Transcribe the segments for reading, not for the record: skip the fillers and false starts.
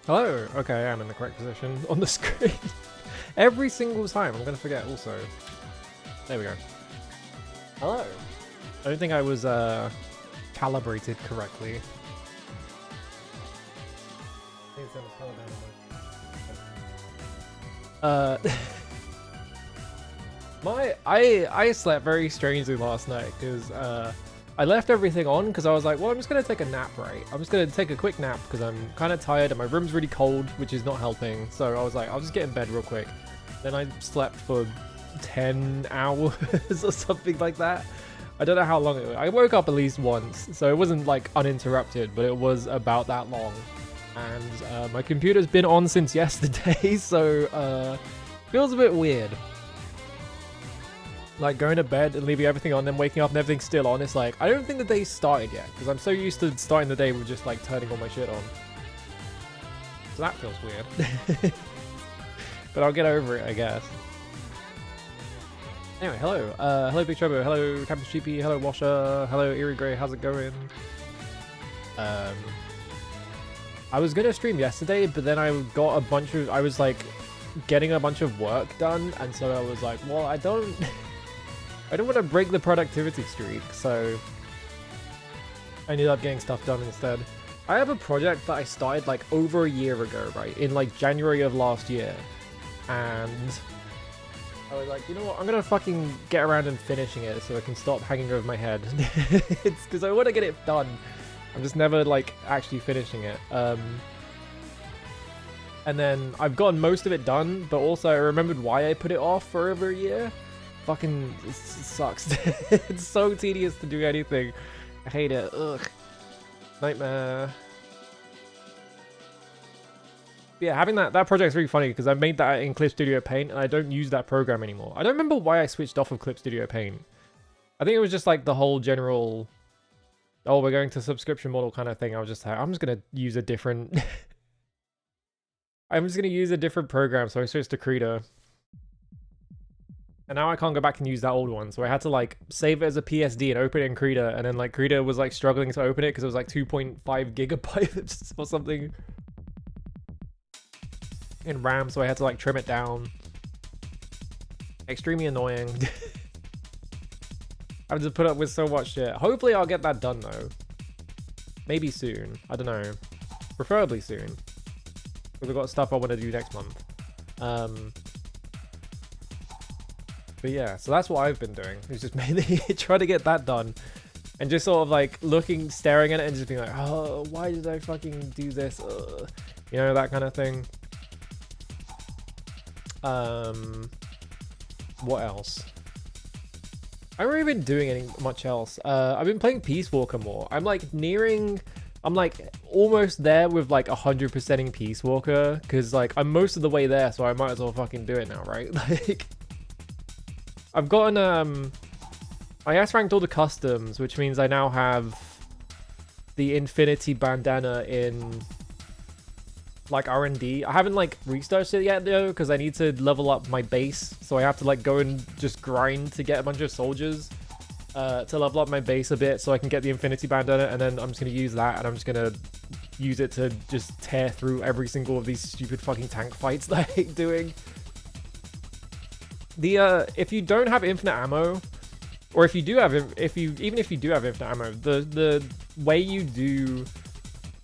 Hello. Okay, I'm in the correct position on the screen. Every single time. I'm gonna forget also. There we go. Hello. I don't think I was calibrated correctly. I slept very strangely last night because I left everything on because I was like, well, I'm just gonna take a nap, right? I'm just gonna take a quick nap because I'm kind of tired and my room's really cold, which is not helping. So I was like, I'll just get in bed real quick. Then I slept for 10 hours or something like that. I don't know how long it was. I woke up at least once, so it wasn't like uninterrupted, but it was about that long. And my computer's been on since yesterday, so feels a bit weird. Like going to bed and leaving everything on, then waking up and everything's still on. It's like, I don't think the day started yet, because I'm so used to starting the day with just like turning all my shit on. So that feels weird. But I'll get over it, I guess. Anyway, hello. Hello, Big Trouble. Hello, Captain Sheepy. Hello, Washer. Hello, Eerie Grey. How's it going? I was gonna stream yesterday, but then I got a bunch of... I was like getting a bunch of work done, and so I was like, well, I don't want to break the productivity streak, so I ended up getting stuff done instead. I have a project that I started like over a year ago, right? In like January of last year. And I was like, you know what? I'm gonna fucking get around and finishing it so I can stop hanging over my head. It's because I want to get it done. I'm just never like actually finishing it. And then I've gotten most of it done, but also I remembered why I put it off for over a year. Fucking it sucks. It's so tedious to do anything. I hate it. Ugh. Nightmare. Yeah, having that project's really funny because I made that in Clip Studio Paint and I don't use that program anymore. I don't remember why I switched off of Clip Studio Paint. I think it was just like the whole general, oh, we're going to subscription model kind of thing. I was just like, I'm just going to use a different... I'm just going to use a different program, so I switched to Krita. And now I can't go back and use that old one, so I had to like save it as a PSD and open it in Krita, and then like Krita was like struggling to open it because it was like 2.5 gigabytes or something in RAM, so I had to like trim it down. Extremely annoying. I have to put up with so much shit. Hopefully I'll get that done though. Maybe soon. I don't know. Preferably soon. Because I've got stuff I want to do next month. But yeah, so that's what I've been doing. It's just mainly trying to get that done. And just sort of like staring at it and just being like, oh, why did I fucking do this? Ugh. You know, that kind of thing. What else? I haven't really been doing much else. I've been playing Peace Walker more. I'm like almost there with like 100%ing Peace Walker, because like I'm most of the way there, so I might as well fucking do it now, right? Like I've gotten I S-ranked all the customs, which means I now have the Infinity Bandana in like R&D. I haven't like researched it yet though, because I need to level up my base, so I have to like go and just grind to get a bunch of soldiers to level up my base a bit so I can get the Infinity Bandana, and then I'm just gonna use that and I'm just gonna use it to just tear through every single of these stupid fucking tank fights that I hate doing. The if you don't have infinite ammo, or if you do have even if you do have infinite ammo, the way you do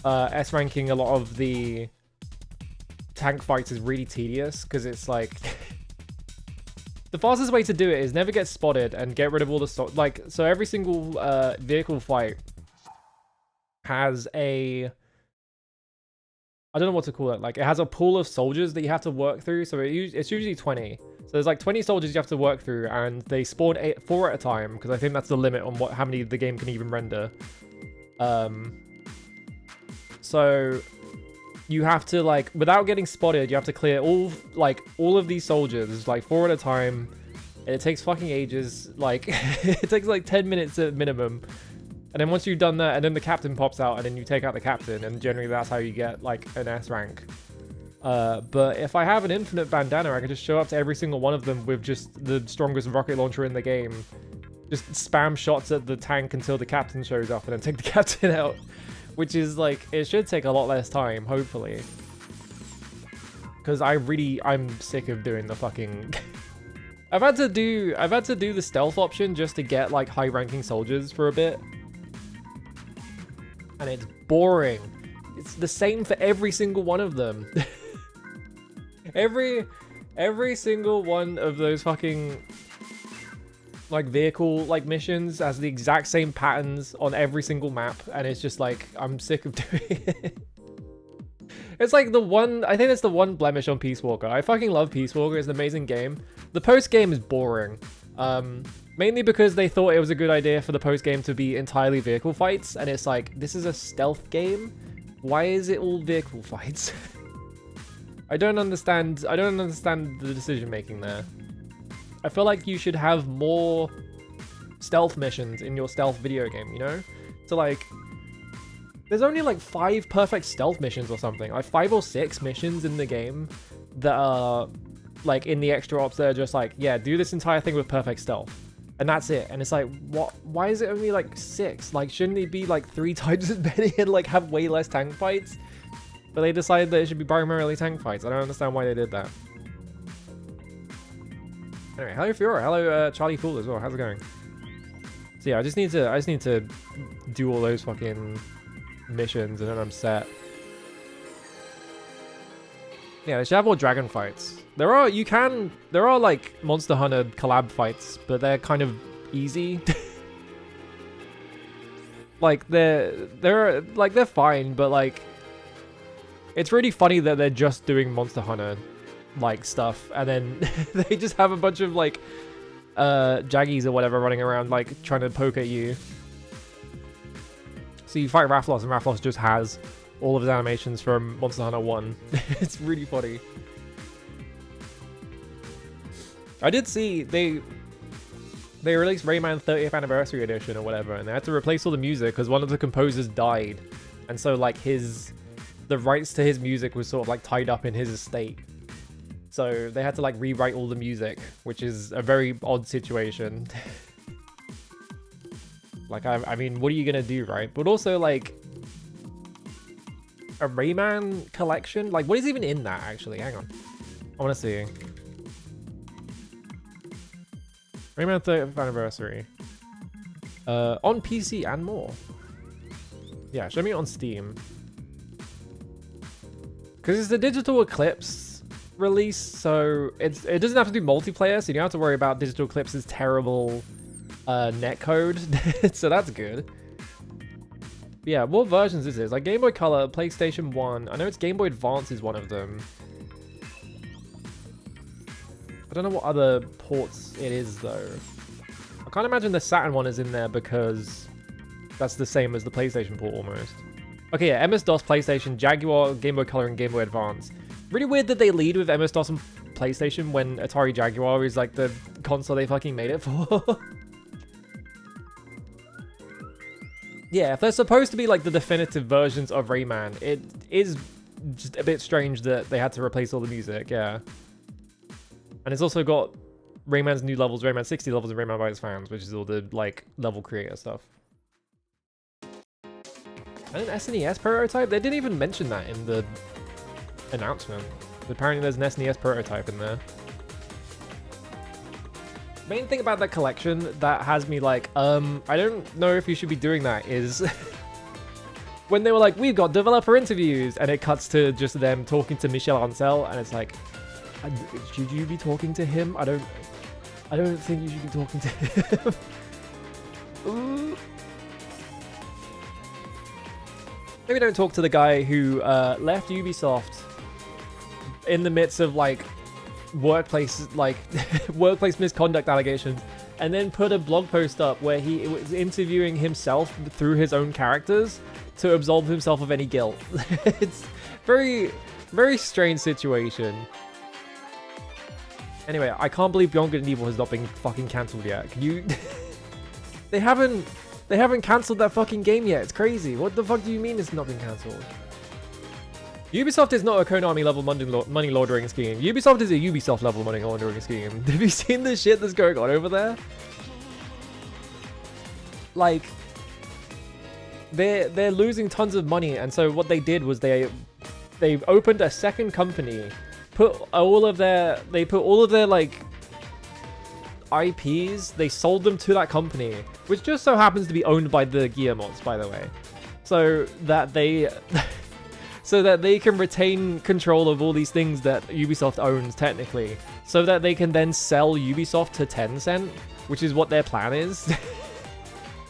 S ranking a lot of the tank fights is really tedious, because it's like the fastest way to do it is never get spotted and get rid of all the so every single vehicle fight has a, I don't know what to call it, like it has a pool of soldiers that you have to work through, so it's usually 20. So there's like 20 soldiers you have to work through, and they spawn 4 at a time, because I think that's the limit on how many the game can even render. So you have to, like, without getting spotted, you have to clear all of these soldiers, like 4 at a time, and it takes fucking ages. Like it takes like 10 minutes at minimum. And then once you've done that, and then the captain pops out, and then you take out the captain, and generally that's how you get like an S rank. But if I have an infinite bandana, I can just show up to every single one of them with just the strongest rocket launcher in the game. Just spam shots at the tank until the captain shows up, and then take the captain out. Which is like, it should take a lot less time, hopefully. because I'm sick of doing the fucking. I've had to do the stealth option just to get like high-ranking soldiers for a bit, and it's boring. It's the same for every single one of them. every single one of those fucking like vehicle like missions has the exact same patterns on every single map, and it's just like I'm sick of doing it. It's like I think it's the one blemish on Peace Walker. I fucking love Peace Walker. It's an amazing game. The post game is boring. Mainly because they thought it was a good idea for the post game to be entirely vehicle fights, and it's like, this is a stealth game. Why is it all vehicle fights? I don't understand the decision making there. I feel like you should have more stealth missions in your stealth video game, you know? So like, there's only like 5 perfect stealth missions or something, like 5 or 6 missions in the game that are like in the extra ops that are just like, yeah, do this entire thing with perfect stealth. And that's it. And it's like, what? Why is it only like 6? Like, shouldn't it be like 3 times as many and like have way less tank fights? But they decided that it should be primarily tank fights. I don't understand why they did that. Anyway, hello Fiora, hello Charlie Fool as well. How's it going? So yeah, I just need to do all those fucking missions and then I'm set. Yeah, they should have more dragon fights. There are like Monster Hunter collab fights, but they're kind of easy. Like they're fine, but like it's really funny that they're just doing Monster Hunter like stuff, and then they just have a bunch of like Jaggies or whatever running around like trying to poke at you. So you fight Rathlos, and Rathlos just has all of his animations from Monster Hunter 1. It's really funny. I did see they released Rayman 30th Anniversary Edition or whatever, and they had to replace all the music because one of the composers died, and so like the rights to his music was sort of like tied up in his estate. So they had to like rewrite all the music, which is a very odd situation. Like, I mean, what are you gonna do, right? But also, like, a Rayman collection? Like, what is even in that, actually? Hang on. I want to see. Rayman 30th Anniversary. On PC and more. Yeah, show me it on Steam. Because it's the Digital Eclipse release, so it doesn't have to do multiplayer, so you don't have to worry about Digital Eclipse's terrible netcode. So that's good. But yeah, what versions is this? Like Game Boy Color, PlayStation 1. I know it's Game Boy Advance is one of them. I don't know what other ports it is though. I can't imagine the Saturn one is in there because that's the same as the PlayStation port almost. Okay, yeah, MS-DOS, PlayStation, Jaguar, Game Boy Color, and Game Boy Advance. Really weird that they lead with MS-DOS and PlayStation when Atari Jaguar is like the console they fucking made it for. Yeah, if they're supposed to be like the definitive versions of Rayman, it is just a bit strange that they had to replace all the music, yeah. And it's also got Rayman's new levels, Rayman 60 levels, and Rayman by its fans, which is all the like level creator stuff. And an SNES prototype? They didn't even mention that in the announcement. But apparently there's an SNES prototype in there. Main thing about that collection that has me like, I don't know if you should be doing that is when they were like, we've got developer interviews, and it cuts to just them talking to Michel Ancel, and it's like, should you be talking to him? I don't think you should be talking to him. Ooh. Maybe don't talk to the guy who left Ubisoft in the midst of like workplace misconduct allegations, and then put a blog post up where he was interviewing himself through his own characters to absolve himself of any guilt. It's very, very strange situation. Anyway, I can't believe Beyond Good and Evil has not been fucking cancelled yet. Can you? They haven't cancelled that fucking game yet. It's crazy. What the fuck do you mean it's not been cancelled? Ubisoft is not a Konami level money laundering scheme. Ubisoft is a Ubisoft level money laundering scheme. Have you seen the shit that's going on over there? Like, they're losing tons of money, and so what they did was they opened a second company put all of their like IPs, they sold them to that company, which just so happens to be owned by the Guillemets, by the way, so that they can retain control of all these things that Ubisoft owns technically, so that they can then sell Ubisoft to Tencent, which is what their plan is.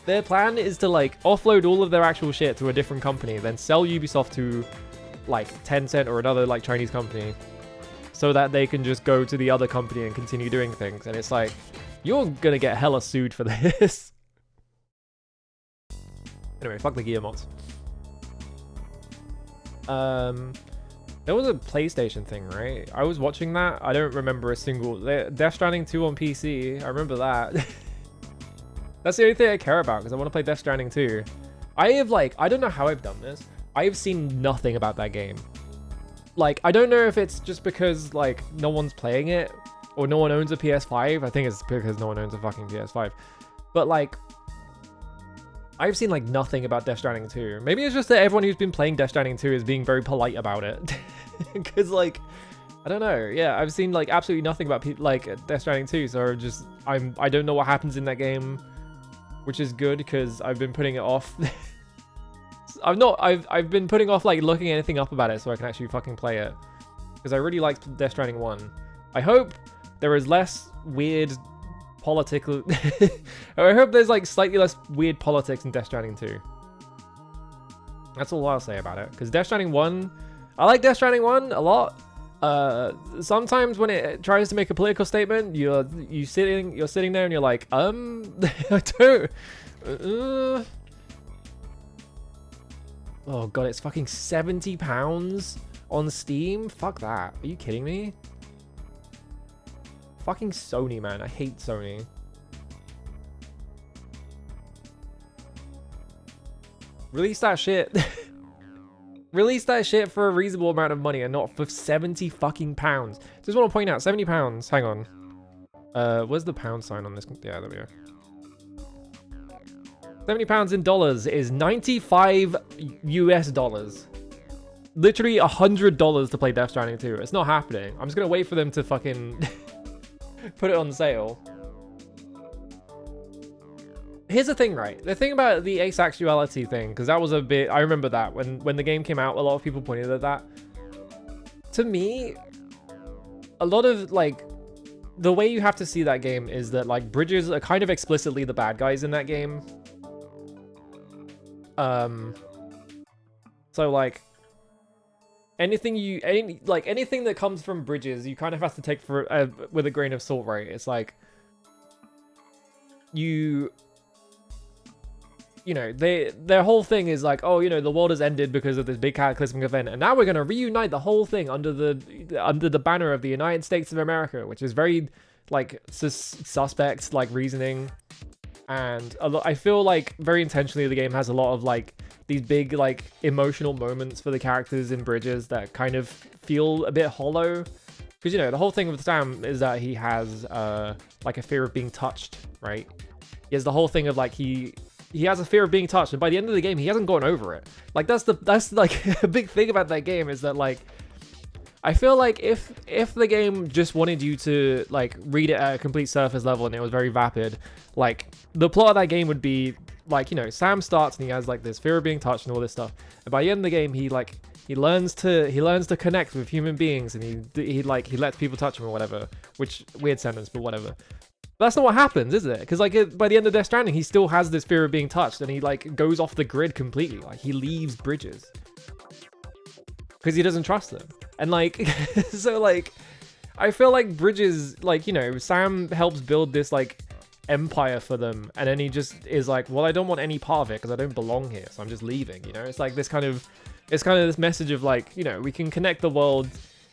Their plan is to like offload all of their actual shit to a different company, then sell Ubisoft to like Tencent or another like Chinese company, so that they can just go to the other company and continue doing things. And it's like, you're gonna get hella sued for this. Anyway, fuck the Guillemets. There was a PlayStation thing, right? I was watching that. I don't remember a single... Death Stranding 2 on PC. I remember that. That's the only thing I care about, because I want to play Death Stranding 2. I have, like... I don't know how I've done this. I have seen nothing about that game. Like, I don't know if it's just because, like, no one's playing it, or no one owns a PS5. I think it's because no one owns a fucking PS5. But, like... I've seen, like, nothing about Death Stranding 2. Maybe it's just that everyone who's been playing Death Stranding 2 is being very polite about it. Because, like, I don't know. Yeah, I've seen, like, absolutely nothing about, Death Stranding 2. So I don't know what happens in that game, which is good, because I've been putting it off. I've been putting off, like, looking anything up about it so I can actually fucking play it. Because I really liked Death Stranding 1. I hope there is less weird... political. I hope there's like slightly less weird politics in Death Stranding 2. That's all I'll say about it. Because Death Stranding 1, I like Death Stranding 1 a lot. Sometimes when it tries to make a political statement, you're sitting there and you're like, I don't. Oh god, it's fucking £70 on Steam. Fuck that. Are you kidding me? Fucking Sony, man. I hate Sony. Release that shit. Release that shit for a reasonable amount of money and not for 70 fucking pounds. Just want to point out, 70 pounds. Hang on. Where's the pound sign on this? Yeah, there we go. 70 pounds in dollars is 95 US dollars. Literally $100 to play Death Stranding 2. It's not happening. I'm just gonna wait for them to fucking... put it on sale. Here's the thing, right? The thing about the asexuality thing, because that was a bit... I remember that when the game came out, a lot of people pointed at that. To me, a lot of, like... The way you have to see that game is that, like, Bridges are kind of explicitly the bad guys in that game. So, like... Anything that comes from Bridges, you kind of have to take for with a grain of salt, right? It's like you know, their whole thing is like, oh, you know, the world has ended because of this big cataclysmic event, and now we're gonna reunite the whole thing under the banner of the United States of America, which is very like suspect like reasoning, and I feel like very intentionally the game has a lot of like these big like emotional moments for the characters in Bridges that kind of feel a bit hollow, because you know the whole thing with Sam is that he has like a fear of being touched, right? He has the whole thing of like he has a fear of being touched, and by the end of the game he hasn't gone over it. Like that's like a big thing about that game, is that like I feel like if the game just wanted you to like read it at a complete surface level and it was very vapid, like the plot of that game would be like, you know, Sam starts and he has like this fear of being touched and all this stuff, and by the end of the game he learns to connect with human beings, and he lets people touch him or whatever, which weird sentence, but whatever. But that's not what happens, is it? Because like by the end of Death Stranding he still has this fear of being touched, and he like goes off the grid completely. Like he leaves Bridges because he doesn't trust them. And like so like I feel like Bridges, like, you know, Sam helps build this like empire for them, and then he just is like, well, I don't want any part of it because I don't belong here, so I'm just leaving, you know? It's like this kind of this message of like, you know, we can connect the world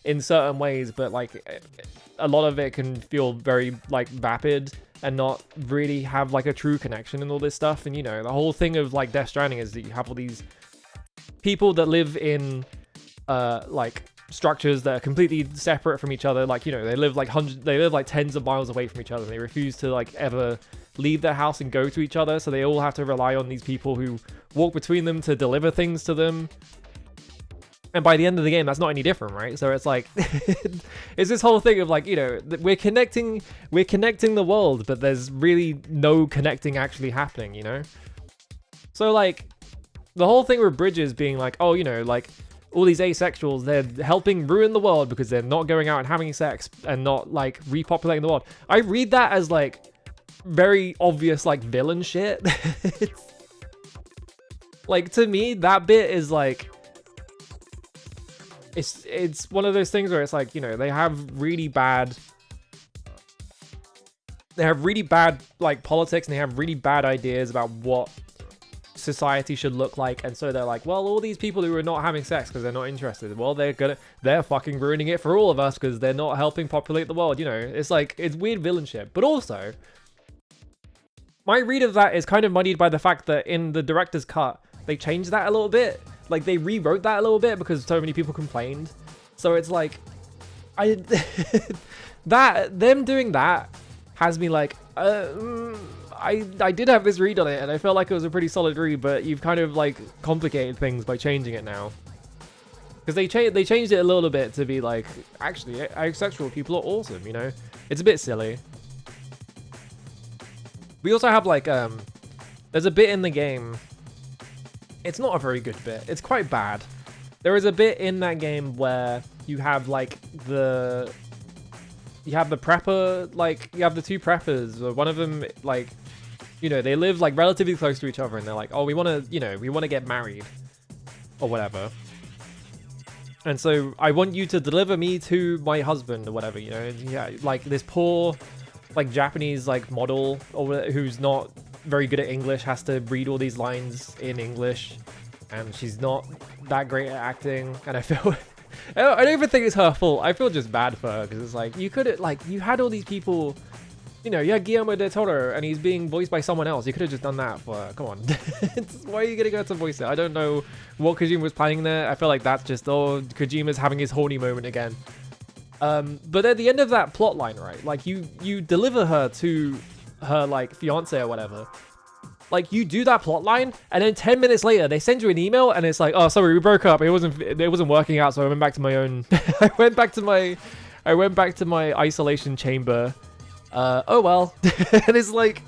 in certain ways, but like a lot of it can feel very like vapid and not really have like a true connection and all this stuff. And you know, the whole thing of like Death Stranding is that you have all these people that live in like structures that are completely separate from each other. Like, you know, they live like tens of miles away from each other, and they refuse to like ever leave their house and go to each other, so they all have to rely on these people who walk between them to deliver things to them. And by the end of the game, that's not any different, right? So it's like, it's this whole thing of like, you know, we're connecting the world, but there's really no connecting actually happening, you know? So like, the whole thing with bridges being like, oh, you know, like, all these asexuals, they're helping ruin the world because they're not going out and having sex and not like repopulating the world. I read that as like very obvious like villain shit. Like, to me, that bit is like, it's one of those things where it's like, you know, they have really bad like politics, and they have really bad ideas about what society should look like, and so they're like, well, all these people who are not having sex because they're not interested, well, they're fucking ruining it for all of us because they're not helping populate the world, you know? It's like, it's weird villain shit. But also, my read of that is kind of muddied by the fact that in the director's cut, they changed that a little bit. Like, they rewrote that a little bit because so many people complained. So it's like, them doing that has me like, I did have this read on it, and I felt like it was a pretty solid read, but you've kind of like complicated things by changing it now. Because they changed it a little bit to be like, actually, asexual people are awesome, you know? It's a bit silly. We also have like, there's a bit in the game. It's not a very good bit. It's quite bad. There is a bit in that game where you have like the prepper, like you have the two preppers. One of them, like, you know, they live like relatively close to each other, and they're like, oh, we want to get married or whatever. And so I want you to deliver me to my husband or whatever, you know? And yeah, like this poor like Japanese like model or whatever, who's not very good at English, has to read all these lines in English, and she's not that great at acting, and I feel I don't even think it's her fault. I feel just bad for her, because it's like, you could have, like, you had all these people, you know, you had Guillermo del Toro and he's being voiced by someone else. You could have just done that for her. Come on. Why are you gonna go to voice it? I don't know what Kojima was planning there. I feel like that's just, oh, Kojima's having his horny moment again. But at the end of that plot line, right, like you deliver her to her like fiance or whatever. Like, you do that plot line, and then 10 minutes later they send you an email, and it's like, oh, sorry, we broke up. It wasn't working out, so I went back to my own. I went back to my isolation chamber. Oh well. And it's like,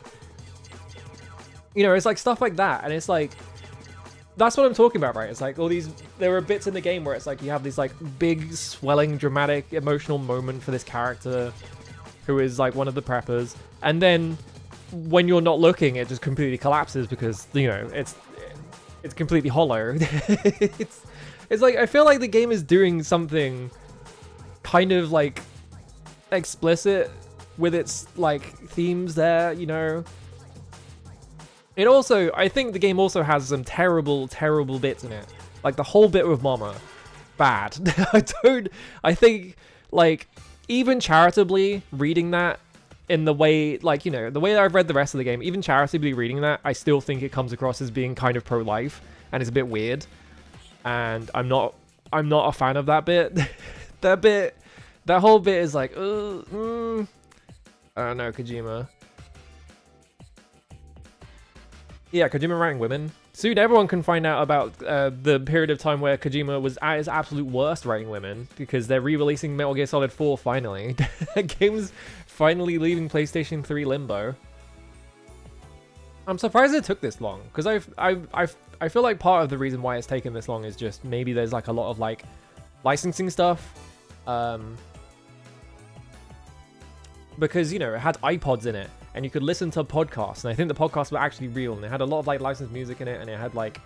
you know, it's like stuff like that, and it's like, that's what I'm talking about, right? It's like all these, there are bits in the game where it's like you have these like big, swelling, dramatic, emotional moment for this character who is like one of the preppers, and then when you're not looking, it just completely collapses because, you know, it's completely hollow. it's like, I feel like the game is doing something kind of like explicit with its like themes there, you know. It also, I think the game also has some terrible, terrible bits in it. Like the whole bit with Mama, bad. I think like even charitably reading that in the way, like, you know, the way that I've read the rest of the game, even charitably reading that, I still think it comes across as being kind of pro-life, and it's a bit weird. And I'm not a fan of that bit. That whole bit is like, I don't know, Kojima. Yeah, Kojima writing women. Soon everyone can find out about the period of time where Kojima was at his absolute worst writing women, because they're re-releasing Metal Gear Solid 4 finally. Game's finally leaving PlayStation 3 limbo. I'm surprised it took this long, because I feel like part of the reason why it's taken this long is just maybe there's like a lot of like licensing stuff. Because, you know, it had iPods in it, and you could listen to podcasts, and I think the podcasts were actually real, and it had a lot of like licensed music in it, and it had like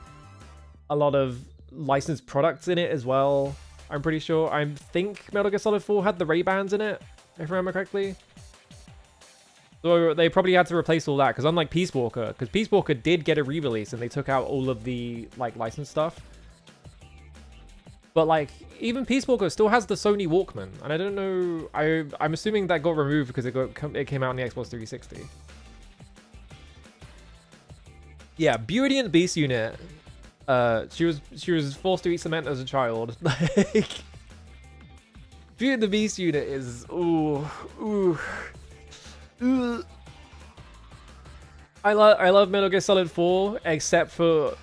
a lot of licensed products in it as well. I'm pretty sure. I think Metal Gear Solid 4 had the Ray-Bans in it, if I remember correctly. So they probably had to replace all that, because unlike Peace Walker, because Peace Walker did get a re-release, and they took out all of the like licensed stuff. But like, even Peace Walker still has the Sony Walkman, and I don't know, I'm assuming that got removed because it came out on the Xbox 360. Yeah, Beauty and the Beast unit. She was forced to eat cement as a child. Like, Beauty and the Beast unit is ooh. I love Metal Gear Solid 4, except for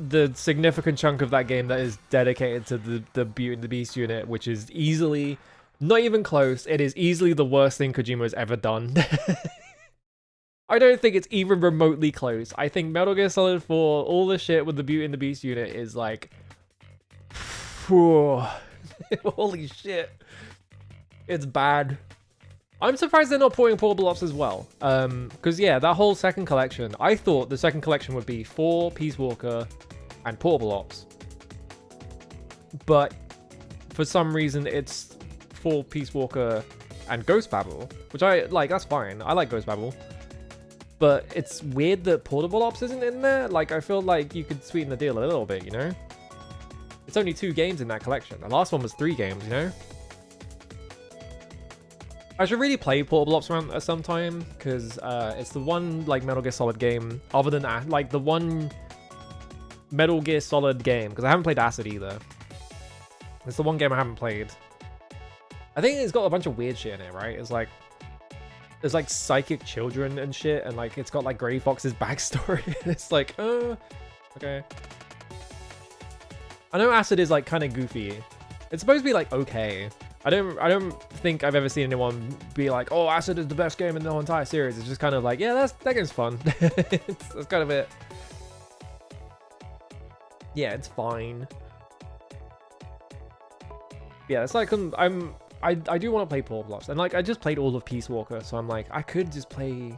the significant chunk of that game that is dedicated to the Beauty and the Beast unit, which is easily, not even close, it is easily the worst thing Kojima has ever done. I don't think it's even remotely close. I think Metal Gear Solid 4, all the shit with the Beauty and the Beast unit is like... Holy shit. It's bad. I'm surprised they're not porting Portable Ops as well. Because yeah, that whole second collection, I thought the second collection would be 4 Peace Walker and Portable Ops. But for some reason, it's 4 Peace Walker and Ghost Babel, which I like, that's fine. I like Ghost Babel. But it's weird that Portable Ops isn't in there. Like, I feel like you could sweeten the deal a little bit, you know? It's only 2 games in that collection. The last one was 3 games, you know? I should really play Portable Ops around sometime, because it's the one, like, Metal Gear Solid game, other than, like, the one Metal Gear Solid game, because I haven't played Acid either. It's the one game I haven't played. I think it's got a bunch of weird shit in it, right? It's like, there's like psychic children and shit, and like it's got like Gray Fox's backstory. It's like, okay. I know Acid is like kind of goofy. It's supposed to be like okay. I don't think I've ever seen anyone be like, oh, Acid is the best game in the whole entire series. It's just kind of like, yeah, that game's fun. That's kind of it. Yeah, it's fine. Yeah, it's like I do want to play Portable Ops, and like I just played all of Peace Walker, so I'm like I could just play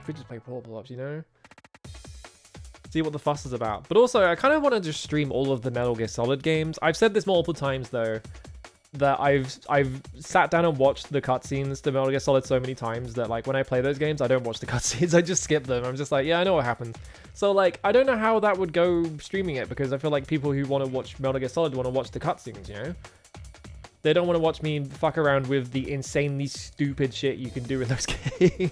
Portable Ops, you know, see what the fuss is about. But also I kind of want to just stream all of the Metal Gear Solid games. I've said this multiple times though, that I've sat down and watched the cutscenes to Metal Gear Solid so many times that like when I play those games I don't watch the cutscenes. I just skip them. I'm just like, yeah, I know what happened. So like I don't know how that would go streaming it, because I feel like people who want to watch Metal Gear Solid want to watch the cutscenes, you know. They don't want to watch me fuck around with the insanely stupid shit you can do in those games.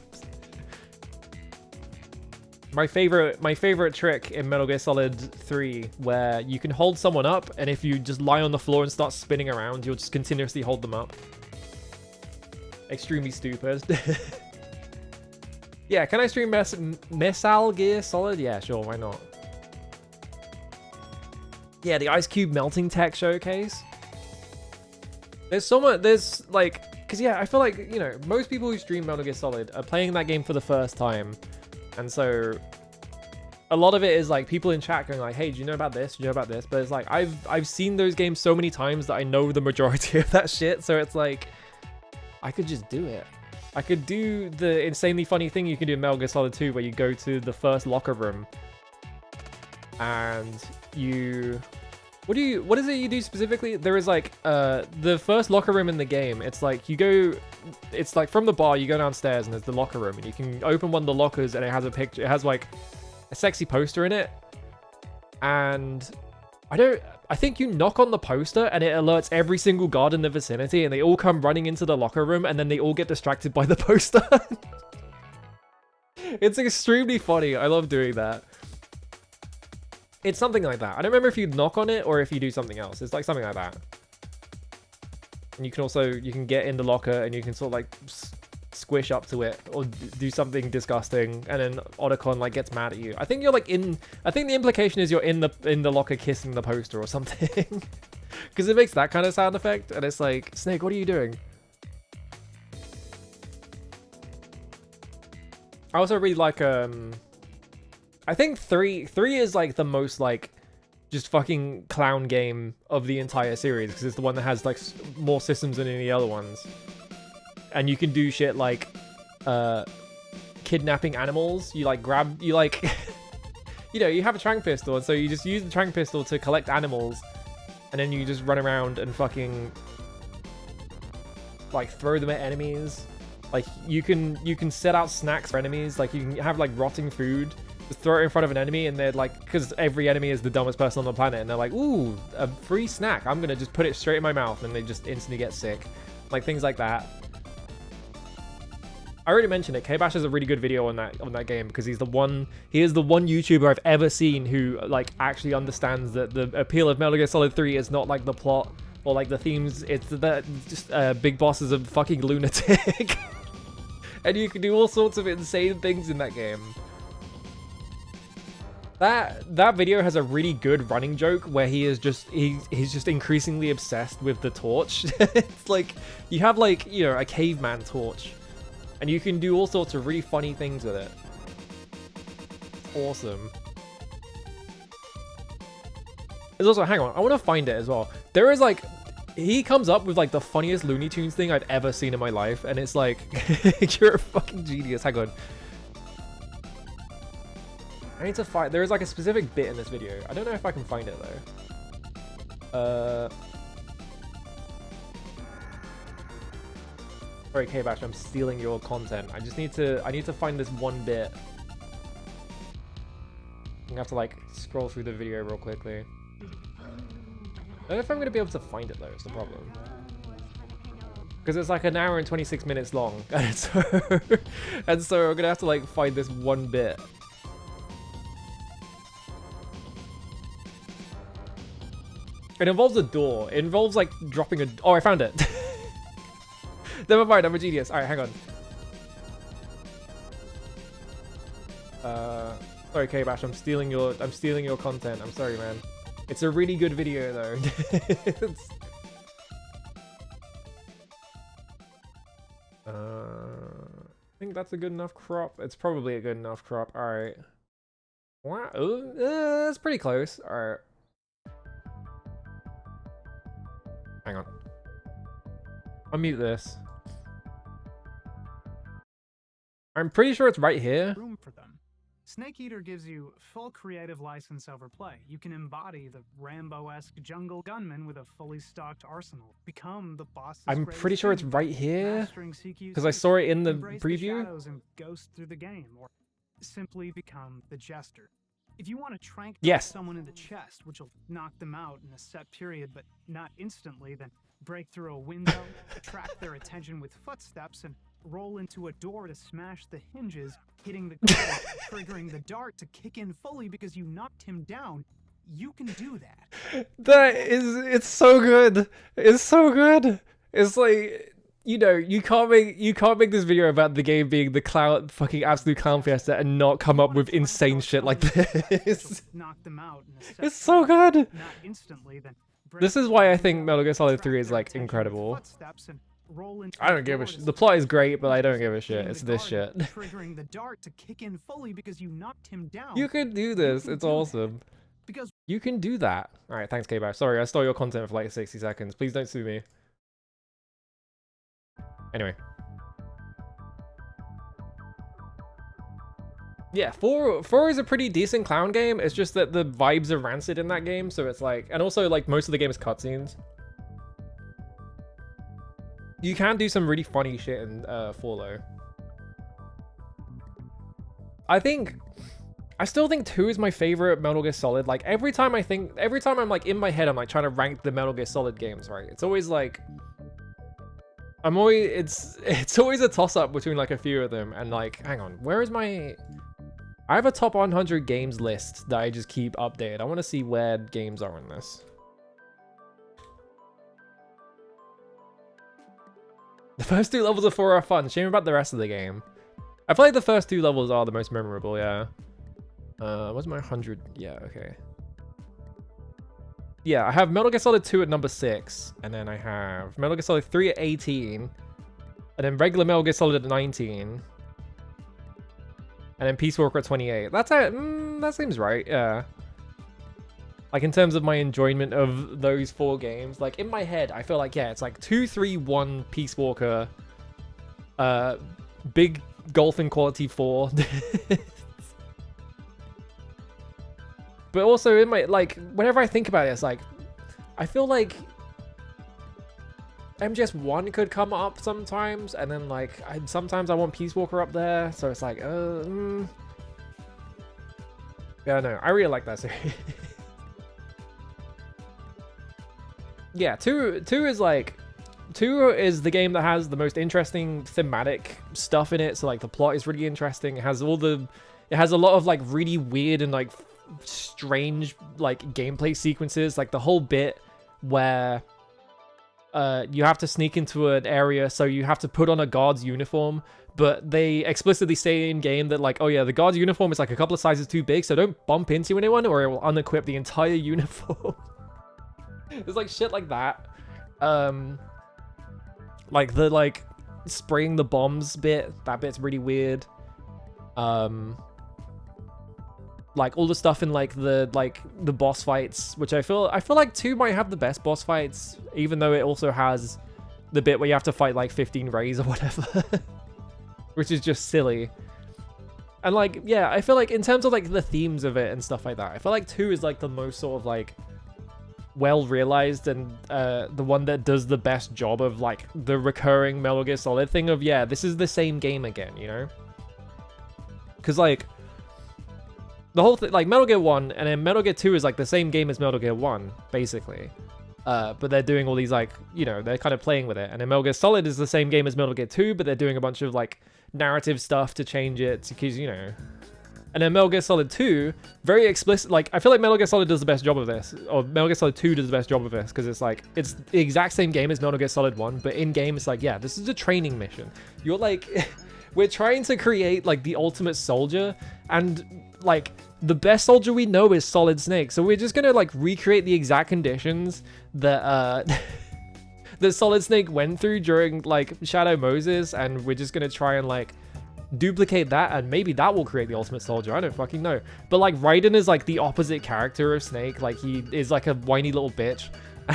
My favorite trick in Metal Gear Solid 3, where you can hold someone up, and if you just lie on the floor and start spinning around, you'll just continuously hold them up. Extremely stupid. Yeah, can I stream Metal Gear Solid? Yeah, sure, why not? Yeah, the Ice Cube melting tech showcase. There's so much, there's like, because yeah, I feel like, you know, most people who stream Metal Gear Solid are playing that game for the first time. And so a lot of it is like people in chat going like, hey, do you know about this? Do you know about this? But it's like, I've seen those games so many times that I know the majority of that shit. So it's like, I could just do it. I could do the insanely funny thing you can do in Metal Gear Solid 2, where you go to the first locker room and you... What is it you do specifically? There is like, the first locker room in the game, it's like you go, it's like from the bar, you go downstairs and there's the locker room, and you can open one of the lockers and it has a picture, it has like a sexy poster in it. And I think you knock on the poster and it alerts every single guard in the vicinity, and they all come running into the locker room, and then they all get distracted by the poster. It's extremely funny. I love doing that. It's something like that. I don't remember if you knock on it or if you do something else. It's like something like that. And you can also, you can get in the locker and you can sort of like squish up to it or do something disgusting, and then Otacon like gets mad at you. I think you're like in, I think the implication is you're in the locker kissing the poster or something. Because it makes that kind of sound effect, and it's like, Snake, what are you doing? I also really like, I think 3 is like the most like just fucking clown game of the entire series, because it's the one that has like more systems than any other ones. And you can do shit like kidnapping animals. You like grab, you like, you know, you have a tranq pistol, and so you just use the tranq pistol to collect animals, and then you just run around and fucking like throw them at enemies. Like you can set out snacks for enemies. Like you can have like rotting food. Just throw it in front of an enemy, and they're like, because every enemy is the dumbest person on the planet, and they're like, ooh, a free snack. I'm gonna just put it straight in my mouth, and they just instantly get sick. Like things like that. I already mentioned it. K-Bash has a really good video on that game, because he is the one YouTuber I've ever seen who like actually understands that the appeal of Metal Gear Solid 3 is not like the plot or like the themes. It's that just Big Boss is a fucking lunatic, and you can do all sorts of insane things in that game. That video has a really good running joke where he's just increasingly obsessed with the torch. It's like you have like, you know, a caveman torch and you can do all sorts of really funny things with it. It's awesome. There's also, hang on, I want to find it as well. There is like, he comes up with like the funniest Looney Tunes thing I've ever seen in my life, and it's like, you're a fucking genius. Hang on. I need to find, there is like a specific bit in this video. I don't know if I can find it though. Sorry, K-Bash, I'm stealing your content. I need to find this one bit. I'm gonna have to like scroll through the video real quickly. I don't know if I'm gonna be able to find it though, it's the problem. Because it's like 1 hour and 26 minutes long. And so I'm gonna have to like find this one bit. It involves a door. It involves like dropping a... Oh, I found it. Never mind, I'm a genius. Alright, hang on. Sorry, K-Bash, I'm stealing your content. I'm sorry, man. It's a really good video though. I think that's a good enough crop. It's probably a good enough crop. Alright. Wow. That's pretty close. Alright. Hang on. I'll mute this. I'm pretty sure it's right here. Room for them. Snake Eater gives you full creative license over play. You can embody the Rambo-esque jungle gunman with a fully stocked arsenal. Become the boss. I'm pretty sure it's right here because I saw it in the preview. The shadows and ghost through the game, or simply become the jester. If you want to trank someone in the chest, which will knock them out in a set period, but not instantly, then break through a window, attract their attention with footsteps, and roll into a door to smash the hinges, hitting the glass, triggering the dart to kick in fully because you knocked him down. You can do that. It's so good. It's so good. It's like, you know, you can't make this video about the game being the clown, fucking absolute clown fiesta and not come up with insane shit like this. It's so good. This is why I think Metal Gear Solid 3 is like incredible. I don't give a shit. The plot is great, but I don't give a shit. It's this shit. Triggering the dart to kick in fully because you knocked him down. You can do this. It's awesome. Because you can do that. All right, thanks, K-Bash. Sorry, I stole your content for like 60 seconds. Please don't sue me. Anyway. Yeah, 4 is a pretty decent clown game. It's just that the vibes are rancid in that game, so it's like, and also like most of the game is cutscenes. You can do some really funny shit in 4 though. I still think 2 is my favorite Metal Gear Solid. Like every time I'm like in my head, I'm like trying to rank the Metal Gear Solid games, right? It's always like, it's always a toss up between like a few of them. And like, hang on, where is my, I have a top 100 games list that I just keep updated. I want to see where games are in this. The first 2 levels of 4 are fun. Shame about the rest of the game. I feel like the first 2 levels are the most memorable, yeah. What's my 100? Yeah, okay. Yeah, I have Metal Gear Solid 2 at number 6. And then I have Metal Gear Solid 3 at 18. And then regular Metal Gear Solid at 19. And then Peace Walker at 28. That seems right, yeah. Like, in terms of my enjoyment of those 4 games, like, in my head, I feel like, yeah, it's like 2, 3, 1, Peace Walker, big golfing quality 4. But also, in my, like, whenever I think about it, it's like, I feel like MGS1 could come up sometimes, and then, like, sometimes I want Peace Walker up there, so it's like, yeah, no, I really like that series. Yeah, 2 is like, 2 is the game that has the most interesting thematic stuff in it. So like the plot is really interesting. It has a lot of like really weird and like strange like gameplay sequences. Like the whole bit where you have to sneak into an area, so you have to put on a guard's uniform, but they explicitly say in game that like, oh yeah, the guard's uniform is like a couple of sizes too big, so don't bump into anyone or it will unequip the entire uniform. It's like shit like that. Like the like spraying the bombs bit, that bit's really weird. Like all the stuff in like the boss fights, which I feel like 2 might have the best boss fights, even though it also has the bit where you have to fight like 15 rays or whatever, which is just silly. And like, yeah, I feel like in terms of like the themes of it and stuff like that, I feel like 2 is like the most sort of like well realized and the one that does the best job of like the recurring Metal Gear Solid thing of, yeah, this is the same game again, you know? Because like the whole thing, like Metal Gear 1 and then Metal Gear 2 is like the same game as Metal Gear 1, basically. But they're doing all these like, you know, they're kind of playing with it. And then Metal Gear Solid is the same game as Metal Gear 2, but they're doing a bunch of like narrative stuff to change it because, you know. And then Metal Gear Solid 2, very explicit, like I feel like Metal Gear Solid does the best job of this, or Metal Gear Solid 2 does the best job of this, because it's like, it's the exact same game as Metal Gear Solid 1, but in game it's like, yeah, this is a training mission. You're like, we're trying to create like the ultimate soldier, and like the best soldier we know is Solid Snake, so we're just gonna like recreate the exact conditions that that Solid Snake went through during like Shadow Moses, and we're just gonna try and like duplicate that, and maybe that will create the ultimate soldier. I don't fucking know. But like Raiden is like the opposite character of Snake. Like he is like a whiny little bitch.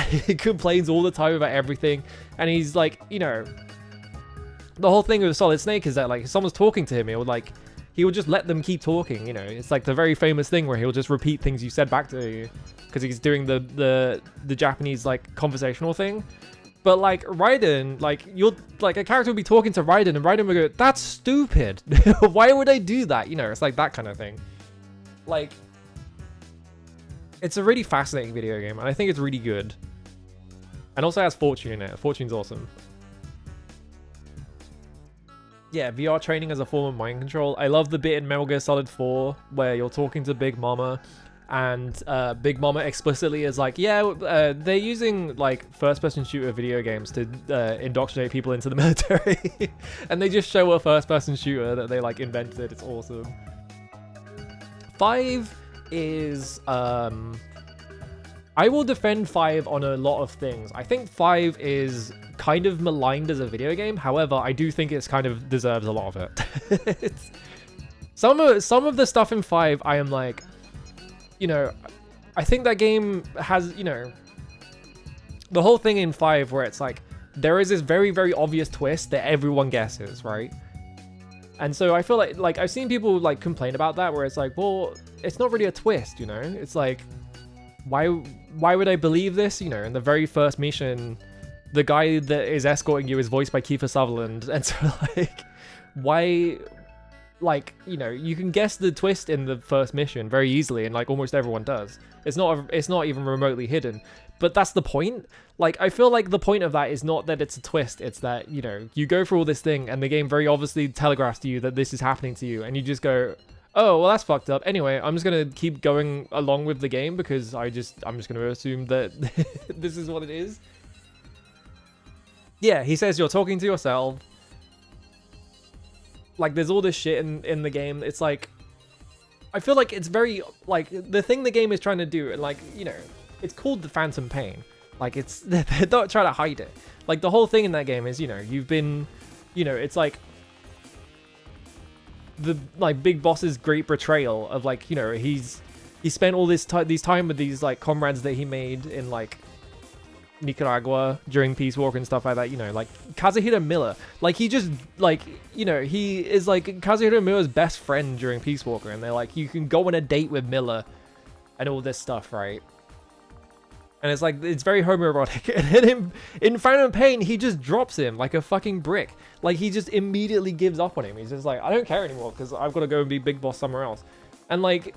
He complains all the time about everything, and he's like, you know, the whole thing with Solid Snake is that like if someone's talking to him, he would just let them keep talking, you know. It's like the very famous thing where he'll just repeat things you said back to you because he's doing the Japanese like conversational thing. But like Raiden, like you'll like a character would be talking to Raiden and Raiden would go, "That's stupid. Why would I do that?" You know, it's like that kind of thing. Like it's a really fascinating video game, and I think it's really good. And also has Fortune in it. Fortune's awesome. Yeah, VR training as a form of mind control. I love the bit in Metal Gear Solid 4 where you're talking to Big Mama, and Big Mama explicitly is like, yeah, they're using like first-person shooter video games to indoctrinate people into the military. And they just show a first-person shooter that they like invented. It's awesome. 5 is I will defend 5 on a lot of things. I think 5 is kind of maligned as a video game. However, I do think it's kind of deserves a lot of it. Some of the stuff in 5, I am like, you know, I think that game has, you know, the whole thing in 5 where it's like, there is this very, very obvious twist that everyone guesses, right? And so I feel like I've seen people like complain about that where it's like, well, it's not really a twist, you know? It's like, why would I believe this? You know, in the very first mission, the guy that is escorting you is voiced by Kiefer Sutherland. And so like, why... Like, you know, you can guess the twist in the first mission very easily, and like almost everyone does. It's not even remotely hidden, but that's the point. Like, I feel like the point of that is not that it's a twist, it's that, you know, you go through all this thing and the game very obviously telegraphs to you that this is happening to you, and you just go, oh, well, that's fucked up. Anyway, I'm just gonna keep going along with the game because I'm just gonna assume that this is what it is. Yeah, he says you're talking to yourself. Like, there's all this shit in the game. It's like, I feel like it's very, like, the thing the game is trying to do, and like, you know, it's called the Phantom Pain. Like, it's, they're not trying to hide it. Like, the whole thing in that game is, you know, you've been, you know, it's like, the, like, big boss's great betrayal of, like, you know, he spent all this time with these, like, comrades that he made in, like, Nicaragua during Peace Walk and stuff like that, you know, like Kazuhiro Miller, like he just, like, you know, he is like Kazuhiro Miller's best friend during Peace Walker, and they're like, you can go on a date with Miller and all this stuff, right? And it's like, it's very homoerotic. And then in Phantom Pain, he just drops him like a fucking brick. Like, he just immediately gives up on him. He's just like, I don't care anymore because I've got to go and be big boss somewhere else. And like,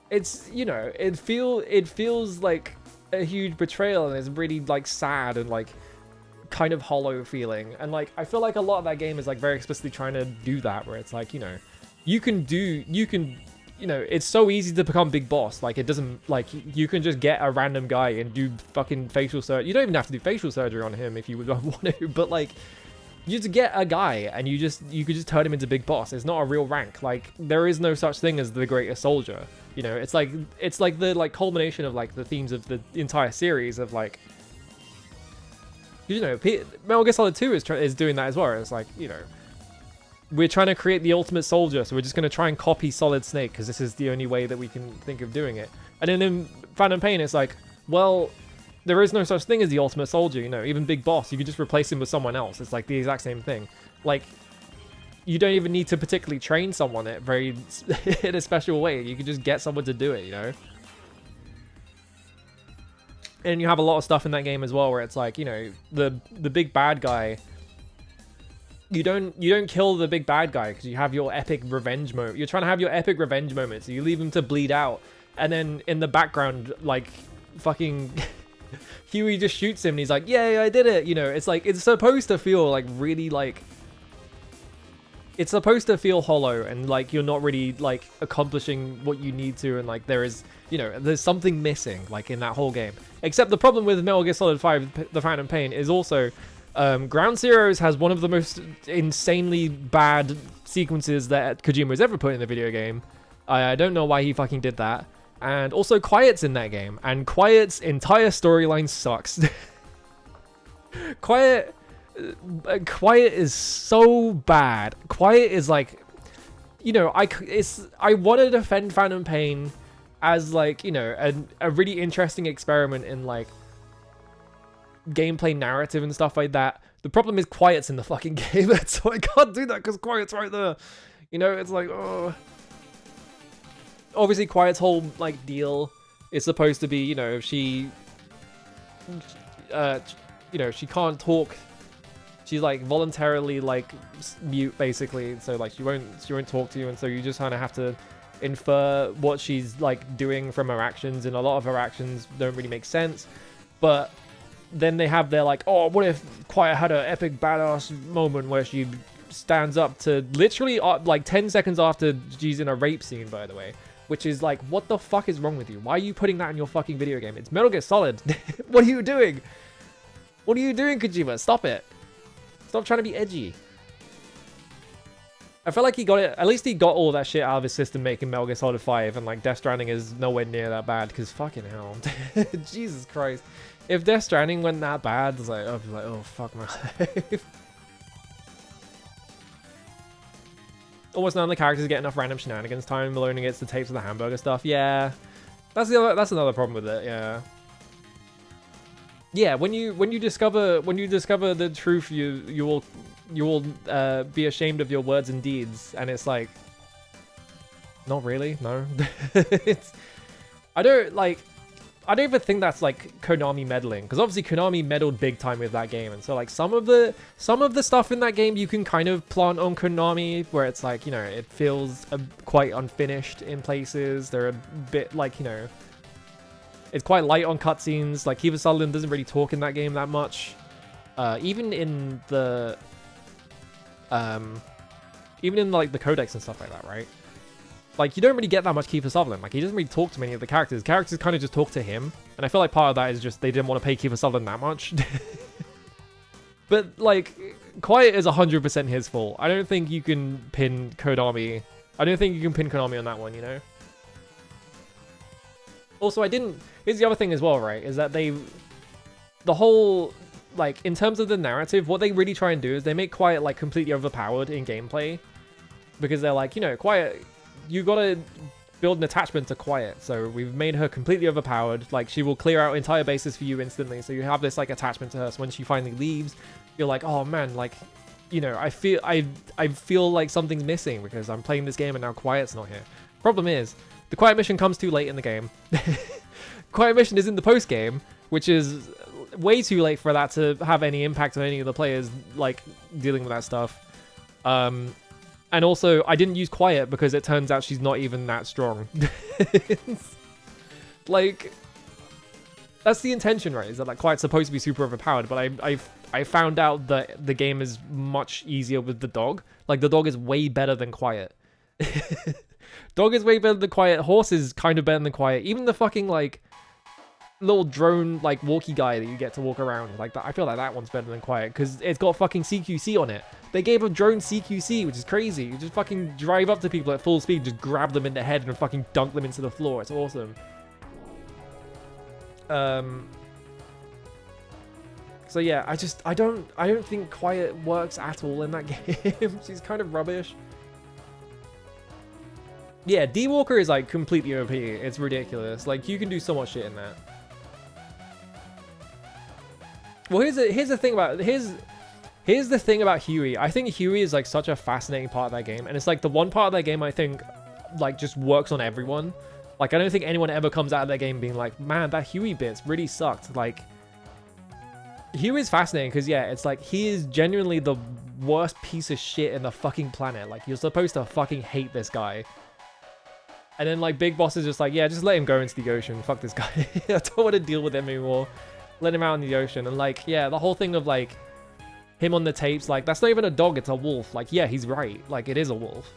it's, you know, it feels like a huge betrayal, and it's really like sad and like kind of hollow feeling. And like, I feel like a lot of that game is like very explicitly trying to do that, where it's like, you know, you can, you know, it's so easy to become big boss. Like, it doesn't, like, you can just get a random guy and do fucking facial surgery. You don't even have to do facial surgery on him if you would want to, but like, You just get a guy and you could just turn him into Big Boss. It's not a real rank. Like, there is no such thing as the greatest soldier. You know, it's like the like culmination of like the themes of the entire series of like, you know, Metal Gear Solid 2 is doing that as well. It's like, you know, we're trying to create the ultimate soldier, so we're just going to try and copy Solid Snake because this is the only way that we can think of doing it. And then in Phantom Pain, it's like, well, there is no such thing as the ultimate soldier, you know, even Big Boss, you can just replace him with someone else. It's like the exact same thing. Like, you don't even need to particularly train someone in a special way. You can just get someone to do it, you know? And you have a lot of stuff in that game as well where it's like, you know, the big bad guy, you don't kill the big bad guy because you have your epic revenge moment. You're trying to have your epic revenge moment, so you leave him to bleed out, and then in the background, like, fucking Huey just shoots him and he's like, yay, I did it, you know? It's like, it's supposed to feel like really like, it's supposed to feel hollow and like you're not really like accomplishing what you need to, and like there is, you know, there's something missing like in that whole game. Except the problem with Metal Gear Solid 5 The Phantom Pain is also Ground Zeroes has one of the most insanely bad sequences that Kojima's ever put in a video game. I don't know why he fucking did that. And also Quiet's in that game, and Quiet's entire storyline sucks. Quiet is so bad. Quiet is like, you know, I want to defend Phantom Pain as like, you know, a really interesting experiment in like gameplay narrative and stuff like that. The problem is Quiet's in the fucking game, so I can't do that because Quiet's right there. You know, it's like, oh. Obviously, Quiet's whole like deal is supposed to be, you know, she can't talk. She's like voluntarily like mute basically, so like she won't talk to you, and so you just kind of have to infer what she's like doing from her actions, and a lot of her actions don't really make sense. But then they have their like, oh, what if Quiet had an epic badass moment where she stands up to literally like 10 seconds after she's in a rape scene, by the way. Which is like, what the fuck is wrong with you? Why are you putting that in your fucking video game? It's Metal Gear Solid. What are you doing? What are you doing, Kojima? Stop it. Stop trying to be edgy. I feel like he got it. At least he got all that shit out of his system making Metal Gear Solid 5. And like Death Stranding is nowhere near that bad. Because fucking hell. Jesus Christ. If Death Stranding went that bad, it's like, I'd be like, oh, fuck my life. Almost none of the characters get enough random shenanigans time. Malone gets the tapes of the hamburger stuff. Yeah, that's another problem with it. Yeah. When you discover the truth, you will be ashamed of your words and deeds, and it's like, not really. No, I don't even think that's like Konami meddling, because obviously Konami meddled big time with that game, and so like some of the stuff in that game you can kind of plant on Konami, where it's like, you know, it feels quite unfinished in places. They're a bit like, you know, it's quite light on cutscenes. Like Kiefer Sutherland doesn't really talk in that game that much. Even in like the codex and stuff like that, right? Like, you don't really get that much Kiefer Sutherland. Like, he doesn't really talk to many of the characters. Characters kind of just talk to him. And I feel like part of that is just they didn't want to pay Kiefer Sutherland that much. But, like, Quiet is 100% his fault. I don't think you can pin Konami. I don't think you can pin Konami on that one, you know? Also, here's the other thing as well, right? Is that the whole, like, in terms of the narrative, what they really try and do is they make Quiet, like, completely overpowered in gameplay. Because they're like, you know, Quiet, you gotta build an attachment to Quiet. So we've made her completely overpowered. Like, she will clear out entire bases for you instantly. So you have this, like, attachment to her. So when she finally leaves, you're like, oh man, like, you know, I feel like something's missing because I'm playing this game and now Quiet's not here. Problem is, the Quiet mission comes too late in the game. Quiet mission is in the post game, which is way too late for that to have any impact on any of the players, like, dealing with that stuff. And also, I didn't use Quiet because it turns out she's not even that strong. Like, that's the intention, right? Is that like Quiet's supposed to be super overpowered, but I found out that the game is much easier with the dog. Like, the dog is way better than Quiet. Dog is way better than Quiet. Horse is kind of better than Quiet. Even the fucking, like, little drone like walkie guy that you get to walk around like that. I feel like that one's better than Quiet because it's got fucking CQC on it. They gave a drone CQC, which is crazy. You just fucking drive up to people at full speed, just grab them in the head and fucking dunk them into the floor. It's awesome. So yeah, I don't think Quiet works at all in that game. She's kind of rubbish. Yeah, D-Walker is like completely OP. It's ridiculous. Like you can do so much shit in that. Well, here's the thing about Huey. I think Huey is like such a fascinating part of that game, and it's like the one part of that game I think like just works on everyone. Like I don't think anyone ever comes out of that game being like, man, that Huey bits really sucked. Like Huey's fascinating because yeah, it's like he is genuinely the worst piece of shit in the fucking planet. Like you're supposed to fucking hate this guy. And then like Big Boss is just like, yeah, just let him go into the ocean. Fuck this guy. I don't want to deal with him anymore. Let him out in the ocean. And like, yeah, the whole thing of like him on the tapes, like that's not even a dog, it's a wolf. Like, yeah, he's right. Like it is a wolf.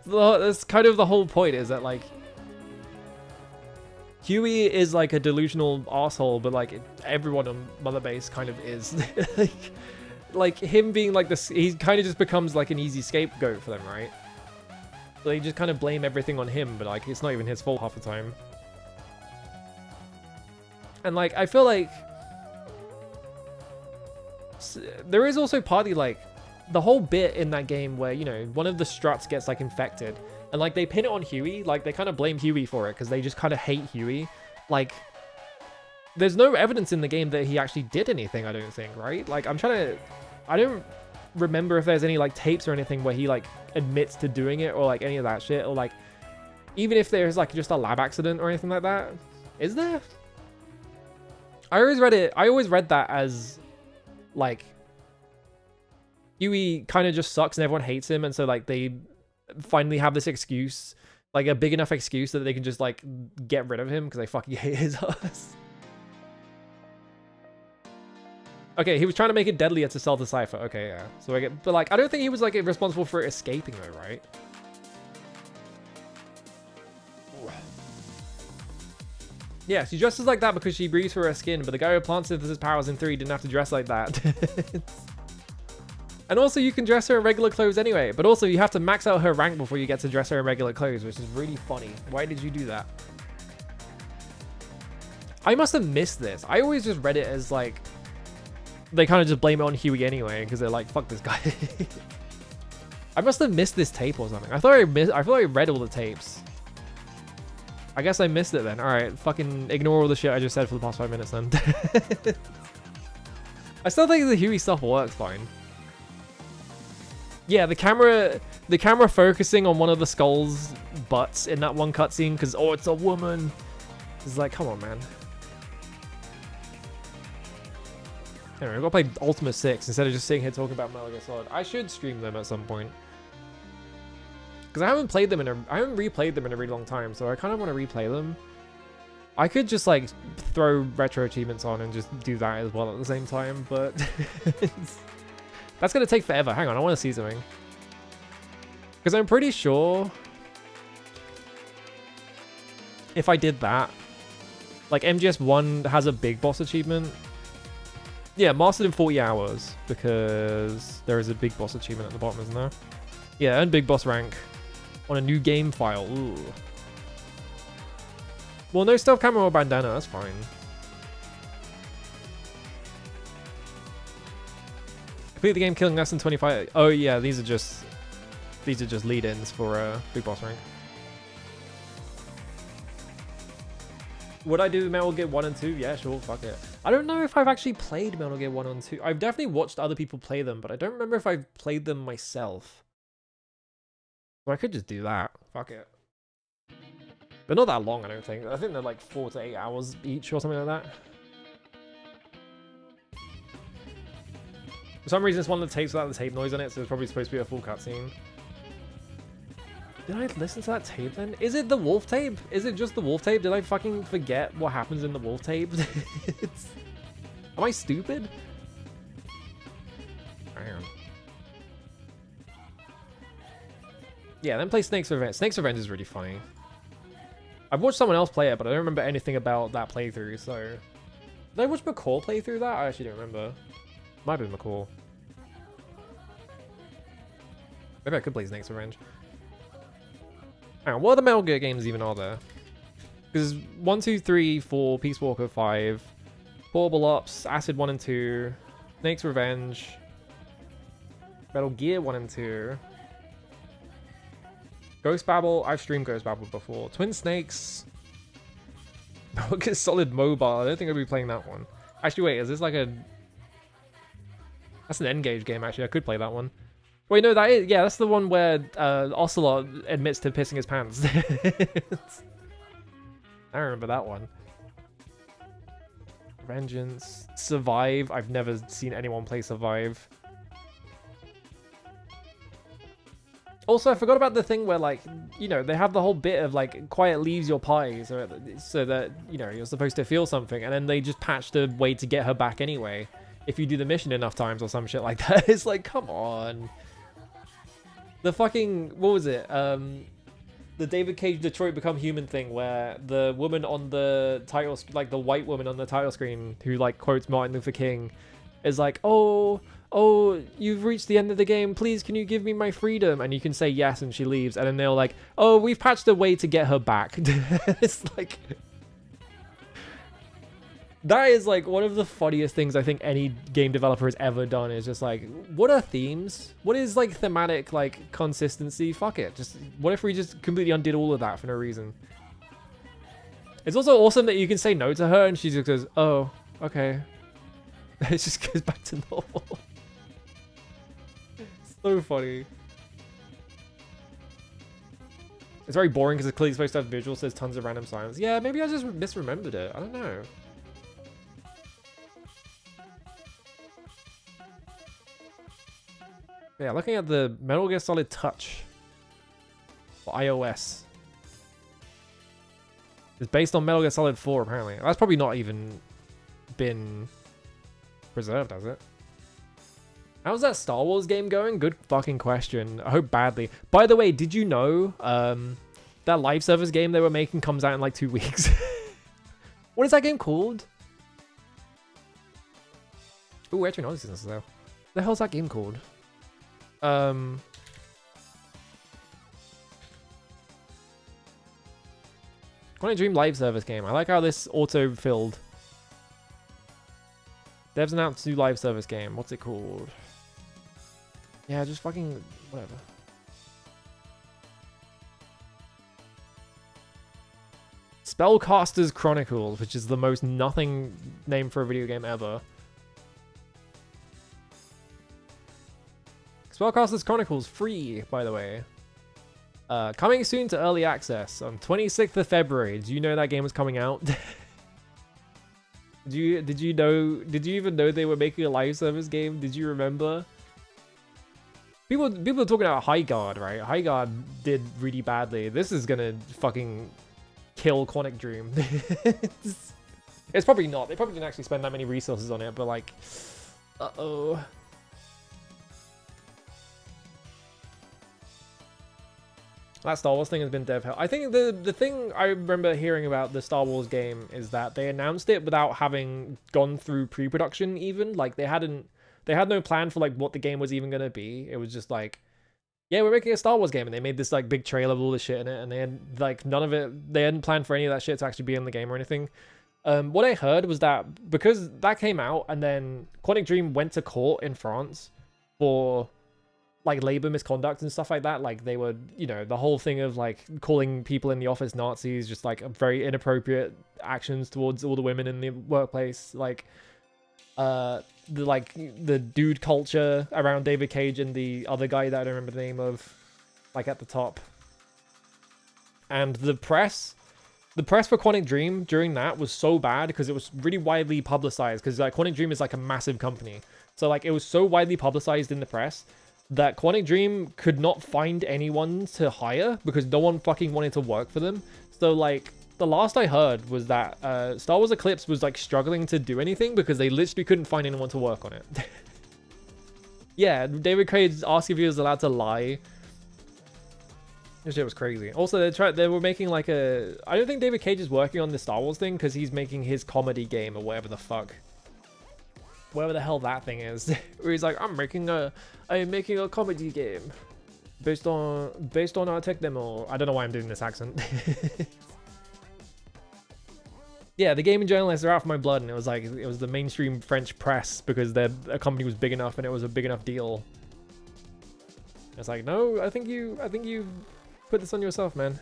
That's kind of the whole point, is that like Huey is like a delusional asshole, but like everyone on Mother Base kind of is. like him being like this, he kind of just becomes like an easy scapegoat for them, right? So they just kind of blame everything on him, but like it's not even his fault half the time. And like I feel like there is also partly like the whole bit in that game where, you know, one of the struts gets like infected and like they pin it on Huey. Like they kind of blame Huey for it because they just kind of hate Huey. Like there's no evidence in the game that he actually did anything, I don't think, right? Like I don't remember if there's any like tapes or anything where he like admits to doing it or like any of that shit, or like even if there's like just a lab accident or anything like that. Is there? I always read that as like Huey kind of just sucks and everyone hates him, and so like they finally have this excuse, like a big enough excuse that they can just like get rid of him because they fucking hate his ass. Okay, he was trying to make it deadlier to sell the Cypher. Okay, yeah. So I get, but like I don't think he was like responsible for escaping though, right? Yeah, she dresses like that because she breathes through her skin, but the guy who plants synthesis powers in 3 didn't have to dress like that. And also you can dress her in regular clothes anyway, but also you have to max out her rank before you get to dress her in regular clothes, which is really funny. Why did you do that? I must have missed this. I always just read it as like, they kind of just blame it on Huey anyway, because they're like, fuck this guy. I must have missed this tape or something. I thought I read all the tapes. I guess I missed it then. Alright, fucking ignore all the shit I just said for the past 5 minutes then. I still think the Huey stuff works fine. Yeah, the camera focusing on one of the Skull's butts in that one cutscene because, oh, it's a woman. It's like, come on, man. Anyway, I've got to play Ultima VI instead of just sitting here talking about Metal Gear Solid. I should stream them at some point. Because I haven't replayed them in a really long time, so I kind of want to replay them. I could just like throw retro achievements on and just do that as well at the same time, but that's going to take forever. Hang on, I want to see something. Because I'm pretty sure if I did that, like MGS1 has a big boss achievement. Yeah, mastered in 40 hours, because there is a big boss achievement at the bottom, isn't there? Yeah, earn big boss rank on a new game file. Ooh. Well, no stealth camera or bandana, that's fine. Complete the game killing less than 25. Oh yeah, these are just lead-ins for big boss rank. Would I do Metal Gear 1 and 2? Yeah, sure, fuck it. I don't know if I've actually played Metal Gear 1 and 2. I've definitely watched other people play them, but I don't remember if I've played them myself. So I could just do that. Fuck it. They're not that long, I don't think. I think they're like 4 to 8 hours each or something like that. For some reason, it's one of the tapes without the tape noise on it, so it's probably supposed to be a full cutscene. Did I listen to that tape then? Is it the wolf tape? Is it just the wolf tape? Did I fucking forget what happens in the wolf tape? Am I stupid? Hang on. Yeah, then play Snake's Revenge. Snake's Revenge is really funny. I've watched someone else play it, but I don't remember anything about that playthrough, so... Did I watch McCall play through that? I actually don't remember. Might have been McCall. Maybe I could play Snake's Revenge. Alright, what other Metal Gear games even are there? Because 1, 2, 3, 4, Peace Walker 5, Portable Ops, Acid 1 and 2, Snake's Revenge, Metal Gear 1 and 2, Ghost Babel, I've streamed Ghost Babel before, Twin Snakes, Metal Gear Solid Mobile, I don't think I'll be playing that one. Actually, wait, is this like a... That's an N-Gage game, actually, I could play that one. Wait, no, that is... Yeah, that's the one where Ocelot admits to pissing his pants. I remember that one. Vengeance. Survive. I've never seen anyone play Survive. Also, I forgot about the thing where, like, you know, they have the whole bit of, like, quiet leaves your party so that, you know, you're supposed to feel something. And then they just patched a way to get her back anyway. If you do the mission enough times or some shit like that. It's like, come on. The fucking... What was it? The David Cage Detroit Become Human thing where the woman on the title, like the white woman on the title screen who like quotes Martin Luther King is like, oh, you've reached the end of the game. Please, can you give me my freedom? And you can say yes and she leaves. And then they're like, oh, we've patched a way to get her back. It's like... That is like one of the funniest things I think any game developer has ever done is just like, what are themes? What is like thematic like consistency? Fuck it. Just what if we just completely undid all of that for no reason? It's also awesome that you can say no to her and she just goes, oh, okay. It just goes back to normal. So funny. It's very boring because it's clearly supposed to have visuals, so there's tons of random silence. Yeah, maybe I just misremembered it. I don't know. Yeah, looking at the Metal Gear Solid Touch for iOS. It's based on Metal Gear Solid 4, apparently. That's probably not even been preserved, has it? How's that Star Wars game going? Good fucking question. I hope badly. By the way, did you know that live service game they were making comes out in like 2 weeks? What is that game called? Ooh, actually, no, this is though. What the hell's that game called? Quantum Dream live service game. I like how this auto-filled. Devs announced new live service game. What's it called? Yeah, just fucking whatever. Spellcasters Chronicles, which is the most nothing name for a video game ever. Spellcasters Chronicles, free, by the way. Coming soon to early access on 26th of February. Do you know that game was coming out? Did you even know they were making a live service game? Did you remember? People are talking about High Guard, right? High Guard did really badly. This is gonna fucking kill Quantic Dream. It's probably not. They probably didn't actually spend that many resources on it, but like, uh-oh. That Star Wars thing has been dev hell. I think the thing I remember hearing about the Star Wars game is that they announced it without having gone through pre-production even. Like they had no plan for like what the game was even going to be. It was just like, yeah, we're making a Star Wars game, and they made this like big trailer of all the shit in it, and they had like none of it, they hadn't planned for any of that shit to actually be in the game or anything. What I heard was that because that came out and then Quantic Dream went to court in France for like labor misconduct and stuff like that, like they were, you know, the whole thing of like calling people in the office Nazis, just like very inappropriate actions towards all the women in the workplace, like the dude culture around David Cage and the other guy that I don't remember the name of, like at the top. And the press for Quantic Dream during that was so bad because it was really widely publicized, because like Quantic Dream is like a massive company, so like it was so widely publicized in the press that Quantic Dream could not find anyone to hire because no one fucking wanted to work for them. So like the last I heard was that Star Wars Eclipse was like struggling to do anything because they literally couldn't find anyone to work on it. Yeah, David Cage asked if he was allowed to lie. This shit was crazy. Also, they were making like a... I don't think David Cage is working on the Star Wars thing because he's making his comedy game or whatever the fuck. Whatever the hell that thing is. Where he's like, I'm making a comedy game based on our tech demo. I don't know why I'm doing this accent. Yeah, the gaming journalists are out for my blood, and it was like, it was the mainstream French press because a company was big enough and it was a big enough deal. It's like, no, I think you put this on yourself, man.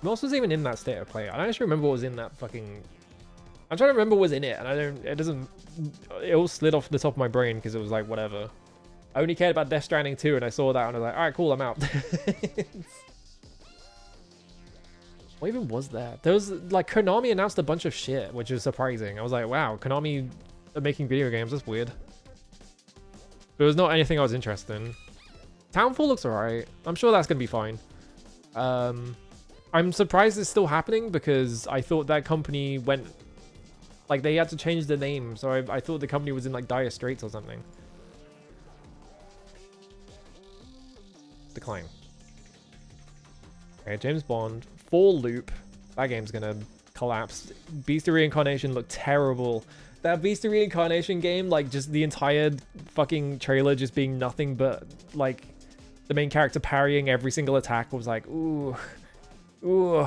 What else was even in that state of play? I don't actually remember what was in that fucking... I'm trying to remember what was in it, and it all slid off the top of my brain because it was like, whatever. I only cared about Death Stranding 2, and I saw that, and I was like, alright, cool, I'm out. What even was that? There was, like, Konami announced a bunch of shit, which is surprising. I was like, wow, Konami are making video games, that's weird. But it was not anything I was interested in. Townfall looks alright. I'm sure that's gonna be fine. I'm surprised it's still happening because I thought that company went... Like, they had to change the name, so I thought the company was in, like, dire straits or something. Decline. Okay, James Bond. Full loop. That game's gonna collapse. Beast of Reincarnation looked terrible. That Beast of Reincarnation game, like, just the entire fucking trailer just being nothing but, like, the main character parrying every single attack was like, ooh. Ooh.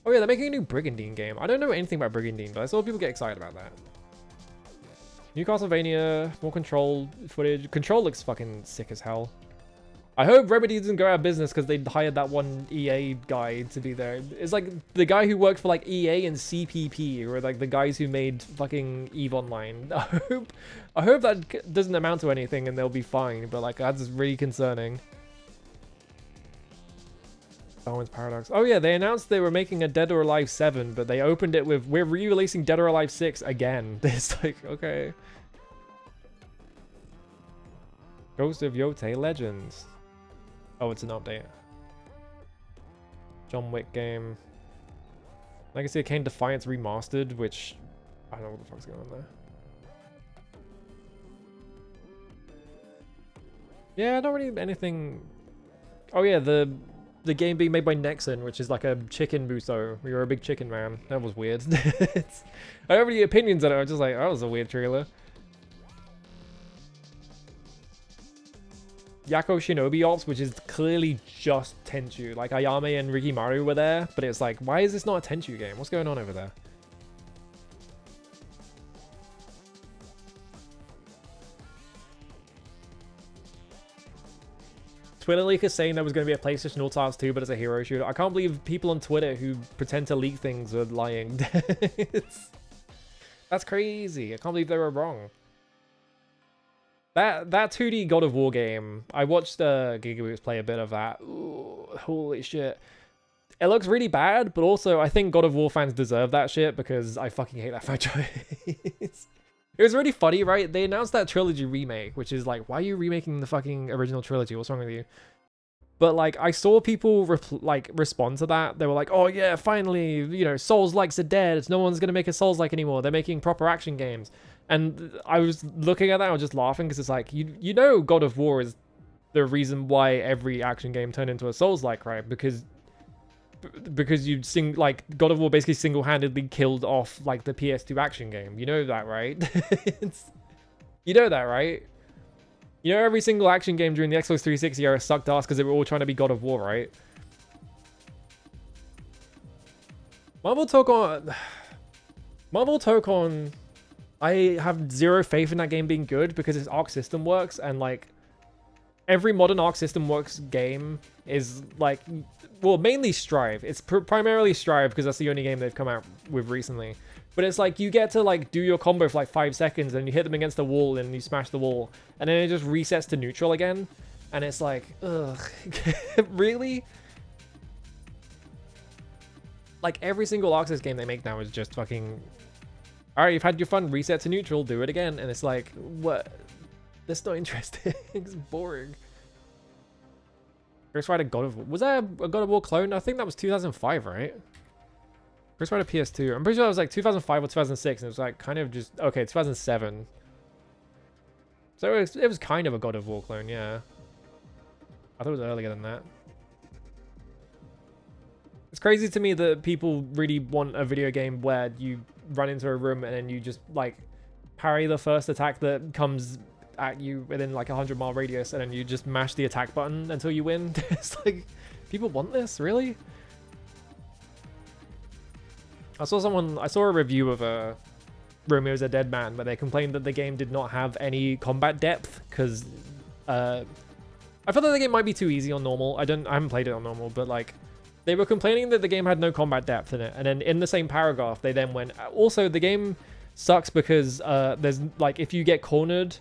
Oh yeah, they're making a new Brigandine game. I don't know anything about Brigandine, but I saw people get excited about that. New Castlevania, more Control footage. Control looks fucking sick as hell. I hope Remedy doesn't go out of business because they hired that one EA guy to be there. It's like the guy who worked for like EA and CPP, or like the guys who made fucking EVE Online. I hope that doesn't amount to anything and they'll be fine, but like that's really concerning. Darwin's Paradox. Oh yeah, they announced they were making a Dead or Alive 7, but they opened it with, we're re-releasing Dead or Alive 6 again. It's like, okay. Ghost of Yotei Legends. Oh, it's an update. John Wick game. Legacy of Kain Defiance Remastered, which... I don't know what the fuck's going on there. Yeah, not really anything... Oh yeah, the game being made by Nexon, which is like a chicken muso. You're a big chicken man. That was weird. I don't have any opinions on it. I was just like, that was a weird trailer. Yako Shinobi Ops, which is clearly just Tenchu. Like, Ayame and Rikimaru were there, but it's like, why is this not a Tenchu game? What's going on over there? Twitter leak is saying there was going to be a PlayStation All-Stars 2, but it's a hero shooter. I can't believe people on Twitter who pretend to leak things are lying. That's crazy. I can't believe they were wrong. That 2D God of War game, I watched Gigaboots play a bit of that. Ooh, holy shit. It looks really bad, but also I think God of War fans deserve that shit because I fucking hate that franchise. It was really funny, right? They announced that trilogy remake, which is like, why are you remaking the fucking original trilogy? What's wrong with you? But like, I saw people respond to that. They were like, oh yeah, finally, you know, Souls-likes are dead. No one's gonna make a Souls-like anymore. They're making proper action games. And I was looking at that, I was just laughing because it's like, you know, God of War is the reason why every action game turned into a Souls-like, right? Because you like God of War basically single-handedly killed off like the PS2 action game. You know that, right? You know that, right? You know every single action game during the Xbox 360 era sucked ass because they were all trying to be God of War, right? Marvel Tokon, I have zero faith in that game being good because its Arc System works, and like every modern Arc System works game is like, well, mainly Strive. It's primarily Strive because that's the only game they've come out with recently. But it's like you get to like do your combo for like 5 seconds and you hit them against the wall and you smash the wall and then it just resets to neutral again. And it's like, ugh, really? Like every single Arc System game they make now is just fucking, all right, you've had your fun, reset to neutral, do it again. And it's like, what? That's not interesting. It's boring. Ghost Rider God of War. Was that a God of War clone? I think that was 2005, right? Ghost Rider PS2. I'm pretty sure that was like 2005 or 2006. And it was like kind of just... Okay, 2007. So it was kind of a God of War clone, yeah. I thought it was earlier than that. It's crazy to me that people really want a video game where you run into a room and then you just like parry the first attack that comes at you within like 100-mile radius, and then you just mash the attack button until you win. It's like, people want this, really? I saw a review of Romeo's a Dead Man, where they complained that the game did not have any combat depth because I felt like the game might be too easy on normal. I haven't played it on normal, but like they were complaining that the game had no combat depth in it. And then in the same paragraph, they then went, also the game sucks because there's like, if you get cornered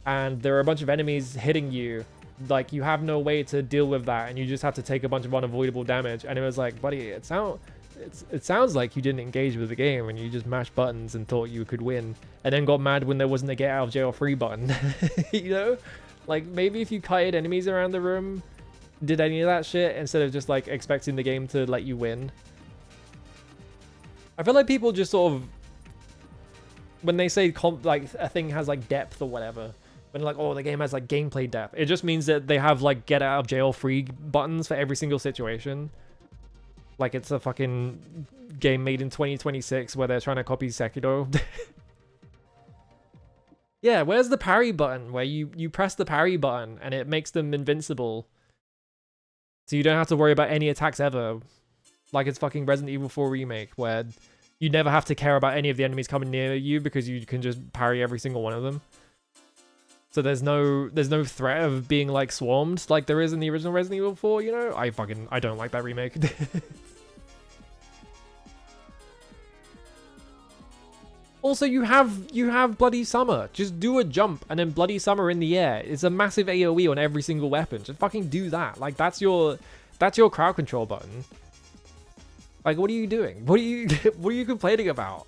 and there are a bunch of enemies hitting you, like you have no way to deal with that, and you just have to take a bunch of unavoidable damage. And it was like, buddy, it sounds like you didn't engage with the game and you just mashed buttons and thought you could win, and then got mad when there wasn't a get out of jail free button. You know, like maybe if you kited enemies around the room, did any of that shit instead of just like expecting the game to let you win. I feel like people just sort of, when they say like a thing has like depth or whatever, when like, oh, the game has like gameplay depth, it just means that they have like get out of jail free buttons for every single situation. Like it's a fucking game made in 2026 where they're trying to copy Sekiro. Yeah, where's the parry button where you press the parry button and it makes them invincible, so you don't have to worry about any attacks ever, like it's fucking Resident Evil 4 Remake, where you never have to care about any of the enemies coming near you because you can just parry every single one of them. So there's no threat of being like swarmed like there is in the original Resident Evil 4, you know? I don't like that remake. Also, you have Bloody Summer. Just do a jump and then Bloody Summer in the air. It's a massive AoE on every single weapon. Just fucking do that. Like that's your crowd control button. Like what are you doing? What are you complaining about?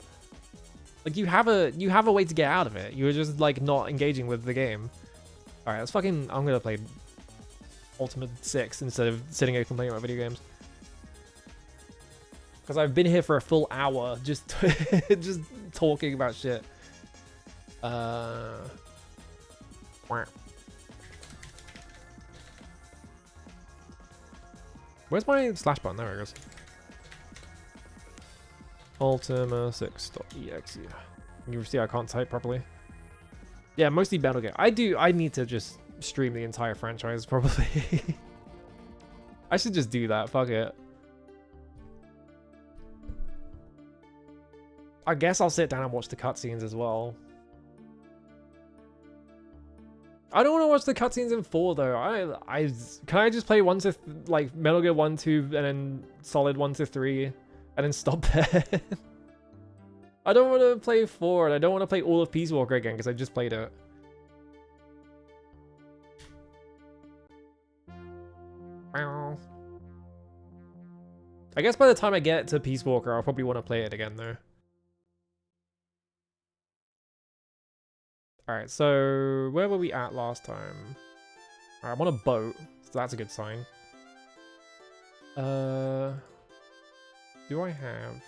Like you have a way to get out of it. You're just like not engaging with the game. All right, I'm gonna play Ultima VI instead of sitting here complaining about video games. Because I've been here for a full hour just just talking about shit. Where's my slash button? There it goes. Ultima 6.exe. You see I can't type properly. Yeah, mostly Battle Game. I need to just stream the entire franchise probably. I should just do that. Fuck it. I guess I'll sit down and watch the cutscenes as well. I don't want to watch the cutscenes in 4 though. Can I just play 1 to like Metal Gear 1, 2, and then Solid 1 to 3, and then stop there? I don't want to play 4, and I don't want to play all of Peace Walker again because I just played it. I guess by the time I get to Peace Walker, I'll probably want to play it again though. Alright, so where were we at last time? Alright, I'm on a boat, so that's a good sign. Do I have...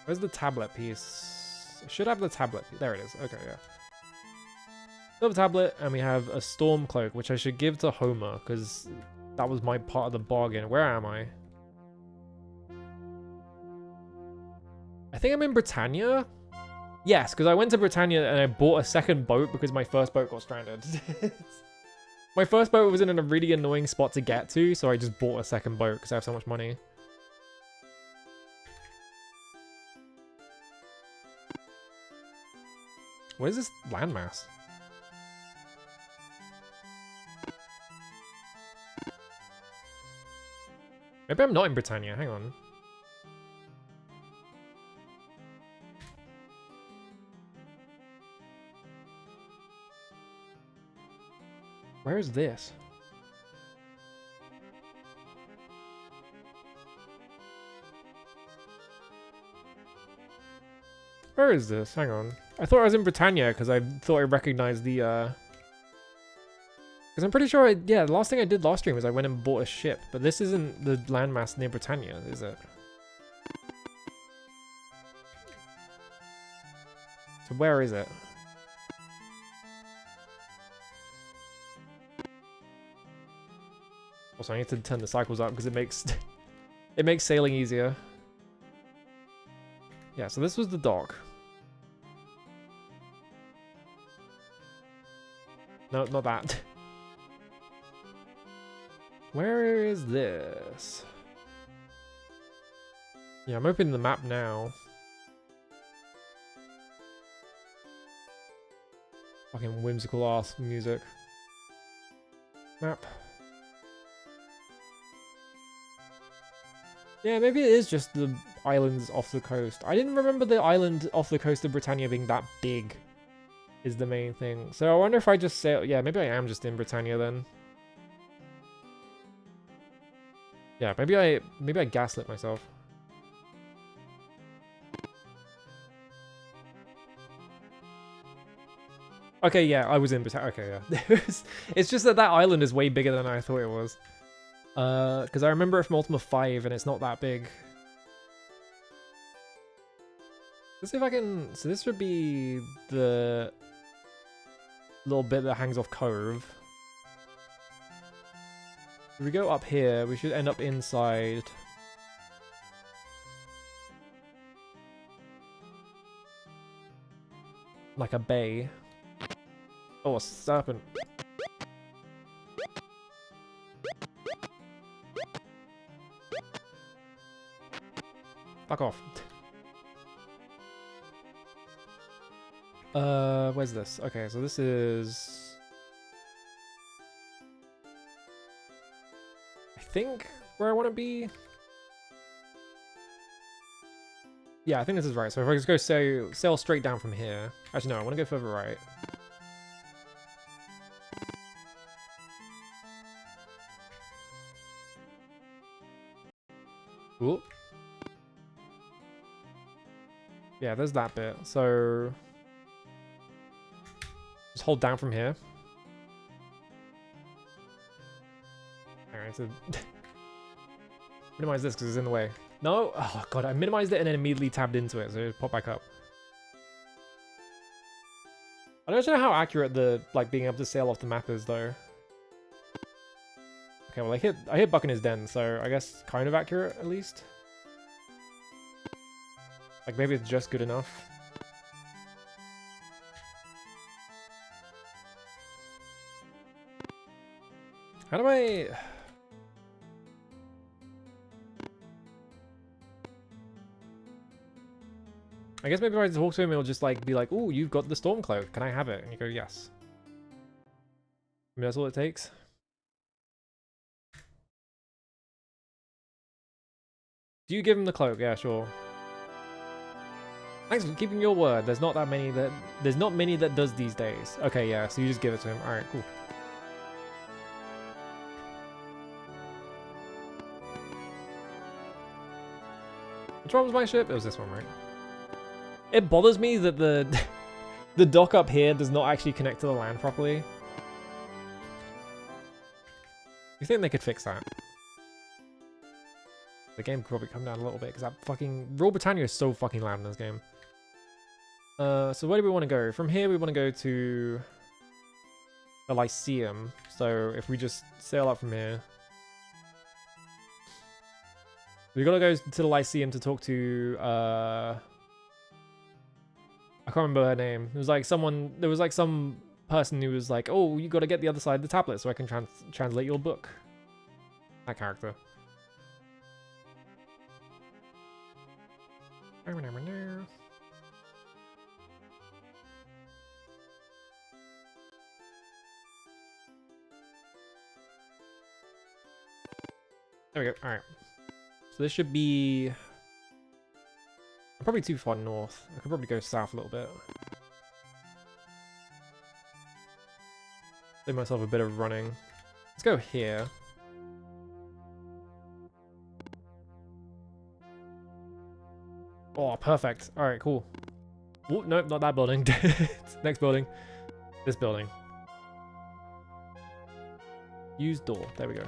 Where's the tablet piece? I should have the tablet. There it is. Okay, yeah. We have a tablet, and we have a storm cloak, which I should give to Homer, because that was my part of the bargain. Where am I? I think I'm in Britannia. Yes, because I went to Britannia and I bought a second boat because my first boat got stranded. My first boat was in a really annoying spot to get to, so I just bought a second boat because I have so much money. What is this landmass? Maybe I'm not in Britannia. Hang on. Where is this? Where is this? Hang on. I thought I was in Britannia because I thought I recognized the, Because I'm pretty sure yeah, the last thing I did last stream was I went and bought a ship, but this isn't the landmass near Britannia, is it? So where is it? Also, I need to turn the cycles up because it makes it makes sailing easier. Yeah, so this was the dock. No, not that. Where is this? Yeah, I'm opening the map now. Fucking whimsical ass music. Map. Yeah, maybe it is just the islands off the coast. I didn't remember the island off the coast of Britannia being that big, is the main thing. So I wonder if I just sail... Yeah, maybe I am just in Britannia then. Yeah, maybe I gaslit myself. Okay, yeah, I was in Britannia. Okay, yeah. It's just that island is way bigger than I thought it was. Because I remember it from Ultima 5 and it's not that big. Let's see if I can... So this would be the little bit that hangs off Cove. If we go up here, we should end up inside. Like a bay. Oh, a serpent. Fuck off. Where's this? Okay, so this is... I think where I want to be. Yeah, I think this is right. So if I just go sail straight down from here. Actually, no, I want to go further right. Ooh. Yeah, there's that bit. So just hold down from here. Alright, so minimize this because it's in the way. No! Oh god, I minimized it and then immediately tabbed into it, so it popped back up. I don't know how accurate the being able to sail off the map is though. Okay, well I hit Buck in his den, so I guess kind of accurate at least. Like maybe it's just good enough. How do I... I guess maybe if I talk to him, he'll just be like, "Ooh, you've got the storm cloak. Can I have it?" And you go, "Yes." Maybe that's all it takes. Do you give him the cloak? Yeah, sure. Thanks for keeping your word. There's not many that does these days. Okay, yeah. So you just give it to him. All right, cool. Which one was my ship? It was this one, right? It bothers me that the dock up here does not actually connect to the land properly. You think they could fix that? The game could probably come down a little bit because that fucking Rule Britannia is so fucking loud in this game. So where do we want to go? From here we want to go to the Lyceum. So if we just sail up from here. We gotta go to the Lyceum to talk to I can't remember her name. It was like someone, there was like some person who was like, "Oh, you gotta get the other side of the tablet so I can translate your book." That character. There we go. Alright. So this should be... I'm probably too far north. I could probably go south a little bit. Save myself a bit of running. Let's go here. Oh, perfect. Alright, cool. Oh, nope, not that building. Next building. This building. Use door. There we go.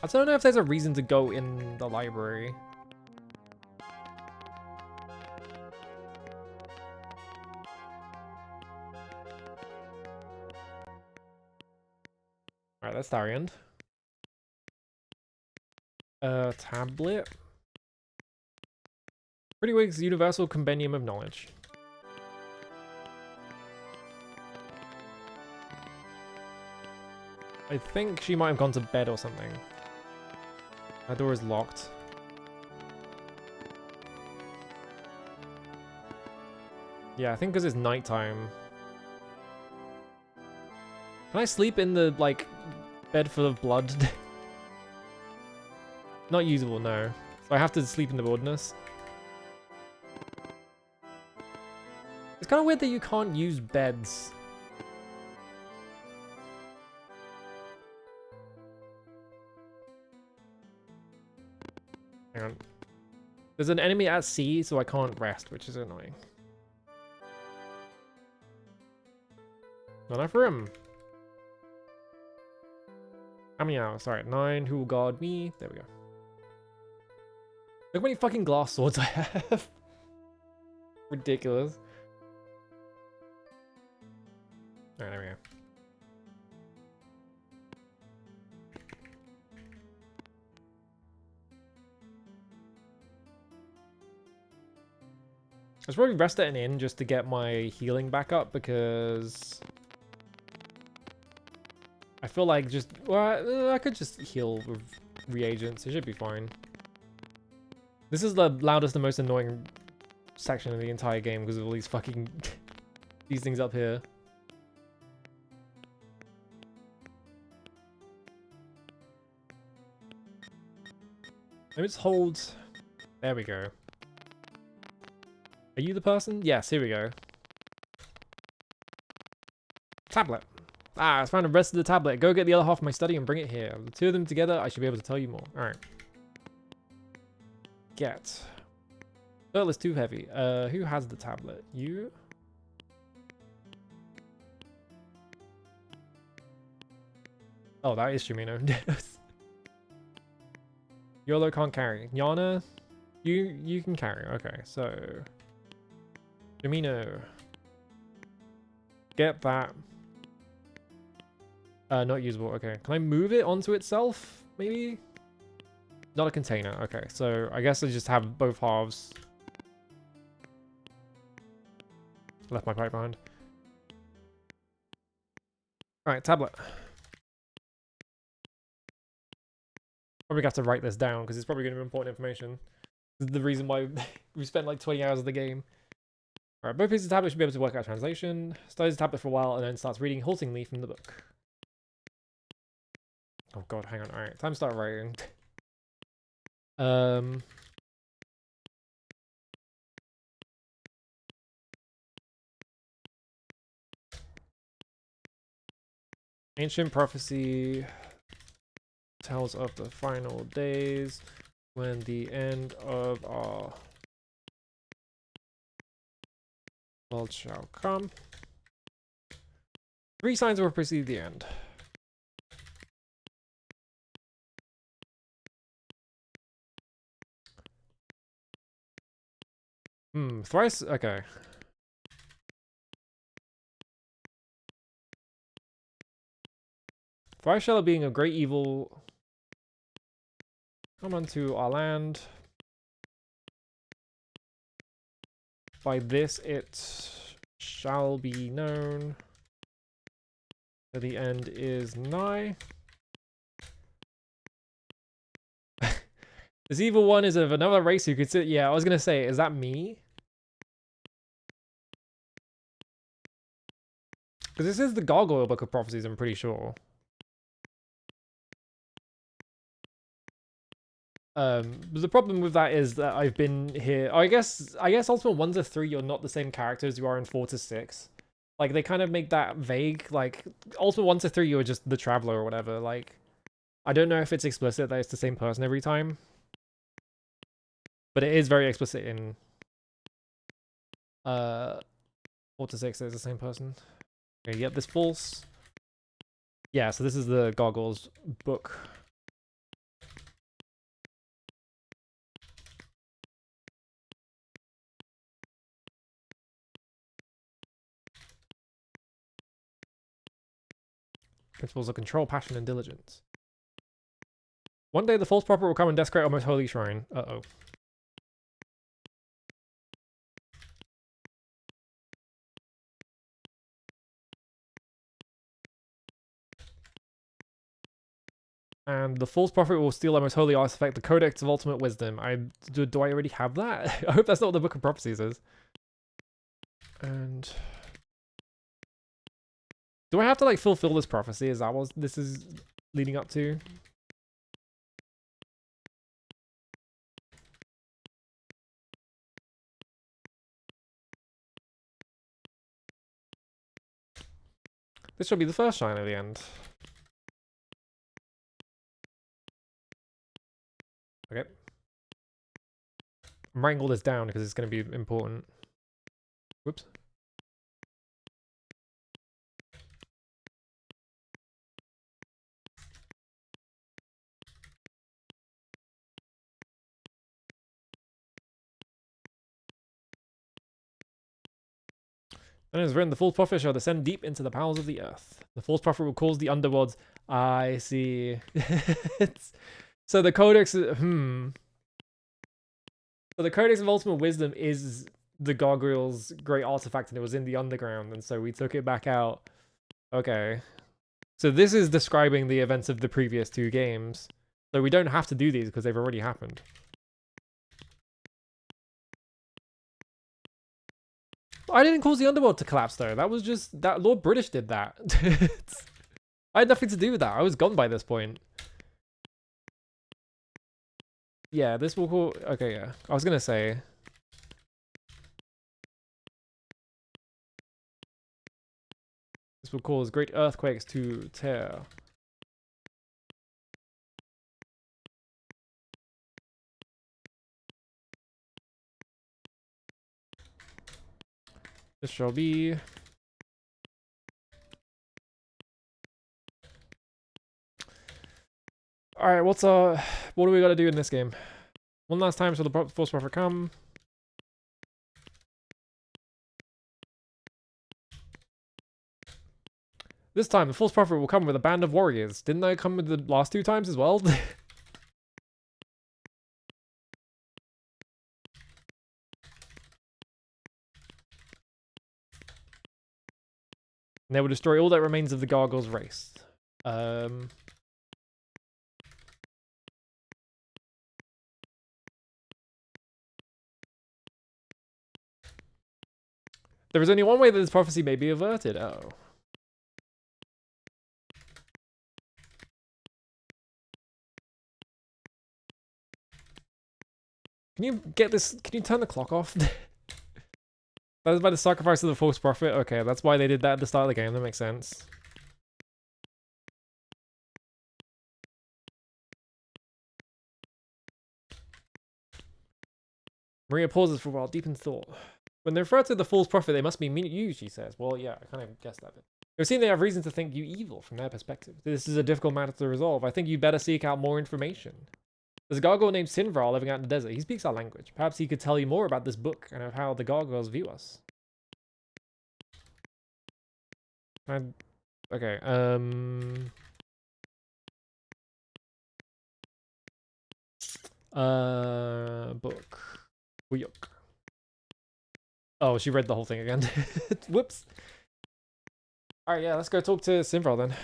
I don't know if there's a reason to go in the library. Alright, that's Tharian. Tablet. Pretty Wig's Universal Compendium of Knowledge. I think she might have gone to bed or something. Her door is locked. Yeah, I think because it's nighttime. Can I sleep in the, like, bed full of blood? Not usable, no. So I have to sleep in the wilderness. It's kind of weird that you can't use beds. Hang on. There's an enemy at sea, so I can't rest, which is annoying. Not enough room. How many hours? Sorry, 9. Who will guard me? There we go. Look how many fucking glass swords I have. Ridiculous. Alright, there we go. I should probably rest at an inn just to get my healing back up because I feel like just, well, I could just heal with reagents. It should be fine. This is the loudest and most annoying section of the entire game because of all these fucking these things up here. Let me just hold. There we go. Are you the person? Yes, here we go. Tablet. Ah, I found the rest of the tablet. Go get the other half of my study and bring it here. The two of them together, I should be able to tell you more. Alright. Get. Turtle is too heavy. Who has the tablet? You? Oh, that is Shimino. YOLO can't carry. Yana? You can carry. Okay, so... Shimino. Get that. Not usable. Okay. Can I move it onto itself? Maybe? Not a container. Okay, so I guess I just have both halves. Left my pipe behind. Alright, tablet. Probably have to write this down because it's probably going to be important information. This is the reason why we spent like 20 hours of the game. Alright, both pieces of the tablet should be able to work out translation. Studies the tablet for a while and then starts reading haltingly from the book. Oh god, hang on. Alright, time to start writing. Ancient prophecy tells of the final days when the end of our world shall come. 3 signs will precede the end. Thrice? Okay. Thrice shall being a great evil come unto our land. By this it shall be known that the end is nigh. This evil one is of another race who could sit. Yeah, I was gonna say, is that me? Because this is the Gargoyle Book of Prophecies, I'm pretty sure. The problem with that is that I've been here. I guess Ultima 1 to 3, you're not the same character as you are in 4 to 6. Like, they kind of make that vague. Like, Ultima 1 to 3, you were just the Traveler or whatever. Like, I don't know if it's explicit that it's the same person every time. But it is very explicit in 4 to 6 that it's the same person. Okay, yep, this false. Yeah, so this is the Gargoyles book. Principles of control, passion, and diligence. One day the false prophet will come and desecrate our most holy shrine. Uh-oh. And the false prophet will steal our most holy artifact, the Codex of Ultimate Wisdom. Do I already have that? I hope that's not what the Book of Prophecies is. And do I have to like fulfill this prophecy? Is that what this is leading up to? This should be the first shrine at the end. Okay. I'm writing all this down because it's going to be important. Whoops. And it is written, the false prophet shall descend deep into the bowels of the earth. The false prophet will cause the underworlds. I see. So the Codex... So the Codex of Ultimate Wisdom is the Gargoyle's great artifact, and it was in the underground, and so we took it back out. Okay. So this is describing the events of the previous two games. So we don't have to do these because they've already happened. I didn't cause the underworld to collapse though. That was just that Lord British did that. I had nothing to do with that. I was gone by this point. Yeah, this will call. Okay, yeah. I was gonna say. This will cause great earthquakes to tear. This shall be. Alright, what do we gotta do in this game? One last time shall the false prophet come. This time, the false prophet will come with a band of warriors. Didn't I come with the last two times as well? And they will destroy all that remains of the Gargoyle's race. There is only one way that this prophecy may be averted. Oh. Can you get this? Can you turn the clock off? That was by the sacrifice of the false prophet. Okay, that's why they did that at the start of the game. That makes sense. Maria pauses for a while, deep in thought. When they refer to the false prophet, they must mean you, she says. Well, yeah, I kind of guessed that bit. It would seem they have reason to think you evil from their perspective. This is a difficult matter to resolve. I think you'd better seek out more information. There's a gargoyle named Sinvral living out in the desert. He speaks our language. Perhaps he could tell you more about this book and of how the gargoyles view us. Okay, book. Wuyuk. Oh, she read the whole thing again. Whoops. Alright, yeah, let's go talk to Sinvral then.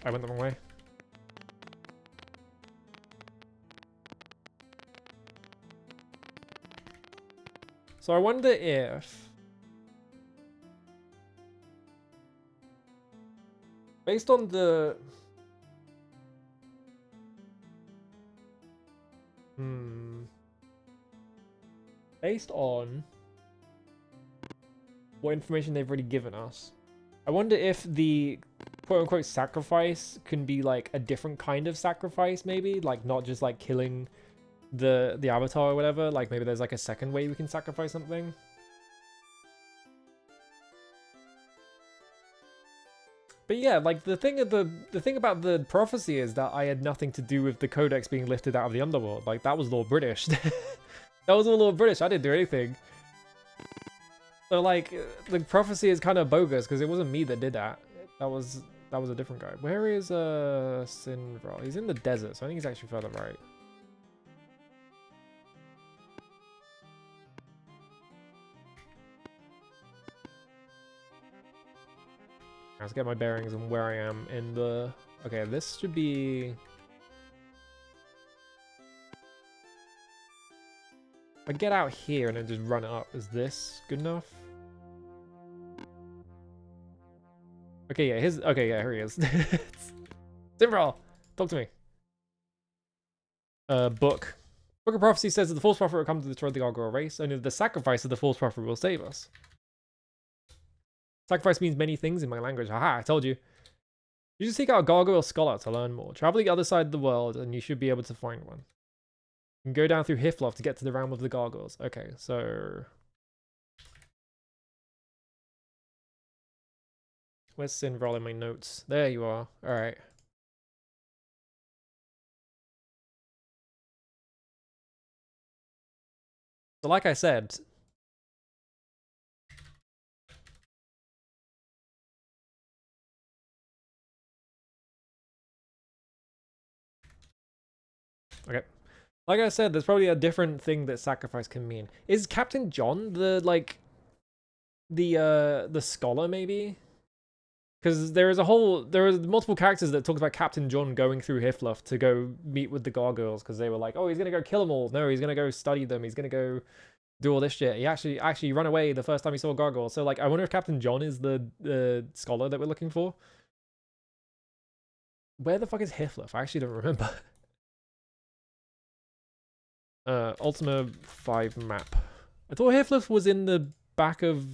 I went the wrong way. So I wonder if... based on the... Based on what information they've already given us, I wonder if the quote-unquote sacrifice can be like a different kind of sacrifice, maybe? Like not just like killing the avatar or whatever. Like maybe there's like a second way we can sacrifice something. But yeah, like the thing about the prophecy is that I had nothing to do with the codex being lifted out of the underworld. Like that was Lord British. That was all Lord British. I didn't do anything. So like the prophecy is kind of bogus because it wasn't me that did that. That was a different guy. Where is Sinral? He's in the desert, so I think he's actually further right. Let's get my bearings on where I am in the... Okay, this should be... If I get out here and then just run it up, is this good enough? Okay, yeah, here he is. Simral, talk to me. Book. Book of Prophecy says that the false prophet will come to destroy the gargoyle race. Only the sacrifice of the false prophet will save us. Sacrifice means many things in my language. Haha, I told you. You should seek out a gargoyle scholar to learn more. Travel the other side of the world and you should be able to find one. You can go down through Hiflof to get to the realm of the gargoyles. Okay, so... Where's Sinral in my notes? There you are. Alright. So like I said... Okay. Like I said, there's probably a different thing that sacrifice can mean. Is Captain John the, like... the scholar, maybe? Because there are multiple characters that talked about Captain John going through Hiflof to go meet with the gargoyles because they were like, oh, he's gonna go kill them all. No, he's gonna go study them. He's gonna go do all this shit. He actually ran away the first time he saw a gargoyle. So like, I wonder if Captain John is the scholar that we're looking for. Where the fuck is Hiflof? I actually don't remember. Ultima V map. I thought Hiflof was in the back of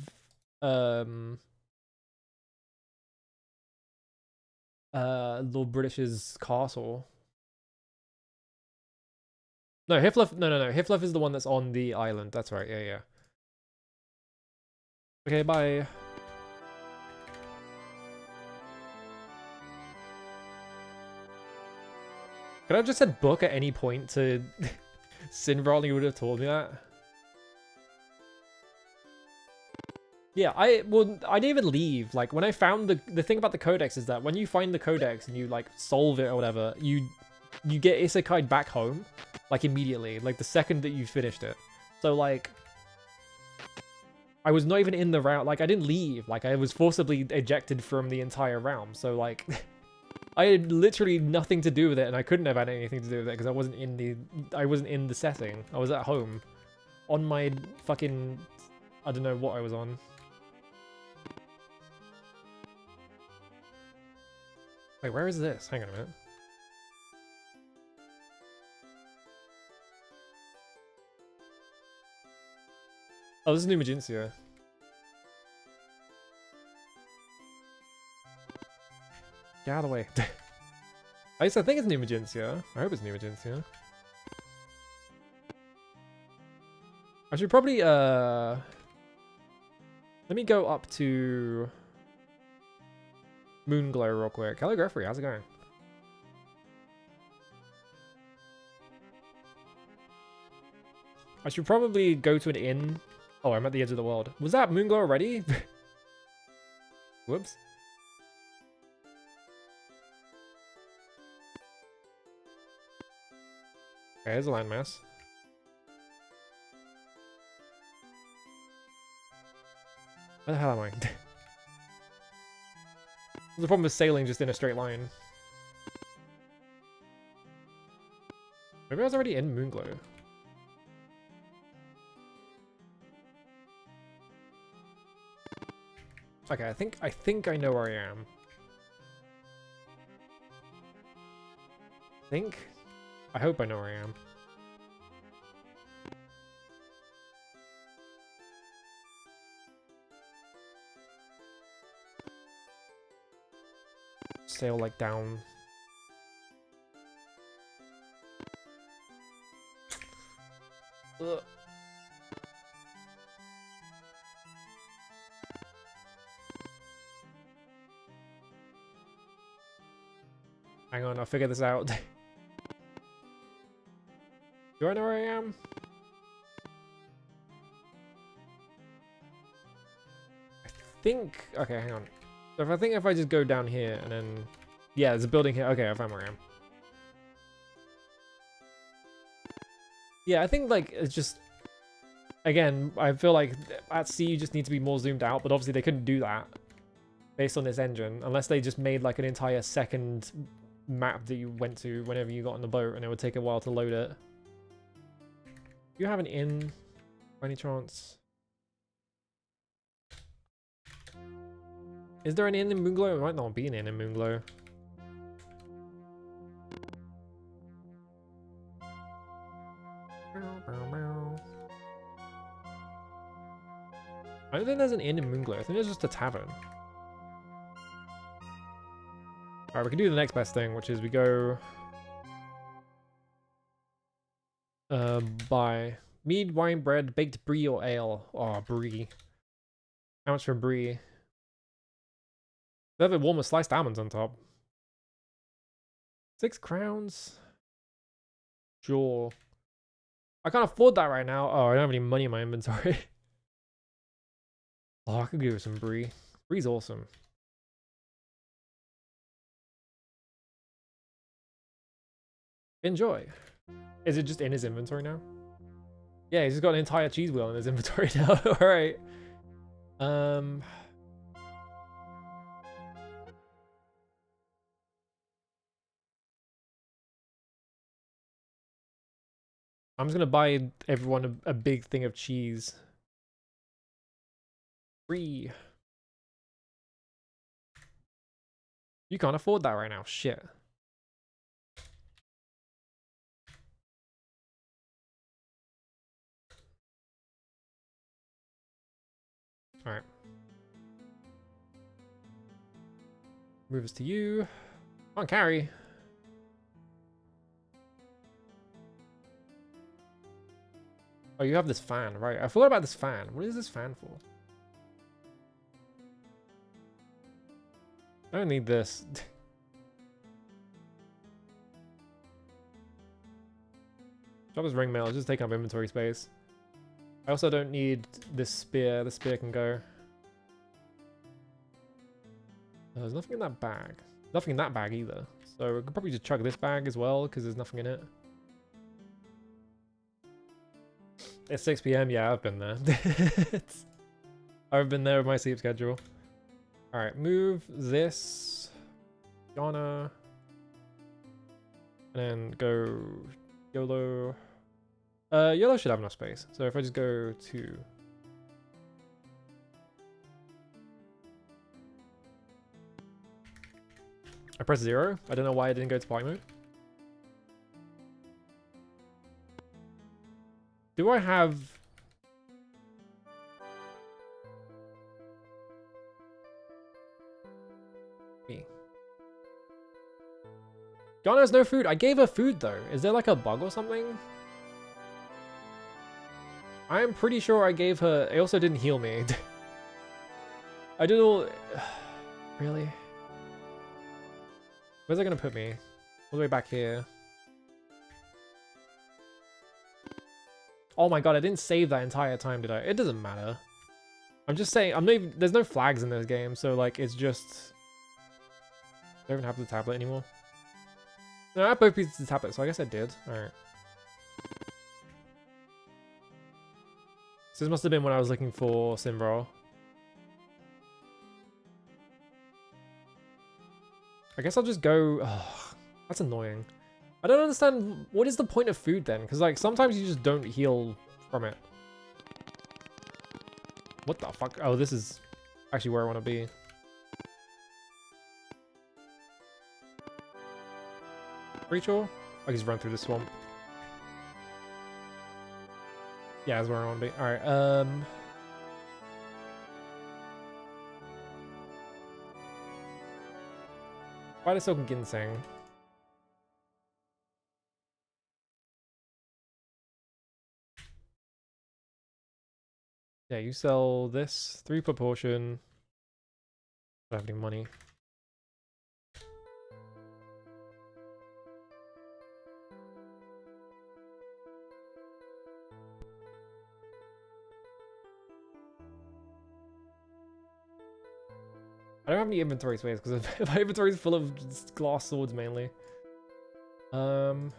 Lord British's castle. No, Hiflof. No. Hiflof is the one that's on the island. That's right. Yeah. Okay, bye. Could I have just said book at any point to Sinral? He would have told me that. Yeah, I didn't even leave. Like, when I found the thing about the codex is that when you find the codex and you like solve it or whatever, you get isekai'd back home, like immediately, like the second that you finished it. So like, I was not even in the realm. Like, I didn't leave. Like, I was forcibly ejected from the entire realm. So like, I had literally nothing to do with it, and I couldn't have had anything to do with it because I wasn't in the setting. I was at home, on my fucking, I don't know what I was on. Wait, where is this? Hang on a minute. Oh, this is New Magintia. Get out of the way. I think it's New Magintia. I hope it's New Magintia. I should probably, let me go up to Moonglow real quick. Hello, Geoffrey. How's it going? I should probably go to an inn. Oh, I'm at the edge of the world. Was that Moonglow already? Whoops. Okay, here's a landmass. Where the hell am I? The problem with sailing just in a straight line. Maybe I was already in Moonglow. Okay, I think I know where I am. I hope I know where I am. Sail like down. Ugh. Hang on, I'll figure this out. Do I know where I am? think... Okay, hang on. So if I just go down here and then... Yeah, there's a building here. Okay, I found where I am. Yeah, I think, like, it's just... Again, I feel like at sea you just need to be more zoomed out, but obviously they couldn't do that based on this engine, unless they just made, like, an entire second map that you went to whenever you got on the boat, and it would take a while to load it. Do you have an inn, by any chance? Is there an inn in Moonglow? It might not be an inn in Moonglow. I don't think there's an inn in Moonglow. I think there's just a tavern. Alright, we can do the next best thing, which is we go... buy mead, wine, bread, baked brie or ale. Oh, brie. How much for brie? They have it warm with sliced almonds on top. 6 crowns? Sure. I can't afford that right now. Oh, I don't have any money in my inventory. Oh, I could give it some brie. Brie's awesome. Enjoy. Is it just in his inventory now? Yeah, he's just got an entire cheese wheel in his inventory now. Alright. I'm just gonna buy everyone a big thing of cheese. Free. You can't afford that right now. Shit. Alright. Move us to you. Come on, carry. Oh, you have this fan, right? I forgot about this fan. What is this fan for? I don't need this. Drop this ring mail. It's just taking up inventory space. I also don't need this spear. The spear can go. There's nothing in that bag. Nothing in that bag either. So we could probably just chug this bag as well because there's nothing in it. It's 6 PM. Yeah, I've been there. I've been there with my sleep schedule. Alright, move this. Gonna. And then go YOLO. YOLO should have enough space. So if I just go to... I press 0. I don't know why I didn't go to party mode. Do I have... Me. Ghana has no food. I gave her food though. Is there like a bug or something? I am pretty sure I gave her... It also didn't heal me. I did all... Really? Where's that gonna put me? All the way back here. Oh my god, I didn't save that entire time, did I? It doesn't matter. I'm just saying, I'm not even... There's no flags in this game, so like, it's just... I don't even have the tablet anymore. No, I have both pieces of the tablet, so I guess I did. Alright. So this must have been when I was looking for Simbrol. I guess I'll just go... Ugh, that's annoying. I don't understand, what is the point of food then? Because like, sometimes you just don't heal from it. What the fuck? Oh, this is actually where I want to be. Pretty sure? I can just run through the swamp. Yeah, that's where I want to be. Alright, Spider Silk and Ginseng. Yeah, you sell this. 3 per portion. Don't have any money. I don't have any inventory space because my inventory is full of glass swords mainly. Do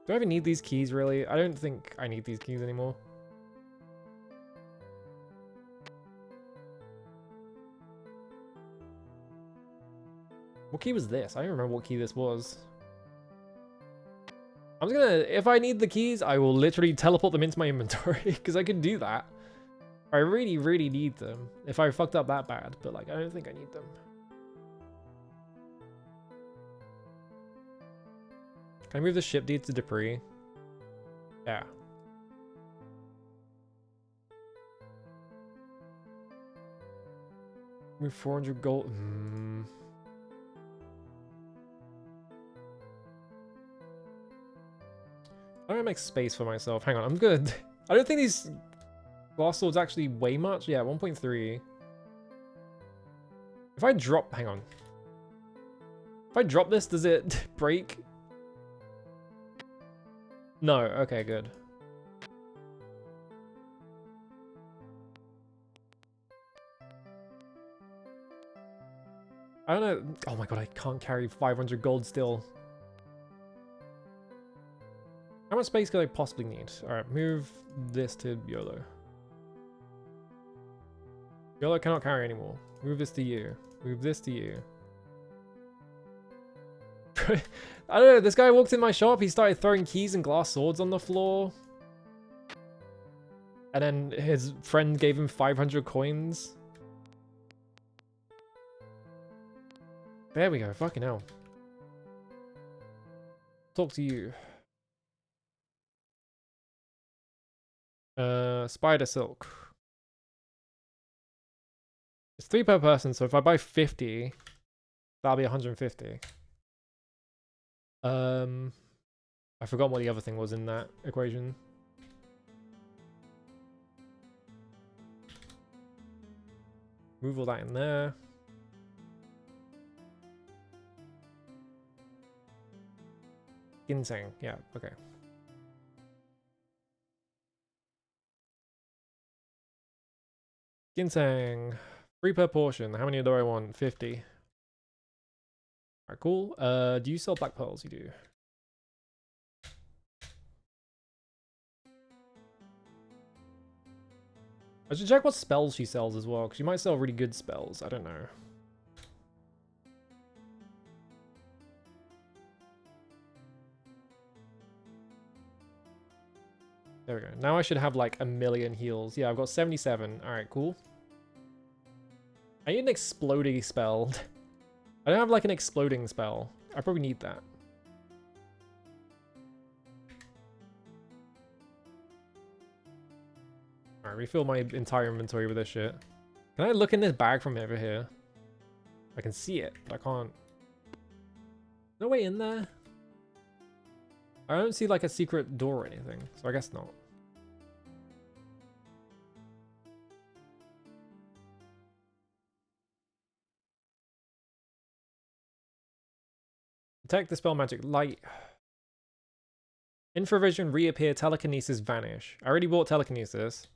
I even need these keys really? I don't think I need these keys anymore. What key was this? I don't remember what key this was. I'm just gonna, if I need the keys, I will literally teleport them into my inventory because I can do that. I really, really need them if I fucked up that bad, but like, I don't think I need them. Can I move the ship deed to Dupree? Yeah. Move 400 gold. I'm gonna make space for myself. Hang on, I'm good. I don't think these glass swords actually weigh much. Yeah, 1.3. If I drop, hang on. If I drop this, does it break? No, okay, good. I don't know. Oh my god, I can't carry 500 gold still. How much space could I possibly need? Alright, move this to YOLO. YOLO cannot carry anymore. Move this to you. Move this to you. I don't know, this guy walked in my shop, he started throwing keys and glass swords on the floor. And then his friend gave him 500 coins. There we go, fucking hell. Talk to you. Spider silk. It's 3 per person, so if I buy 50, that'll be 150. I forgot what the other thing was in that equation. Move all that in there. Ginseng, yeah, okay. Ginseng, 3 per portion. How many do I want? 50. Alright, cool. Do you sell black pearls? You do. I should check what spells she sells as well, because she might sell really good spells. I don't know. There we go. Now I should have like 1,000,000 heals. Yeah, I've got 77. Alright, cool. I need an exploding spell. I don't have like an exploding spell. I probably need that. Alright, refill my entire inventory with this shit. Can I look in this bag from over here? I can see it, but I can't. No way in there? I don't see like a secret door or anything, so I guess not. Detect the spell magic light. Infravision, reappear, telekinesis, vanish. I already bought telekinesis.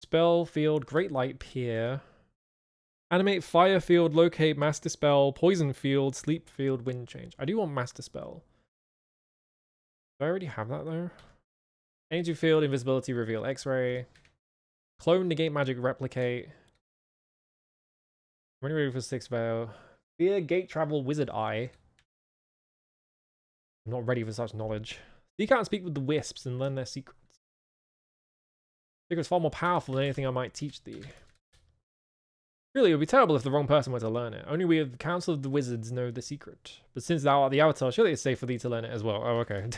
Spell field, great light, peer. Animate fire field, locate, master spell, poison field, sleep field, wind change. I do want master spell. Do I already have that though? Energy field, invisibility, reveal, x-ray. Clone, negate magic, replicate. I'm ready for 6 veil. Fear, gate travel, wizard eye. I'm not ready for such knowledge. You can't speak with the wisps and learn their secrets. Secret's far more powerful than anything I might teach thee. Really, it would be terrible if the wrong person were to learn it. Only we of the Council of the Wizards know the secret. But since thou art the Avatar, surely it's safe for thee to learn it as well. Oh, okay.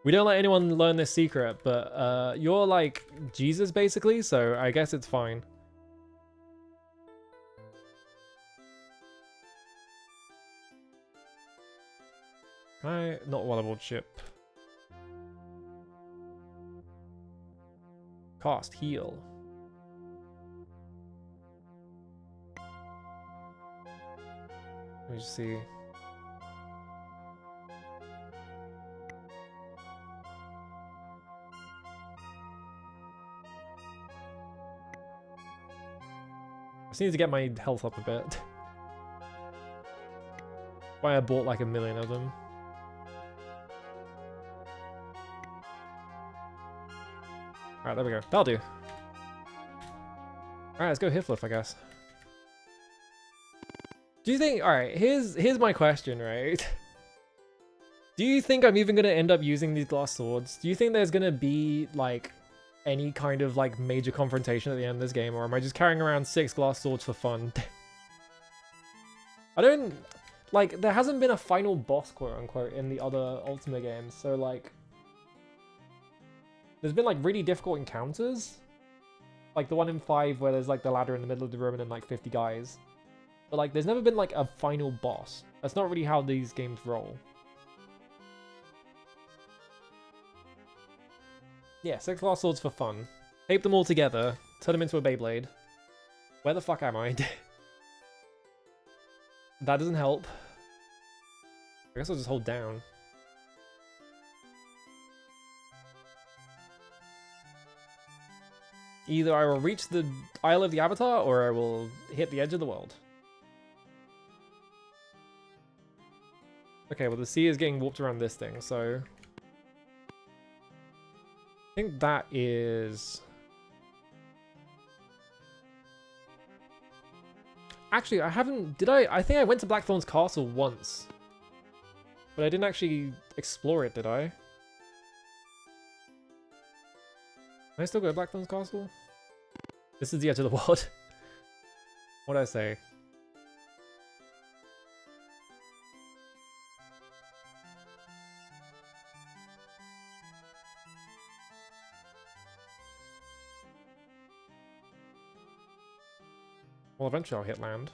We don't let anyone learn this secret, but you're like Jesus basically, so I guess it's fine. Not while aboard ship. Cost, heal. Let me just see. I just need to get my health up a bit. Why I bought like 1 million of them. Alright, there we go. That'll do. Alright, let's go Hiflif, I guess. Do you think... Alright, here's my question, right? Do you think I'm even going to end up using these glass swords? Do you think there's going to be, like, any kind of, like, major confrontation at the end of this game? Or am I just carrying around 6 glass swords for fun? I don't... Like, there hasn't been a final boss, quote-unquote, in the other Ultima games. So, like... There's been, like, really difficult encounters. Like, the one in 5 where there's, like, the ladder in the middle of the room and then, like, 50 guys. But, like, there's never been, like, a final boss. That's not really how these games roll. Yeah, 6 glass swords for fun. Tape them all together. Turn them into a Beyblade. Where the fuck am I? That doesn't help. I guess I'll just hold down. Either I will reach the Isle of the Avatar, or I will hit the edge of the world. Okay, well the sea is getting warped around this thing, so... I think that is... Actually, I haven't... Did I? I think I went to Blackthorn's castle once. But I didn't actually explore it, did I? Can I still go to Blackthorn's castle? This is the edge of the world. What did I say? Well, eventually I'll hit land.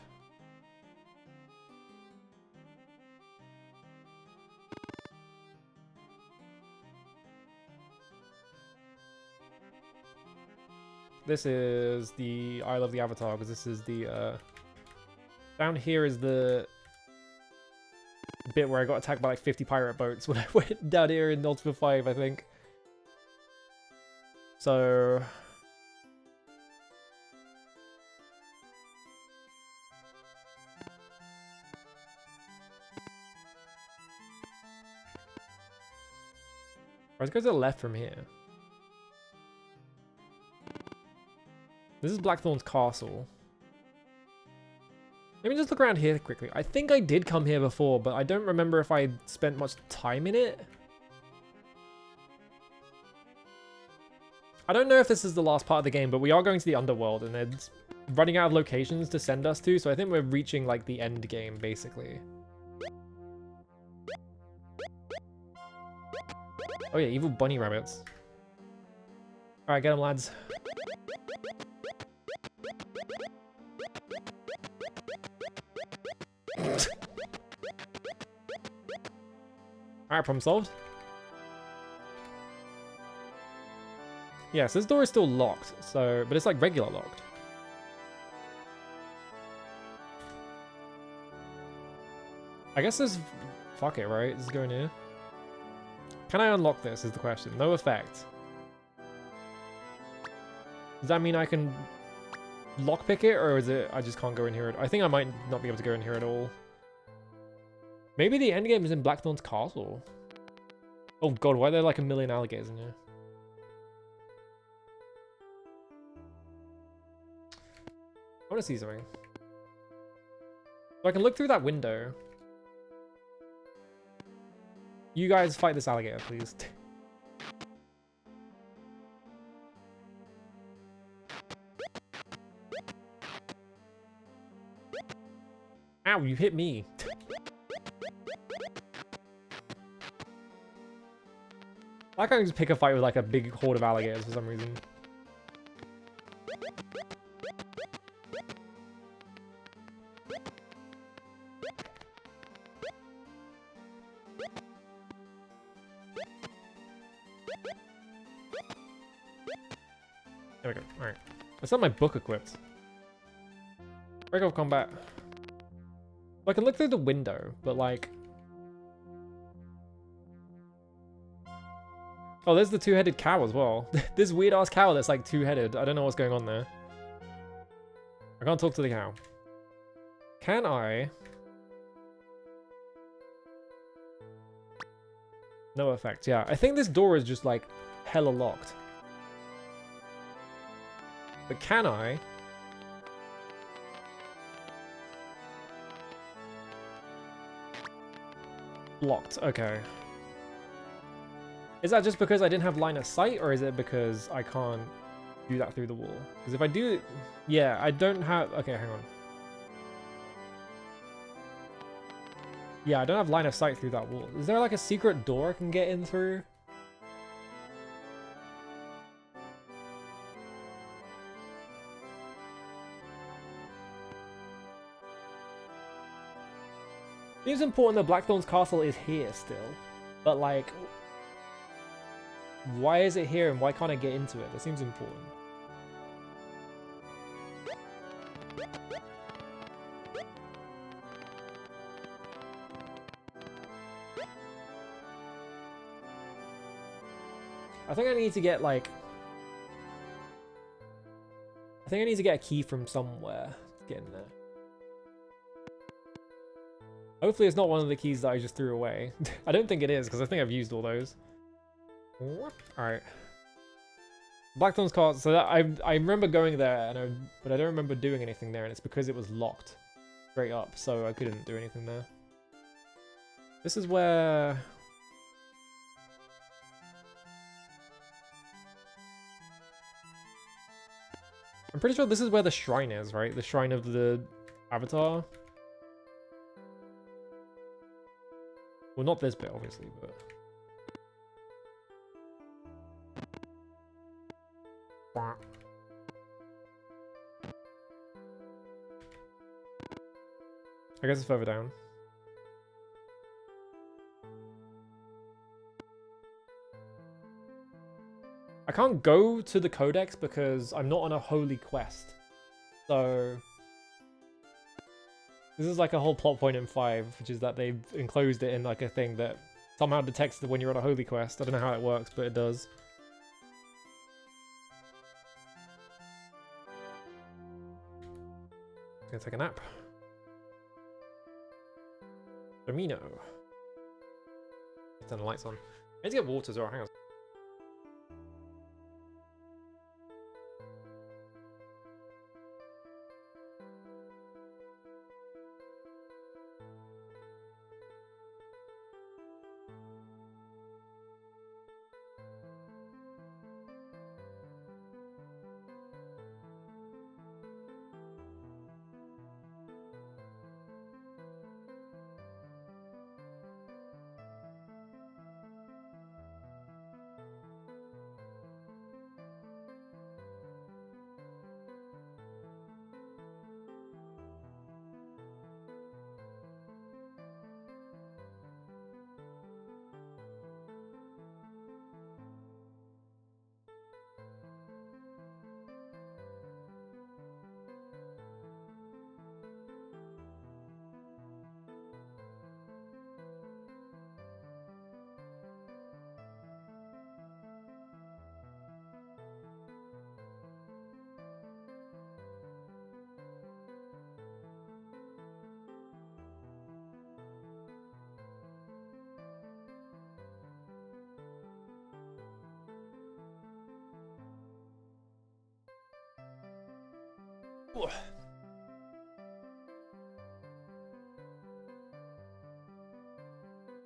This is the Isle of the Avatar, because this is the, down here is the bit where I got attacked by like 50 pirate boats when I went down here in Ultima V, I think. So... Let's go to the left from here. This is Blackthorn's castle. Let me just look around here quickly. I think I did come here before, but I don't remember if I spent much time in it. I don't know if this is the last part of the game, but we are going to the underworld, and it's running out of locations to send us to, so I think we're reaching, like, the end game, basically. Oh yeah, evil bunny rabbits. Alright, get them, lads. Alright, problem solved. Yes, this door is still locked, so... But it's like regular locked. I guess this... Fuck it, right? This is going here. Can I unlock this, is the question. No effect. Does that mean I can lockpick it, or is it I just can't go in here? I think I might not be able to go in here at all. Maybe the endgame is in Blackthorn's castle. Oh god, why are there like 1 million alligators in here? I want to see something. So I can look through that window. You guys fight this alligator, please. Ow, you hit me. I can't just pick a fight with like a big horde of alligators for some reason. There we go. Alright. That's not my book equipped. Break off combat. I can look through the window, but like... Oh, there's the two-headed cow as well. This weird-ass cow that's like two-headed. I don't know what's going on there. I can't talk to the cow. Can I? No effect. Yeah, I think this door is just like hella locked. But can I? Blocked. Okay. Is that just because I didn't have line of sight, or is it because I can't do that through the wall? Because if I do... Yeah, I don't have... Okay, hang on. Yeah, I don't have line of sight through that wall. Is there like a secret door I can get in through? Seems important that Blackthorn's castle is here still. But like... Why is it here and why can't I get into it? That seems important. I think I need to get like... I think I need to get a key from somewhere to get in there. Hopefully it's not one of the keys that I just threw away. I don't think it is, because I think I've used all those. Alright. Blackthorn's castle. So that I remember going there, but I don't remember doing anything there, and it's because it was locked straight up, so I couldn't do anything there. This is where... I'm pretty sure this is where the shrine is, right? The shrine of the Avatar. Well, not this bit, obviously, but... I guess it's further down. I can't go to the codex because I'm not on a holy quest. So... This is like a whole plot point in 5, which is that they've enclosed it in like a thing that somehow detects when you're on a holy quest. I don't know how it works, but it does. Gonna take a nap. Domino. Turn the lights on. I need to get water as well. Hang on.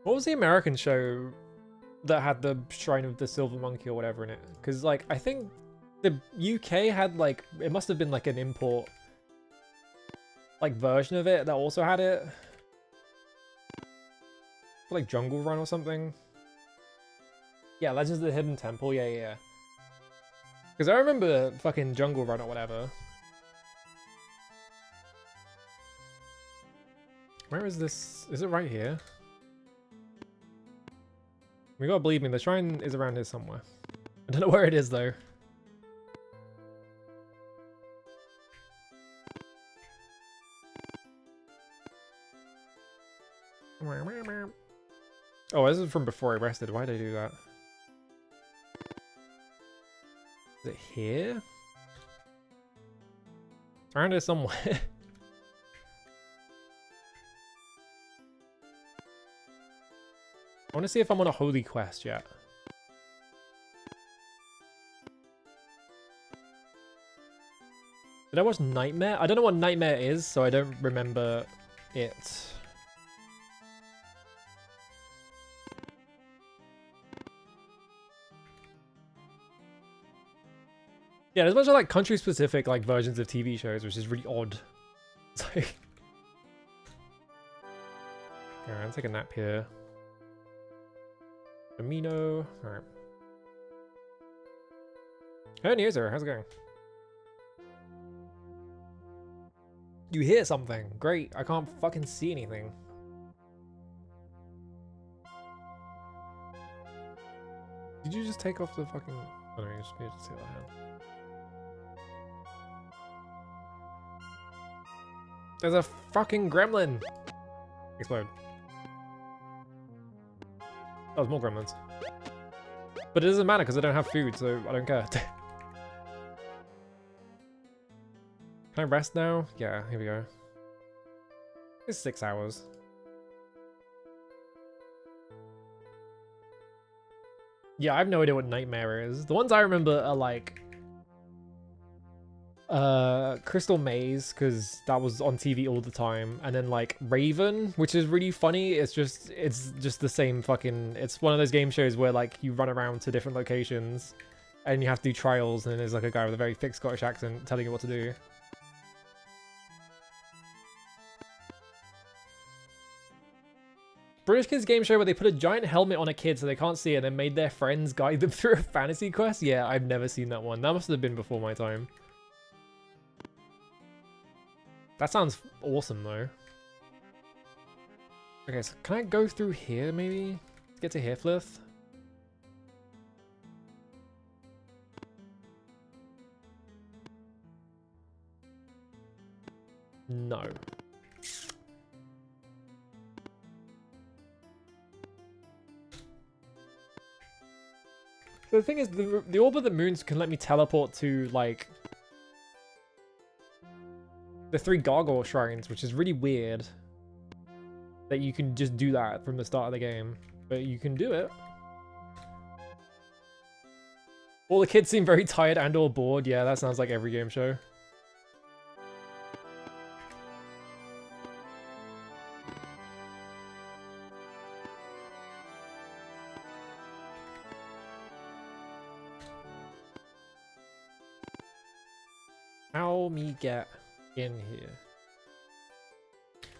What was the American show that had the Shrine of the Silver Monkey or whatever in it? Because, like, I think the UK had, like, it must have been, like, an import, like, version of it that also had it. Like, Jungle Run or something. Yeah, Legends of the Hidden Temple, yeah. Because I remember fucking Jungle Run or whatever. Where is this? Is it right here? We gotta believe me, the shrine is around here somewhere. I don't know where it is though. Oh, this is from before I rested. Why'd I do that? Is it here? Around here somewhere. I want to see if I'm on a holy quest yet. Did I watch Nightmare? I don't know what Nightmare is, so I don't remember it. Yeah, there's a bunch of like country-specific like versions of TV shows, which is really odd. It's like, alright, I'll take a nap here. Amino. Alright. Hey, Neuser, how's it going? You hear something? Great. I can't fucking see anything. Did you just take off the fucking... Oh no, you just need to see that hand. There's a fucking gremlin! Explode. Oh, there's more gremlins. But it doesn't matter because I don't have food, so I don't care. Can I rest now? Yeah, here we go. It's 6 hours. Yeah, I have no idea what Nightmare is. The ones I remember are like... Crystal Maze, because that was on TV all the time. And then like Raven, which is really funny. It's just the same fucking... It's one of those game shows where like you run around to different locations and you have to do trials, and then there's like a guy with a very thick Scottish accent telling you what to do. British kids game show where they put a giant helmet on a kid so they can't see it and then made their friends guide them through a fantasy quest? Yeah, I've never seen that one. That must have been before my time. That sounds awesome though. Okay, so can I go through here maybe? Get to Hirflith? No. So the thing is, the Orb of the Moons can let me teleport to, like, the 3 Gargoyle Shrines, which is really weird. That you can just do that from the start of the game. But you can do it. All the kids seem very tired and or bored. Yeah, that sounds like every game show. How me get in here?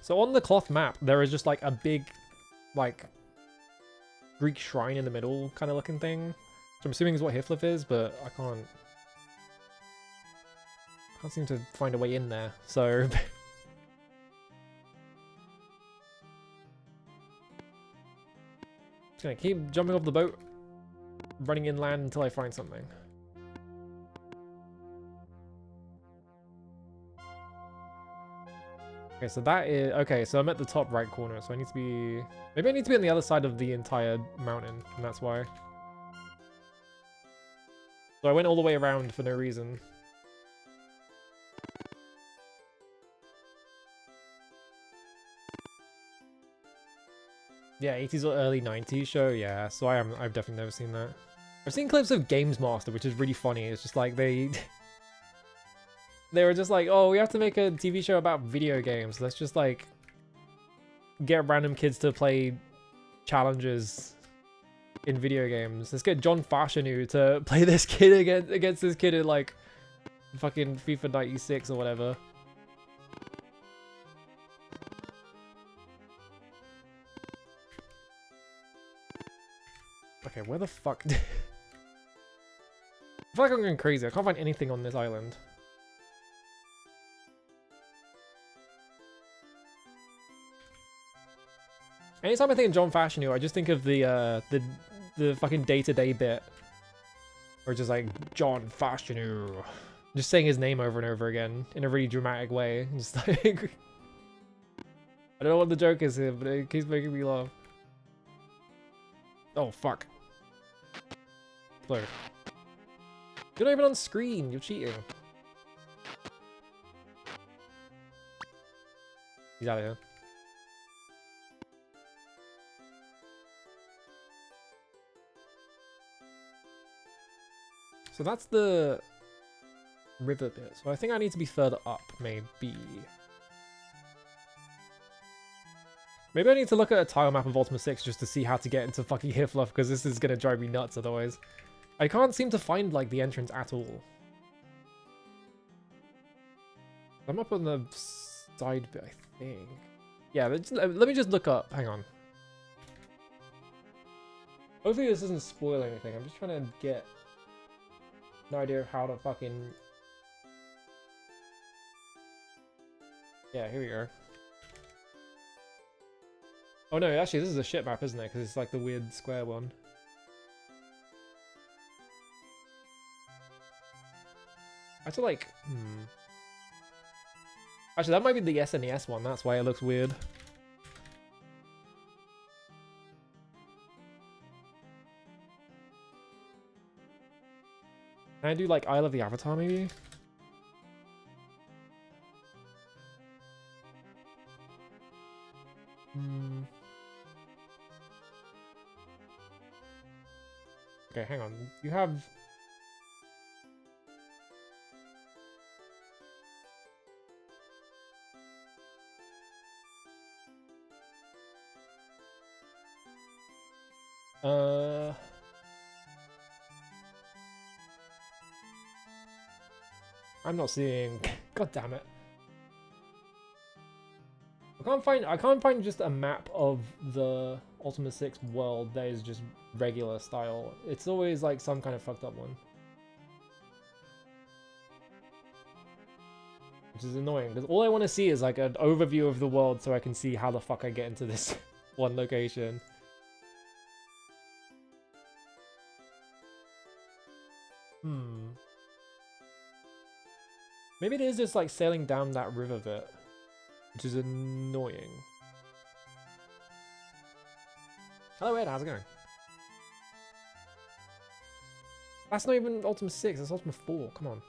So on the cloth map, there is just like a big, like, Greek shrine in the middle kind of looking thing. Which I'm assuming is what Hirflith is, but I can't seem to find a way in there. So just gonna keep jumping off the boat, running inland until I find something. Okay, so that is... Okay, so I'm at the top right corner, so I need to be... Maybe I need to be on the other side of the entire mountain, and that's why. So I went all the way around for no reason. Yeah, 80s or early 90s show, yeah, so I've definitely never seen that. I've seen clips of Games Master, which is really funny. It's just like they were just like, oh, we have to make a TV show about video games. Let's just like get random kids to play challenges in video games. Let's get John Fashanu to play this kid against this kid in like fucking FIFA 96 or whatever. Okay, where the fuck? I feel like I'm going crazy. I can't find anything on this island. Anytime I think of John Fashanu, I just think of the fucking day-to-day bit. Or just like, John Fashanu. Just saying his name over and over again in a really dramatic way. Just like... I don't know what the joke is here, but it keeps making me laugh. Oh, fuck. Blur. You're not even on screen. You're cheating. He's out of here. So that's the river bit. So I think I need to be further up, maybe. Maybe I need to look at a tile map of Ultima 6 just to see how to get into fucking Hifluff, because this is gonna drive me nuts otherwise. I can't seem to find, like, the entrance at all. I'm up on the side bit, I think. Yeah, let me just look up. Hang on. Hopefully this doesn't spoil anything. I'm just trying to get an idea of how to fucking... Yeah, here we go. Oh no, actually this is a shit map, isn't it? Because it's like the weird square one. I have to like... Actually, that might be the SNES one. That's why it looks weird. Can I do like Isle of the Avatar maybe? Okay, hang on. You have... I'm not seeing... God damn it. I can't find just a map of the Ultima 6 world that is just regular style. It's always like some kind of fucked up one. Which is annoying, because all I want to see is like an overview of the world so I can see how the fuck I get into this one location. Maybe it is just like sailing down that river bit, which is annoying. Hello Ed, how's it going? That's not even Ultima 6, that's Ultima 4, come on.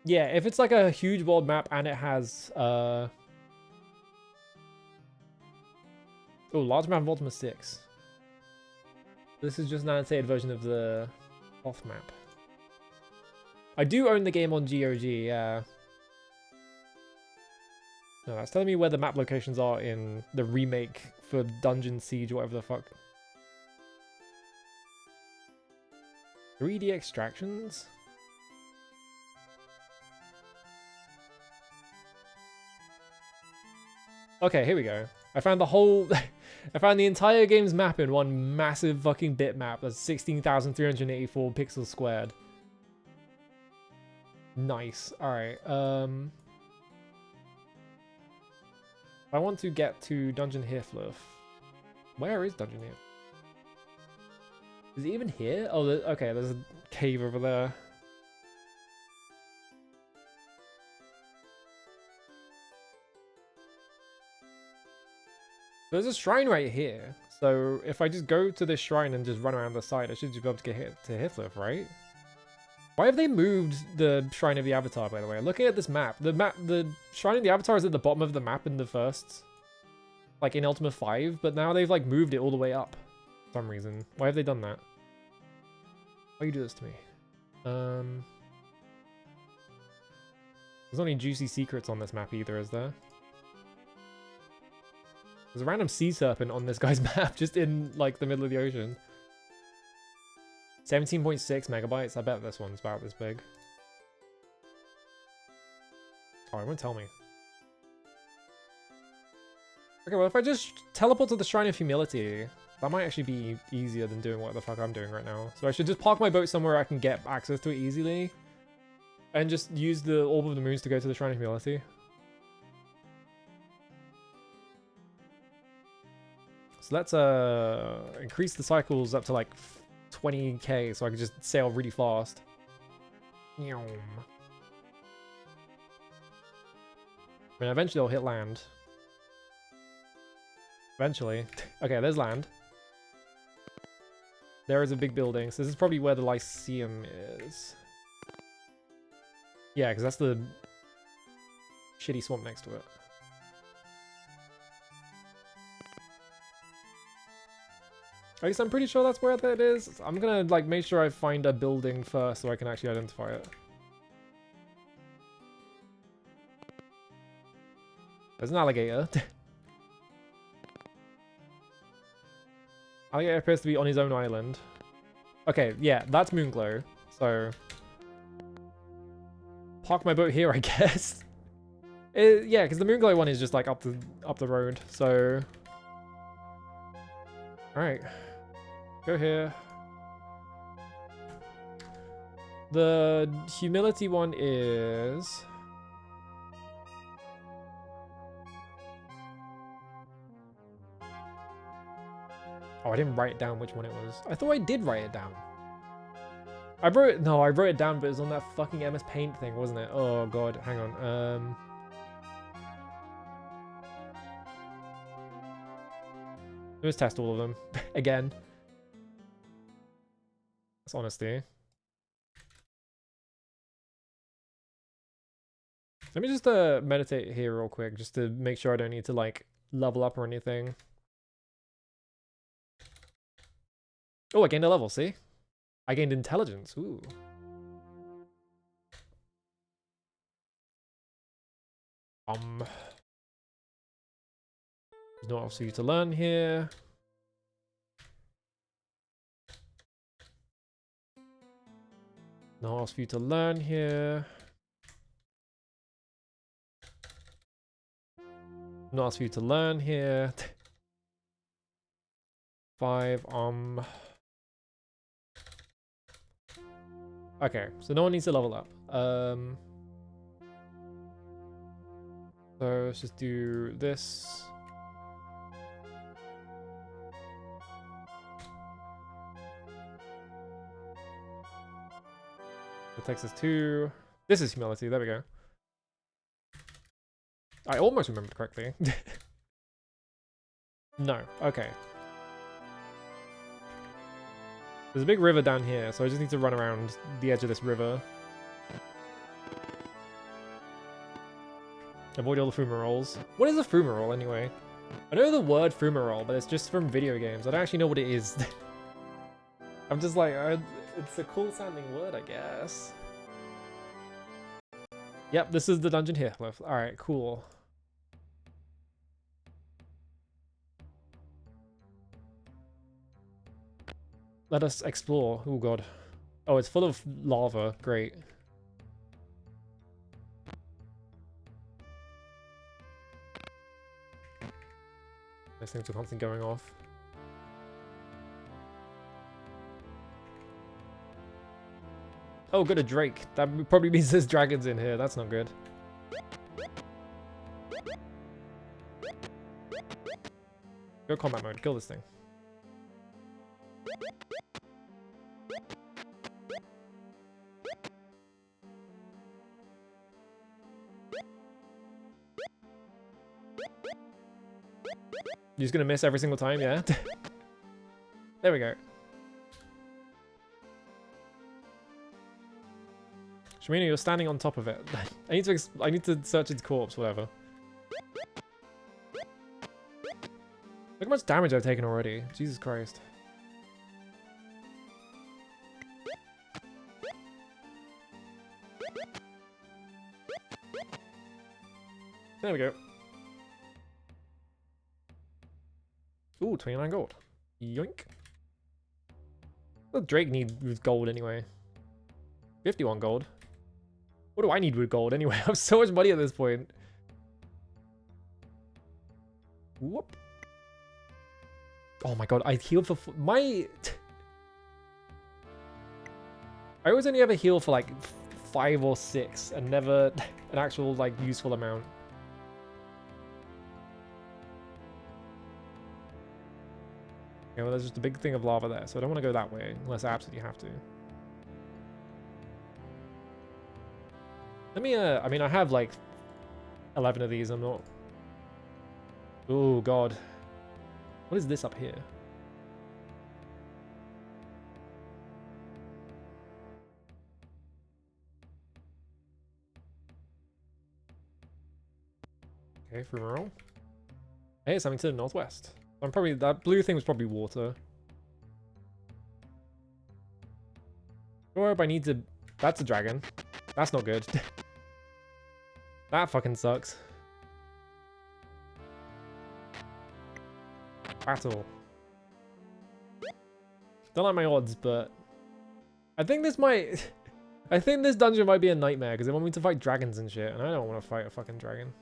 Yeah, if it's like a huge world map and it has, oh, large map of Ultima 6. This is just an annotated version of the off map. I do own the game on GOG, yeah. No, that's telling me where the map locations are in the remake for Dungeon Siege or whatever the fuck. 3D extractions? Okay, here we go. I found the whole... I found the entire game's map in one massive fucking bitmap that's 16,384 pixels squared. Nice. Alright, I want to get to Dungeon Hifluff. Where is Dungeon Hifluff? Is it even here? Oh, okay, there's a cave over there. There's a shrine right here. So if I just go to this shrine and just run around the side, I should just be able to get to Hifluff, right? Why have they moved the Shrine of the Avatar, by the way? Looking at this map, the Shrine of the Avatar is at the bottom of the map in the first, like in Ultima 5, but now they've like moved it all the way up for some reason. Why have they done that? Why you do this to me? There's not any juicy secrets on this map either, is there? There's a random sea serpent on this guy's map, just in like the middle of the ocean. 17.6 megabytes. I bet this one's about this big. Oh, it won't tell me. Okay, well, if I just teleport to the Shrine of Humility, that might actually be easier than doing what the fuck I'm doing right now. So I should just park my boat somewhere I can get access to it easily. And just use the Orb of the Moons to go to the Shrine of Humility. So let's increase the cycles up to like 20k so I can just sail really fast. I mean, eventually I'll hit land. Eventually. Okay, there's land. There is a big building, so this is probably where the Lyceum is. Yeah, because that's the shitty swamp next to it. At least I'm pretty sure that's where that is. I'm gonna like make sure I find a building first so I can actually identify it. There's an alligator. Alligator appears to be on his own island. Okay, yeah, that's Moonglow. So park my boat here, I guess. Yeah, because the Moonglow one is just like up the road. So all right, go here. The humility one is. Oh, I didn't write down which one it was. I thought I did write it down. I wrote it down, but it was on that fucking MS Paint thing, wasn't it? Oh god, hang on. Let's test all of them again. That's honesty. Let me just meditate here real quick, just to make sure I don't need to like level up or anything. Oh, I gained a level, see? I gained intelligence, ooh. There's not else for you to learn here. Not else for you to learn here. Not else for you to learn here. 5, okay, so no one needs to level up. So let's just do this. That takes us to... This is humility, there we go. I almost remembered correctly. No, okay. There's a big river down here, so I just need to run around the edge of this river. Avoid all the fumaroles. What is a fumarole anyway? I know the word fumarole, but it's just from video games. I don't actually know what it is. I'm just like, it's a cool sounding word, I guess. Yep, this is the dungeon here. Alright, cool. Let us explore. Oh god. Oh, it's full of lava. Great. Those things are constantly going off. Oh, good, a drake. That probably means there's dragons in here. That's not good. Go combat mode. Kill this thing. You're just gonna miss every single time, yeah? There we go. Shimino, you're standing on top of it. I need to search its corpse, whatever. Look how much damage I've taken already. Jesus Christ. There we go. Ooh, 29 gold. Yoink. What does Drake need with gold anyway? 51 gold. What do I need with gold anyway? I have so much money at this point. Whoop. Oh my god, I healed for my... I always only ever heal for like 5 or 6 and never an actual like useful amount. Okay, well, there's just a big thing of lava there, so I don't want to go that way unless I absolutely have to. Let me, I mean, I have like 11 of these. I'm not... Oh, God. What is this up here? Okay, fumarole. Hey, something to the northwest. I'm probably, that blue thing was probably water. Or I need to, that's a dragon. That's not good. That fucking sucks. Battle. Don't like my odds, but I think this might, I think this dungeon might be a nightmare because they want me to fight dragons and shit, and I don't want to fight a fucking dragon.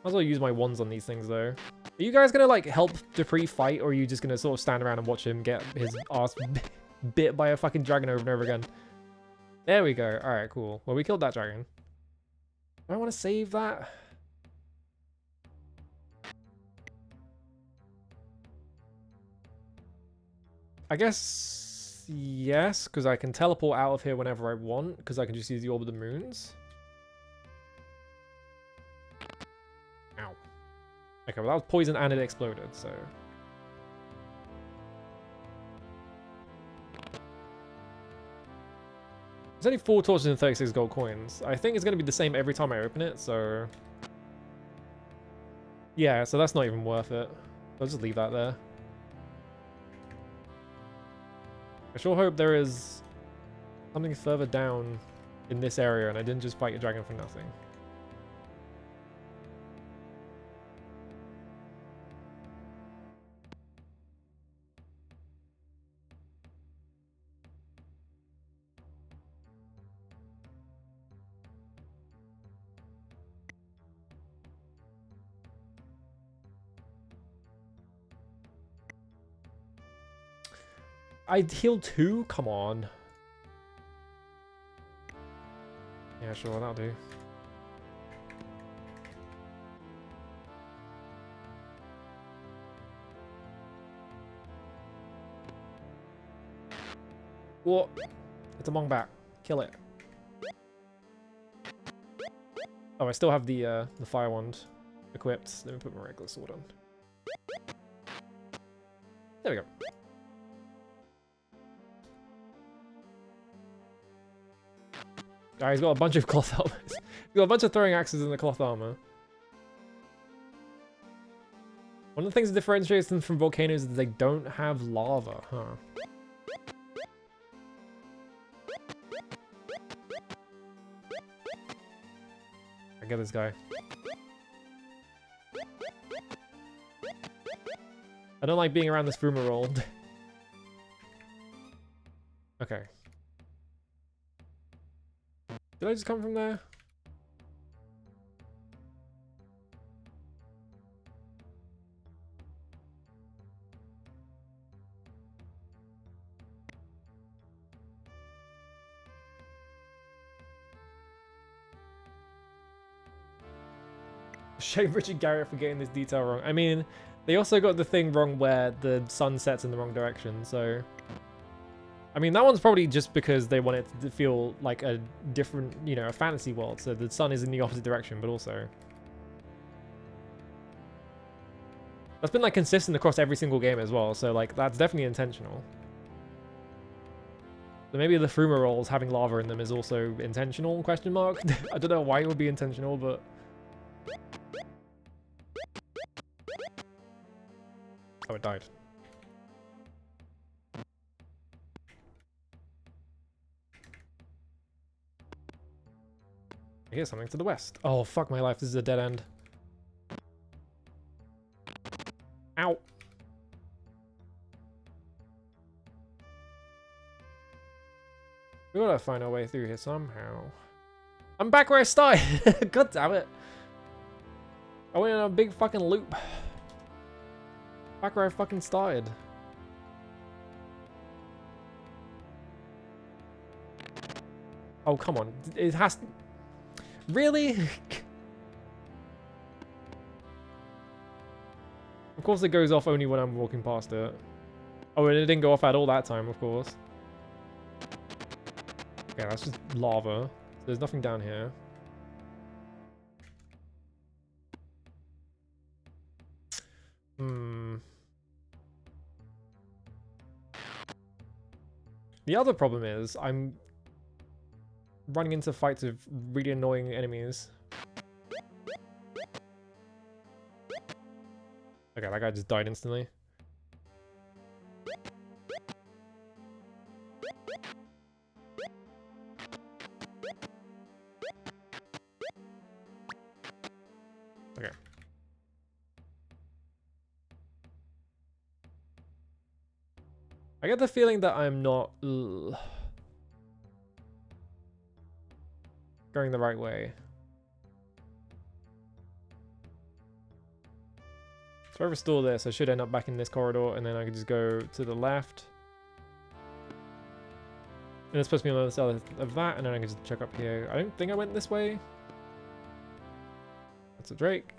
Might as well use my wands on these things, though. Are you guys gonna, like, help Dupree fight, or are you just gonna sort of stand around and watch him get his ass bit by a fucking dragon over and over again? There we go. Alright, cool. Well, we killed that dragon. Do I want to save that? I guess yes, because I can teleport out of here whenever I want, because I can just use the Orb of the Moons. Ow. Okay, well that was poison and it exploded, so... There's only 4 torches and 36 gold coins. I think it's going to be the same every time I open it, so... Yeah, so that's not even worth it. I'll just leave that there. I sure hope there is something further down in this area and I didn't just fight a dragon for nothing. I healed 2? Come on. Yeah, sure, that'll do. What? It's a Mongbat. Kill it. Oh, I still have the fire wand equipped. Let me put my regular sword on. There we go. He's got a bunch of cloth armors. He's got a bunch of throwing axes in the cloth armor. One of the things that differentiates them from volcanoes is they don't have lava, huh? I get this guy. I don't like being around this fumarole. Okay. Did I just come from there? Shame Richard Garrett for getting this detail wrong. I mean, they also got the thing wrong where the sun sets in the wrong direction, so... I mean, that one's probably just because they want it to feel like a different, you know, a fantasy world. So the sun is in the opposite direction, but also... That's been, like, consistent across every single game as well. So, like, that's definitely intentional. So maybe the fumaroles having lava in them is also intentional, question mark? I don't know why it would be intentional, but... Oh, it died. I hear something to the west. Oh, fuck my life. This is a dead end. Ow. We gotta find our way through here somehow. I'm back where I started. God damn it. I went on a big fucking loop. Back where I fucking started. Oh, come on. It has to... Really? Of course it goes off only when I'm walking past it. Oh, and it didn't go off at all that time, of course. Okay, that's just lava. There's nothing down here. The other problem is I'm running into fights of really annoying enemies. Okay, that guy just died instantly. Okay. I get the feeling that I'm not going the right way. So if I restore this, I should end up back in this corridor, and then I can just go to the left. And it's supposed to be on the other side of that, and then I can just check up here. I don't think I went this way. That's a Drake.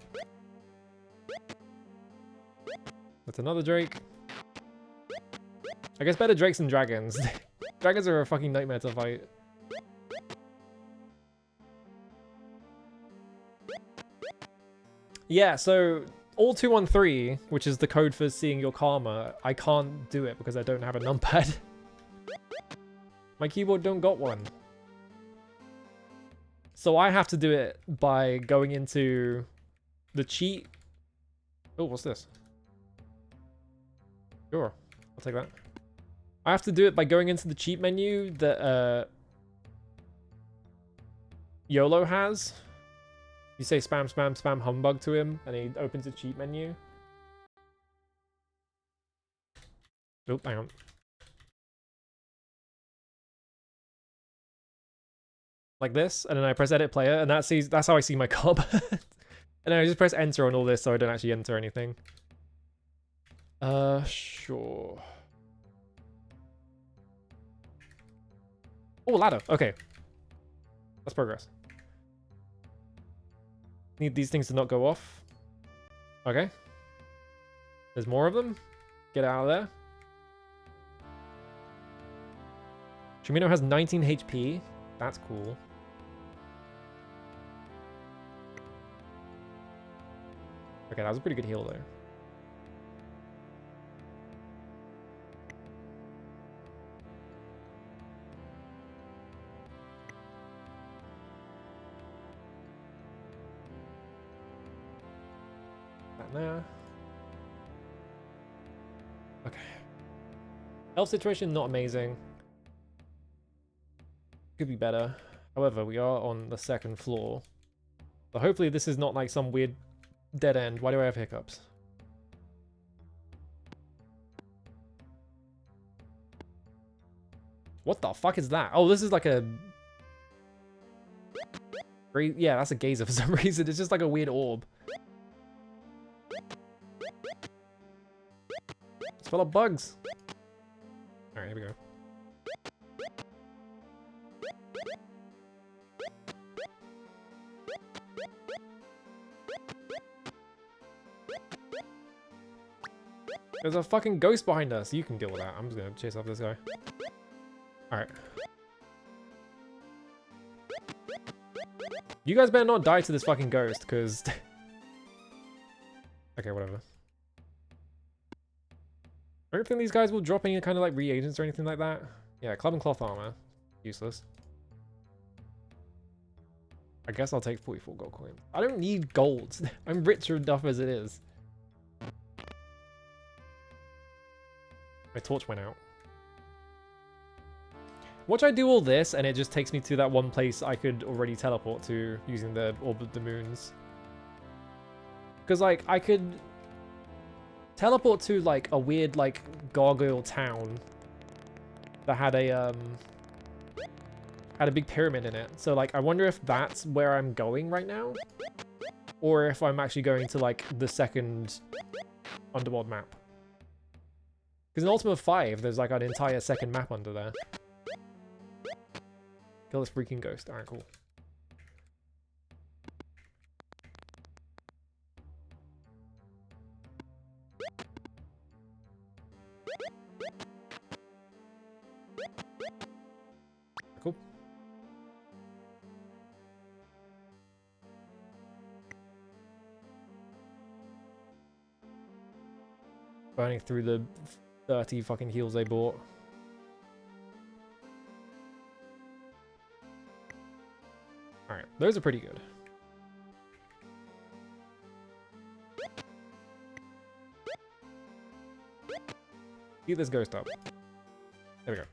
That's another Drake. I guess better Drakes than Dragons. Dragons are a fucking nightmare to fight. Yeah, so all 213, which is the code for seeing your karma, I can't do it because I don't have a numpad. My keyboard don't got one. So I have to do it by going into the cheat. Oh, what's this? Sure, I'll take that. I have to do it by going into the cheat menu that YOLO has. You say spam, spam, spam humbug to him, and he opens a cheat menu. Oh, hang on. Like this, and then I press edit player, and that's how I see my karma. And then I just press enter on all this so I don't actually enter anything. Sure. Oh, ladder. Okay. That's progress. Need these things to not go off. Okay. There's more of them. Get out of there. Chimino has 19 HP. That's cool. Okay, that was a pretty good heal there. That there. Okay. Health situation, not amazing. Could be better. However, we are on the second floor. So hopefully this is not like some weird dead end. Why do I have hiccups? What the fuck is that? Oh, this is like a... Yeah, that's a gazer for some reason. It's just like a weird orb. It's full of bugs. Alright, here we go. There's a fucking ghost behind us. You can deal with that. I'm just gonna chase off this guy. Alright. You guys better not die to this fucking ghost, because... Okay, whatever. I don't think these guys will drop any kind of like reagents or anything like that. Yeah, club and cloth armor. Useless. I guess I'll take 44 gold coins. I don't need gold. I'm rich enough as it is. My torch went out. Watch I do all this, and it just takes me to that one place I could already teleport to using the Orb of the Moons. Because, like, I could teleport to, like, a weird, like, gargoyle town that had a big pyramid in it. So, like, I wonder if that's where I'm going right now, or if I'm actually going to, like, the second Underworld map. Because in Ultima 5, there's like an entire second map under there. Kill this freaking ghost. Alright, cool. Cool. Burning through the 30 fucking heals they bought. Alright, those are pretty good. Get this ghost up. There we go.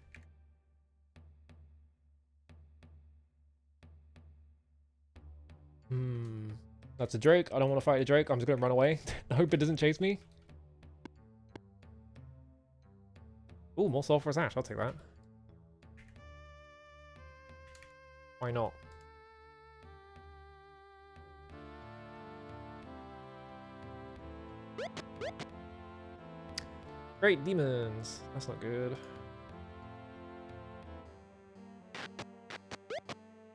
That's a Drake. I don't want to fight a Drake. I'm just going to run away. I hope it doesn't chase me. Ooh, more sulfurous ash. I'll take that. Why not? Great demons. That's not good.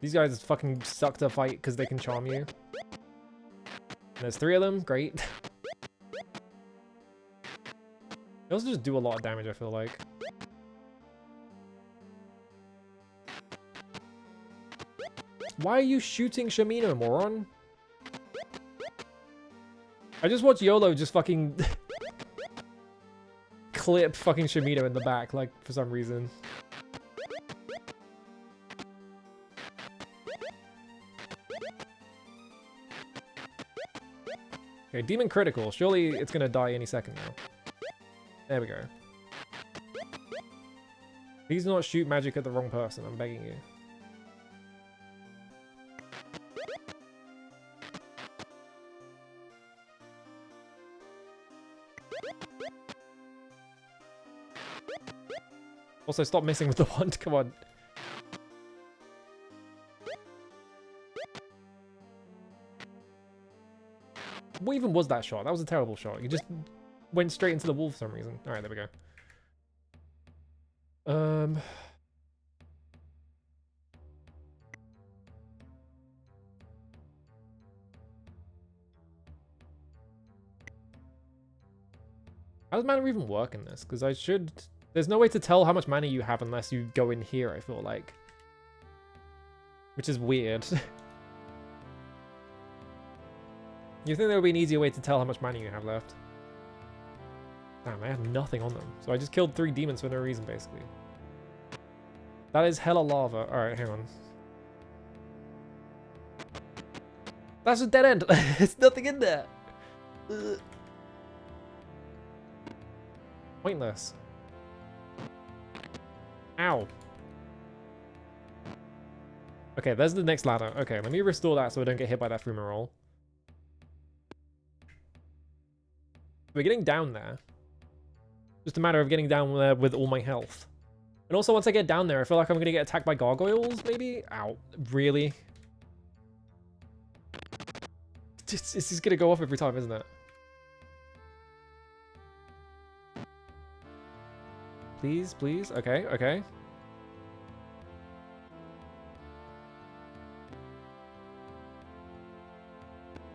These guys fucking suck to fight because they can charm you. And there's 3 of them. Great. They also just do a lot of damage, I feel like. Why are you shooting Shamino, moron? I just watched YOLO just fucking clip fucking Shamino in the back, like, for some reason. Okay, demon critical. Surely it's gonna die any second now. There we go. Please not shoot magic at the wrong person, I'm begging you. Also, stop missing with the wand, come on. What even was that shot? That was a terrible shot. You just went straight into the wall for some reason. Alright, there we go. How does mana even work in this? Because I should... There's no way to tell how much mana you have unless you go in here, I feel like. Which is weird. You think there would be an easier way to tell how much mana you have left? Damn, I had nothing on them. So I just killed 3 demons for no reason, basically. That is hella lava. Alright, hang on. That's a dead end. There's nothing in there. Ugh. Pointless. Ow. Okay, there's the next ladder. Okay, let me restore that so I don't get hit by that fumarole. We're getting down there. Just a matter of getting down there with all my health. And also, once I get down there, I feel like I'm going to get attacked by gargoyles, maybe? Ow. Really? It's just going to go off every time, isn't it? Please, please. Okay, okay.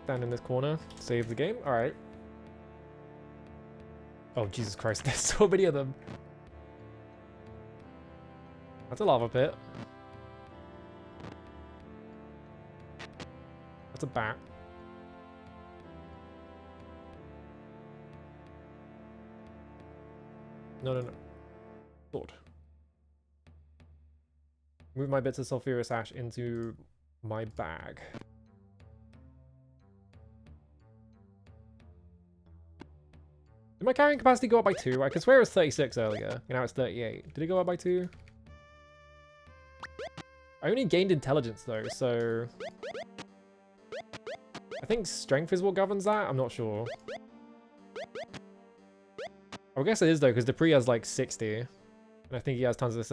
Stand in this corner. Save the game. Alright. Oh, Jesus Christ. There's so many of them. That's a lava pit. That's a bat. No, no, no. Sword. Move my bits of sulfurous ash into my bag. Did my carrying capacity go up by 2? I could swear it was 36 earlier, and now it's 38. Did it go up by 2? I only gained intelligence though, so... I think strength is what governs that? I'm not sure. I guess it is though, because Dupree has like 60. And I think he has tons of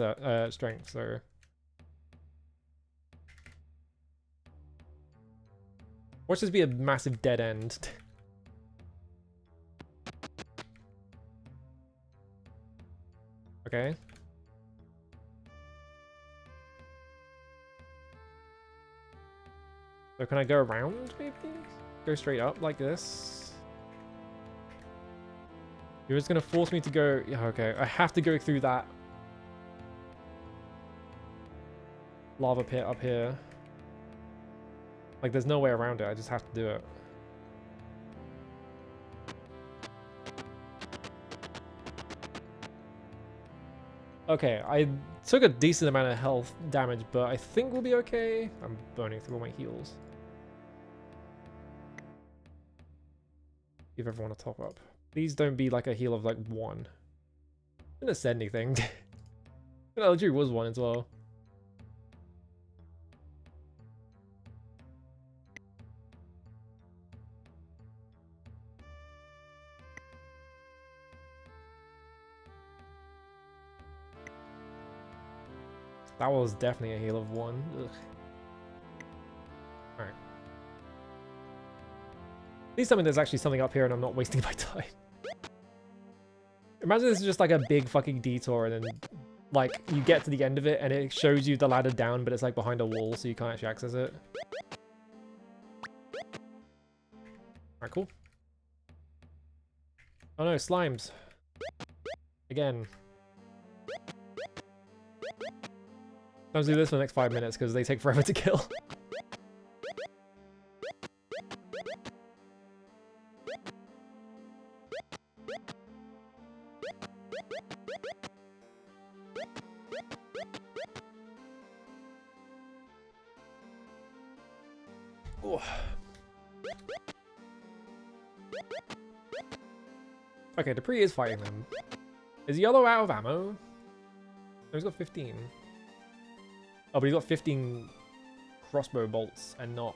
strength, so... Watch this be a massive dead end. Okay. So can I go around, maybe? Go straight up like this? You're just gonna force me to go... Yeah, okay. I have to go through that lava pit up here. Like, there's no way around it. I just have to do it. Okay, took a decent amount of health damage, but I think we'll be okay. I'm burning through all my heals. Give everyone a top up. Please don't be like a heal of like 1. I didn't said anything. No, Drew was 1 as well. That was definitely a heal of 1. Ugh. Alright. Please tell me there's actually something up here and I'm not wasting my time. Imagine this is just like a big fucking detour and then like you get to the end of it and it shows you the ladder down, but it's like behind a wall so you can't actually access it. Alright, cool. Oh no, slimes. Again. Let's do this for the next 5 minutes because they take forever to kill. Oh. Okay, Dupree is fighting them. Is Yellow out of ammo? No, he's got 15. Oh, but he's got 15 crossbow bolts and not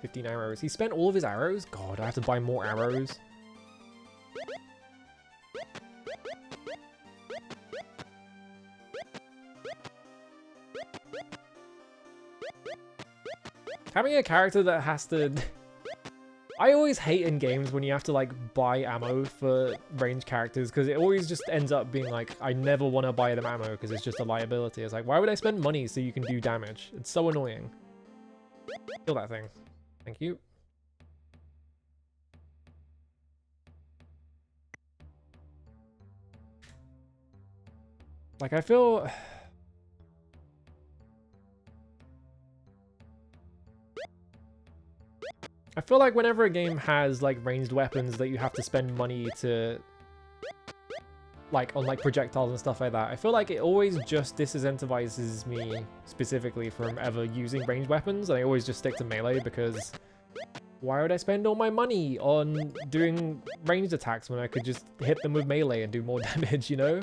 15 arrows. He spent all of his arrows? God, I have to buy more arrows. Having a character that has to... I always hate in games when you have to like buy ammo for ranged characters because it always just ends up being like, I never want to buy them ammo because it's just a liability. It's like, why would I spend money so you can do damage? It's so annoying. Kill that thing. Thank you. Like, I feel... I feel like whenever a game has like ranged weapons that you have to spend money to like on like projectiles and stuff like that, I feel like it always just disincentivizes me specifically from ever using ranged weapons, and I always just stick to melee because why would I spend all my money on doing ranged attacks when I could just hit them with melee and do more damage, you know?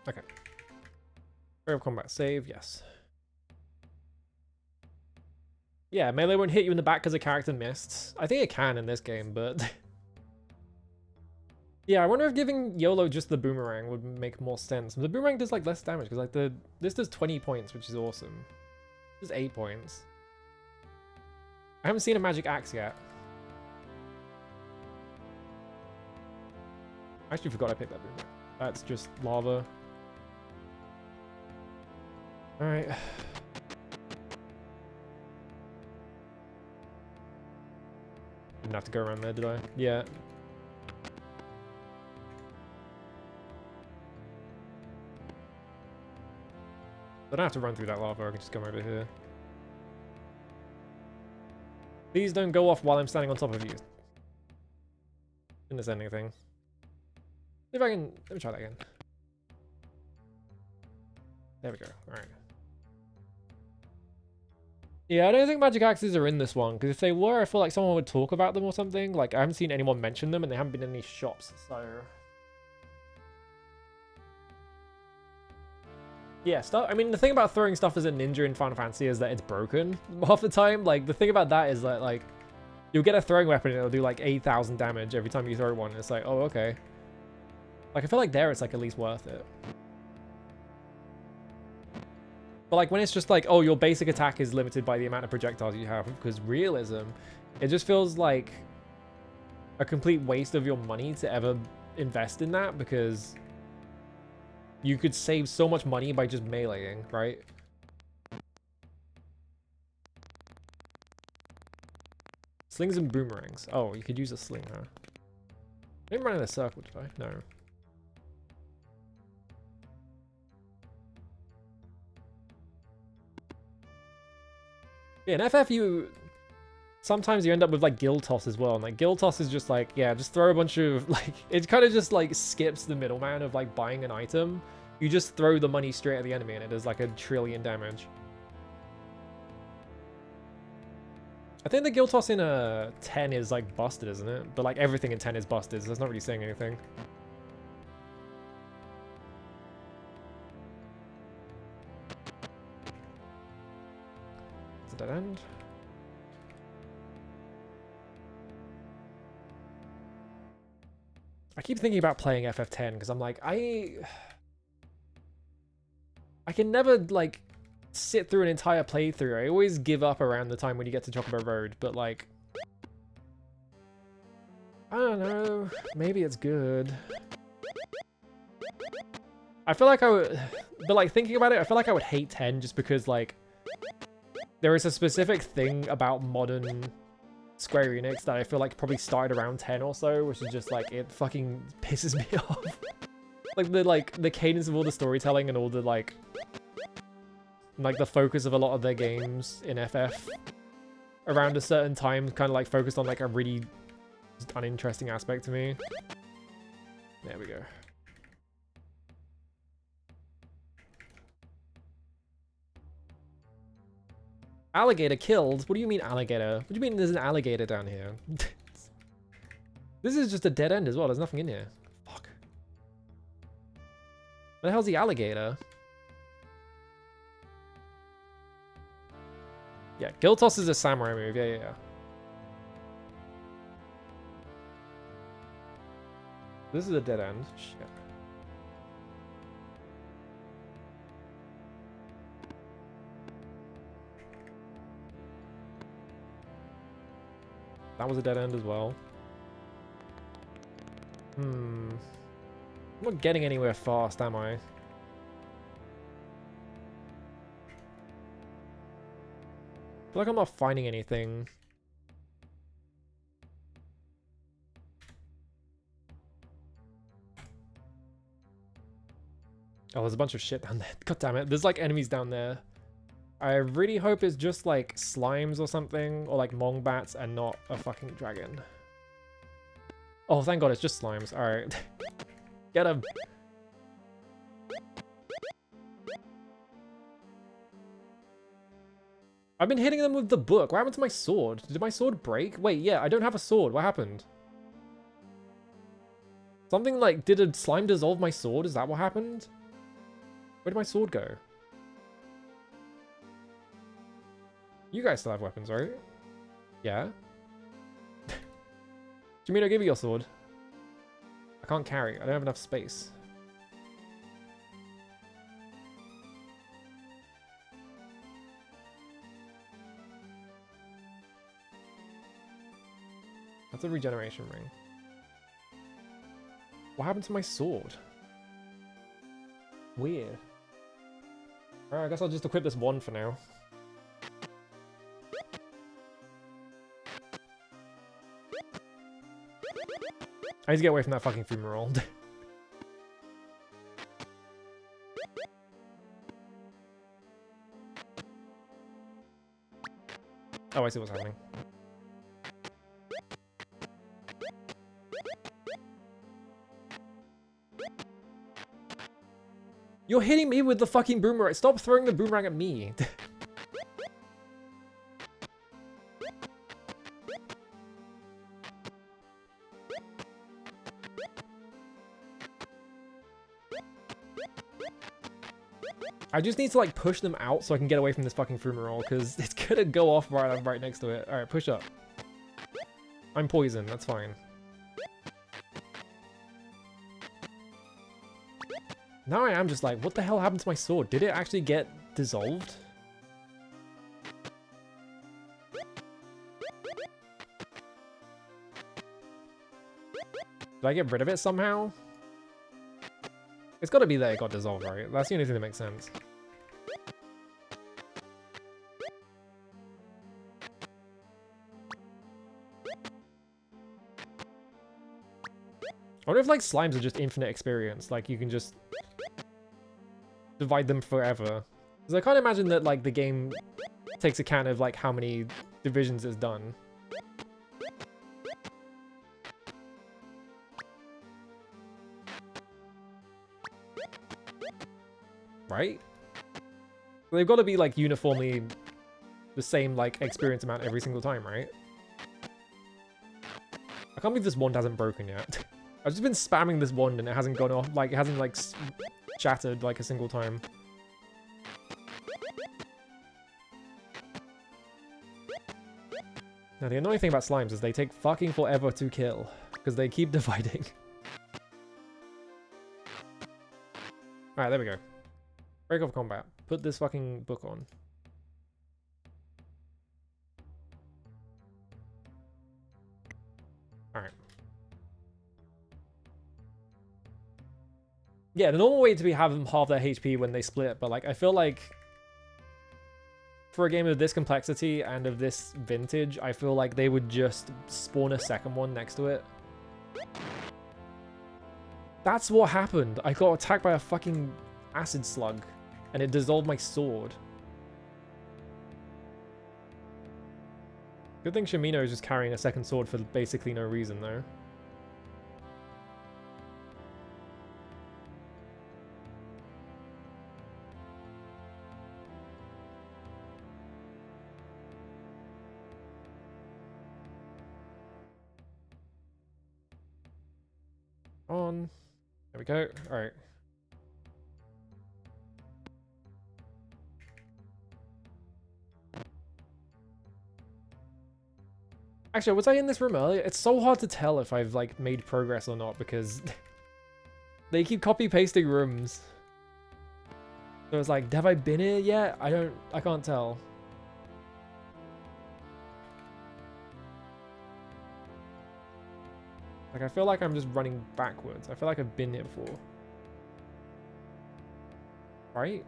Okay. Area of combat save, yes. Yeah, melee won't hit you in the back because a character missed. I think it can in this game, but... yeah, I wonder if giving YOLO just the boomerang would make more sense. The boomerang does like less damage because like this does 20 points, which is awesome. This is 8 points. I haven't seen a magic axe yet. I actually forgot I picked that boomerang. That's just lava. Alright. Didn't have to go around there, did I? Yeah. I don't have to run through that lava, I can just come over here. Please don't go off while I'm standing on top of you. Didn't send anything. See if I can... let me try that again. There we go. Alright. Yeah, I don't think magic axes are in this one, because if they were, I feel like someone would talk about them or something. Like, I haven't seen anyone mention them, and they haven't been in any shops, so... yeah, stuff. I mean, the thing about throwing stuff as a ninja in Final Fantasy is that it's broken half the time. Like, the thing about that is that, like, you'll get a throwing weapon and it'll do, like, 8,000 damage every time you throw one. And it's like, oh, okay. Like, I feel like there it's, like, at least worth it. But like when it's just like, oh, your basic attack is limited by the amount of projectiles you have, because realism, it just feels like a complete waste of your money to ever invest in that, because you could save so much money by just meleeing, right? Slings and boomerangs. Oh, you could use a sling, huh? I didn't run in a circle, did I? No. Yeah, in FF sometimes you end up with like guild toss as well, and like guild toss is just like, yeah, just throw a bunch of like, it kind of just like skips the middleman of like buying an item. You just throw the money straight at the enemy and it does like 1 trillion damage. I think the guild toss in 10 is like busted, isn't it? But like everything in 10 is busted, so that's not really saying anything. It's a dead end. I keep thinking about playing FF10 because I'm like, I can never like sit through an entire playthrough. I always give up around the time when you get to Chocobo Road, but like, I don't know, maybe it's good. I feel like I would, but like thinking about it, I feel like I would hate 10 just because like, there is a specific thing about modern Square Enix that I feel like probably started around 10 or so, which is just like, it fucking pisses me off. like the cadence of all the storytelling and all the like the focus of a lot of their games in FF around a certain time kind of like focused on like a really uninteresting aspect to me. There we go. Alligator killed? What do you mean alligator? What do you mean there's an alligator down here? This is just a dead end as well. There's nothing in here. Fuck. Where the hell's the alligator? Yeah, Guild Toss is a samurai move. Yeah. This is a dead end. Shit. That was a dead end as well. I'm not getting anywhere fast, am I? I feel like I'm not finding anything. Oh, there's a bunch of shit down there. God damn it. There's like enemies down there. I really hope it's just like slimes or something, or like mongbats and not a fucking dragon. Oh, thank God, it's just slimes. Alright. Get him. I've been hitting them with the book. What happened to my sword? Did my sword break? Wait, yeah, I don't have a sword. What happened? Something like, did a slime dissolve my sword? Is that what happened? Where did my sword go? You guys still have weapons, right? Yeah? Jamino, give me your sword. I can't carry. I don't have enough space. That's a regeneration ring. What happened to my sword? Weird. Alright, I guess I'll just equip this one for now. I need to get away from that fucking fumarole. Oh, I see what's happening. You're hitting me with the fucking boomerang. Stop throwing the boomerang at me. I just need to like push them out so I can get away from this fucking fumarole because it's gonna go off right next to it. Alright, push up. I'm poisoned, that's fine. Now I am just like, what the hell happened to my sword? Did it actually get dissolved? Did I get rid of it somehow? It's gotta be that it got dissolved, right? That's the only thing that makes sense. wonder if like slimes are just infinite experience, like you can just divide them forever. Because I can't imagine that like the game takes account of like how many divisions it's done. Right? They've got to be like uniformly the same like experience amount every single time, right? I can't believe this wand hasn't broken yet. I've just been spamming this wand and it hasn't gone off, like it hasn't like shattered like a single time. Now the annoying thing about slimes is they take fucking forever to kill because they keep dividing. Alright, there we go. Break off combat. Put this fucking book on. Alright. Yeah, the normal way to be have them halve their HP when they split, but like I feel like for a game of this complexity and of this vintage, I feel like they would just spawn a second one next to it. That's what happened. I got attacked by a fucking acid slug and it dissolved my sword. Good thing Shamino is just carrying a second sword for basically no reason though. On. There we go. Alright. Actually, was I in this room earlier? It's so hard to tell if I've like made progress or not because they keep copy pasting rooms. So it's like, have I been here yet? I can't tell. Like, I feel like I'm just running backwards. I feel like I've been here before. Right?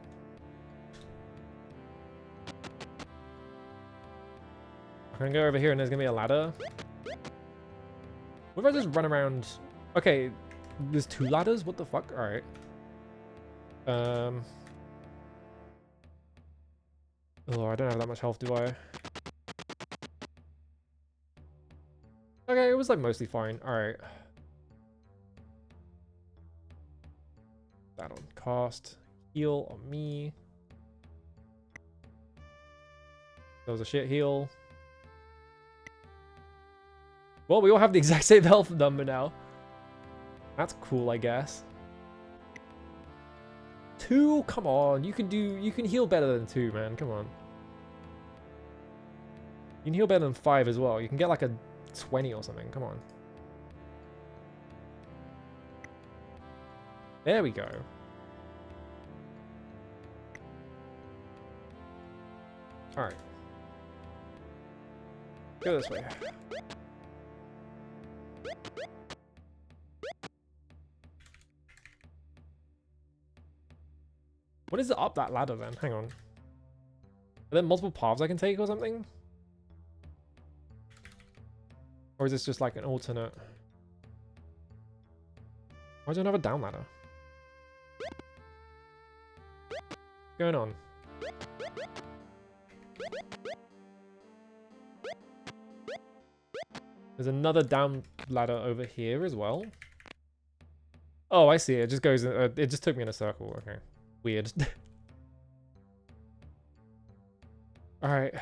I'm gonna go over here and there's gonna be a ladder. What if I just run around? Okay, there's 2 ladders? What the fuck? Alright. Oh, I don't have that much health, do I? Okay, it was like mostly fine. Alright. That on cost. Heal on me. That was a shit heal. Well, we all have the exact same health number now. That's cool, I guess. 2? Come on. You can heal better than 2, man. Come on. You can heal better than 5 as well. You can get like a 20 or something. Come on. There we go. Alright. Go this way. What is it up that ladder then? Hang on. Are there multiple paths I can take or something? Or is this just like an alternate? Why do I have a down ladder? What's going on? There's another down ladder over here as well. Oh, I see. It just goes. It just took me in a circle. Okay, weird. All right.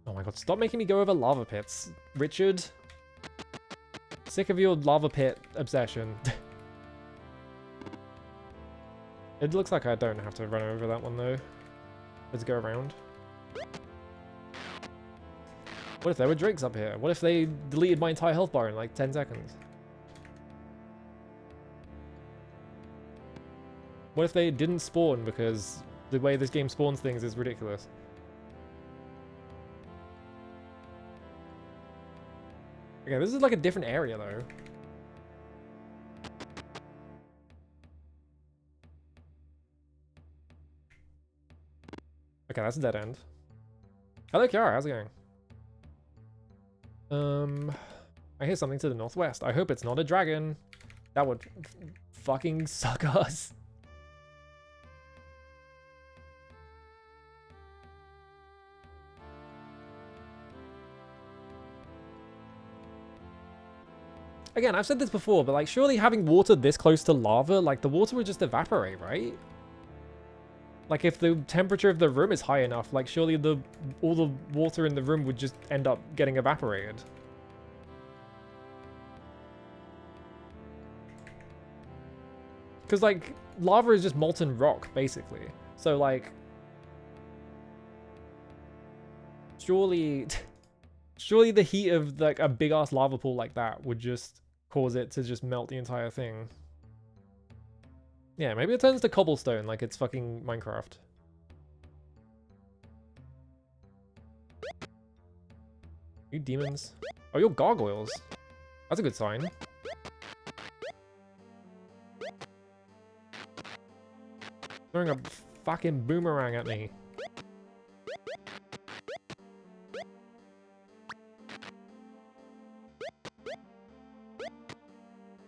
Oh my god! Stop making me go over lava pits, Richard. Sick of your lava pit obsession. It looks like I don't have to run over that one though. Let's go around. What if there were drakes up here? What if they deleted my entire health bar in like 10 seconds? What if they didn't spawn because the way this game spawns things is ridiculous? Okay, this is like a different area though. Okay, that's a dead end. Hello, Kiara. How's it going? I hear something to the northwest. I hope it's not a dragon. That would fucking suck us. Again, I've said this before, but like, surely having water this close to lava, like the water would just evaporate, right? Like if the temperature of the room is high enough, like surely all the water in the room would just end up getting evaporated. Because like lava is just molten rock, basically. So like, surely the heat of like a big ass lava pool like that would just cause it to just melt the entire thing. Yeah, maybe it turns to cobblestone like it's fucking Minecraft. You demons. Oh, you're gargoyles. That's a good sign. Throwing a fucking boomerang at me.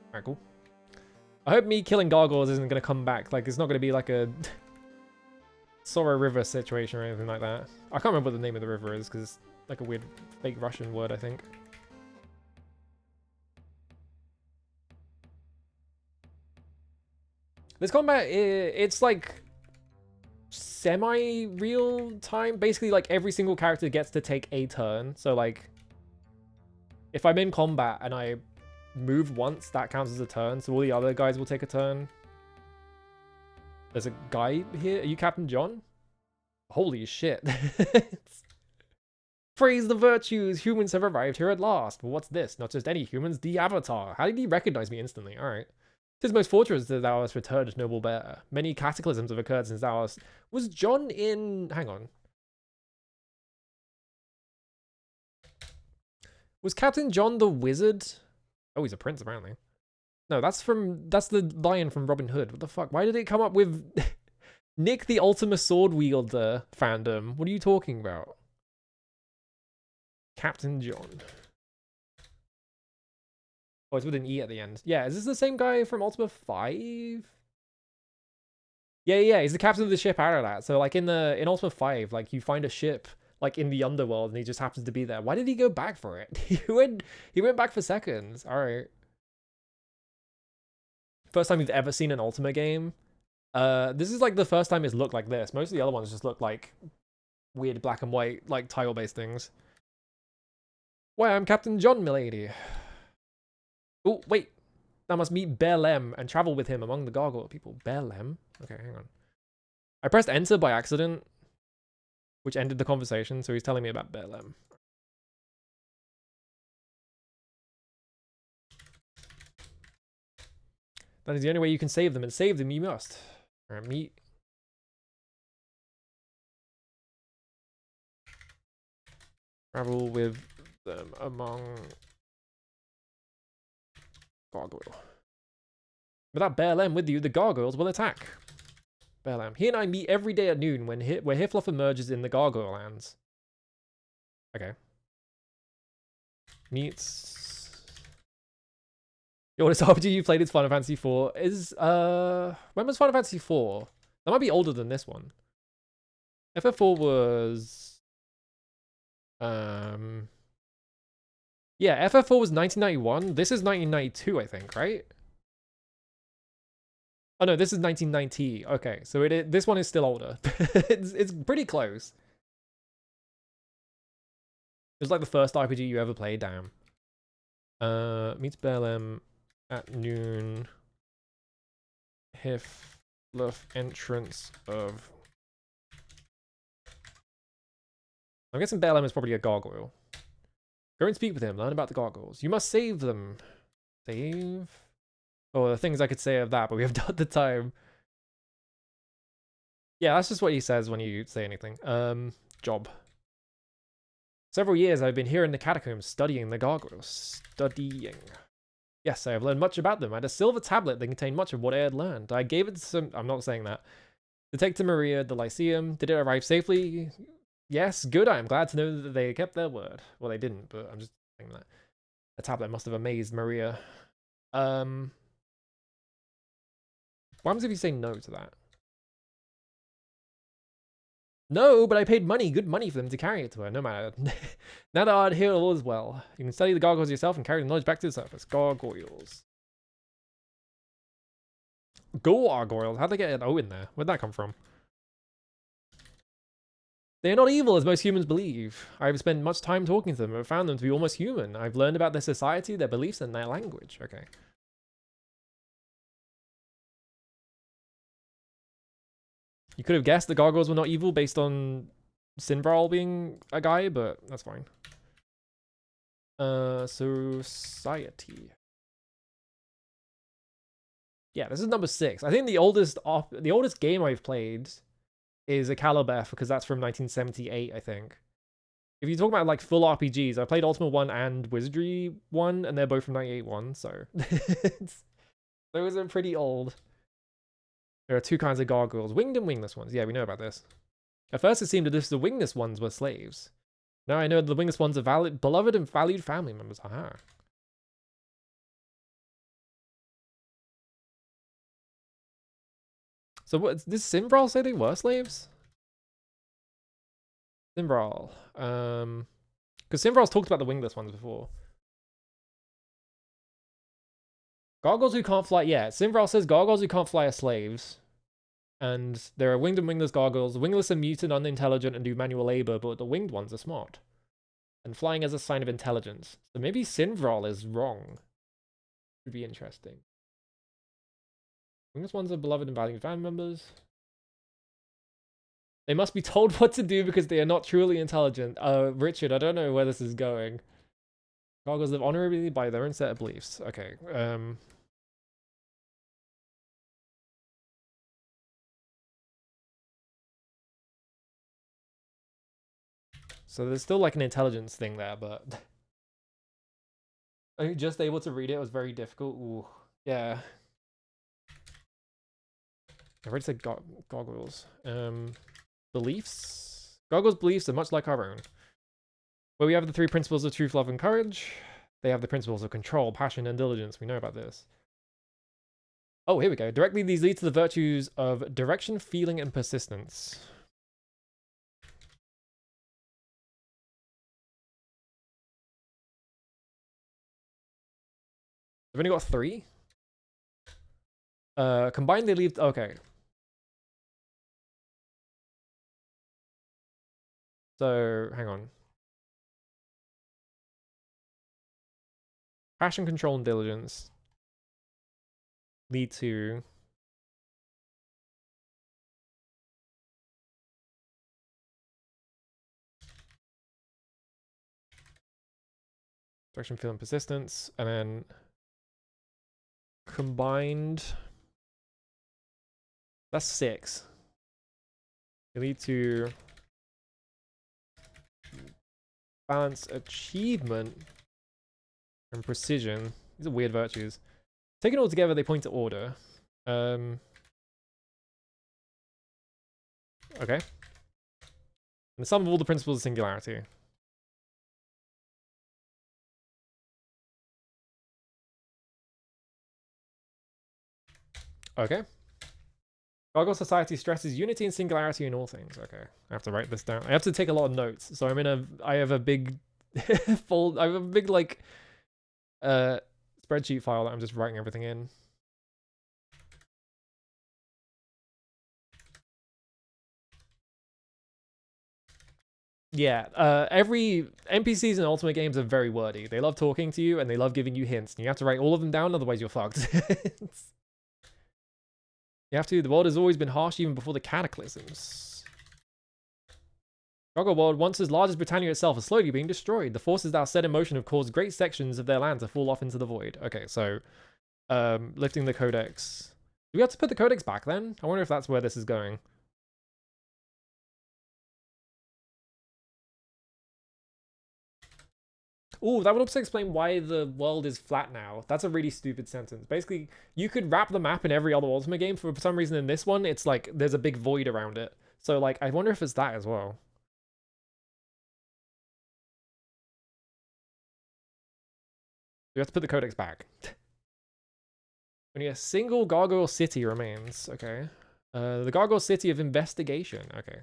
Alright, cool. I hope me killing gargoyles isn't going to come back. Like, it's not going to be like a Sorrow River situation or anything like that. I can't remember what the name of the river is because it's like a weird fake Russian word, I think. This combat, it's like semi-real time. Basically, like every single character gets to take a turn. So like, if I'm in combat and I move once, that counts as a turn. So all the other guys will take a turn. There's a guy here. Are you Captain John? Holy shit. Praise the virtues. Humans have arrived here at last. But what's this? Not just any humans, the Avatar. How did he recognize me instantly? Alright. 'Tis most fortunate that thou hast returned, noble bear. Many cataclysms have occurred since thou hast... Was John in... Hang on. Was Captain John the wizard? Oh, he's a prince, apparently. No, that's the lion from Robin Hood. What the fuck? Why did it come up with Nick the Ultima Sword Wielder fandom? What are you talking about? Captain John. Oh, it's with an E at the end. Yeah, is this the same guy from Ultima 5? Yeah, he's the captain of the ship out of that. So like in Ultima 5, like you find a ship like in the underworld and he just happens to be there. Why did he go back for it? he went back for seconds. Alright. First time you've ever seen an Ultima game. This is like the first time it's looked like this. Most of the other ones just look like weird black and white, like tile-based things. Why, I'm Captain John, milady. Oh, wait. I must meet Bear Lem and travel with him among the gargoyle people. Bear Lem? Okay, hang on. I pressed enter by accident, which ended the conversation, so he's telling me about Bear Lem. That is the only way you can save them, and save them you must. Alright, meet. Travel with them among gargoyle. Without Bear Lem with you, the gargoyles will attack. Bear Lem. He and I meet every day at noon where Hiflof emerges in the Gargoyle Lands. Okay. Meets... Yo, what RPG you played is Final Fantasy IV. When was Final Fantasy IV? That might be older than this one. FF4 was... Yeah, FF4 was 1991. This is 1992, I think, right? Oh no, this is 1990. Okay, so this one is still older. it's pretty close. It was like the first RPG you ever played, damn. Meets Bear Lem at noon. Hiflof entrance of... I'm guessing Bear Lem is probably a gargoyle. Go and speak with him, learn about the gargoyles. You must save them. Save? Oh, the things I could say of that, but we have done the time. Yeah, that's just what he says when you say anything. Job. Several years I've been here in the catacombs studying the gargoyles. Studying. Yes, I have learned much about them. I had a silver tablet that contained much of what I had learned. I gave it to some... I'm not saying that. To take to Maria, the Lyceum. Did it arrive safely? Yes, good. I am glad to know that they kept their word. Well, they didn't, but I'm just The tablet must have amazed Maria. What happens if you say no to that? No, but I paid money, good money for them to carry it to her, no matter. Now that I'd hear all is well. You can study the gargoyles yourself and carry the knowledge back to the surface. Gargoyles. Gargoyles? How'd they get an O in there? Where'd that come from? They are not evil as most humans believe. I have spent much time talking to them and found them to be almost human. I've learned about their society, their beliefs, and their language. Okay. You could have guessed the gargoyles were not evil based on Sinbral being a guy, but that's fine. Society. Yeah, this is number 6. I think the oldest game I've played is a Calibeth, because that's from 1978, I think. If you talk about like full RPGs, I played Ultima 1 and Wizardry 1, and they're both from 98-1, so those are pretty old. There are 2 kinds of gargoyles, winged and wingless ones. Yeah, we know about this. At first it seemed as if the wingless ones were slaves. Now I know the wingless ones are beloved and valued family members. Aha. So what, did Sinbral say they were slaves? Sinbral. Because Sinbral's talked about the wingless ones before. Gargoyles who can't fly. Yeah, Sinbral says gargoyles who can't fly are slaves. And there are winged and wingless gargoyles. The wingless are mutant, unintelligent, and do manual labor, but the winged ones are smart. And flying is a sign of intelligence. So maybe Sinbral is wrong. Would be interesting. Wingless ones are beloved and valued family members. They must be told what to do because they are not truly intelligent. Richard, I don't know where this is going. Gargoyles live honorably by their own set of beliefs. Okay, so there's still like an intelligence thing there, but are you just able to read it? It was very difficult. Ooh, yeah. I already said gargoyles. Beliefs? Gargoyles' beliefs are much like our own. Where we have the 3 principles of truth, love, and courage, they have the principles of control, passion, and diligence. We know about this. Oh, here we go. Directly, these lead to the virtues of direction, feeling, and persistence. I've only got 3. Combined, they lead... Okay. So, hang on. Passion, control, and diligence lead to... direction, feeling, persistence, and then... combined... That's 6. They lead to... balance, achievement, and precision. These are weird virtues. Taken all together, they point to order. Okay. And the sum of all the principles of singularity. Okay. Gargoyle society stresses unity and singularity in all things. Okay. I have to write this down. I have to take a lot of notes. So I have a big I have a big like spreadsheet file that I'm just writing everything in. Yeah, every NPCs in Ultimate games are very wordy. They love talking to you and they love giving you hints. And you have to write all of them down, otherwise you're fucked. You have to. The world has always been harsh even before the cataclysms. Gargoyle world, once as large as Britannia itself, is slowly being destroyed. The forces that are set in motion have caused great sections of their land to fall off into the void. Okay, so lifting the codex. Do we have to put the codex back then? I wonder if that's where this is going. Ooh, that would also explain why the world is flat now. That's a really stupid sentence. Basically, you could wrap the map in every other Ultimate game. For some reason in this one, it's like there's a big void around it. So like, I wonder if it's that as well. We have to put the codex back. Only a single gargoyle city remains. Okay. The gargoyle city of investigation. Okay.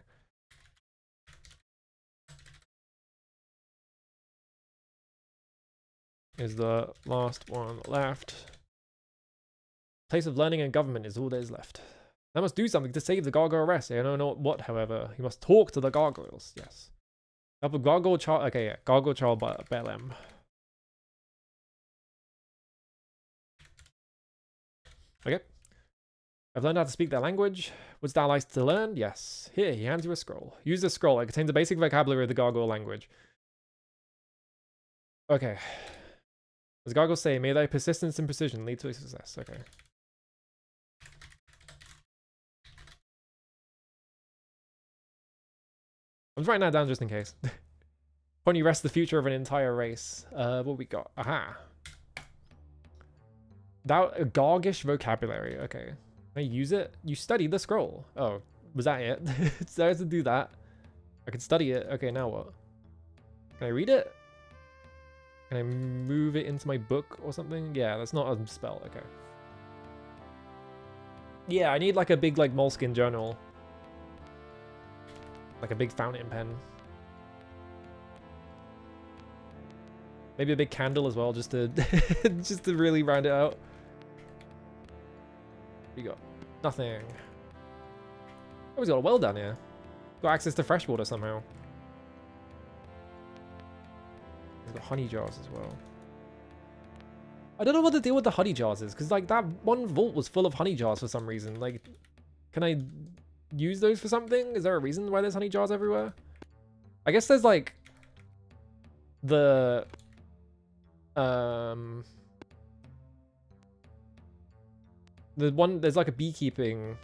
Is the last one left. Place of learning and government is all that is left. I must do something to save the gargoyle rest. I don't know what, however. You must talk to the gargoyles. Yes. Help a gargoyle child. Okay, yeah. Gargoyle child by Belem. Okay. I've learned how to speak their language. Wouldst thou like to learn? Yes. Here, he hands you a scroll. Use this scroll. It contains the basic vocabulary of the gargoyle language. Okay. As gargoyles say, may thy persistence and precision lead to success. Okay. I'm just writing that down just in case. When you rest the future of an entire race. What we got? Aha. That gargish vocabulary. Okay. Can I use it? You studied the scroll. Oh, was that it? So I have to do that. I can study it. Okay, now what? Can I read it? Can I move it into my book or something? Yeah, that's not a spell. Okay. Yeah, I need like a big like moleskin journal. Like a big fountain pen. Maybe a big candle as well, just to just to really round it out. We got nothing. Oh, he's got a well down here. Got access to fresh water somehow. He's got honey jars as well. I don't know what the deal with the honey jars is, because like that one vault was full of honey jars for some reason. Like, can I use those for something? Is there a reason why there's honey jars everywhere? I guess there's like the there's like a beekeeping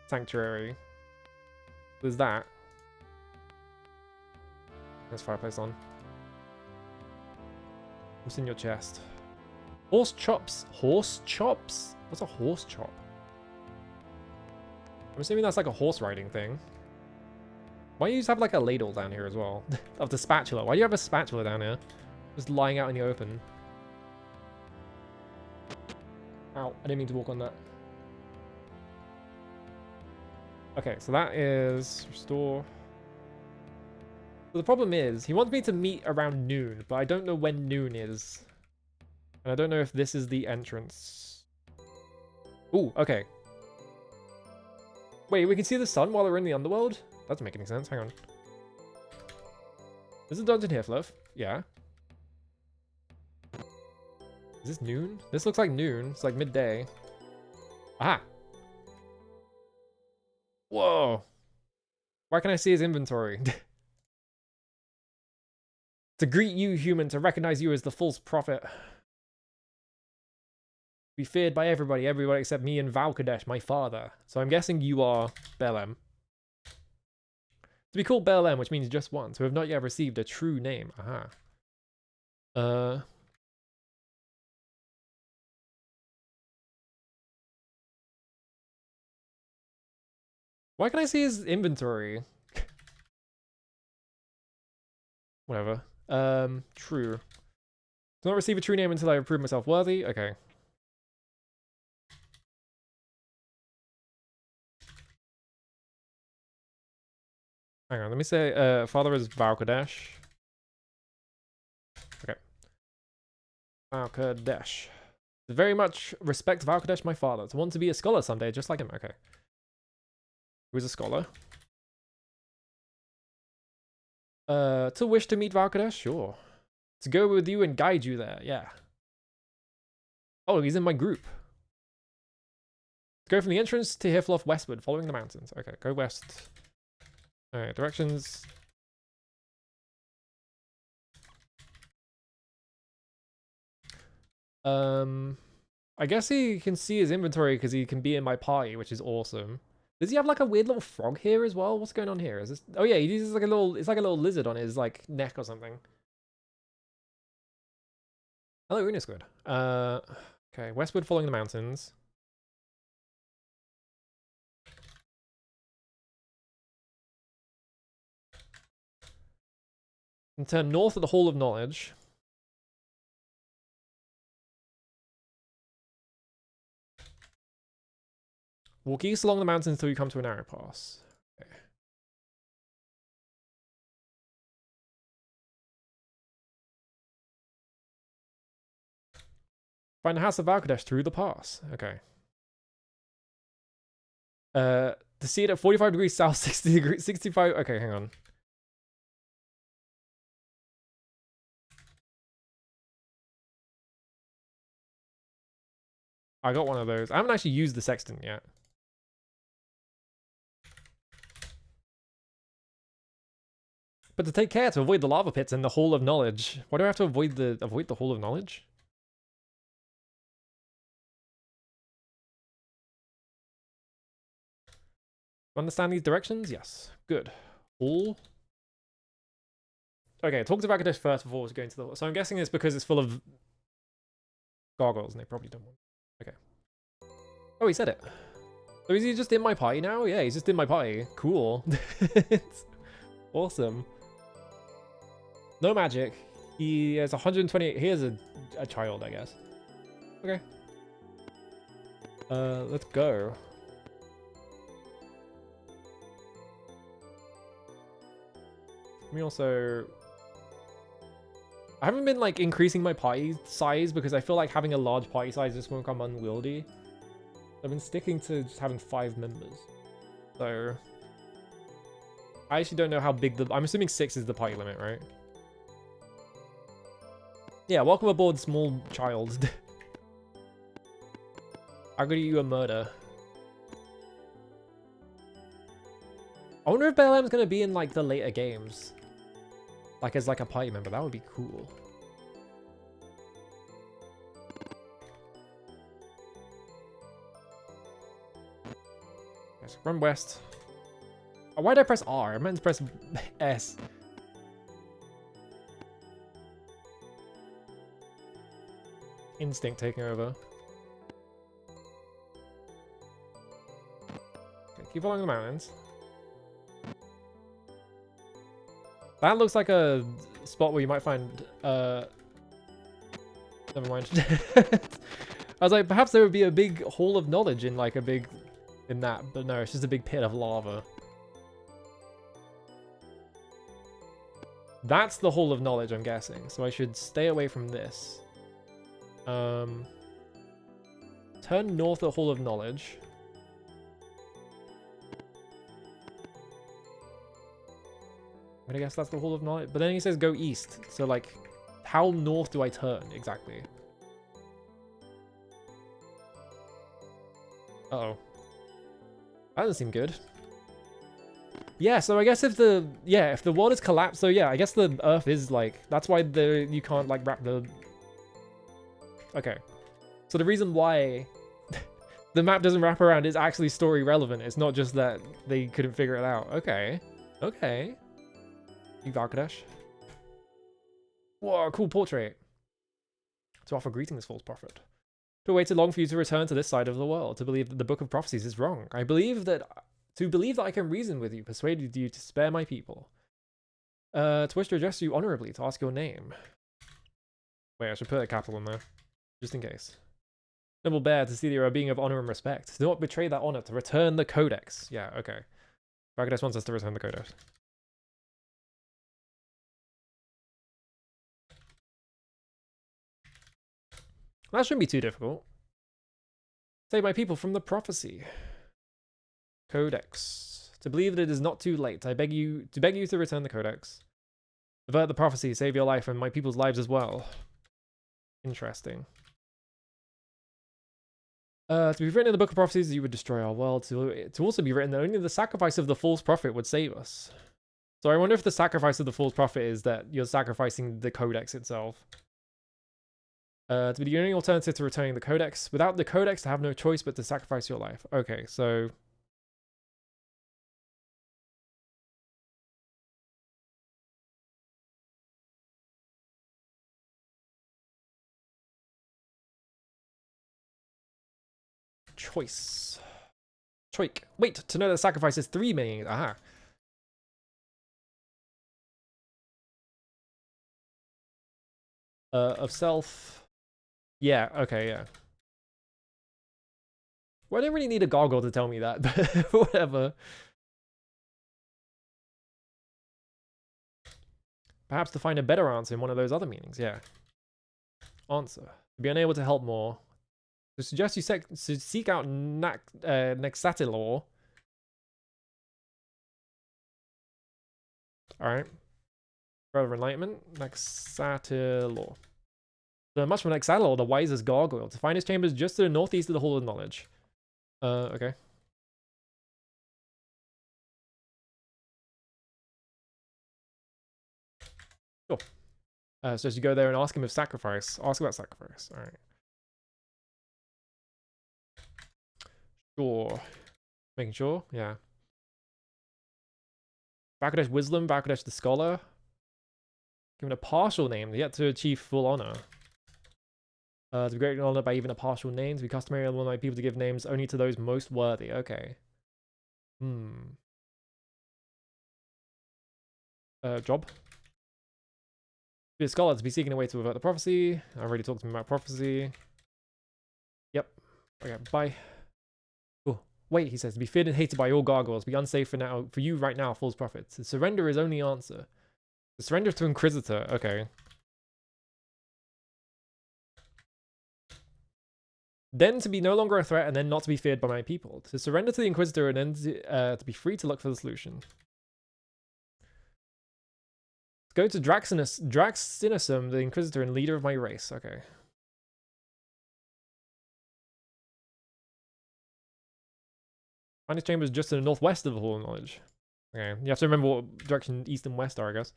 sanctuary. There's that. There's fireplace on. What's in your chest? Horse chops. Horse chops? What's a horse chop? I'm assuming that's like a horse riding thing. Why do you just have like a ladle down here as well? Of the spatula. Why do you have a spatula down here? Just lying out in the open. Ow, I didn't mean to walk on that. Okay, so that is restore. But the problem is, he wants me to meet around noon, but I don't know when noon is. And I don't know if this is the entrance. Ooh, okay. Wait, we can see the sun while we're in the underworld? That doesn't make any sense. Hang on. There's a dungeon here, Fluff. Yeah. Is this noon? This looks like noon. It's like midday. Aha! Whoa! Why can I see his inventory? To greet you, human, to recognize you as the false prophet. Be feared by everybody except me and Valkadesh, my father. So I'm guessing you are Belem. To be called Belem, which means just once, who have not yet received a true name. Aha. Why can I see his inventory? Whatever. True. Do not receive a true name until I prove myself worthy. Okay. Hang on, let me say, father is Valkadesh. Okay. Valkadesh. Very much respect Valkadesh, my father. To want to be a scholar someday, just like him. Okay. Who's a scholar? To wish to meet Valkadesh? Sure. To go with you and guide you there, yeah. Oh, he's in my group. Go from the entrance to Hifloth westward, following the mountains. Okay, go west. Alright, directions. I guess he can see his inventory because he can be in my party, which is awesome. Does he have like a weird little frog here as well? What's going on here? Is this? Oh yeah, he uses like a little. It's like a little lizard on his like neck or something. Hello, Una Squid. Okay, westward, following the mountains. And turn north at the Hall of Knowledge. Walk east along the mountains until you come to a narrow pass. Okay. Find the house of Valkadesh through the pass. Okay. To see it at 45 degrees south, 60 degrees, 65. Okay, hang on. I got one of those. I haven't actually used the sextant yet. But to take care to avoid the lava pits and the Hall of Knowledge. Why do I have to avoid the Hall of Knowledge? Understand these directions? Yes. Good. Hall. Okay, talk to Valkadesh first before going to the... So I'm guessing it's because it's full of gargoyles and they probably don't want... Okay. Oh, he said it. So is he just in my party now? Yeah, he's just in my party. Cool. Awesome. No magic. He has 128. He is a child, I guess. Okay. Let's go. Let me also... I haven't been like increasing my party size because I feel like having a large party size just won't become unwieldy. I've been sticking to just having 5 members. So I actually don't know how big the... I'm assuming 6 is the party limit, right? Yeah, welcome aboard, small child. I'm gonna you a murder. I wonder if Baalam's gonna be in like the later games. Like as like a party member, that would be cool. Yes, run west. Oh, why did I press R? I meant to press S. Instinct taking over. Okay, keep along the mountains. That looks like a spot where you might find, never mind. I was like, perhaps there would be a big hall of knowledge in like a big, in that, but no, it's just a big pit of lava. That's the hall of knowledge, I'm guessing. So I should stay away from this. Turn north at Hall of Knowledge. I'm gonna guess that's the Hall of Knowledge. But then he says go east. So like, how north do I turn exactly? Uh-oh. That doesn't seem good. Yeah, so I guess if the world is collapsed, so yeah, I guess the Earth is like, that's why you can't like wrap the... Okay. So the reason why the map doesn't wrap around is actually story relevant. It's not just that they couldn't figure it out. Okay. Okay. You Valkadesh. Whoa, cool portrait. To offer greetings, false prophet. To have waited long for you to return to this side of the world, to believe that the Book of Prophecies is wrong. To believe that I can reason with you, persuaded you to spare my people. To wish to address you honorably, to ask your name. Wait, I should put a capital in there. Just in case. Noble bear, to see that you are a being of honor and respect. Do not betray that honor, to return the codex. Yeah, okay. Valkadesh wants us to return the codex. That shouldn't be too difficult. Save my people from the prophecy. Codex. To believe that it is not too late, I beg you to return the codex. Avert the prophecy, save your life and my people's lives as well. Interesting. To be written in the Book of Prophecies, you would destroy our world. To also be written that only the sacrifice of the false prophet would save us. So I wonder if the sacrifice of the false prophet is that you're sacrificing the codex itself. To be the only alternative to returning the codex. Without the codex, to have no choice but to sacrifice your life. Okay, so... Choice. Choik. Wait, to know that sacrifice is 3 meanings. Aha. Of self. Yeah, okay, yeah. Well, I don't really need a gargoyle to tell me that, but whatever. Perhaps to find a better answer in one of those other meanings, yeah. Answer. Be unable to help more. To suggest you seek out Nexatilor. Alright. Brother of Enlightenment. Nexatilor. The much from Nexatilor, the wisest gargoyle. To find his chambers just to the northeast of the Hall of Knowledge. Okay. Sure. So as you go there and ask him of sacrifice. Ask about sacrifice. Alright. Sure. Making sure? Yeah. Bakadesh Wisdom, Bakadesh the Scholar. Given a partial name, yet to achieve full honor. To be greatly honored by even a partial name. To be customary among my people to give names only to those most worthy. Okay. Job. To be a scholar, to be seeking a way to avert the prophecy. I already talked to him about prophecy. Yep. Okay, bye. Oh, wait, he says. To be feared and hated by all gargoyles. Be unsafe for you right now, false prophet. To surrender is only answer. To surrender to Inquisitor. Okay. Then to be no longer a threat and then not to be feared by my people. To surrender to the Inquisitor and then to be free to look for the solution. Go to Draxinisum, the Inquisitor and leader of my race. Okay. Find his chambers just to the northwest of the Hall of Knowledge. Okay, you have to remember what direction east and west are, I guess.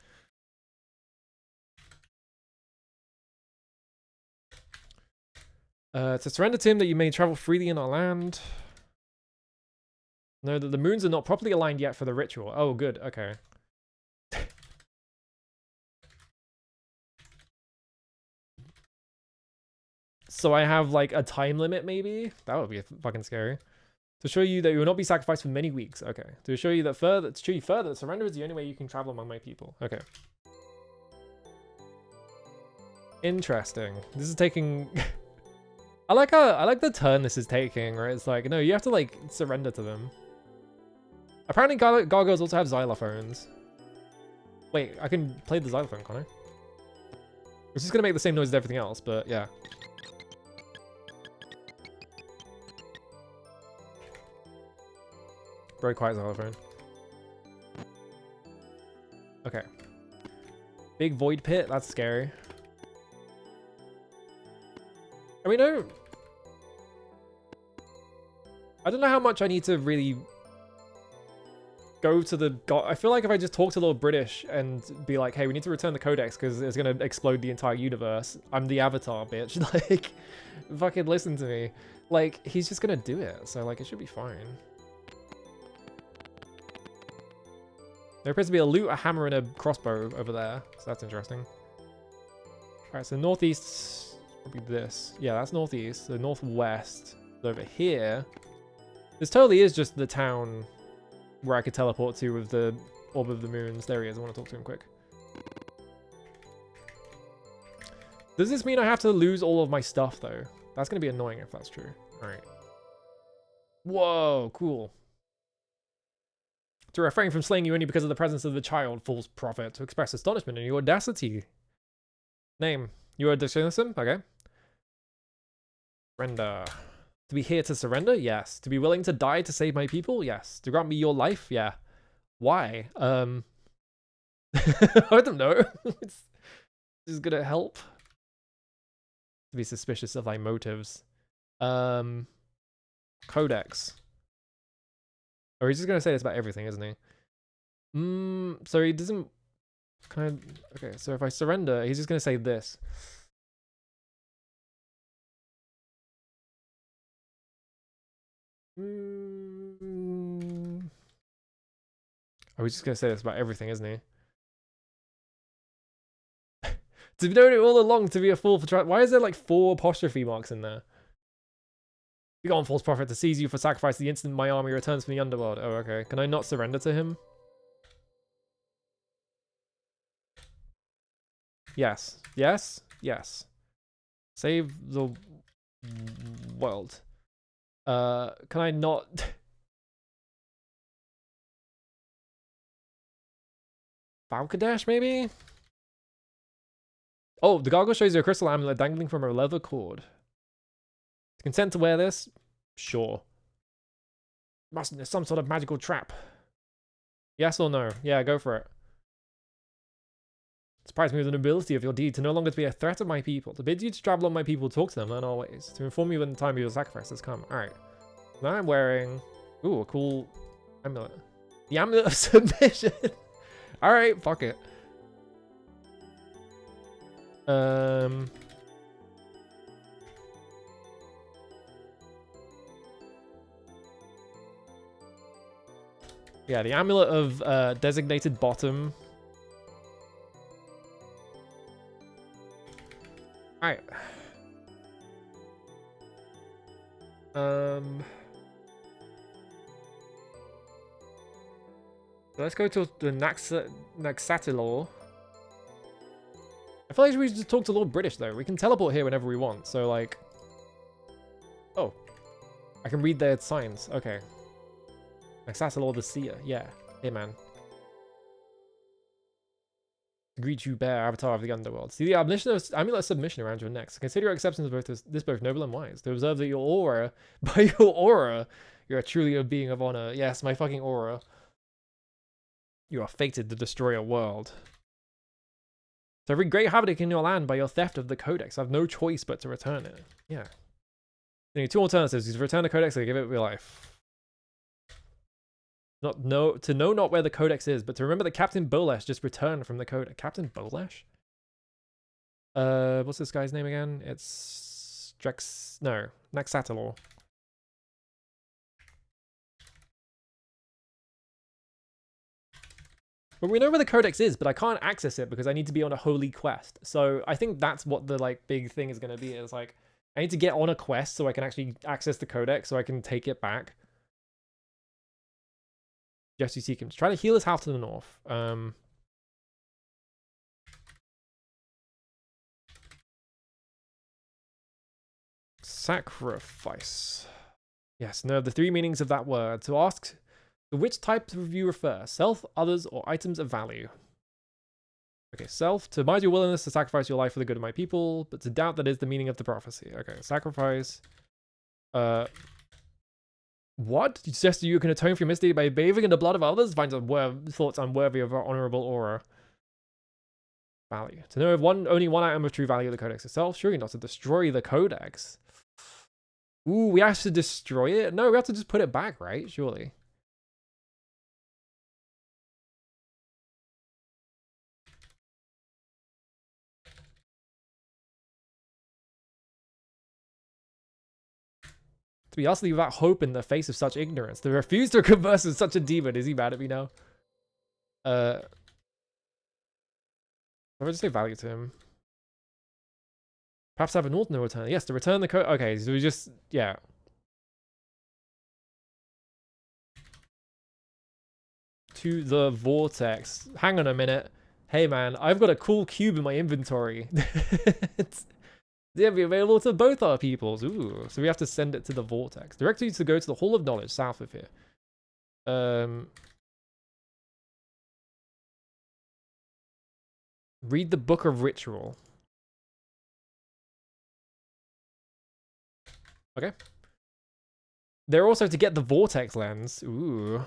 To surrender to him that you may travel freely in our land. Know that the moons are not properly aligned yet for the ritual. Oh, good. Okay. So I have like a time limit, maybe? That would be fucking scary. To show you that you will not be sacrificed for many weeks. Okay. To show you that further, that surrender is the only way you can travel among my people. Okay. Interesting. This is taking. I like the turn this is taking, right? It's like, no, you have to like surrender to them. Apparently gargoyles also have xylophones. Wait, I can play the xylophone, can't I? It's just gonna make the same noise as everything else, but yeah. Very quiet xylophone. Okay. Big void pit, that's scary. I mean, I don't know how much I need to really go to the god. I feel like if I just talk to Lord British and be like, hey, we need to return the codex because it's going to explode the entire universe. I'm the Avatar, bitch. Like, fucking listen to me. Like, he's just going to do it. So, like, it should be fine. There appears to be a loot, a hammer, and a crossbow over there. So that's interesting. Alright, so northeast... Probably this. Yeah, that's northeast. The northwest is over here. This totally is just the town where I could teleport to with the Orb of the Moons. There he is. I want to talk to him quick. Does this mean I have to lose all of my stuff, though? That's going to be annoying if that's true. Alright. Whoa, cool. To refrain from slaying you only because of the presence of the child, false prophet. To express astonishment in your audacity. Name. You are Dexinosim? Okay. Surrender. To be here to surrender? Yes. To be willing to die to save my people? Yes. To grant me your life? Yeah. Why? I don't know. It's just gonna help. To be suspicious of thy motives. Codex. Or he's just gonna say this about everything, isn't he? So he doesn't okay, so if I surrender, he's just gonna say this. Oh, he's just gonna say this about everything, isn't he? To be known it all along to be a fool for why is there like 4 apostrophe marks in there? Be gone, false prophet, to seize you for sacrifice the instant my army returns from the underworld. Oh, okay. Can I not surrender to him? Yes. Yes. Yes. Save the world. Can I not? Falcadash, maybe? Oh, the goggle shows you a crystal amulet dangling from a leather cord. Consent to wear this? Sure. Mustn't there's some sort of magical trap? Yes or no? Yeah, go for it. Surprise me with the nobility of your deed, to no longer be a threat of my people. To bid you to travel on my people, talk to them, learn our ways. To inform you when the time of your sacrifice has come. Alright. Now I'm wearing... Ooh, a cool amulet. The amulet of submission! Alright, fuck it. Yeah, the amulet of designated bottom. Alright. Let's go to the Naxatilor. I feel like we should just talk to Lord British, though. We can teleport here whenever we want, so, like... Oh. I can read their signs. Okay. Naxatilor the Seer. Yeah. Hey, man. To greet you, bear, avatar of the underworld. See the amulet of submission around your neck. So consider your acceptance of this both noble and wise. To observe that your aura, by your aura, you are truly a being of honor. Yes, my fucking aura. You are fated to destroy a world. So wreak great havoc in your land by your theft of the codex. I have no choice but to return it. Yeah. You need two alternatives. You return the codex or give it your life. To know not where the codex is, but to remember that Captain Bolesh just returned from the codex. Captain Bolesh? What's this guy's name again? It's Naxatilor. But we know where the codex is, but I can't access it because I need to be on a holy quest. So I think that's what the like big thing is going to be. Is like I need to get on a quest so I can actually access the codex so I can take it back. Jesse Seekins. Try to heal his house to the north. Sacrifice. Yes, no, the three meanings of that word. To ask to which type of you refer, self, others, or items of value. Okay, self, to mind your willingness to sacrifice your life for the good of my people, but to doubt that is the meaning of the prophecy. Okay, sacrifice. What? You suggest you can atone for your misdeed by bathing in the blood of others? Finds thoughts unworthy of our honorable aura. Value. To know if only one item of true value of the codex itself? Surely not to destroy the codex. Ooh, we have to destroy it? No, we have to just put it back, right? Surely. To be utterly without hope in the face of such ignorance. To refuse to converse with such a demon. Is he mad at me now? I'll just say value to him. Perhaps have an alternate return. Yes, to return the code. Okay, so we just, yeah. To the vortex. Hang on a minute. Hey man, I've got a cool cube in my inventory. It's be available to both our peoples. Ooh, so we have to send it to the vortex. Direct you to go to the Hall of Knowledge south of here. Read the Book of Ritual. Okay. They're also to get the vortex lens. Ooh.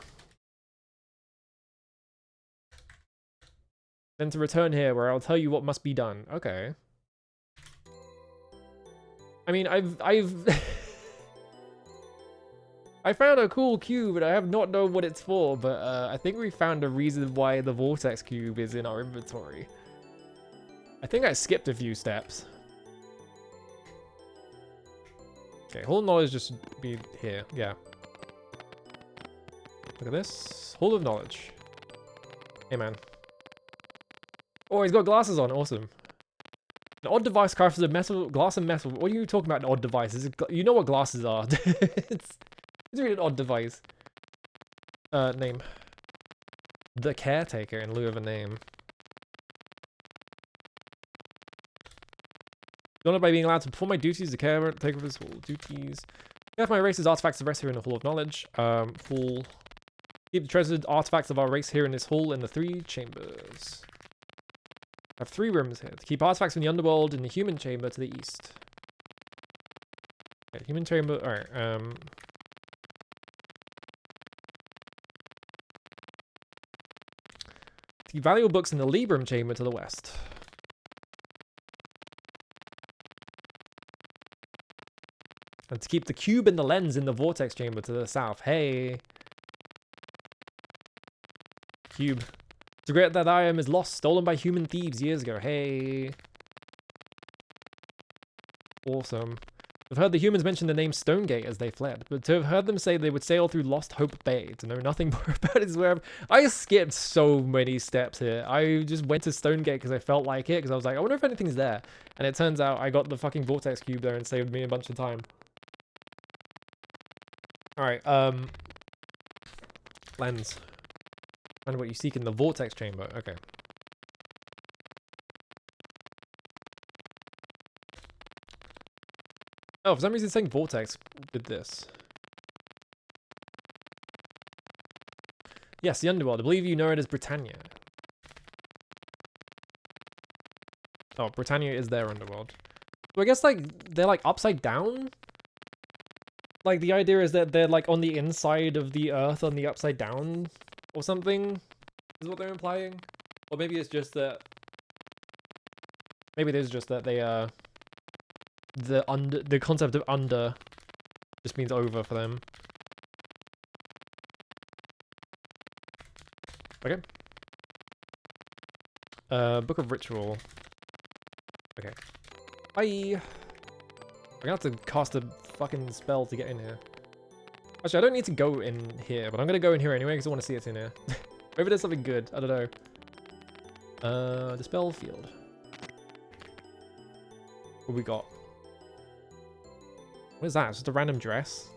Then to return here where I'll tell you what must be done. Okay. I mean, I've I found a cool cube, and I have not known what it's for, but I think we found a reason why the vortex cube is in our inventory. I think I skipped a few steps. Okay, Hall of Knowledge just be here. Yeah. Look at this. Hall of Knowledge. Hey, man. Oh, he's got glasses on. Awesome. An odd device crafted of metal, glass and metal. What are you talking about, an odd device? You know what glasses are. It's really an odd device. Name. The Caretaker in lieu of a name. Honored by being allowed to perform my duties as a caretaker of his duties. Have my race's artifacts of rest here in the Hall of Knowledge. Full. Keep the treasured artifacts of our race here in this hall in the 3 chambers. I have 3 rooms here. To keep artifacts from the underworld in the human chamber to the east. Okay, human chamber. Alright, to keep valuable books in the Libram chamber to the west. And to keep the cube and the lens in the vortex chamber to the south. Hey. Cube. To regret that item is lost, stolen by human thieves years ago. Hey. Awesome. I've heard the humans mention the name Stonegate as they fled, but to have heard them say they would sail through Lost Hope Bay, to know nothing more about it is where I skipped so many steps here. I just went to Stonegate because I felt like it, because I was like, I wonder if anything's there. And it turns out I got the fucking vortex cube there and saved me a bunch of time. Alright, lens. Find what you seek in the vortex chamber. Okay. Oh, for some reason saying vortex did this. Yes, the underworld. I believe you know it as Britannia. Oh, Britannia is their underworld. So I guess, like, they're, like, upside down? Like, the idea is that they're, like, on the inside of the earth on the upside down or something, is what they're implying. Or maybe it's just that... Maybe it is just that they, the concept of under just means over for them. Okay. Book of Ritual. Okay. Bye! I'm gonna have to cast a fucking spell to get in here. Actually, I don't need to go in here, but I'm gonna go in here anyway because I want to see it's in here. Maybe there's something good. I don't know. Dispel field. What we got? What is that? It's just a random dress?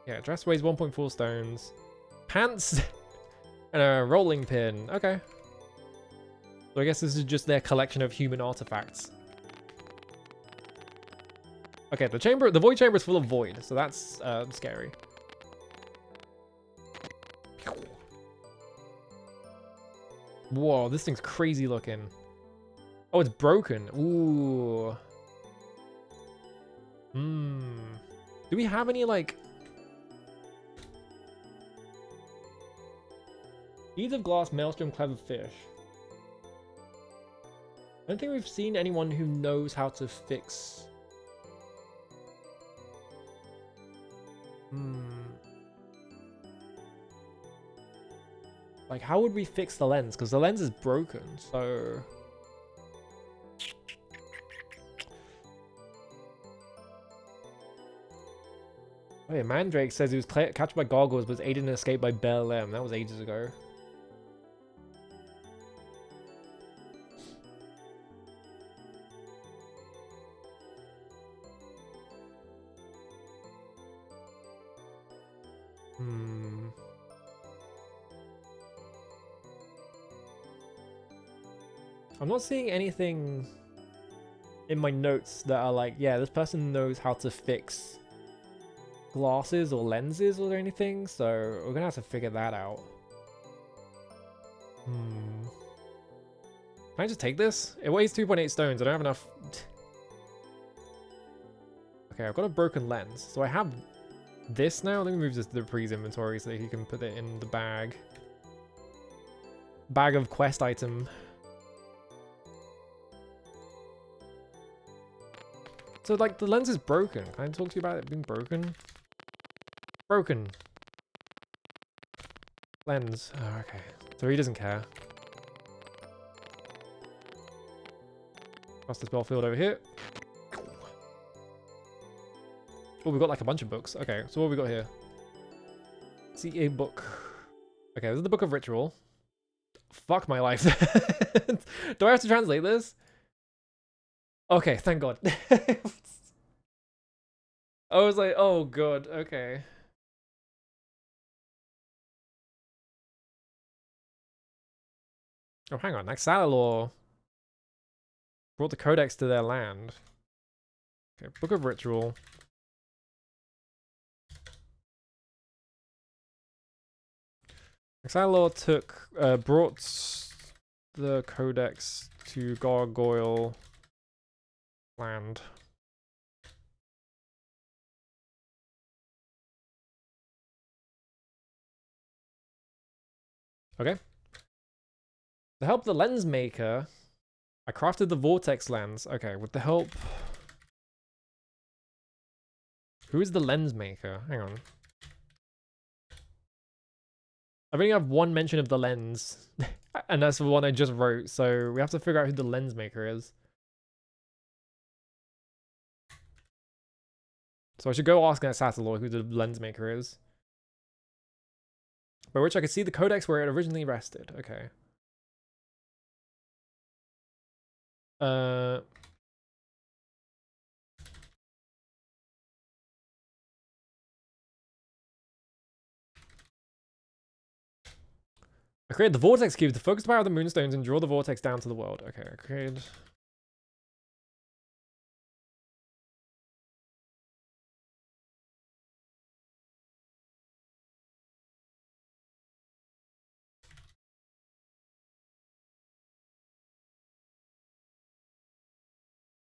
Yeah, dress weighs 1.4 stones. Pants! And a rolling pin. Okay. So I guess this is just their collection of human artifacts. Okay, the void chamber is full of void, so that's scary. Whoa, this thing's crazy looking. Oh, it's broken. Ooh. Do we have any, like... Beads of glass, maelstrom, clever fish. I don't think we've seen anyone who knows how to fix... Like, how would we fix the lens? Because the lens is broken, so... Oh yeah, Mandrake says he was captured by goggles, but was aided in an escape by Bell M. That was ages ago. I'm not seeing anything in my notes that are like, yeah, this person knows how to fix glasses or lenses or anything, so we're gonna have to figure that out. Can I just take this? It weighs 2.8 stones. I don't have enough. Okay, I've got a broken lens. So I have this now. Let me move this to the Pre's inventory so that he can put it in the bag. Bag of quest item. So, like, the lens is broken. Can I talk to you about it being broken? Broken. Lens. Oh, okay. So he doesn't care. Cross the spell field over here. Oh, we've got like a bunch of books. Okay, so what have we got here? See a book. Okay, this is the Book of Ritual. Fuck my life. Do I have to translate this? Okay, thank God. I was like, oh god, okay. Oh, hang on. Naxalalor brought the codex to their land. Okay, Book of Ritual. Exilor brought the codex to Gargoyle Land. Okay. To help the lens maker, I crafted the vortex lens. Okay, with the help... Who is the lens maker? Hang on. I only have one mention of the lens, and that's the one I just wrote, so we have to figure out who the lens maker is. So I should go ask Satalor who the lens maker is. By which I could see the codex where it originally rested. Okay. I created the vortex cube to focus the power of the moonstones and draw the vortex down to the world. Okay, I created...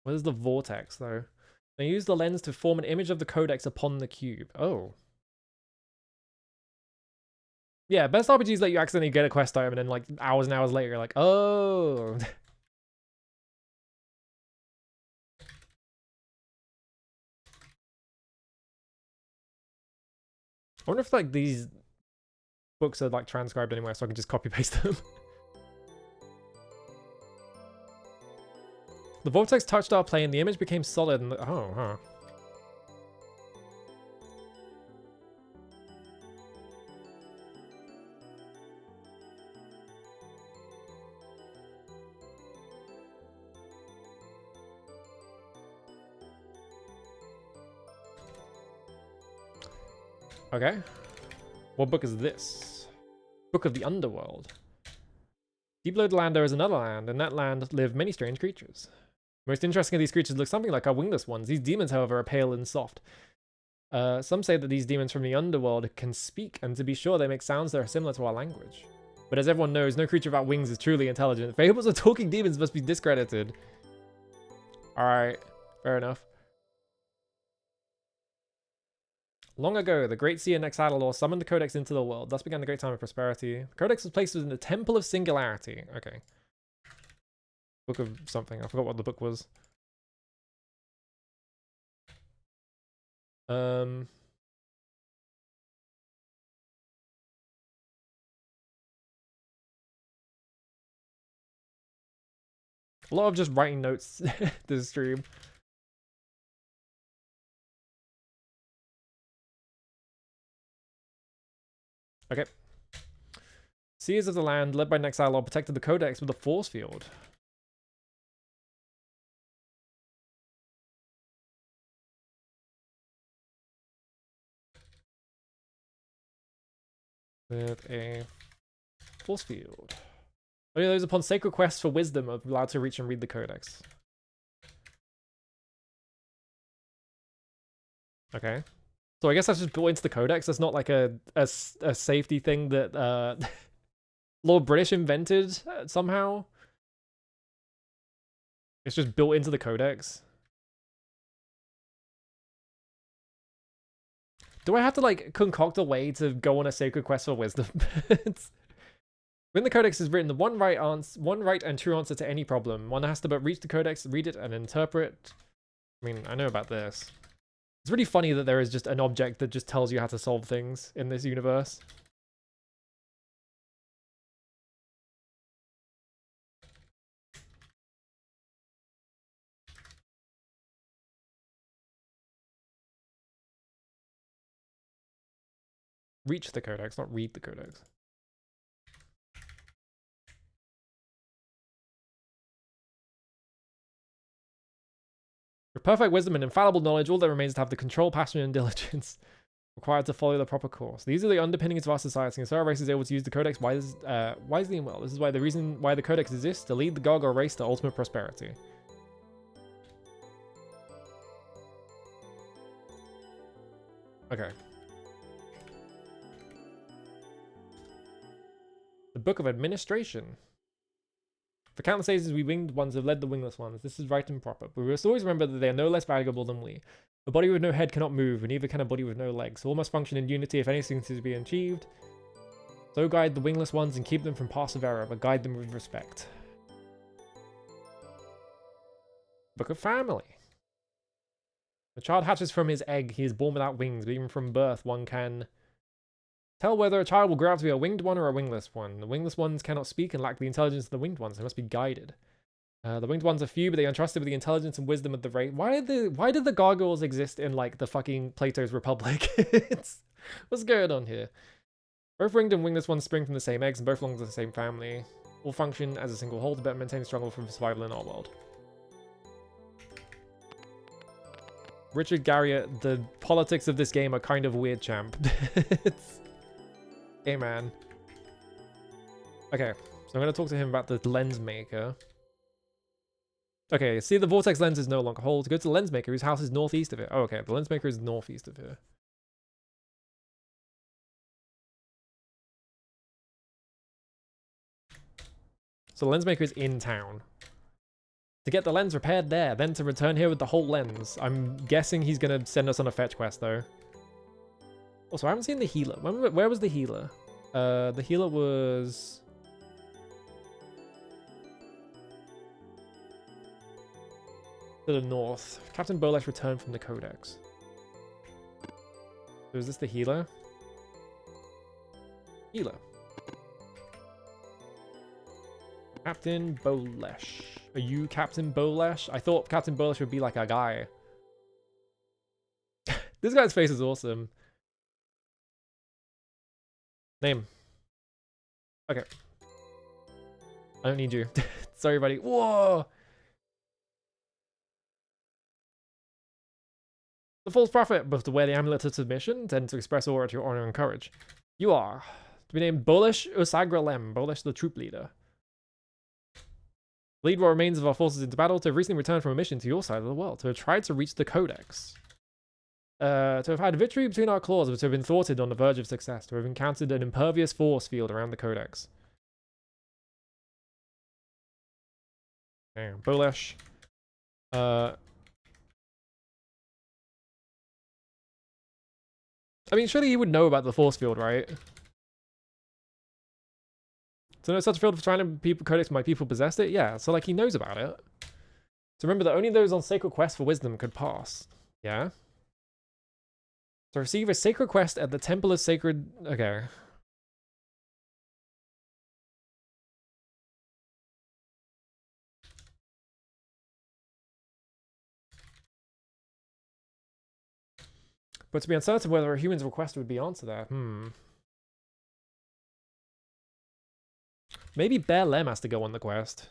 What is the vortex, though? They use the lens to form an image of the codex upon the cube. Oh. Yeah, best RPGs let you accidentally get a quest item and then like hours and hours later you're like, oh. I wonder if like these books are like transcribed anywhere so I can just copy paste them. The vortex touched our plane, the image became solid and oh, huh. Okay. What book is this? Book of the Underworld. Deep below the land there is another land. In that land live many strange creatures. Most interesting of these creatures look something like our wingless ones. These demons, however, are pale and soft. Some say that these demons from the underworld can speak, and to be sure, they make sounds that are similar to our language. But as everyone knows, no creature without wings is truly intelligent. Fables of talking demons must be discredited. Alright, fair enough. Long ago, the great seer Nexadalor summoned the Codex into the world. Thus began the great time of prosperity. The Codex was placed within the Temple of Singularity. Okay. Book of something. I forgot what the book was. A lot of just writing notes this stream. Okay. Seers of the land, led by Nexalor, protected the Codex with a force field. With a force field. Only those upon sacred quests for wisdom are allowed to reach and read the Codex. Okay. So I guess that's just built into the Codex. That's not like a safety thing that Lord British invented somehow. It's just built into the Codex. Do I have to like concoct a way to go on a sacred quest for wisdom? When the Codex is written, the one right and true answer to any problem. One has to but reach the Codex, read it, and interpret. I mean, I know about this. It's really funny that there is just an object that just tells you how to solve things in this universe. Reach the Codex, not read the Codex. With perfect wisdom and infallible knowledge, all that remains is to have the control, passion, and diligence required to follow the proper course. These are the underpinnings of our society, and so our race is able to use the Codex wisely and well. This is why the reason why the Codex exists, to lead the Gargoyle race to ultimate prosperity. Okay. The Book of Administration. For countless ages, we winged ones have led the wingless ones. This is right and proper. But we must always remember that they are no less valuable than we. A body with no head cannot move, and neither can a body with no legs. All must function in unity if anything is to be achieved. So guide the wingless ones and keep them from paths of error, but guide them with respect. Book of Family. The child hatches from his egg. He is born without wings, but even from birth, one can tell whether a child will grow up to be a winged one or a wingless one. The wingless ones cannot speak and lack the intelligence of the winged ones. They must be guided. The winged ones are few, but they are entrusted with the intelligence and wisdom of the race. Why did the gargoyles exist in like the fucking Plato's Republic? What's going on here? Both winged and wingless ones spring from the same eggs and both belong to the same family. All function as a single whole to better maintain the struggle for survival in our world. Richard Garriott, the politics of this game are kind of weird, champ. Hey, man. Okay, so I'm going to talk to him about the lens maker. Okay, see, the vortex lens is no longer whole. To go to the lens maker, whose house is northeast of it. Oh, okay, the lens maker is northeast of here. So the lens maker is in town. To get the lens repaired there, then to return here with the whole lens. I'm guessing he's going to send us on a fetch quest, though. Also, I haven't seen the healer. Where was the healer? The healer was... to the north. Captain Bolesh returned from the Codex. So is this the healer? Healer. Captain Bolesh. Are you Captain Bolesh? I thought Captain Bolesh would be like a guy. This guy's face is awesome. Name. Okay. I don't need you. Sorry, buddy. Whoa! The false prophet, both to wear the amulet of submission, then to express aura to your honor and courage. You are to be named Bolesh Usagra Lem, Bolesh the troop leader. Lead what remains of our forces into battle, to have recently returned from a mission to your side of the world, to have tried to reach the Codex. To have had victory between our claws, but to have been thwarted on the verge of success, to have encountered an impervious force field around the Codex. Okay, Bolesh. I mean, surely he would know about the force field, right? So no such field for trying to people Codex, my people possessed it? Yeah, so like he knows about it. So remember that only those on sacred quest for wisdom could pass. Yeah? To receive a sacred quest at the Temple of Sacred... Okay. But to be uncertain whether a human's request would be answered there. Maybe Bear Lem has to go on the quest.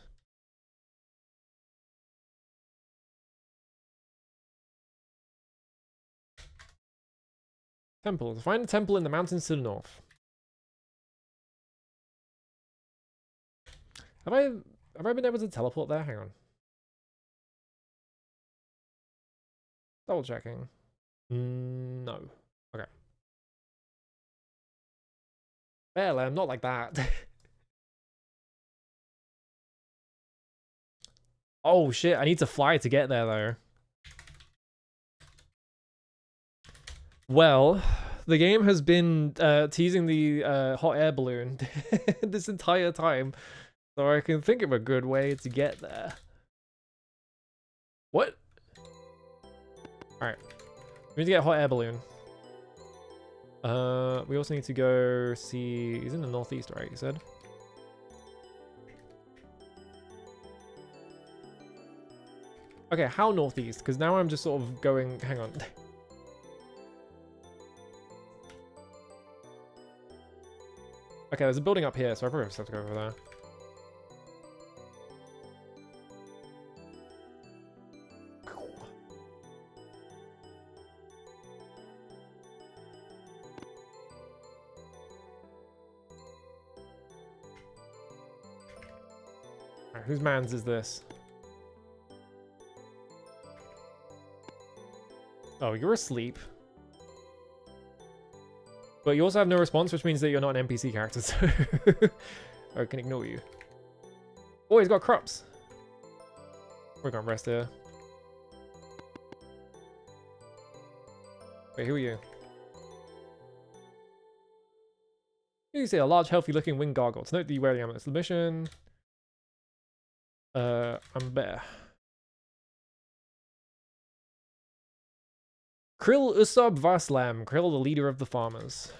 Temple. Find a temple in the mountains to the north. Have I been able to teleport there? Hang on. Double checking. No. Okay. Bear Lem, not like that. Oh shit, I need to fly to get there though. Well, the game has been teasing the hot air balloon this entire time, so I can think of a good way to get there. What? Alright. We need to get a hot air balloon. We also need to go see... He's in the northeast, right, you said? Okay, how northeast? Because now I'm just sort of going... Hang on. Okay, there's a building up here, so I probably just have to go over there. Alright, whose man's is this? Oh, you're asleep. But you also have no response, which means that you're not an NPC character, so... Or it can ignore you. Oh, he's got crops. We're gonna rest here. Wait, who are you? You see a large, healthy-looking winged gargoyle. To note that you wear the amulet. Submission. I'm better. Krill Usab Vaslam. Krill, the leader of the farmers.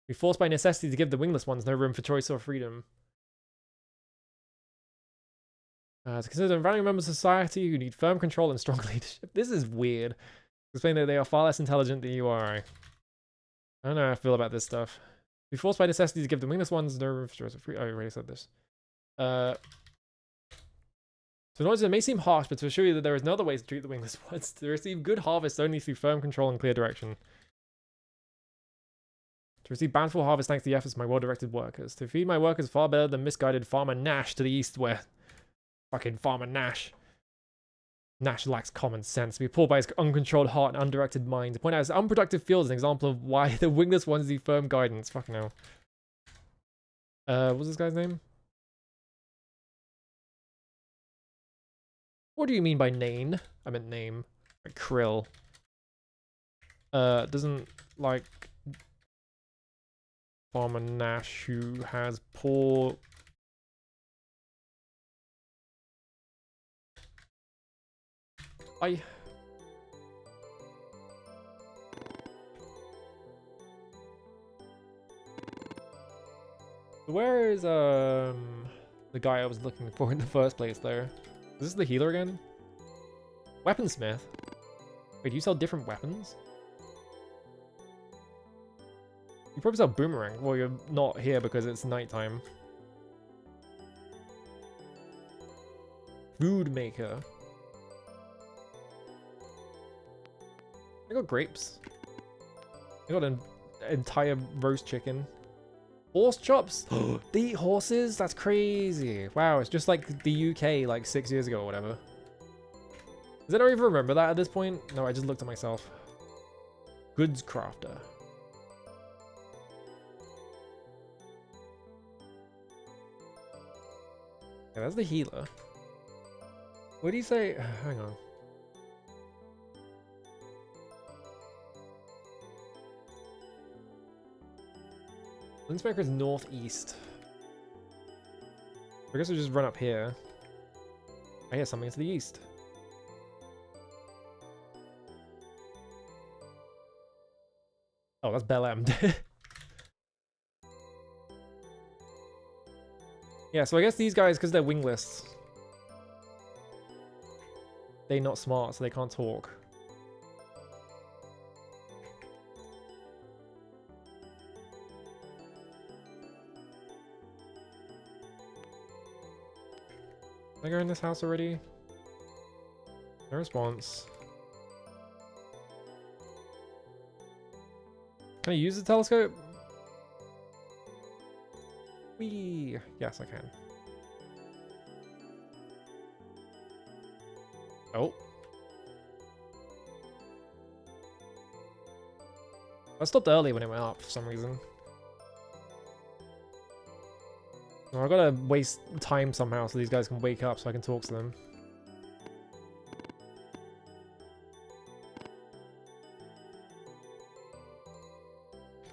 Be forced by necessity to give the wingless ones no room for choice or freedom. To consider valuable members of society who need firm control and strong leadership. This is weird. Explain that they are far less intelligent than you are. I don't know how I feel about this stuff. Be forced by necessity to give the wingless ones no room for choice or freedom. Oh, I already said this. So in order, it may seem harsh, but to assure you that there is no other way to treat the wingless ones. To receive good harvest only through firm control and clear direction. To receive bountiful harvest thanks to the efforts of my well-directed workers. To feed my workers far better than misguided Farmer Nash to the east where... Fucking Farmer Nash. Nash lacks common sense. To be pulled by his uncontrolled heart and undirected mind. To point out his unproductive field is an example of why the wingless ones need firm guidance. Fucking hell. What's this guy's name? What do you mean by name? I meant name. Like Krill. Doesn't like Farmer Nash who has poor... Where is the guy I was looking for in the first place though? Is this the healer again? Weaponsmith? Wait, do you sell different weapons? You probably sell boomerang. Well, you're not here because it's nighttime. Food maker. I got grapes. I got an entire roast chicken. Horse chops? They eat horses? That's crazy. Wow, it's just like the UK like 6 years ago or whatever. Does anyone even remember that at this point? No, I just looked at myself. Goods crafter. Yeah, that's the healer. What do you say? Hang on. Linzmaker is northeast. I guess we'll just run up here. I hear something to the east. Oh, that's Bel-Em. Yeah, so I guess these guys, because they're wingless, they're not smart, so they can't talk. Did I go in this house already? No response. Can I use the telescope? Whee! Yes, I can. Oh. I stopped early when it went up for some reason. Oh, I gotta waste time somehow so these guys can wake up so I can talk to them.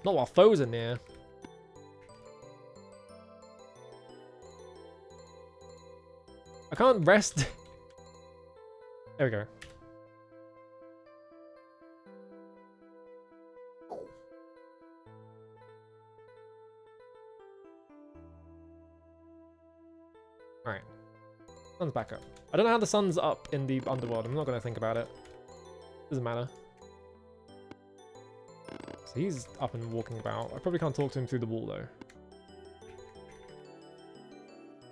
Not while foes are near. I can't rest. There we go. Alright. Sun's back up. I don't know how the sun's up in the underworld. I'm not going to think about it. Doesn't matter. So he's up and walking about. I probably can't talk to him through the wall, though.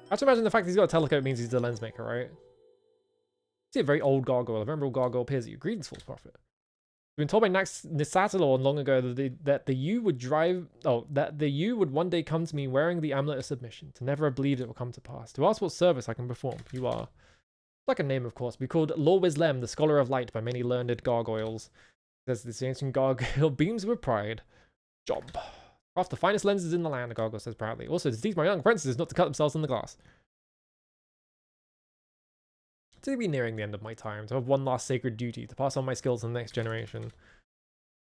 I have to imagine the fact that he's got a telescope means he's a lens maker, right? See a very old gargoyle. A venerable gargoyle appears at you. Greetings, false prophet. We've been told by Nisatalon long ago that the you would one day come to me wearing the amulet of submission. To never have believed it will come to pass. To ask what service I can perform. You are. Like a name, of course. Be called Lorwislem, the Scholar of Light, by many learned gargoyles. Says this ancient gargoyle beams with pride. Job. Craft the finest lenses in the land, Gargoyle says proudly. Also, to teach my young apprentices not to cut themselves in the glass. To be nearing the end of my time, to have one last sacred duty, to pass on my skills to the next generation. To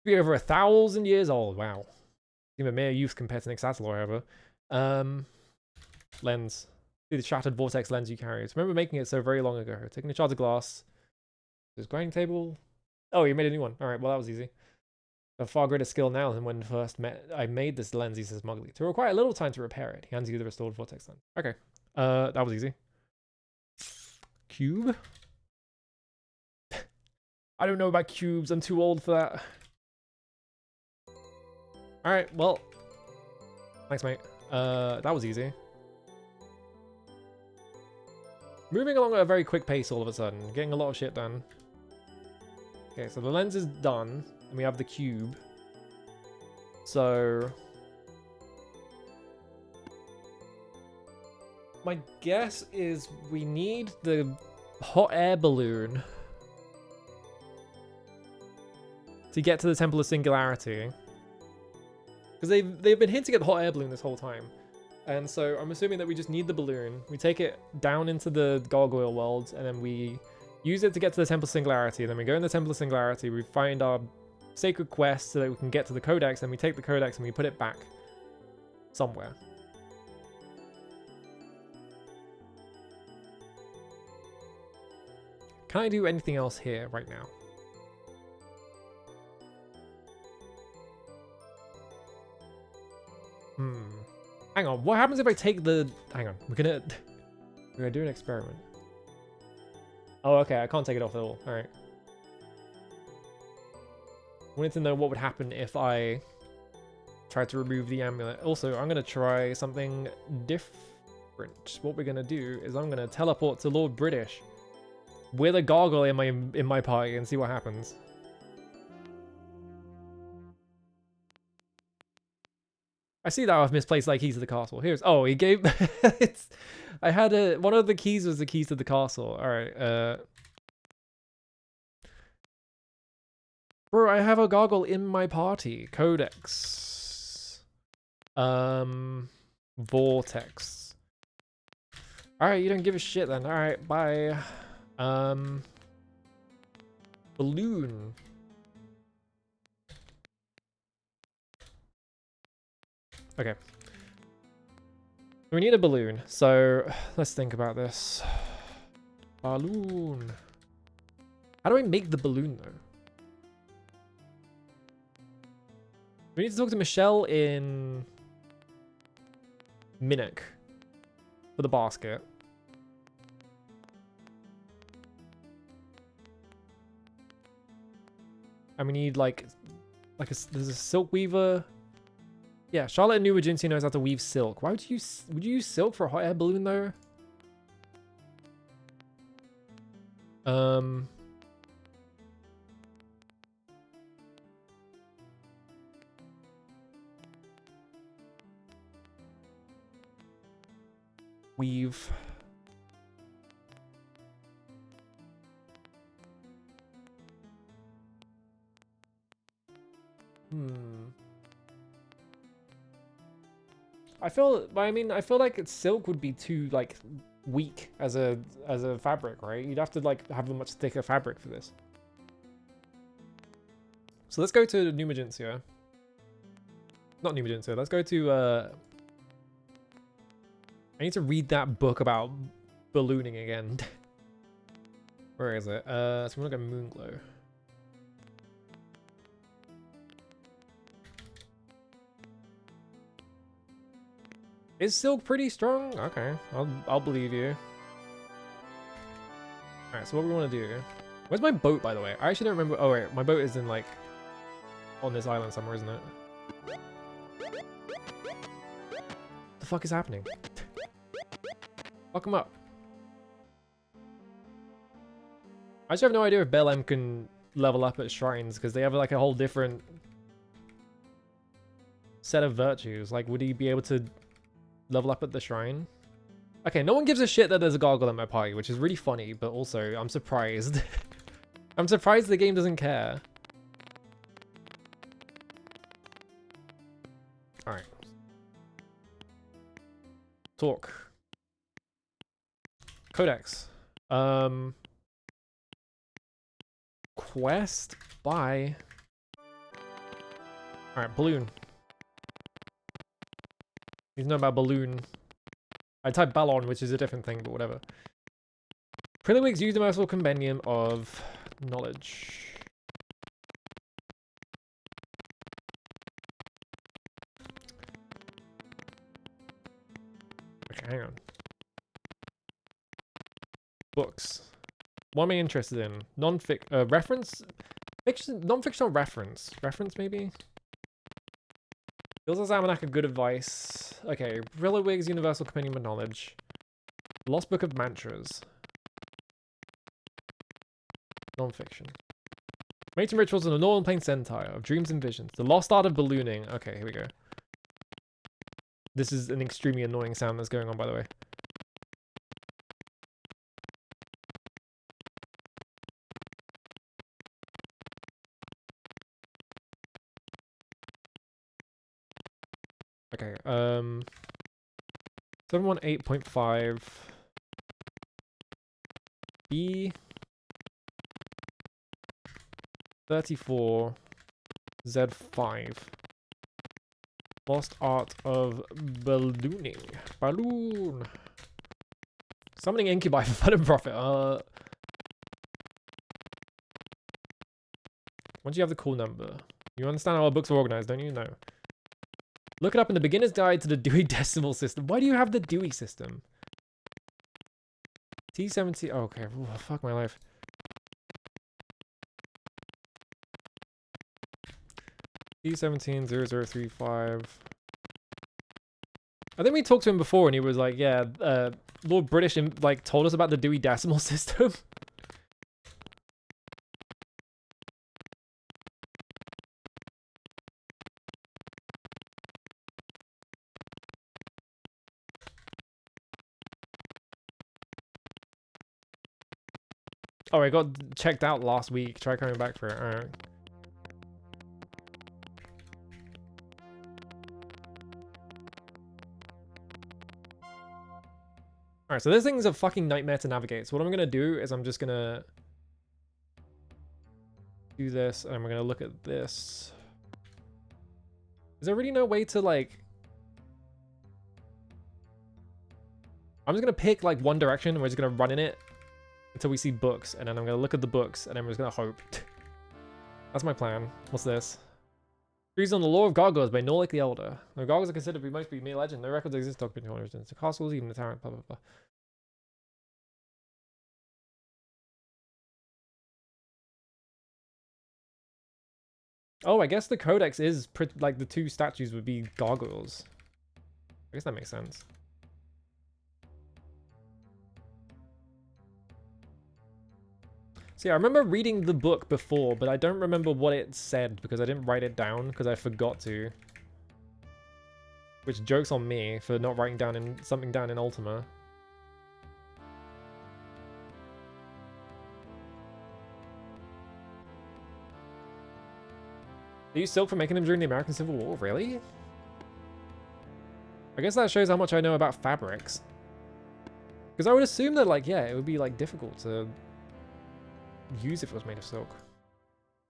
be over 1,000 years old, wow. Seem a mere youth compared to Nixatl, however. Lens. See the shattered vortex lens you carry. Remember making it so very long ago. Taking a shard of glass. This grinding table. Oh, you made a new one. Alright, well that was easy. A far greater skill now than when first I made this lens, he says smugly. To require a little time to repair it. He hands you the restored vortex lens. Okay. That was easy. Cube? I don't know about cubes. I'm too old for that. Alright, well. Thanks, mate. That was easy. Moving along at a very quick pace all of a sudden. Getting a lot of shit done. Okay, so the lens is done. And we have the cube. So... my guess is we need the hot air balloon to get to the Temple of Singularity. Because they've been hinting at the hot air balloon this whole time. And so I'm assuming that we just need the balloon. We take it down into the Gargoyle world, and then we use it to get to the Temple of Singularity. And then we go in the Temple of Singularity, we find our sacred quest so that we can get to the Codex, and we take the Codex and we put it back somewhere. Can I do anything else here right now? Hang on, what happens if I take the... hang on, we're gonna do an experiment. Oh, okay, I can't take it off at all. Alright. Wanted to know what would happen if I tried to remove the amulet. Also, I'm gonna try something different. What we're gonna do is I'm gonna teleport to Lord British with a gargoyle in my party and see what happens. I see that I've misplaced like keys to the castle. Here's he gave I had one of the keys was the keys to the castle. Alright, bro, I have a gargoyle in my party. Codex. Vortex. Alright, you don't give a shit then. Alright, bye. Balloon. Okay. We need a balloon, so let's think about this. Balloon. How do I make the balloon, though? We need to talk to Michelle in Minnock for the basket. And we need there's a silk weaver. Yeah, Charlotte and New Agency knows how to weave silk. Why would you use silk for a hot air balloon though? Weave. I feel like silk would be too weak as a fabric, right? You'd have to have a much thicker fabric for this. So let's go to New Magentia. Not New Magentia. Let's go to I need to read that book about ballooning again. Where is it? So I'm gonna go Moonglow. Is silk pretty strong? Okay, I'll believe you. Alright, so what we want to do... where's my boat, by the way? I actually don't remember... oh wait, my boat is in on this island somewhere, isn't it? What the fuck is happening? Fuck him up. I just have no idea if Bellem can level up at shrines, because they have a whole different set of virtues. Would he be able to level up at the shrine? Okay, no one gives a shit that there's a gargoyle in my party, which is really funny, but also I'm surprised. I'm surprised the game doesn't care. Alright. Talk. Codex. Quest by... Alright, balloon. You know about balloon. I typed ballon, which is a different thing, but whatever. Prilliwig's Universal Compendium of Knowledge. Okay, hang on. Books. What am I interested in? Reference? Fiction, non-fictional reference. Reference, maybe? Bill's Almanac of Good Advice. Okay, Prilliwig's Universal Compendium of Knowledge. Lost Book of Mantras. Non-fiction. Mates and Rituals in the Northern Plains Centaur of Dreams and Visions. The Lost Art of Ballooning. Okay, here we go. This is an extremely annoying sound that's going on, by the way. Okay, 718.5 B 34 Z5 Lost Art of Ballooning. Balloon. Summoning Incubi for fun and profit. Once you have the call number, you understand how our books are organized, don't you? No. Look it up in the Beginner's Guide to the Dewey Decimal System. Why do you have the Dewey system? T70. Oh, okay. Ooh, fuck my life. T170035. I think we talked to him before and he was like, yeah, Lord British like told us about the Dewey Decimal System. Oh, I got checked out last week. Try coming back for it. Alright. Alright, so this thing's a fucking nightmare to navigate. So what I'm gonna do is I'm just gonna do this, and we're gonna look at this. Is there really no way to, like... I'm just gonna pick, like, one direction, and we're just gonna run in it until we see books, and then I'm gonna look at the books, and then we're just gonna hope. That's my plan. What's this? Trees on the Lore of Gargoyles by Norlik the Elder. The gargoyles are considered to be mostly mere legend. No records exist documenting origins. The castles, even the tower, blah blah blah. Oh, I guess the codex is like the two statues would be gargoyles. I guess that makes sense. See, I remember reading the book before, but I don't remember what it said because I didn't write it down because I forgot to. Which joke's on me for not writing down something down in Ultima. They used silk for making them during the American Civil War, really? I guess that shows how much I know about fabrics. Because I would assume that, like, yeah, it would be, like, difficult to use if it was made of silk.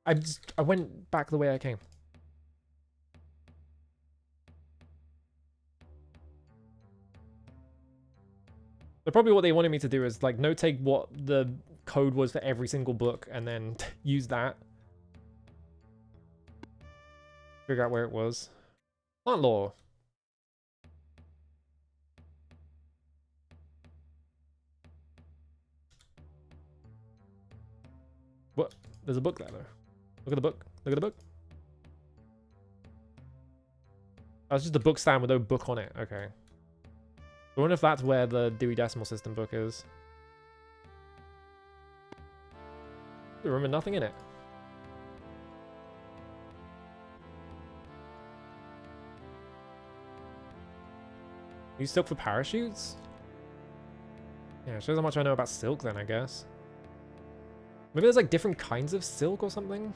I went back the way I came. So probably what they wanted me to do is, like, notate what the code was for every single book and then use that. Figure out where it was. Plant lore. What? There's a book there, though. Look at the book. Look at the book. Oh, it's just a book stand with no book on it. Okay. I wonder if that's where the Dewey Decimal System book is. I remember nothing in it. Use silk for parachutes? Yeah, it shows how much I know about silk then, I guess. Maybe there's like different kinds of silk or something?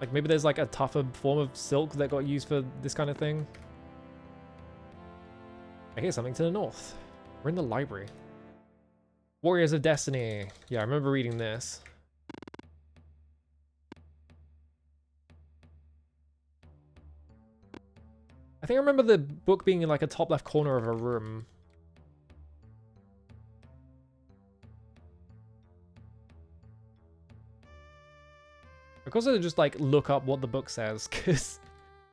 Like maybe there's like a tougher form of silk that got used for this kind of thing. I hear something to the north. We're in the library. Warriors of Destiny. Yeah, I remember reading this. I think I remember the book being in like a top left corner of a room. I could also just like look up what the book says, because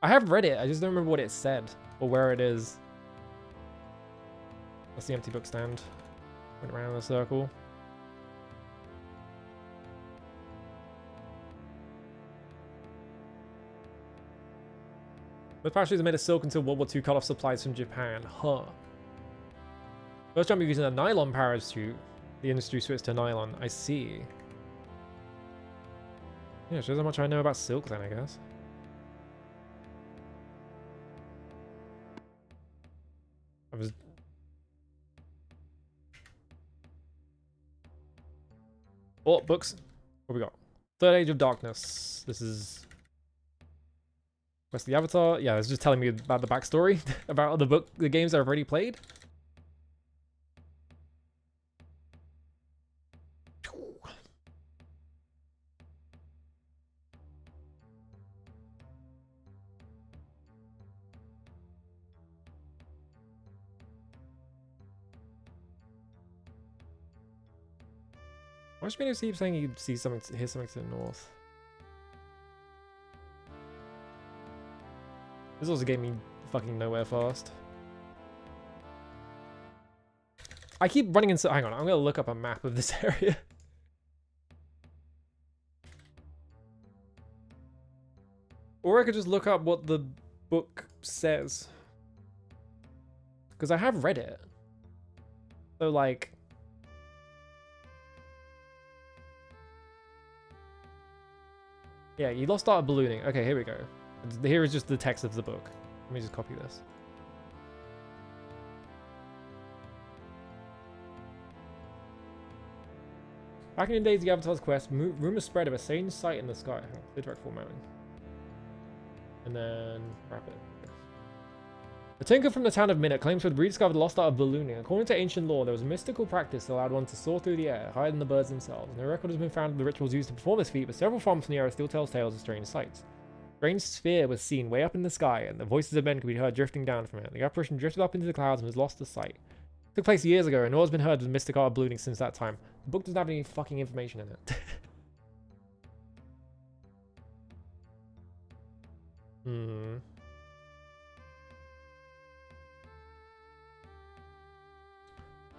I have read it, I just don't remember what it said or where it is. That's the empty book stand. Went around in a circle. Most parachutes are made of silk until World War II cut off supplies from Japan. Huh. First time using a nylon parachute, the industry switched to nylon. I see. Yeah, shows how much I know about silk then, I guess. Oh, books. What we got? Third Age of Darkness. This is Quest of the Avatar. Yeah, it's just telling me about the backstory about the games I've already played. Why should you keep saying you see something, hear something to the north? This also gave me fucking nowhere fast. I keep running into. Hang on, I'm gonna look up a map of this area. Or I could just look up what the book says. Because I have read it. So, like. Yeah, you lost art of ballooning. Okay, here we go. Here is just the text of the book. Let me just copy this. Back in the days of the Avatar's quest, rumors spread of a strange sight in the sky. The direct formatting. And then wrap it. A tinker from the town of Minot claims to have rediscovered the lost art of ballooning. According to ancient lore, there was a mystical practice that allowed one to soar through the air, higher than the birds themselves. No record has been found of the rituals used to perform this feat, but several farms from the area still tell tales of strange sights. A strange sphere was seen way up in the sky, and the voices of men could be heard drifting down from it. The apparition drifted up into the clouds and was lost to sight. It took place years ago, and all has been heard of the mystic art of ballooning since that time. The book doesn't have any fucking information in it.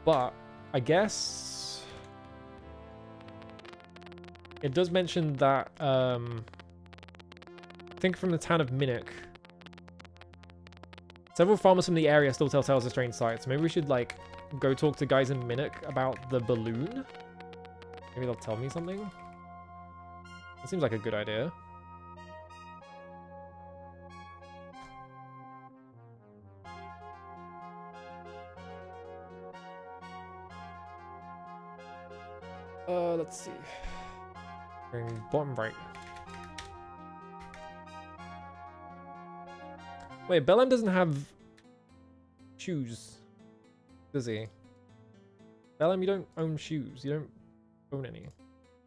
But I guess it does mention that I think from the town of Minnock, several farmers from the area still tell tales of strange sights. Maybe we should like go talk to guys in Minnock about the balloon. Maybe they'll tell me something. That seems like a good idea. Let's see. Bottom right. Wait, Bellem doesn't have shoes, does he? Bellem, you don't own shoes. You don't own any.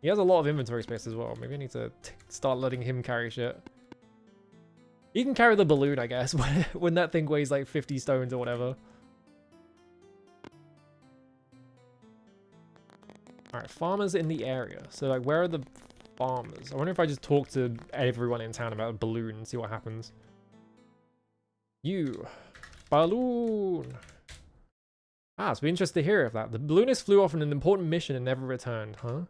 He has a lot of inventory space as well. Maybe I need to start letting him carry shit. He can carry the balloon, I guess, when that thing weighs like 50 stones or whatever. Alright, farmers in the area. So, like, where are the farmers? I wonder if I just talk to everyone in town about a balloon and see what happens. You. Balloon. Ah, so we're interested to hear of that. The balloonist flew off on an important mission and never returned, huh?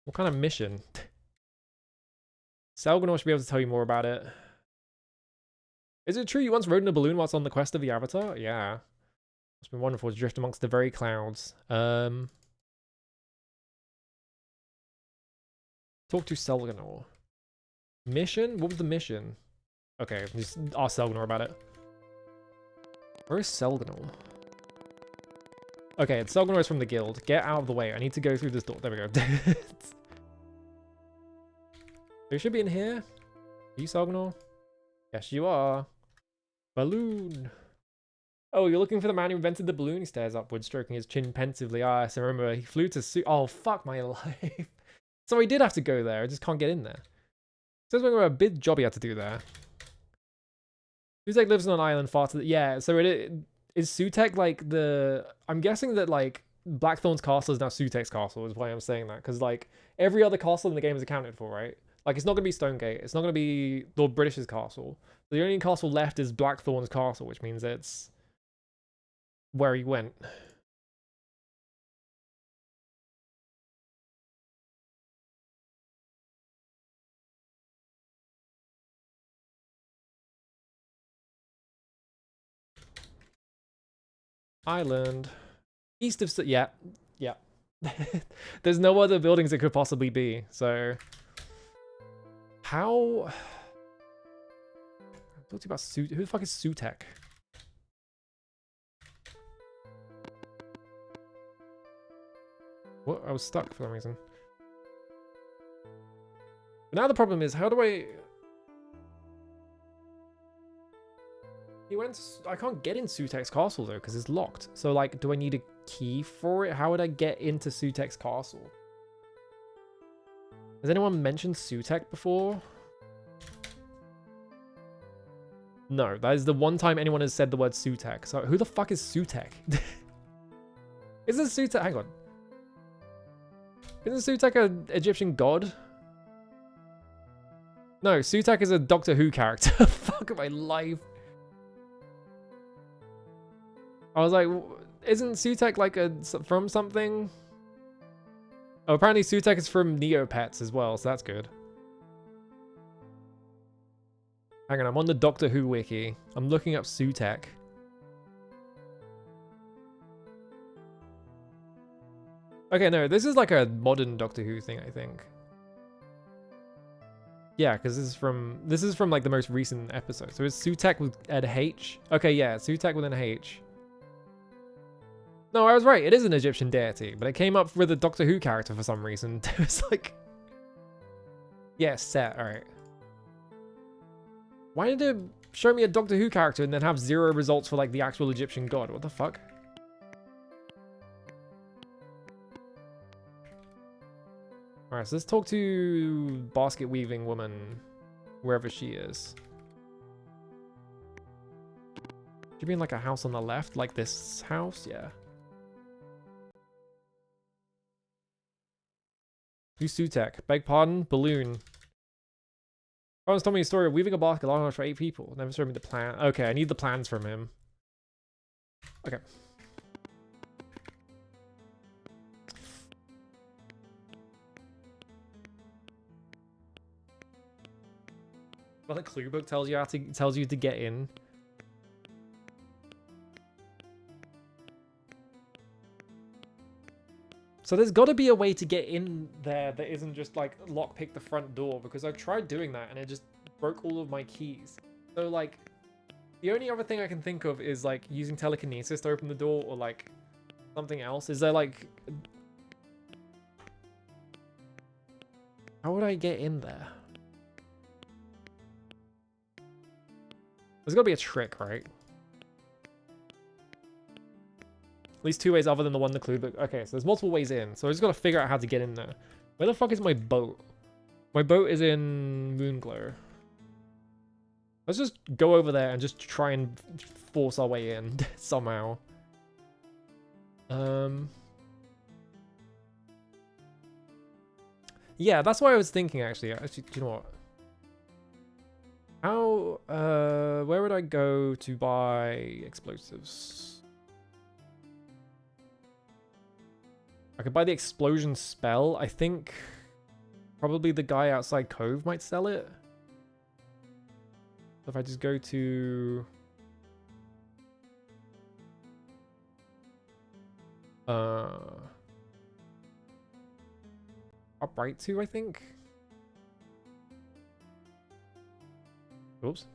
What kind of mission? Selganor should be able to tell you more about it. Is it true you once rode in a balloon whilst on the quest of the Avatar? Yeah. It's been wonderful to drift amongst the very clouds. Talk to Selganor. Mission? What was the mission? Okay, just ask Selgnor about it. Where is Selgnor? Okay, Selgnor is from the guild. Get out of the way. I need to go through this door. There we go. You should be in here. Are you Selgnor? Yes, you are. Balloon. Oh, you're looking for the man who invented the balloon? He stares upwards, stroking his chin pensively. Ah, yes, I remember. He flew to Oh, fuck my life. So he did have to go there. I just can't get in there. Says we're a big job he had to do there. Sutek lives on an island far to the... Yeah, so is Sutek like the... I'm guessing that like Blackthorn's castle is now Sutek's castle is why I'm saying that. Because like every other castle in the game is accounted for, right? Like it's not going to be Stonegate. It's not going to be Lord British's castle. The only castle left is Blackthorn's castle, which means it's where he went. Island. East of... Yeah. Yeah. There's no other buildings it could possibly be, so... How... I'm talking about Who the fuck is Sutek? What? I was stuck for some reason. But now the problem is, how do I... He went... I can't get in Sutek's castle, though, because it's locked. So, like, do I need a key for it? How would I get into Sutek's castle? Has anyone mentioned Sutek before? No, that is the one time anyone has said the word Sutek. So, who the fuck is Sutek? Isn't Sutek... Hang on. Isn't Sutek an Egyptian god? No, Sutek is a Doctor Who character. Fuck my life. I was like, isn't Sutek like from something? Oh, apparently Sutek is from Neopets as well, so that's good. Hang on, I'm on the Doctor Who wiki. I'm looking up Sutek. Okay, no, this is like a modern Doctor Who thing, I think. Yeah, because this is from like the most recent episode. So it's Sutek with an H. Okay, yeah, Sutek with an H. No, I was right. It is an Egyptian deity, but it came up with a Doctor Who character for some reason. It was like... Yeah, Set. Alright. Why did it show me a Doctor Who character and then have 0 results for, like, the actual Egyptian god? What the fuck? Alright, so let's talk to basket weaving woman, wherever she is. Should be in, like, a house on the left? Like this house? Yeah. Who's Sutek? Beg pardon? Balloon. Ron's told me a story of weaving a basket large enough for 8 people. Never showed me the plan. Okay, I need the plans from him. Okay. Well, the clue book tells you to get in. So there's got to be a way to get in there that isn't just like lockpick the front door, because I've tried doing that and it just broke all of my keys. So like the only other thing I can think of is like using telekinesis to open the door or like something else. Is there like... How would I get in there? There's got to be a trick, right? At least 2 ways other than the one in the clue book. Okay, so there's multiple ways in. So I just got to figure out how to get in there. Where the fuck is my boat? My boat is in Moonglow. Let's just go over there and just try and force our way in somehow. Yeah, that's what I was thinking actually. Actually, do you know what? How, where would I go to buy explosives? I could buy the explosion spell. I think probably the guy outside Cove might sell it. If I just go to... Upright 2, I think. Oops.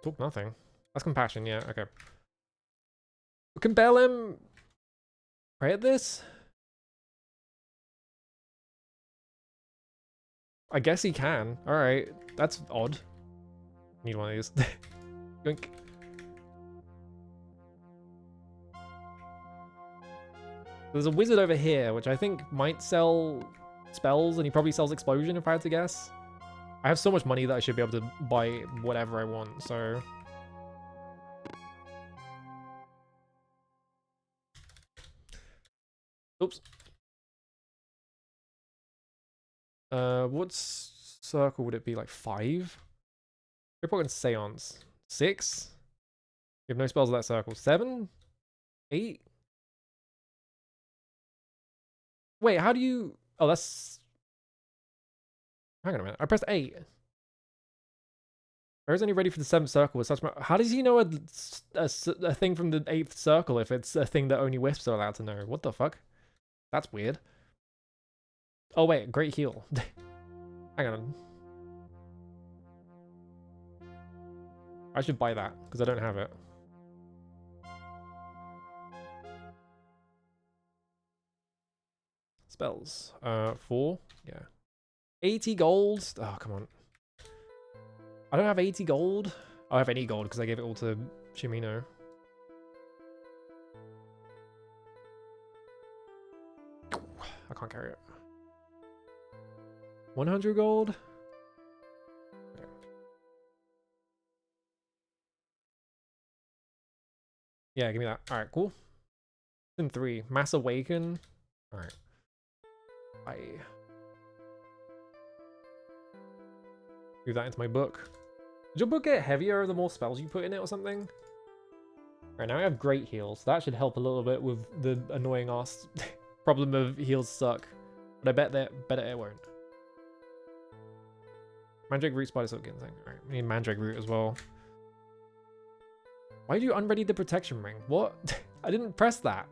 Talk nothing. That's compassion, yeah, okay. Compel him. Pray at this? I guess he can. Alright. That's odd. Need one of these. Yoink. There's a wizard over here, which I think might sell spells, and he probably sells explosion if I had to guess. I have so much money that I should be able to buy whatever I want, so... Oops. What circle would it be? Like 5? We're probably Seance. 6? You have no spells in that circle. 7? 8? Wait, how do you... Oh, that's... Hang on a minute. I pressed 8. Where is only ready for the 7th circle with such... How does he know a thing from the 8th circle if it's a thing that only Wisps are allowed to know? What the fuck? That's weird. Oh, wait. Great heal. Hang on. I should buy that, because I don't have it. Spells. 4? Yeah. 80 gold? Oh, come on. I don't have 80 gold. I don't have any gold, because I gave it all to Shimino. I can't carry it. 100 gold? Yeah, give me that. Alright, cool. In 3. Mass Awaken. Alright. I move that into my book. Did your book get heavier the more spells you put in it or something? Alright, now I have great heals. That should help a little bit with the annoying ass problem of heals suck. But I bet it won't. Mandrake Root, Spider Silk, thing. Alright, we need Mandrake Root as well. Why did you unready the protection ring? What? I didn't press that.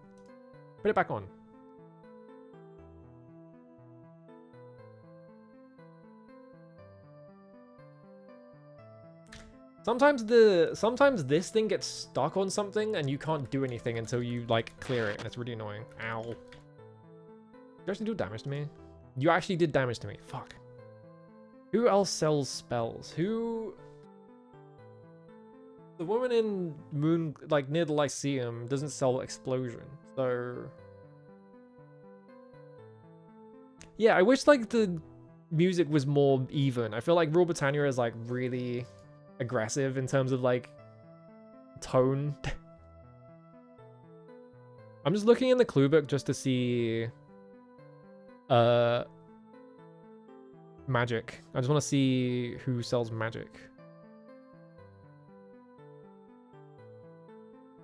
Put it back on. Sometimes this thing gets stuck on something and you can't do anything until you like clear it, and it's really annoying. Ow. Did you actually do damage to me? You actually did damage to me. Fuck. Who else sells spells? Who... The woman in Moon, like near the Lyceum, doesn't sell explosion, so... Yeah, I wish like the music was more even. I feel like Rule Britannia is like really aggressive in terms of like tone. I'm just looking in the clue book just to see magic. I just want to see who sells magic.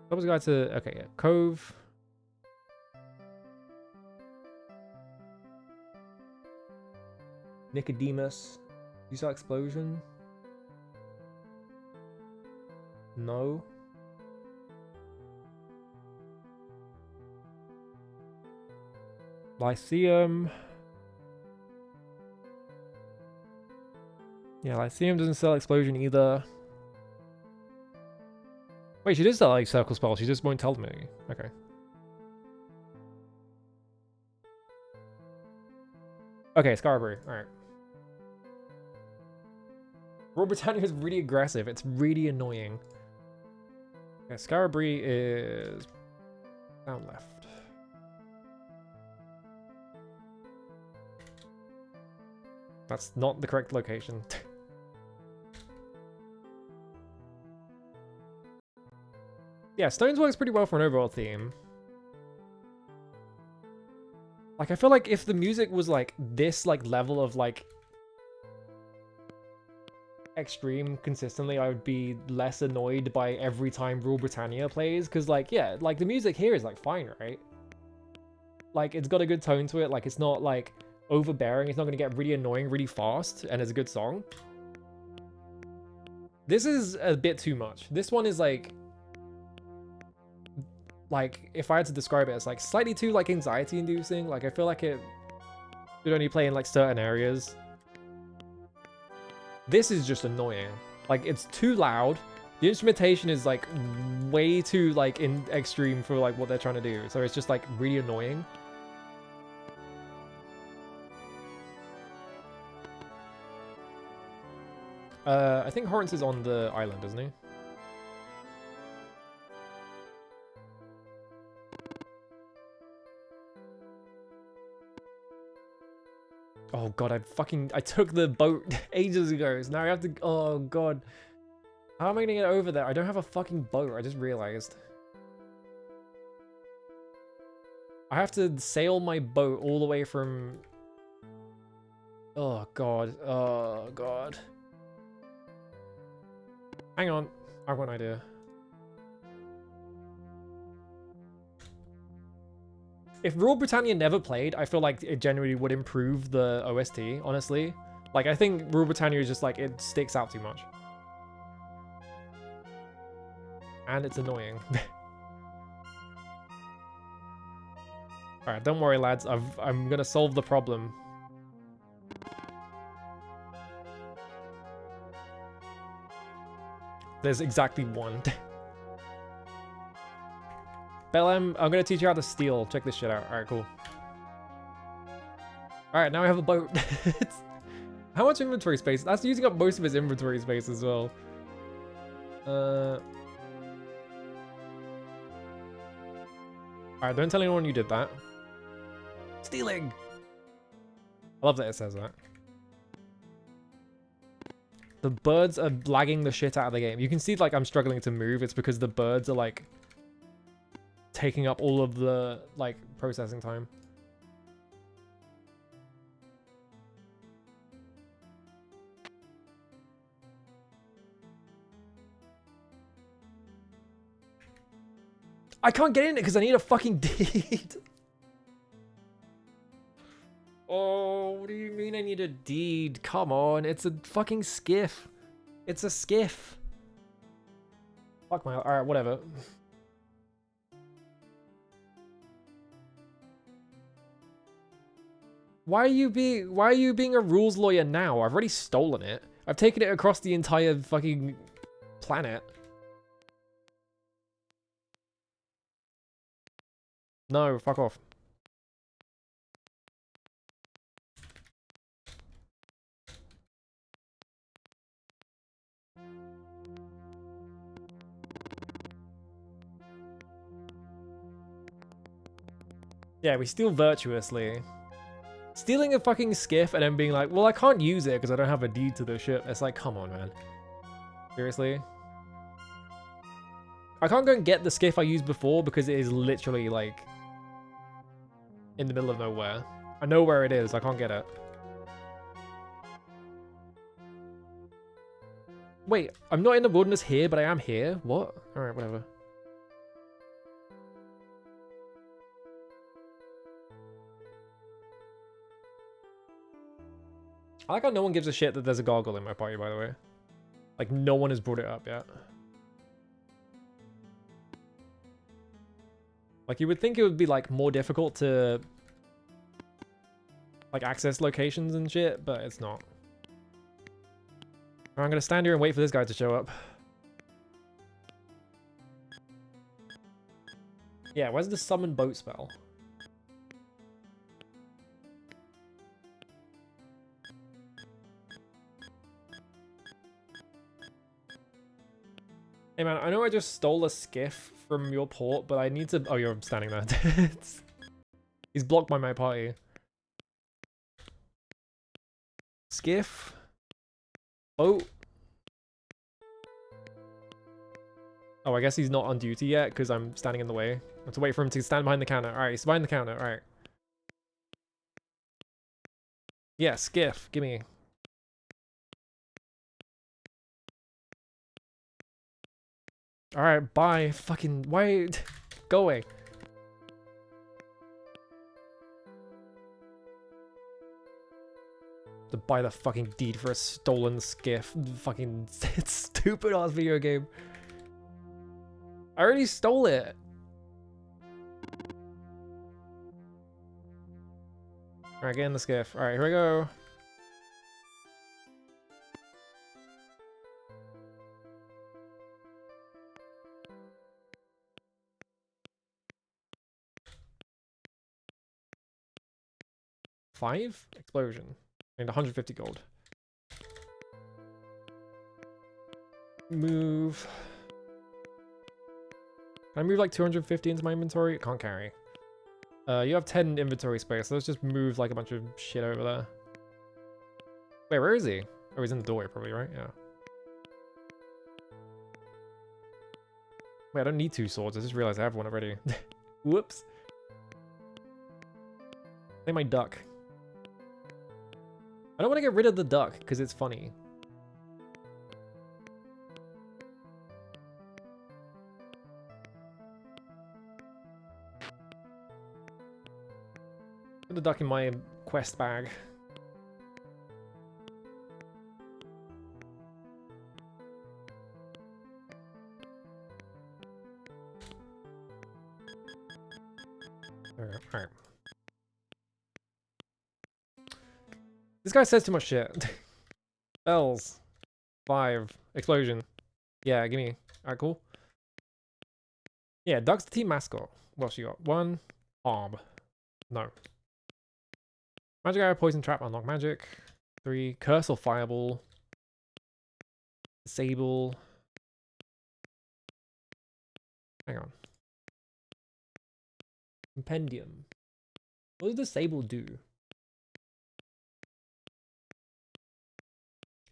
That was a guy to... Okay, yeah. Cove. Nicodemus. You saw explosion? No. Lyceum. Yeah, Lyceum doesn't sell explosion either. Wait, she did sell like circle spells, she just won't tell me. Okay. Okay, Scarborough. Alright. Rule Britannia is really aggressive. It's really annoying. Okay, Scarborough is down left. That's not the correct location. Yeah, Stones works pretty well for an overall theme. Like, I feel like if the music was, like, this, like, level of, like, extreme consistently, I would be less annoyed by every time Rule Britannia plays. Because, like, yeah, like, the music here is, like, fine, right? Like, it's got a good tone to it. Like, it's not, like, overbearing. It's not going to get really annoying really fast. And it's a good song. This is a bit too much. This one is, like... like, if I had to describe it, it's like slightly too like anxiety inducing. Like, I feel like it would only play in like certain areas. This is just annoying. Like, it's too loud. The instrumentation is like way too like in extreme for like what they're trying to do. So it's just like really annoying. I think Horrence is on the island, isn't he? Oh god, I took the boat ages ago, so now I have to, oh god. How am I gonna get over there? I don't have a fucking boat, I just realized. I have to sail my boat all the way from... Oh god, oh god. Hang on, I've got an idea. If Rule Britannia never played, I feel like it genuinely would improve the OST, honestly. Like, I think Rule Britannia is just like, it sticks out too much. And it's annoying. Alright, don't worry lads, I'm gonna solve the problem. There's exactly one. Bellem, I'm gonna teach you how to steal. Check this shit out. Alright, cool. Alright, now I have a boat. How much inventory space? That's using up most of his inventory space as well. Alright, don't tell anyone you did that. Stealing! I love that it says that. The birds are lagging the shit out of the game. You can see, like, I'm struggling to move. It's because the birds are, like, taking up all of the, like, processing time. I can't get in it because I need a fucking deed. Oh, what do you mean I need a deed? Come on, it's a fucking skiff. It's a skiff. Fuck my... Alright, whatever. Why are you being a rules lawyer now? I've already stolen it. I've taken it across the entire fucking planet. No, fuck off. Yeah, we steal virtuously. Stealing a fucking skiff and then being like, well, I can't use it because I don't have a deed to the ship. It's like, come on, man. Seriously? I can't go and get the skiff I used before because it is literally, like, in the middle of nowhere. I know where it is. I can't get it. Wait, I'm not in the wilderness here, but I am here? What? Alright, whatever. I like how no one gives a shit that there's a gargoyle in my party, by the way. Like, no one has brought it up yet. Like, you would think it would be, like, more difficult to, like, access locations and shit, but it's not. I'm gonna stand here and wait for this guy to show up. Yeah, where's the summon boat spell? Hey man, I know I just stole a skiff from your port, but I need to... Oh, you're standing there. He's blocked by my party. Skiff. Boat. Oh, I guess he's not on duty yet because I'm standing in the way. I have to wait for him to stand behind the counter. Alright, he's behind the counter. Alright. Yeah, skiff. Gimme. Alright, bye. Fucking... Why... Go away. To buy the fucking deed for a stolen skiff. Fucking... It's stupid ass video game. I already stole it. Alright, get in the skiff. Alright, here we go. Five? Explosion. I need 150 gold. Move. Can I move like 250 into my inventory? Can't carry. You have 10 inventory space, so let's just move like a bunch of shit over there. Wait, where is he? Oh, he's in the doorway probably, right? Yeah. Wait, I don't need 2 swords. I just realized I have one already. Whoops. Play my duck. I don't want to get rid of the duck because it's funny. Put the duck in my quest bag. Alright. This guy says too much shit. Bells. 5. Explosion. Yeah, give me. Alright, cool. Yeah, duck's the team mascot. What else you got? 1. Arm. No. Magic arrow, poison trap, unlock magic. 3. Curse or fireball. Disable. Hang on. Compendium. What does disable do?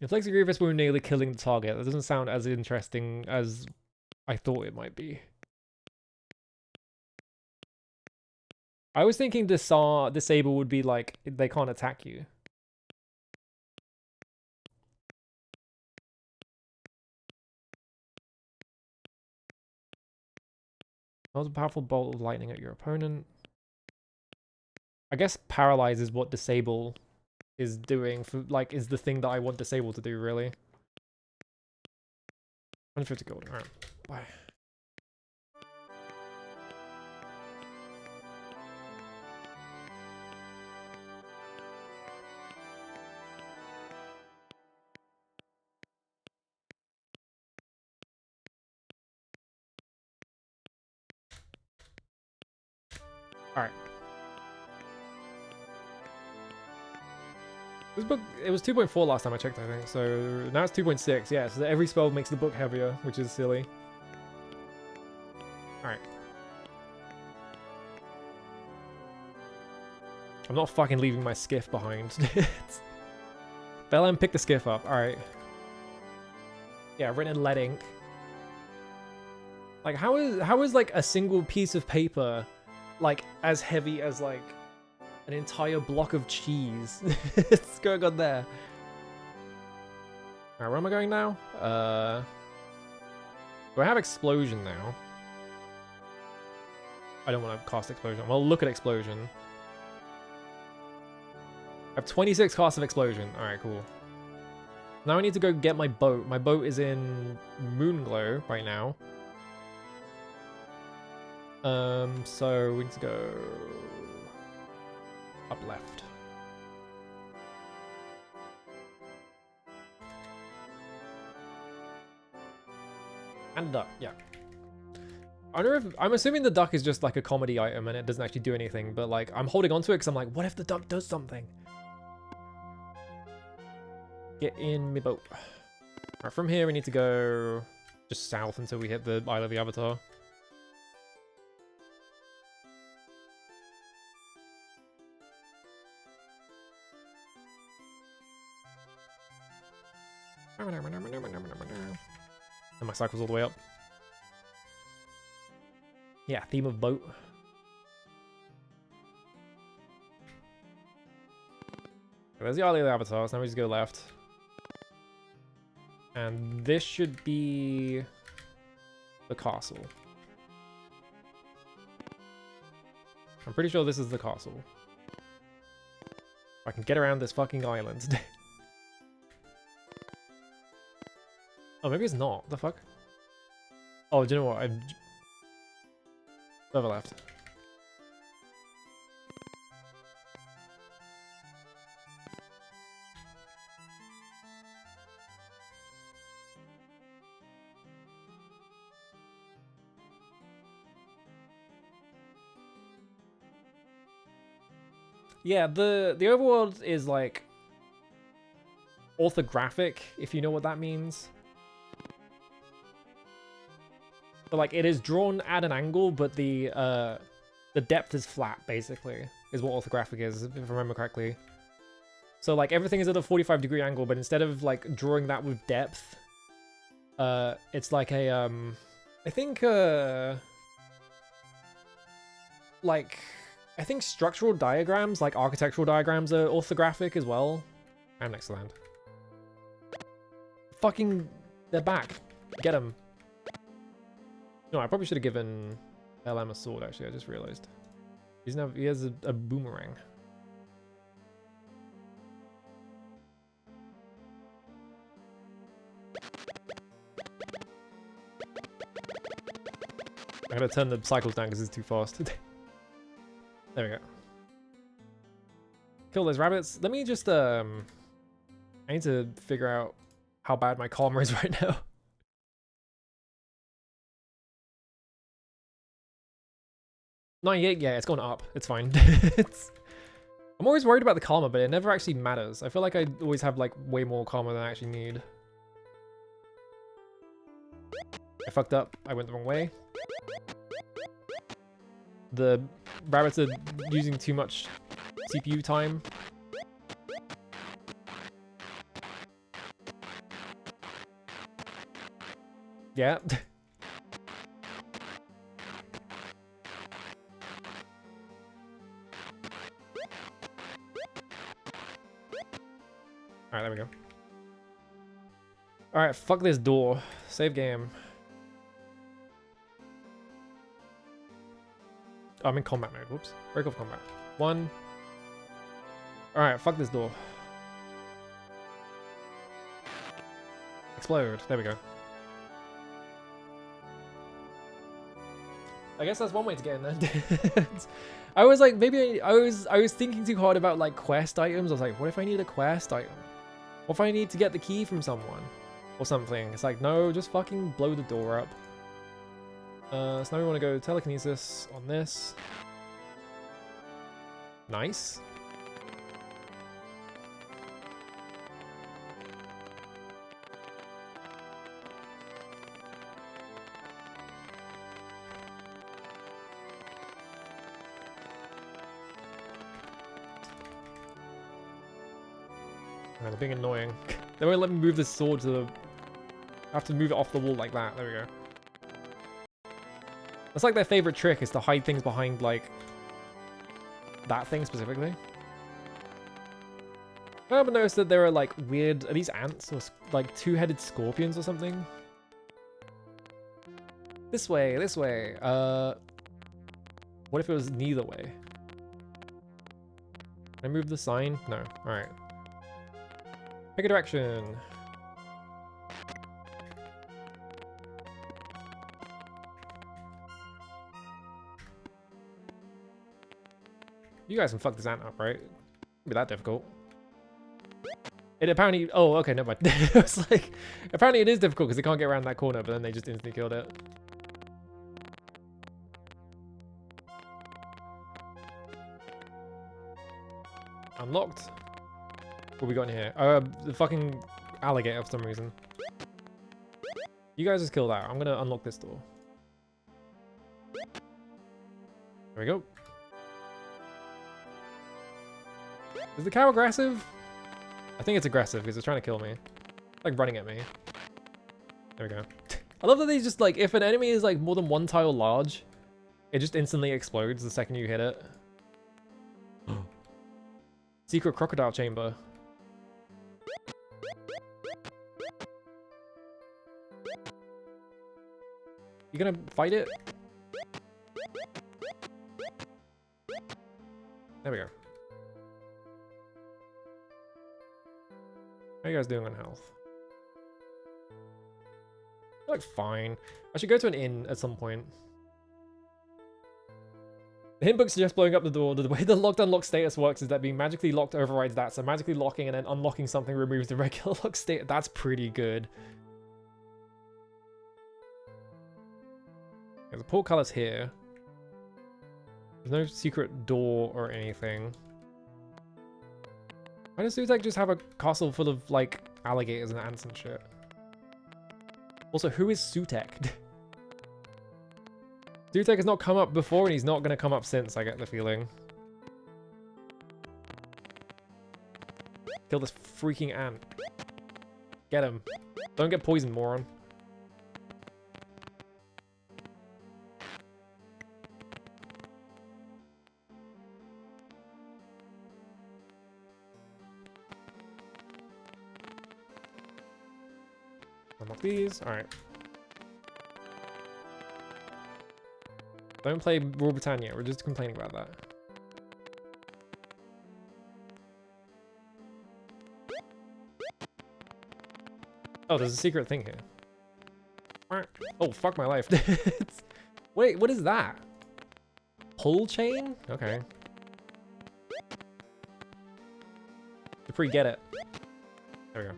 Inflicts a grievous wound, nearly killing the target. That doesn't sound as interesting as I thought it might be. I was thinking disable would be like, they can't attack you. That was a powerful bolt of lightning at your opponent. I guess paralyze is what disable is doing for, like, is the thing that I want disable to do, really. 150 gold. Alright. Bye. Alright. This book, it was 2.4 last time I checked, I think, so now it's 2.6, yeah, so every spell makes the book heavier, which is silly. Alright. I'm not fucking leaving my skiff behind. Bellem, pick the skiff up, alright. Yeah, written in lead ink. Like, how is like a single piece of paper like as heavy as like an entire block of cheese? What's going on there? Alright, where am I going now? Do I have explosion now? I don't want to cast explosion. Well, look at explosion. I have 26 casts of explosion. Alright, cool. Now I need to go get my boat. My boat is in Moonglow right now. So we need to go up left. And duck, yeah. I wonder if, I'm assuming the duck is just like a comedy item and it doesn't actually do anything, but like I'm holding on to it because I'm like, what if the duck does something? Get in my boat. Alright, from here we need to go just south until we hit the Isle of the Avatar. And my cycle's all the way up. Yeah, theme of boat. There's the Isle of the Avatar, so now we just go left. And this should be the castle. I'm pretty sure this is the castle. I can get around this fucking island. Oh, maybe it's not. The fuck? Oh, do you know what? I'm further left. Yeah, the overworld is like orthographic, if you know what that means. So like it is drawn at an angle, but the depth is flat, basically, is what orthographic is, if I remember correctly. So like everything is at a 45-degree angle, but instead of like drawing that with depth, it's like a I think I think structural diagrams, like architectural diagrams, are orthographic as well. I'm next to land. Fucking, they're back. Get them. No, I probably should have given LM a sword, actually. I just realized. He has a boomerang. I gotta turn the cycles down because it's too fast. There we go. Kill those rabbits. Let me just, I need to figure out how bad my karma is right now. Not yet, yeah, it's gone up. It's fine. I'm always worried about the karma, but it never actually matters. I feel like I always have, like, way more karma than I actually need. I fucked up. I went the wrong way. The rabbits are using too much CPU time. Yeah. Alright, there we go. Alright, fuck this door. Save game. Oh, I'm in combat mode. Whoops. Break off combat. 1. Alright, fuck this door. Explode. There we go. I guess that's one way to get in there. I was like, maybe I was thinking too hard about like quest items. I was like, what if I need a quest item? What if I need to get the key from someone or something? It's like, no, just fucking blow the door up. So now we want to go telekinesis on this. Nice. They're being annoying. They won't let me move this sword to the... I have to move it off the wall like that. There we go. That's like their favorite trick, is to hide things behind, like, that thing specifically. I haven't noticed that there are, like, weird... Are these ants or, like, two-headed scorpions or something? This way, this way. What if it was neither way? Can I move the sign? No. Alright. Pick a direction. You guys can fuck this ant up, right? Can't be that difficult. It apparently... Oh, okay, never mind. It was like... Apparently it is difficult because they can't get around that corner, but then they just instantly killed it. Unlocked. What we got in here? The fucking alligator for some reason. You guys just kill that. I'm gonna unlock this door. There we go. Is the cow aggressive? I think it's aggressive because it's trying to kill me. It's like running at me. There we go. I love that they just like, if an enemy is like more than one tile large, it just instantly explodes the second you hit it. Secret crocodile chamber. You gonna fight it? There we go. How are you guys doing on health? You're like fine. I should go to an inn at some point. The hint book suggests blowing up the door. The way the locked unlock status works is that being magically locked overrides that. So magically locking and then unlocking something removes the regular lock state. That's pretty good. There's a portcullis here. There's no secret door or anything. Why does Sutek just have a castle full of, like, alligators and ants and shit? Also, who is Sutek? Sutek has not come up before, and he's not going to come up since, I get the feeling. Kill this freaking ant. Get him. Don't get poisoned, moron. Unlock these. Alright. Don't play Rule Britannia. We're just complaining about that. Oh, there's a secret thing here. Oh, fuck my life. Wait, what is that? Pull chain? Okay. Dupree, get it. There we go.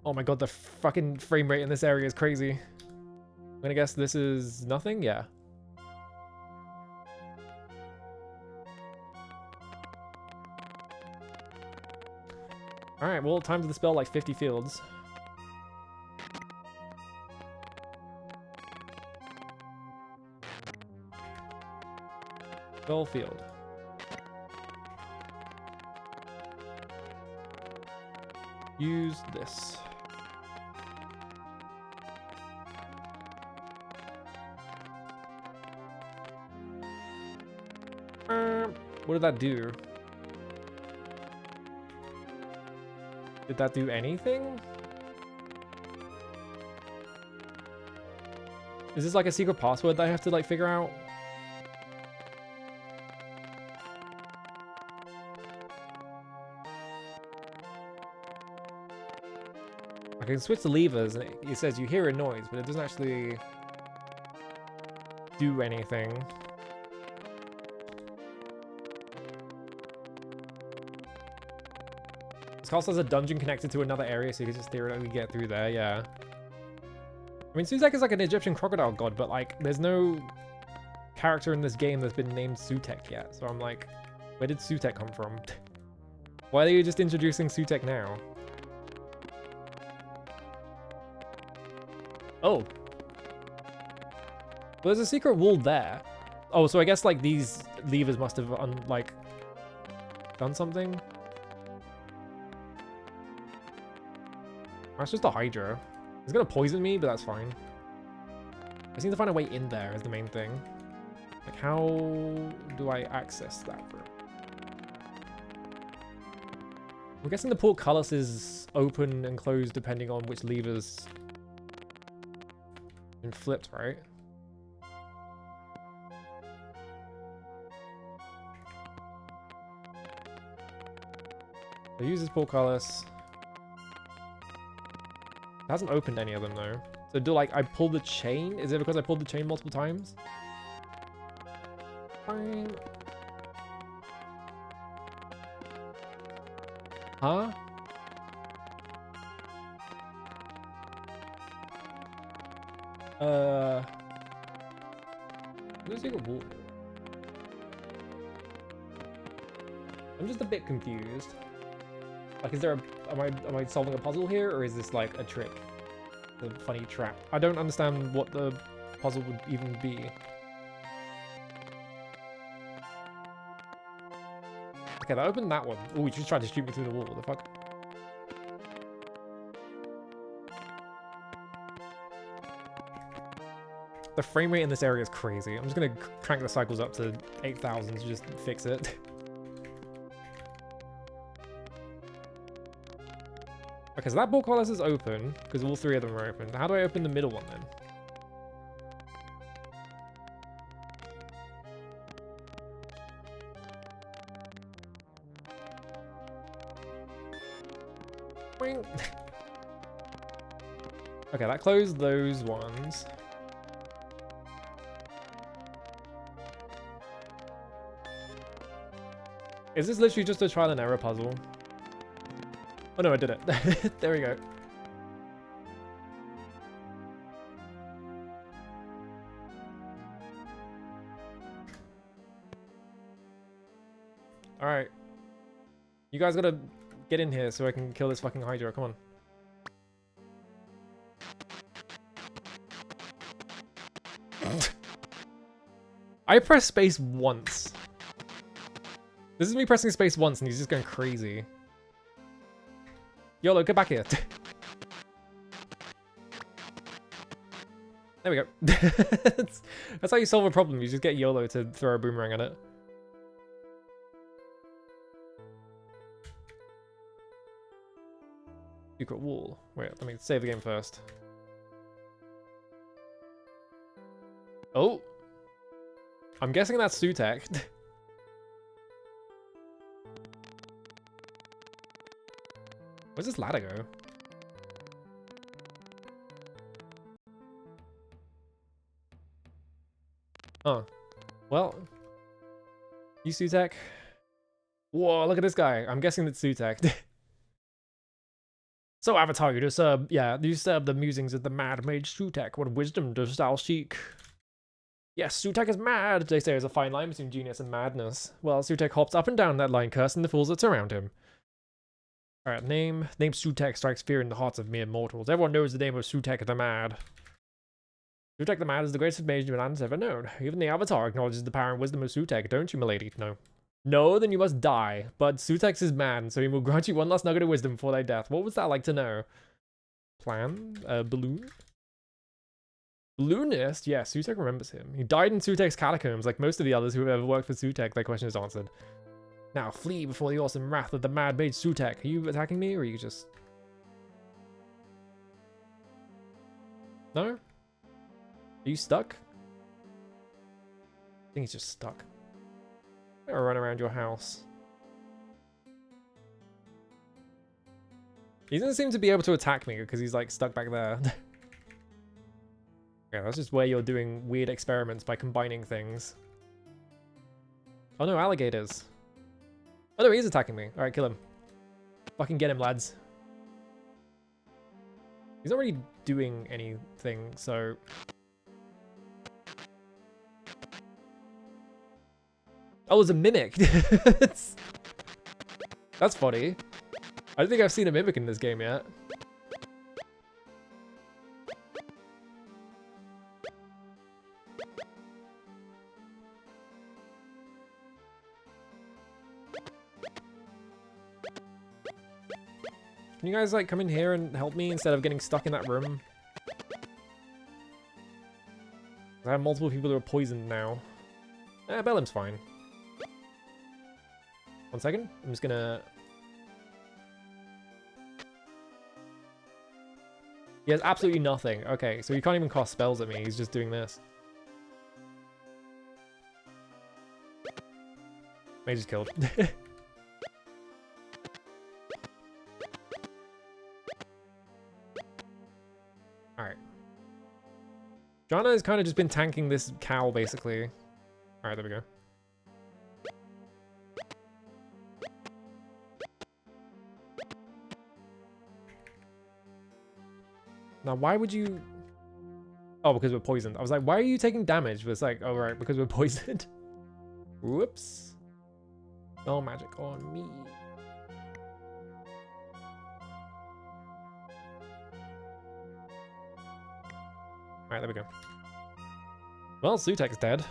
Oh my god, the fucking frame rate in this area is crazy. I'm gonna guess this is nothing? Yeah. Alright, well, time to dispel like 50 fields. Spell field. Use this. What did that do? Did that do anything? Is this like a secret password that I have to like figure out? I can switch the levers and it says you hear a noise, but it doesn't actually do anything. This castle has a dungeon connected to another area, so you can just theoretically get through there, yeah. I mean, Sutek is like an Egyptian crocodile god, but like, there's no character in this game that's been named Sutek yet. So I'm like, where did Sutek come from? Why are you just introducing Sutek now? Oh. Well, there's a secret wall there. Oh, so I guess like these levers must have done something. That's just a Hydra. It's gonna poison me, but that's fine. I just need to find a way in there is the main thing. Like, how do I access that room? I'm guessing the portcullis is open and closed depending on which levers been flipped, right? I use this portcullis. It hasn't opened any of them though. So do like I pull the chain? Is it because I pulled the chain multiple times? Fine. Huh? Let's take a wall. I'm just a bit confused. Like, is there a... Am I solving a puzzle here, or is this like a trick? A funny trap? I don't understand what the puzzle would even be. Okay, that opened that one. Oh, you just tried to shoot me through the wall. What the fuck? The frame rate in this area is crazy. I'm just gonna crank the cycles up to 8,000 to just fix it. Okay, so that portcullis is open, because all three of them are open. How do I open the middle one then? Boing. Okay, that closed those ones. Is this literally just a trial and error puzzle? Oh no, I did it. There we go. Alright. You guys gotta get in here so I can kill this fucking Hydra. Come on. I pressed space once. This is me pressing space once and he's just going crazy. YOLO, get back here. There we go. That's how you solve a problem. You just get YOLO to throw a boomerang at it. Secret wall. Wait, let me save the game first. Oh! I'm guessing that's Sutek. Where's this ladder go? Oh. Well. You Sutek? Whoa, look at this guy. I'm guessing it's Sutek. So, Avatar, you disturb the musings of the mad mage Sutek. What wisdom dost thou seek? Yes, Sutek is mad, they say, is a fine line between genius and madness. Well, Sutek hops up and down that line, cursing the fools that surround him. Alright, name Sutek strikes fear in the hearts of mere mortals. Everyone knows the name of Sutek the Mad. Sutek the Mad is the greatest mage man's ever known. Even the Avatar acknowledges the power and wisdom of Sutek, don't you, milady? No. No, then you must die. But Sutek's is man, so he will grant you one last nugget of wisdom before thy death. What would that like to know? Plan? Balloon? Balloonist? Yeah, Sutek remembers him. He died in Sutek's catacombs, like most of the others who have ever worked for Sutek. Their question is answered. Now flee before the awesome wrath of the mad mage Sutek. Are you attacking me, or are you just... No? Are you stuck? I think he's just stuck. Or run around your house. He doesn't seem to be able to attack me because he's like stuck back there. Yeah, that's just where you're doing weird experiments by combining things. Oh no, alligators. Oh no, he's attacking me. Alright, kill him. Fucking get him, lads. He's not really doing anything, so... Oh, there's a mimic. That's funny. I don't think I've seen a mimic in this game yet. Can you guys like come in here and help me instead of getting stuck in that room? I have multiple people who are poisoned now. Bellim's fine. 1 second. I'm just gonna... He has absolutely nothing. Okay, so he can't even cast spells at me. He's just doing this. Mage is killed. Alright. Jana has kind of just been tanking this cow, basically. Alright, there we go. Now, why would you... Oh, because we're poisoned. I was like, why are you taking damage? But it's like, oh, right, because we're poisoned. Whoops. No magic on me. Alright, there we go. Well, Sutek's dead.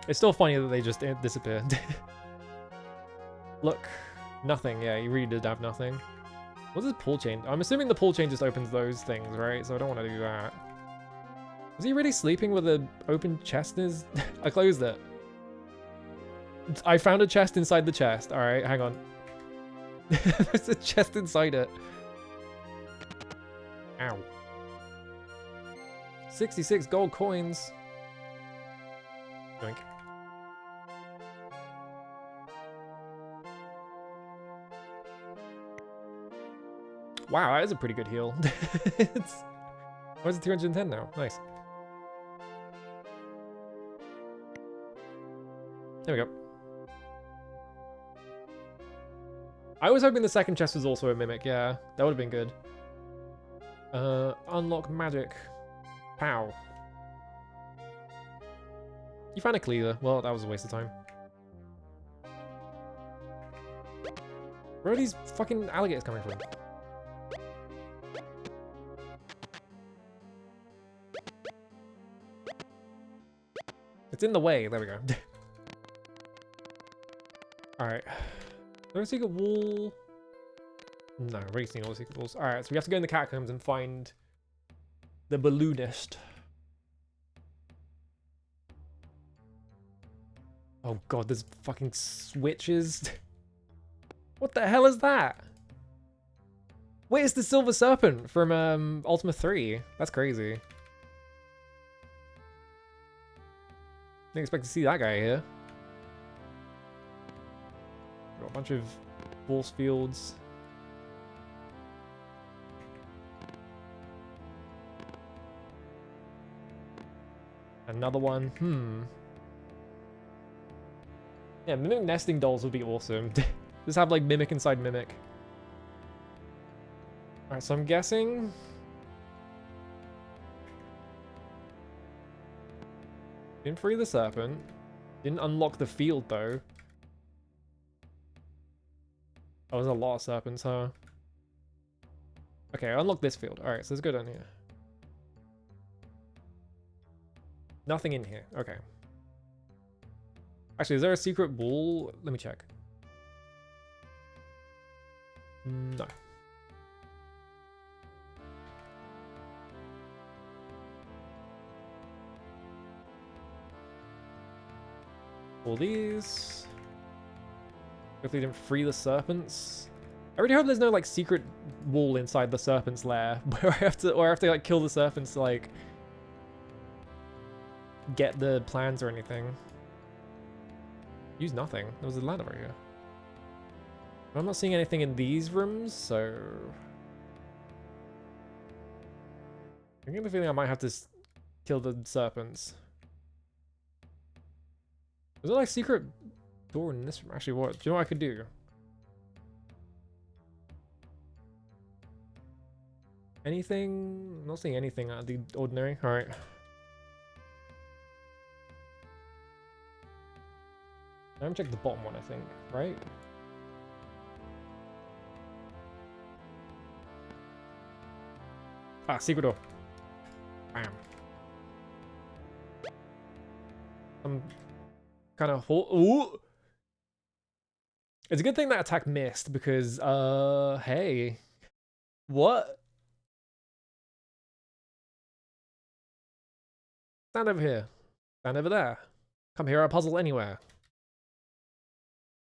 It's still funny that they just disappeared. Look, nothing. Yeah, you really did have nothing. What's this pull chain? I'm assuming the pull chain just opens those things, right? So I don't want to do that. Was he really sleeping with an open chest in his... I closed it. I found a chest inside the chest. Alright, hang on. There's a chest inside it. Ow. 66 gold coins. Doink. Wow, that is a pretty good heal. Why is it 210 now? Nice. There we go. I was hoping the second chest was also a mimic, yeah. That would have been good. Unlock magic. Pow. You found a cleaver. Well, that was a waste of time. Where are these fucking alligators coming from? It's in the way. There we go. Alright. There's a secret wall. No, I've already seen all the secret walls. Alright, so we have to go in the catacombs and find the balloonist. Oh god, there's fucking switches. What the hell is that? Wait, it's the Silver Serpent from Ultima 3. That's crazy. Didn't expect to see that guy here. Got a bunch of force fields. Another one. Yeah, Mimic nesting dolls would be awesome. Just have like Mimic inside Mimic. Alright, so I'm guessing... Didn't free the serpent. Didn't unlock the field though. Oh, there's a lot of serpents, huh? Okay, unlock this field. Alright, so let's go down here. Nothing in here. Okay. Actually, is there a secret wall? Let me check. No. All these. Hopefully didn't free the serpents. I really hope there's no like secret wall inside the serpent's lair where I have to like kill the serpents to like get the plans or anything. Use nothing. There was a ladder over here. I'm not seeing anything in these rooms, so I'm getting the feeling I might have to kill the serpents. Is there like secret door in this room? Actually, what? Do you know what I could do? Anything? I'm not seeing anything out of the ordinary. Alright. Let me check the bottom one, I think, right? Ah, secret door. Bam. Some kind of hole. Ooh! It's a good thing that attack missed because, hey. What? Stand over here. Stand over there. Come here, I'll puzzle anywhere.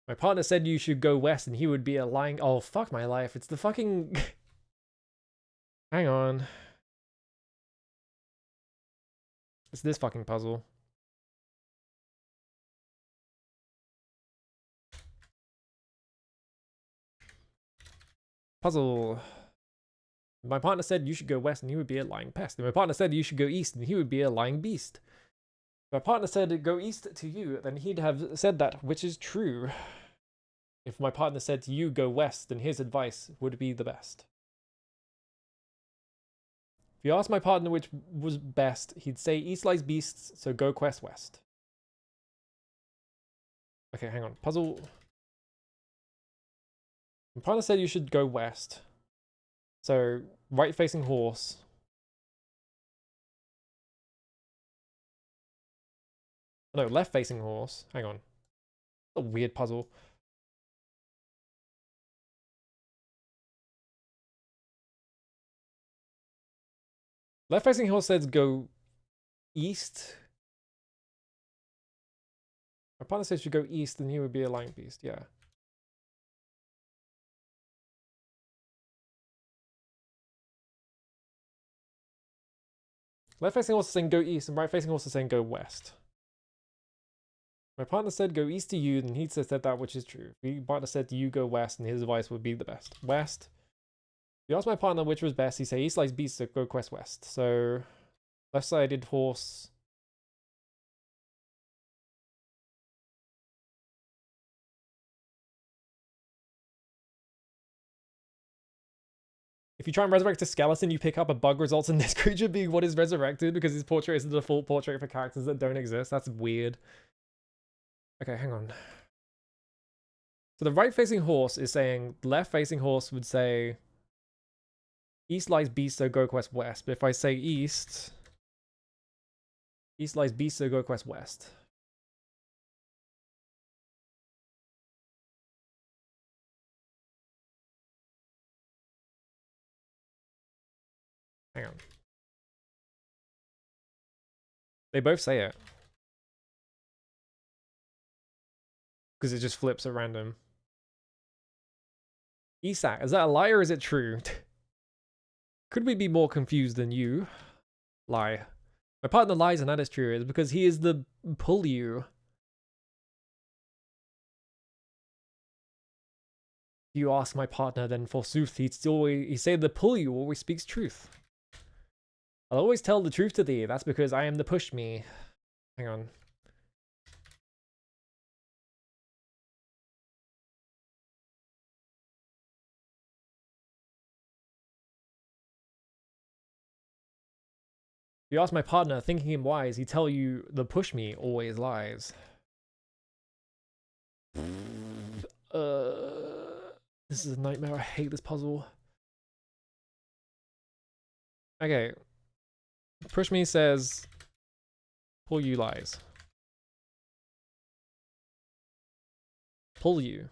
My partner said you should go west and he would be a lying... Oh, fuck my life. It's the fucking... Hang on. It's this fucking puzzle. Puzzle. My partner said you should go west and he would be a lying pest. And my partner said you should go east and he would be a lying beast. If my partner said go east to you, then he'd have said that, which is true. If my partner said to you go west, then his advice would be the best. If you asked my partner which was best, he'd say east lies beasts, so go quest west. Okay, hang on. Puzzle. My partner said you should go west. So, right facing horse. No, left facing horse. Hang on. A weird puzzle. Left facing horse says go east. My partner says you should go east, then he would be a lying beast. Yeah. Left facing horse is saying go east, and right facing horse is saying go west. My partner said go east to you, then he said that which is true. My partner said to you go west, and his advice would be the best. West. If you asked my partner which was best, he say east lies beast, so go quest west. So left-sided horse. If you try and resurrect a skeleton, you pick up a bug results in this creature being what is resurrected because his portrait is the default portrait for characters that don't exist. That's weird. Okay, hang on. So the right-facing horse is saying, left-facing horse would say, east lies beast, so go quest west. But if I say east, east lies beast, so go quest west. Hang on. They both say it. Because it just flips at random. Isak, is that a lie or is it true? Could we be more confused than you? Lie. My partner lies and that is true. It's because he is the pull you. You ask my partner, then forsooth he say the pull you always speaks truth. I'll always tell the truth to thee. That's because I am the push me. Hang on. You ask my partner, thinking him wise, he tell you the push me always lies. This is a nightmare. I hate this puzzle. Okay. Push me says pull you lies. Pull you.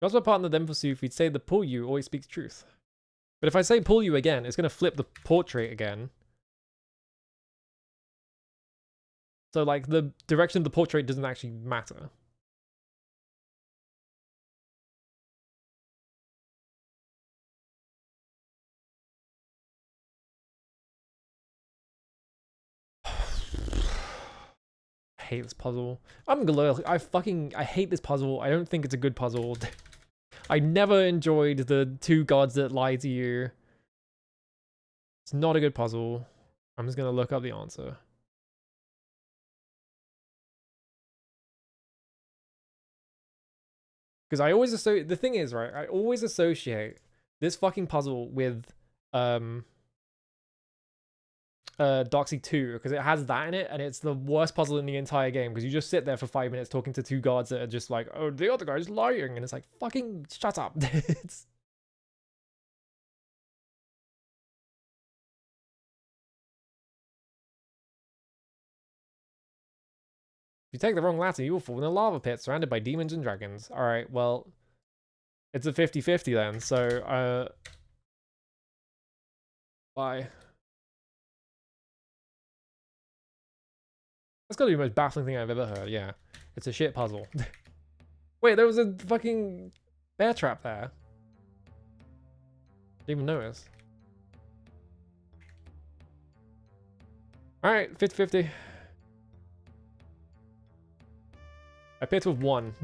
You ask my partner, then forsooth, he'd say the pull you always speaks truth. But if I say pull you again, it's going to flip the portrait again. So, like, the direction of the portrait doesn't actually matter. I hate this puzzle. I'm gonna I hate this puzzle. I don't think it's a good puzzle. I never enjoyed the two gods that lie to you. It's not a good puzzle. I'm just gonna look up the answer. Because I always associate, the thing is, right, I always associate this fucking puzzle with Doxy 2, because it has that in it, and it's the worst puzzle in the entire game, because you just sit there for 5 minutes talking to two guards that are just like, oh, the other guy's lying, and it's like, fucking shut up. It's... If you take the wrong ladder, you will fall in a lava pit surrounded by demons and dragons. Alright, well, it's a 50-50 then, so, bye. That's gotta be the most baffling thing I've ever heard, yeah. It's a shit puzzle. Wait, there was a fucking bear trap there. Didn't even notice. Alright, 50-50. I picked with 1.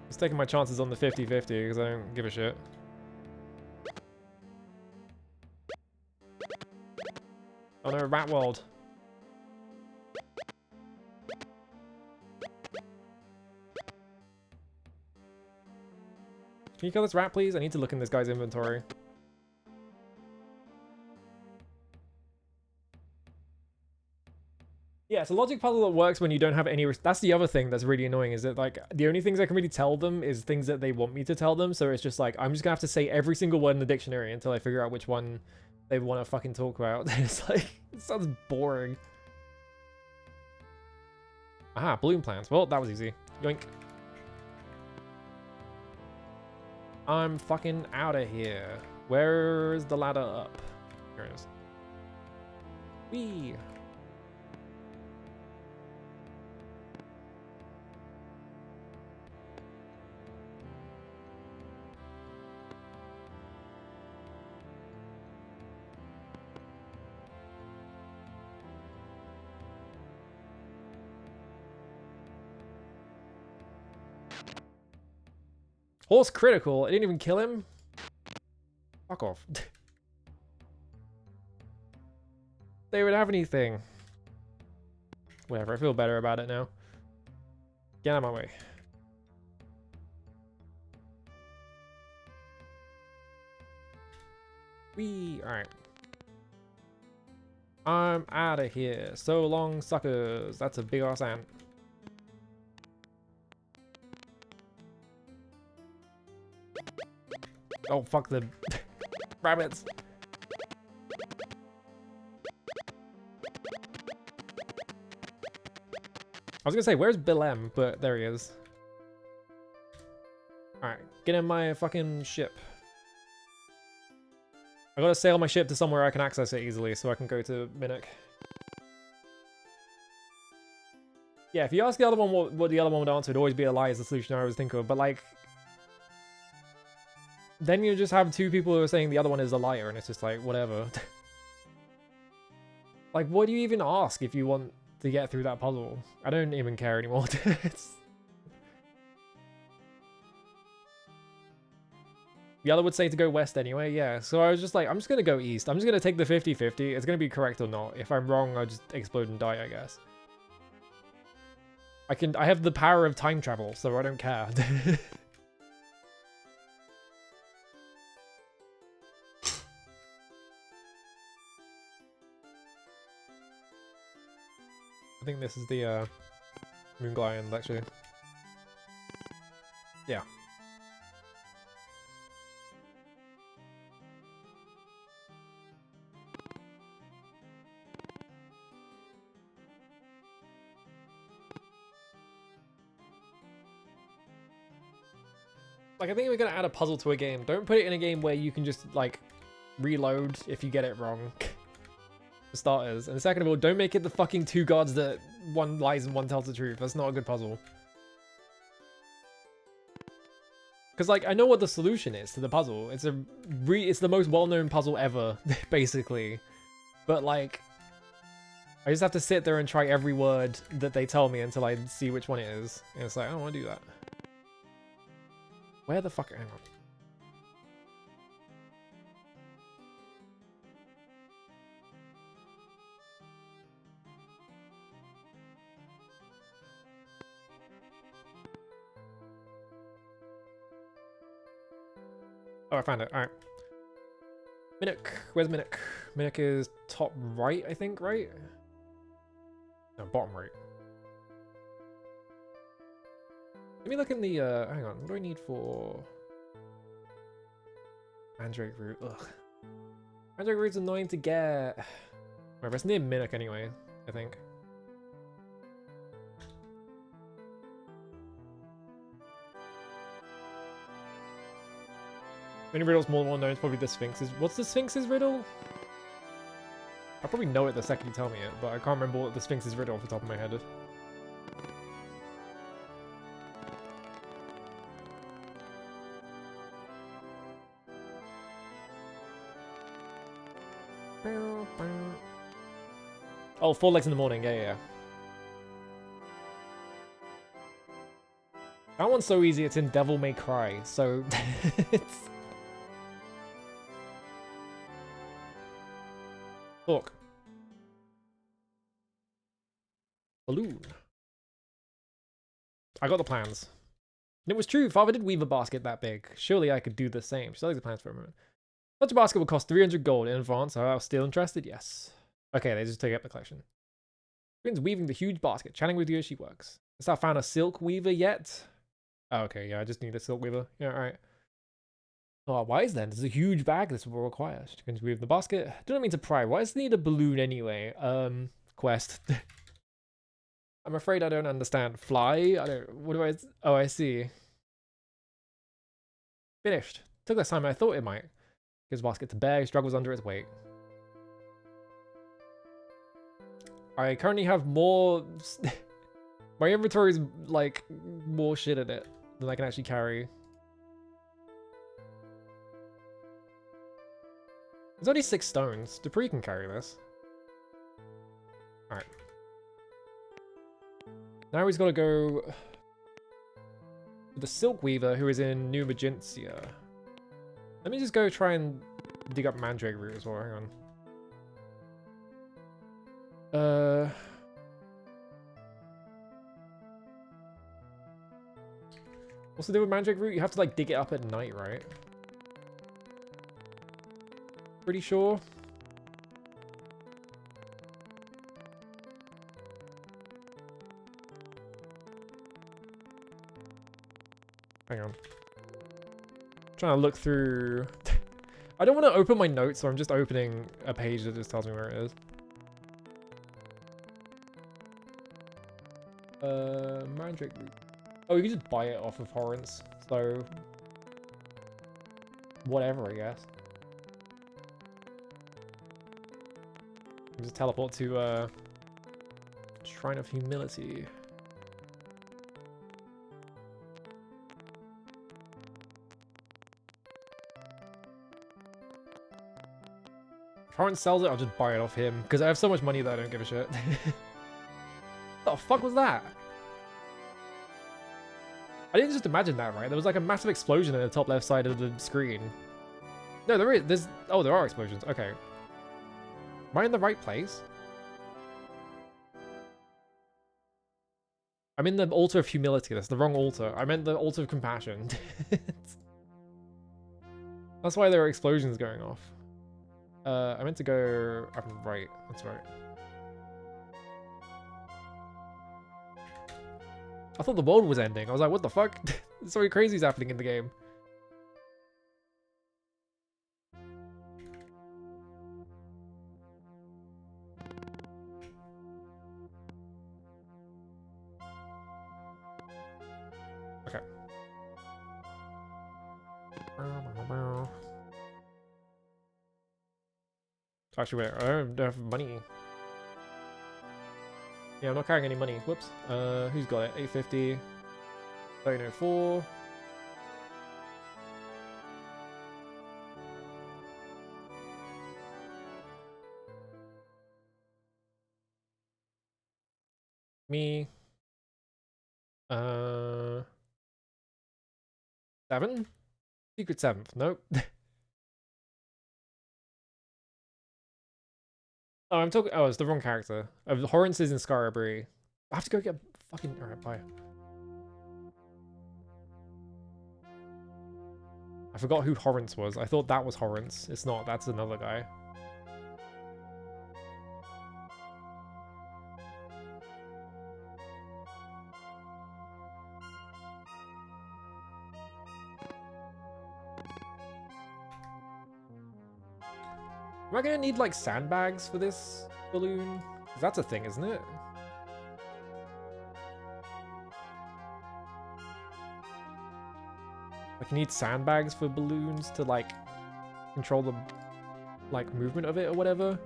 Just taking my chances on the 50-50 because I don't give a shit. Oh no, Rat World. Can you kill this rat, please? I need to look in this guy's inventory. Yeah, it's a logic puzzle that works when you don't have any... That's the other thing that's really annoying, is that, like, the only things I can really tell them is things that they want me to tell them, so it's just like, I'm just gonna have to say every single word in the dictionary until I figure out which one they want to fucking talk about. It's like, it sounds boring. Aha, balloon plants. Well, that was easy. Yoink. I'm fucking out of here. Where's the ladder up? Here it is. Whee! Horse critical. I didn't even kill him. Fuck off. they would have anything. Whatever, I feel better about it now. Get out of my way. Alright. I'm out of here. So long, suckers. That's a big ass ant. Oh, fuck the rabbits. I was gonna say, where's Bill M? But there he is. Alright, get in my fucking ship. I gotta sail my ship to somewhere I can access it easily so I can go to Minnock. Yeah, if you ask the other one what the other one would answer, it'd always be a lie is the solution I always think of. But like, then you just have two people who are saying the other one is a liar, and it's just like, whatever. Like, what do you even ask if you want to get through that puzzle? I don't even care anymore. The other would say to go west anyway, yeah. So I was just like, I'm just going to go east. I'm just going to take the 50-50. It's going to be correct or not. If I'm wrong, I'll just explode and die, I guess. I have the power of time travel, so I don't care. I think this is the Moon Glyand, actually. Yeah. Like, I think we're gonna add a puzzle to a game. Don't put it in a game where you can just, like, reload if you get it wrong. For starters. And second of all, don't make it the fucking two gods that one lies and one tells the truth. That's not a good puzzle. Because, like, I know what the solution is to the puzzle. It's it's the most well-known puzzle ever, basically. But, like, I just have to sit there and try every word that they tell me until I see which one it is. And it's like, I don't want to do that. Where the fuck? Hang on. Oh, I found it. Alright. Minnock. Where's Minnock? Minnock is top right, I think, right? No, bottom right. Let me look in the, hang on, what do I need for Mandrake Root? Ugh. Mandrake Root's annoying to get. Whatever, it's near Minnock anyway, I think. Many riddles more well known is probably the Sphinx's. What's the Sphinx's riddle? I probably know it the second you tell me it, but I can't remember what the Sphinx's riddle off the top of my head. Oh, 4 legs in the morning. Yeah, yeah, yeah. That one's so easy. It's in Devil May Cry. So it's. Look. Balloon. I got the plans. And it was true. Father did weave a basket that big. Surely I could do the same. She likes the plans for a moment. Such a basket would cost 300 gold in advance. So I was still interested. Yes. Okay, they just take up the collection. Queen's weaving the huge basket, chatting with you as she works. Has I found a silk weaver yet? Oh, okay, yeah, I just need a silk weaver. Yeah, alright. Oh, wise then. There's a huge bag this will require. She can weave the basket. Do not mean to pry. Why does it need a balloon anyway? Quest. I'm afraid I don't understand. Fly? I don't. What do I? Oh, I see. Finished. Took less time than I thought it might. Gives basket to bear. Struggles under its weight. I currently have more. My inventory is like more shit in it than I can actually carry. There's only 6 stones. Dupree can carry this. Alright. Now he's got to go to the Silk Weaver, who is in New Magentia. Let me just go try and dig up Mandrake Root as well. Hang on. What's the deal with Mandrake Root? You have to like dig it up at night, right? Pretty sure. Hang on. Trying to look through. I don't want to open my notes, so I'm just opening a page that just tells me where it is. Mandrake Root. Oh, you can just buy it off of Horrence. So whatever, I guess. Just teleport to Shrine of Humility. If Horrence sells it, I'll just buy it off him because I have so much money that I don't give a shit. What the fuck was that? I didn't just imagine that, right? There was like a massive explosion in the top left side of the screen. No, there is. Oh, there are explosions. Okay. Am I in the right place? I'm in the altar of humility. That's the wrong altar. I meant the altar of compassion. That's why there are explosions going off. I meant to go up and right. That's right. I thought the world was ending. I was like, what the fuck? Something crazy is happening in the game. Okay. Actually, wait, I don't have money. Yeah, I'm not carrying any money. Whoops. Who's got it? 850. 1304. Me. 7? Secret 7th. Nope. Oh, I'm talking. Oh, it's the wrong character. Horrence is in Scarabry. I have to go get fucking. Alright, bye. I forgot who Horrence was. I thought that was Horrence. It's not. That's another guy. Am I gonna need like sandbags for this balloon? 'Cause that's a thing, isn't it? Like you need sandbags for balloons to like control the like movement of it or whatever.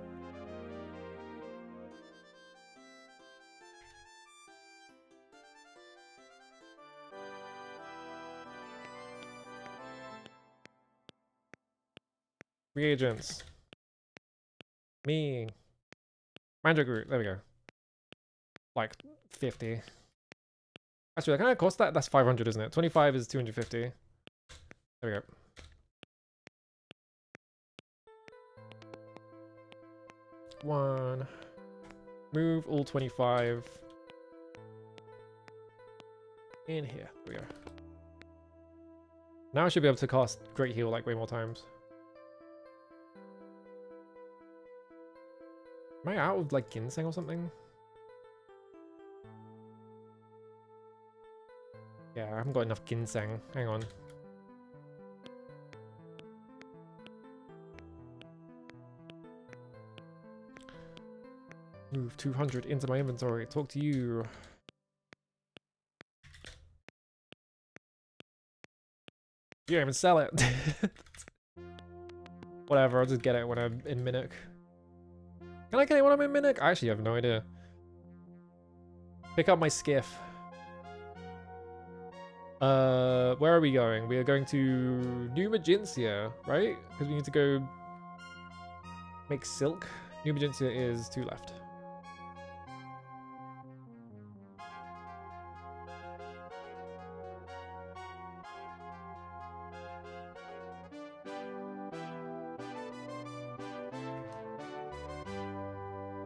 Reagents. Me. Mandrake Root. There we go. Like 50. Actually, that kind of cost that. That's 500, isn't it? 25 is 250. There we go. One. Move all 25. In here. There we go. Now I should be able to cast Great Heal like way more times. Am I out of like ginseng or something? Yeah, I haven't got enough ginseng. Hang on. Move 200 into my inventory. Talk to you. You don't even sell it. Whatever, I'll just get it when I'm in Minnock. Can I get it when I'm in Minnock? I actually have no idea. Pick up my skiff. Where are we going? We are going to New Maginsia, right? Because we need to go make silk. New Maginsia is 2 left.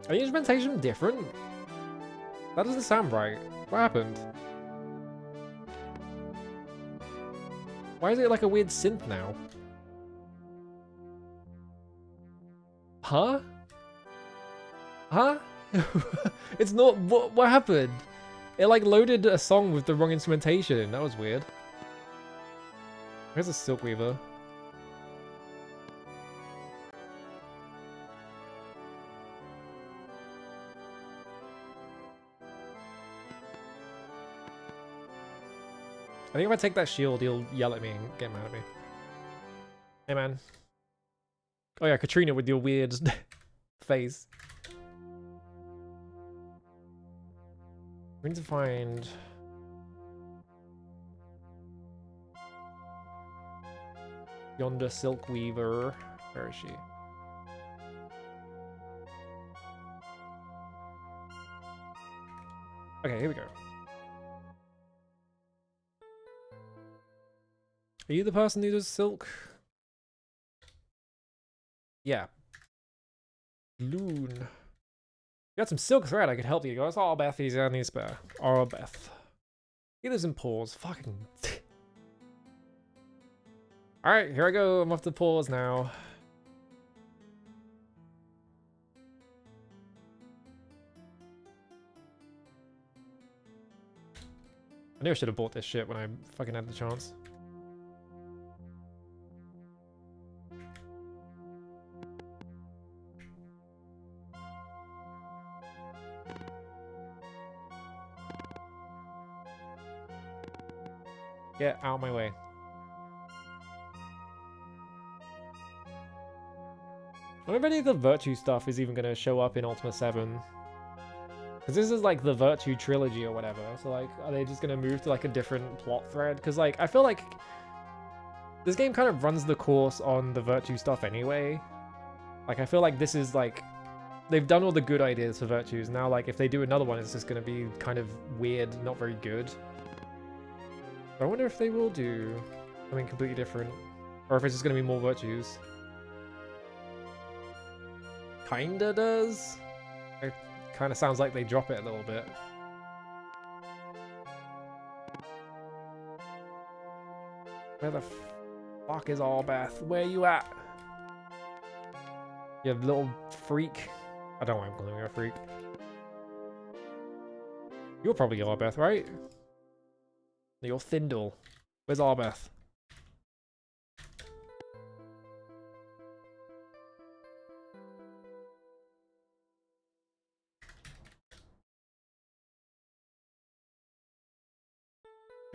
Are the instrumentation different? That doesn't sound right. What happened? Why is it like a weird synth now? Huh? Huh? It's not. What happened? It like loaded a song with the wrong instrumentation. That was weird. Where's the Silk Weaver? I think if I take that shield, he'll yell at me and get mad at me. Hey, man. Oh, yeah, Katrina with your weird face. We need to find... Yonder Silk Weaver. Where is she? Okay, here we go. Are you the person who does silk? Yeah. Loon. You got some silk thread, I could help you guys. Oh, Beth, he's on his bear. Oh, Beth. He lives in pause. Fucking. Alright, here I go. I'm off to pause now. I knew I should have bought this shit when I fucking had the chance. Get out of my way. I wonder if any of the virtue stuff is even going to show up in Ultima 7. Because this is like the virtue trilogy or whatever. So like, are they just going to move to like a different plot thread? Because like, I feel like this game kind of runs the course on the virtue stuff anyway. Like, I feel like this is like, they've done all the good ideas for virtues. Now like, if they do another one, it's just going to be kind of weird, not very good. I wonder if they will do something completely different. Or if it's just going to be more virtues. Kinda does. It kind of sounds like they drop it a little bit. Where the fuck is Albeth? Where you at? You little freak. I don't know why I'm calling you a freak. You're probably Albeth, right? You're Thindle. Where's Albeth?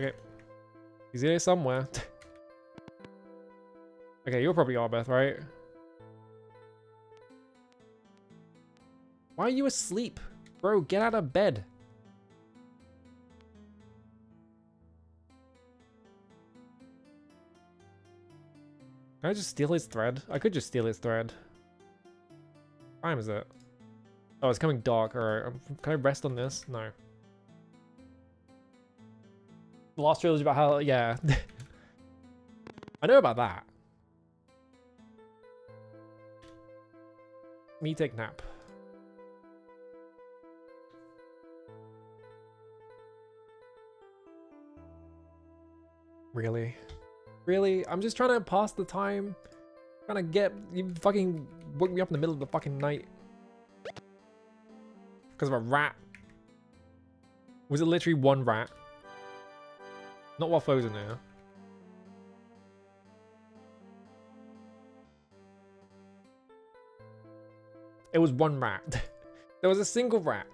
Okay. He's here somewhere. Okay, you're probably Albeth, right? Why are you asleep? Bro, get out of bed. Can I just steal his thread? I could just steal his thread. What time is it? Oh, it's coming dark. Alright, can I rest on this? No. The last trilogy about how... Yeah. I know about that. Me take nap. Really? Really? I'm just trying to pass the time. Trying to get... You fucking woke me up in the middle of the fucking night. Because of a rat. Was it literally one rat? Not while Foe's in there. It was one rat. There was a single rat.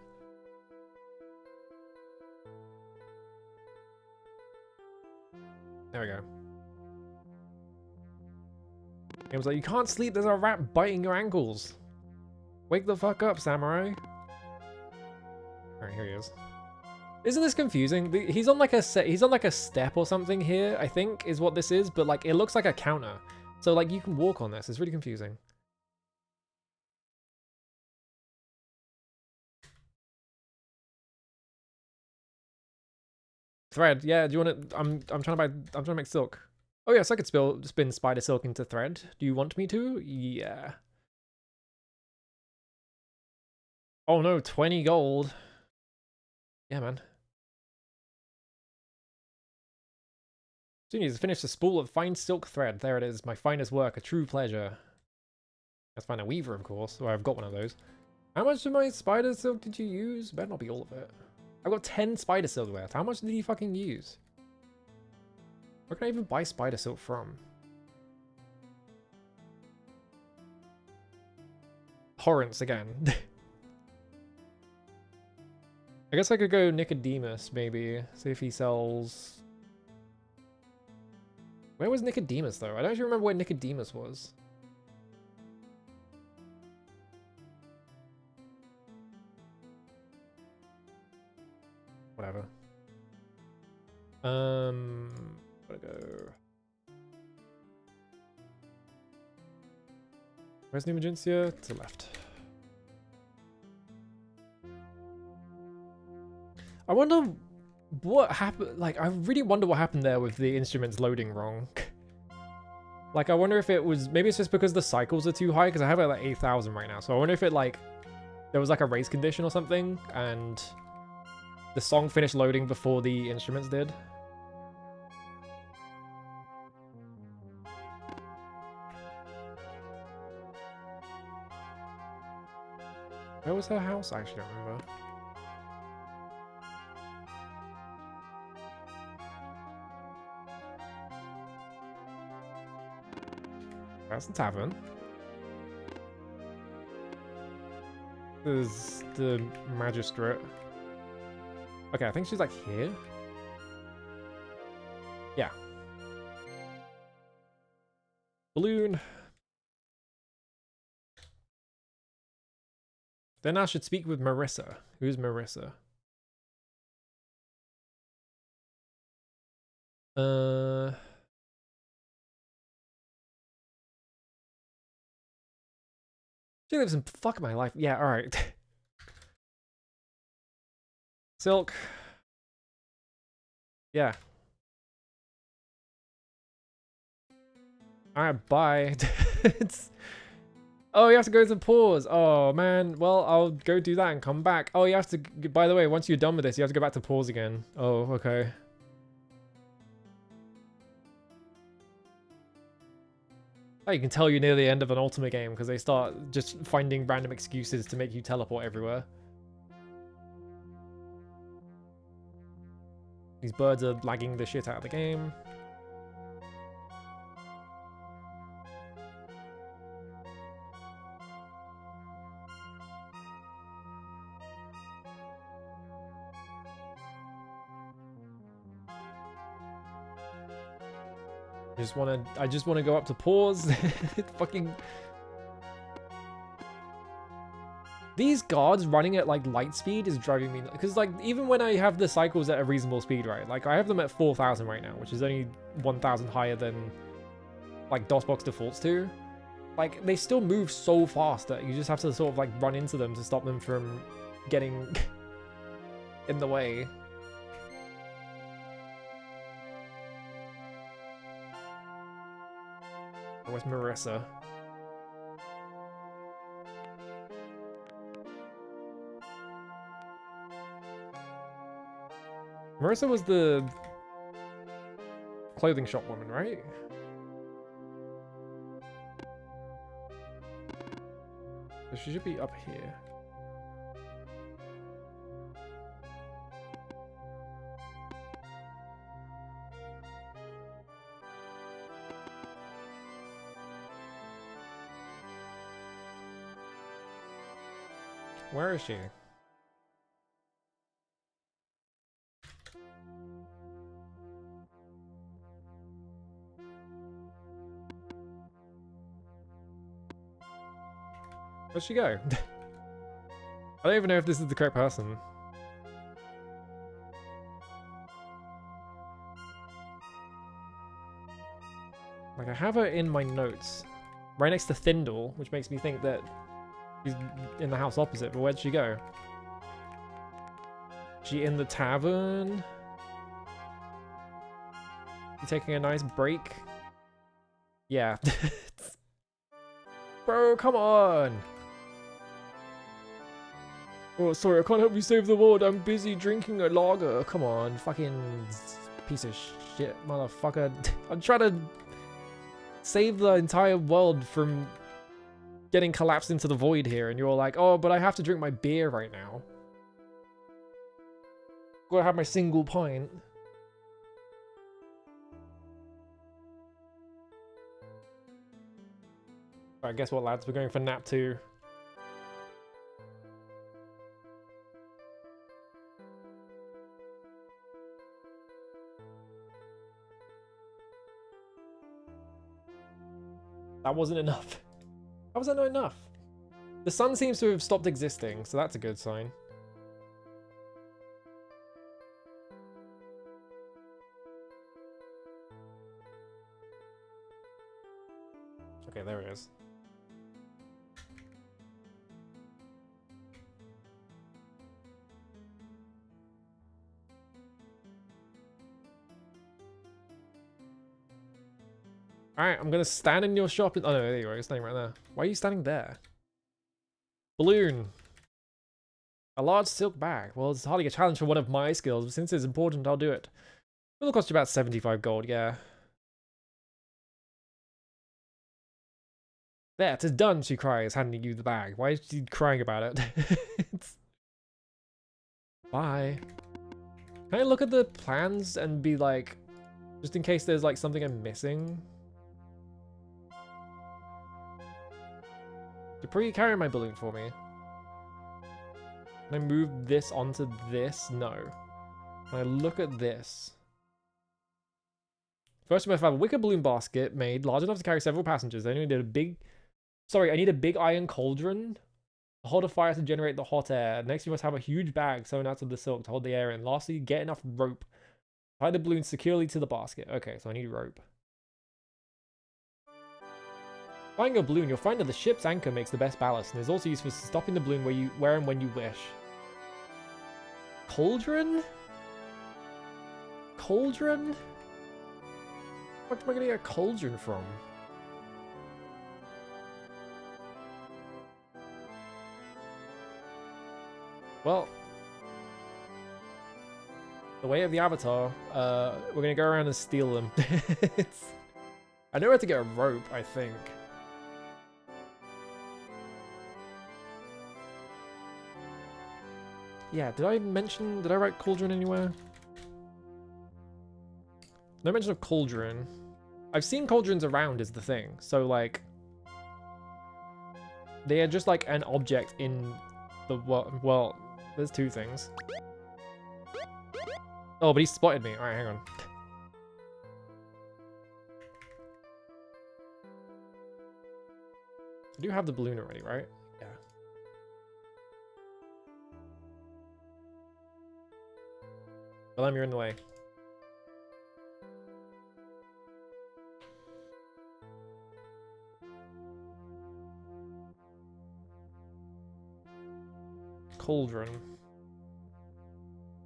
There we go. It was like, you can't sleep, there's a rat biting your ankles. Wake the fuck up, samurai. Alright, here he is. Isn't this confusing? He's on like a step or something here, I think, is what this is, but like it looks like a counter. So like you can walk on this. It's really confusing. Thread, yeah, do you want to I'm trying to make silk. Oh yes, I could spin spider silk into thread. Do you want me to? Yeah. Oh no, 20 gold. Yeah, man. Soon as finish the spool of fine silk thread. There it is, my finest work, a true pleasure. Let's find a weaver, of course. So I've got one of those. How much of my spider silk did you use? Better not be all of it. I've got 10 spider silk left. How much did you fucking use? Where can I even buy spider silk from? Horrence again. I guess I could go Nicodemus, maybe. See if he sells... Where was Nicodemus, though? I don't actually remember where Nicodemus was. Whatever. Gotta go. Where's New Magencia? To the left. I wonder what happened. Like, I really wonder what happened there with the instruments loading wrong. Like, I wonder if it was... Maybe it's just because the cycles are too high, because I have it at like 8,000 right now. So I wonder if it, like... There was like a race condition or something, and... The song finished loading before the instruments did. Where was her house? I actually don't remember. That's the tavern. There's the magistrate. Okay, I think she's like here. Yeah. Balloon. Then I should speak with Marissa. Who's Marissa? She lives in fuck my life. Yeah, alright. Silk. Yeah. Alright, bye. Oh, you have to go to pause. Oh, man. Well, I'll go do that and come back. Oh, you have to... By the way, once you're done with this, you have to go back to pause again. Oh, okay. Oh, you can tell you're near the end of an Ultima game because they start just finding random excuses to make you teleport everywhere. These birds are lagging the shit out of the game. I just wanna go up to pause. Fucking these guards running at like light speed is driving me, because like even when I have the cycles at a reasonable speed, right? Like I have them at 4,000 right now, which is only 1,000 higher than like DOSBox defaults to. Like they still move so fast that you just have to sort of like run into them to stop them from getting in the way. Where's Marissa? Marissa was the clothing shop woman, right? So she should be up here. Where is she? Where'd she go? I don't even know if this is the correct person. Like, I have her in my notes. Right next to Thindle, which makes me think that she's in the house opposite, but where'd she go? She in the tavern? You taking a nice break? Yeah. Bro, come on! Oh, sorry, I can't help you save the world. I'm busy drinking a lager. Come on, fucking piece of shit, motherfucker. I'm trying to save the entire world from getting collapsed into the void here, and you're like, oh, but I have to drink my beer right now. Gotta have my single pint. Alright, guess what, lads? We're going for nap 2. That wasn't enough. How was that not enough? The sun seems to have stopped existing, so that's a good sign. Okay, there it is. Alright, I'm gonna stand in your shop. Oh no, there you are. You're standing right there. Why are you standing there? Balloon. A large silk bag. Well, it's hardly a challenge for one of my skills, but since it's important, I'll do it. It'll cost you about 75 gold, yeah. There, 'tis done, she cries, handing you the bag. Why is she crying about it? Bye. Can I look at the plans and be like, just in case there's like something I'm missing? Dupree, carry my balloon for me. Can I move this onto this? No. Can I look at this? First, we must have a wicker balloon basket made large enough to carry several passengers. Then we need a big... Sorry, I need a big iron cauldron to hold a fire to generate the hot air. Next, you must have a huge bag sewn out of the silk to hold the air in. Lastly, get enough rope. Tie the balloon securely to the basket. Okay, so I need rope. Flying a balloon, you'll find that the ship's anchor makes the best ballast and is also used for stopping the balloon where and when you wish. Cauldron? Cauldron? Where am I gonna get a cauldron from? Well, the way of the Avatar, we're gonna go around and steal them. I know where to get a rope, I think. Yeah, did I write cauldron anywhere? No mention of cauldron. I've seen cauldrons around is the thing, so like, they are just like an object in the world. Well, there's two things. Oh, but he spotted me. Alright, hang on. I do have the balloon already, right? Yeah. Well, you're in the way. Cauldron.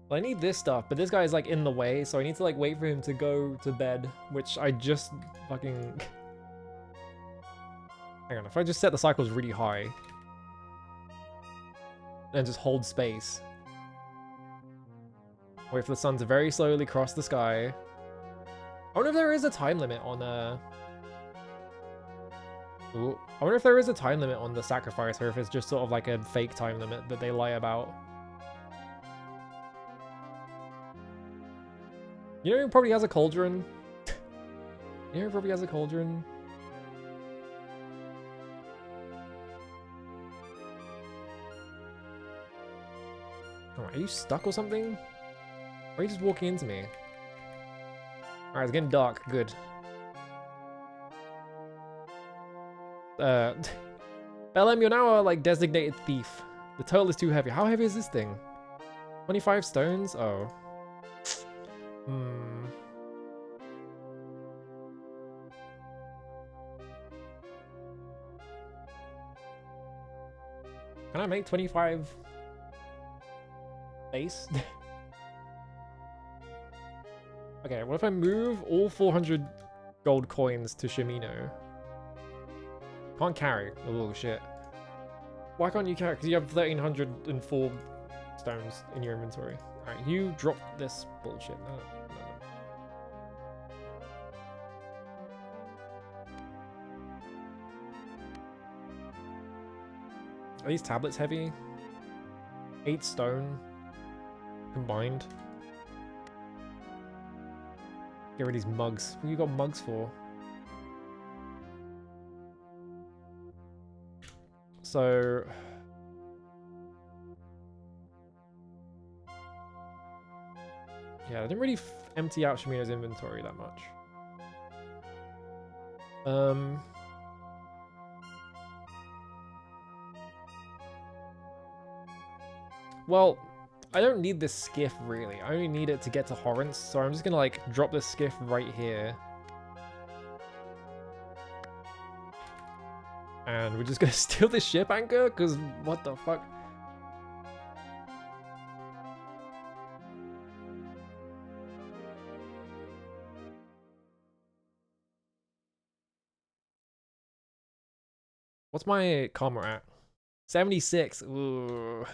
Well, I need this stuff, but this guy is like in the way, so I need to like wait for him to go to bed, which I just fucking... Hang on, if I just set the cycles really high and just hold space. Wait for the sun to very slowly cross the sky. I wonder if there is a time limit on Ooh. I wonder if there is a time limit on the sacrifice, or if it's just sort of like a fake time limit that they lie about. You know who probably has a cauldron? You know who probably has a cauldron? Oh, are you stuck or something? Or are you just walking into me? Alright, it's getting dark. Good. Bellem, you're now a, like, designated thief. The total is too heavy. How heavy is this thing? 25 stones? Oh. Hmm. Can I make 25 base? Okay, what if I move all 400 gold coins to Shimino? Can't carry. Oh shit. Why can't you carry? Because you have 1,304 stones in your inventory. Alright, you drop this bullshit. No. Are these tablets heavy? 8 stone combined. Get rid of these mugs. What you got mugs for? So yeah, I didn't really empty out Shamina's inventory that much. Well, I don't need this skiff really. I only need it to get to Horrence, so I'm just gonna like drop this skiff right here. And we're just gonna steal this ship anchor? Because what the fuck? What's my karma at? 76. Ooh.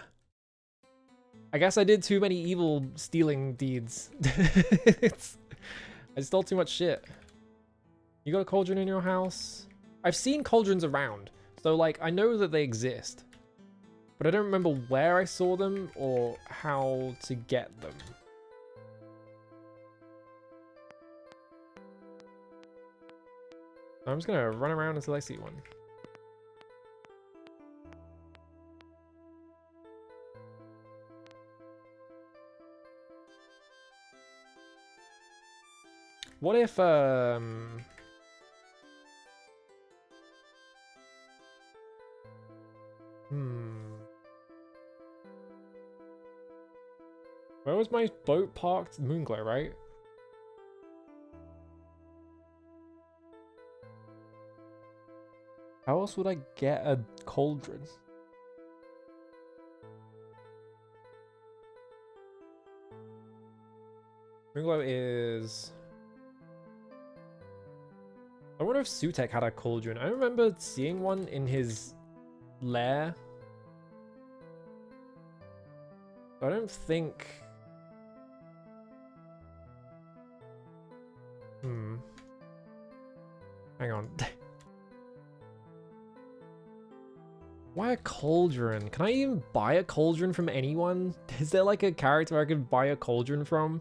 I guess I did too many evil stealing deeds. I stole too much shit. You got a cauldron in your house? I've seen cauldrons around, so like I know that they exist, but I don't remember where I saw them or how to get them. I'm just gonna run around until I see one. What if where was my boat parked? Moonglow, right? How else would I get a cauldron? Moonglow is... I wonder if Sutek had a cauldron. I remember seeing one in his lair. I don't think... Hang on. Why a cauldron? Can I even buy a cauldron from anyone? Is there like a character I could buy a cauldron from?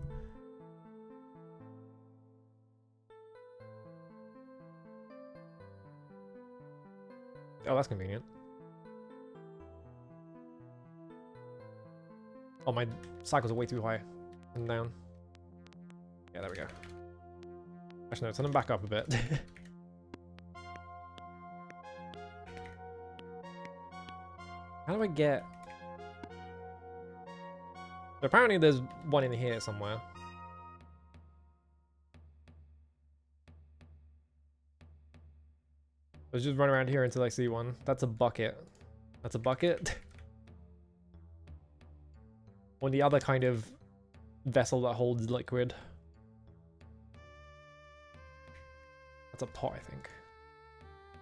Oh, that's convenient. Oh, my cycles are way too high and down. Yeah, there we go. Actually, no, turn them back up a bit. How do I get... Apparently there's one in here somewhere. Let's just run around here until I see one. That's a bucket. That's a bucket. Or the other kind of vessel that holds liquid. That's a pot, I think.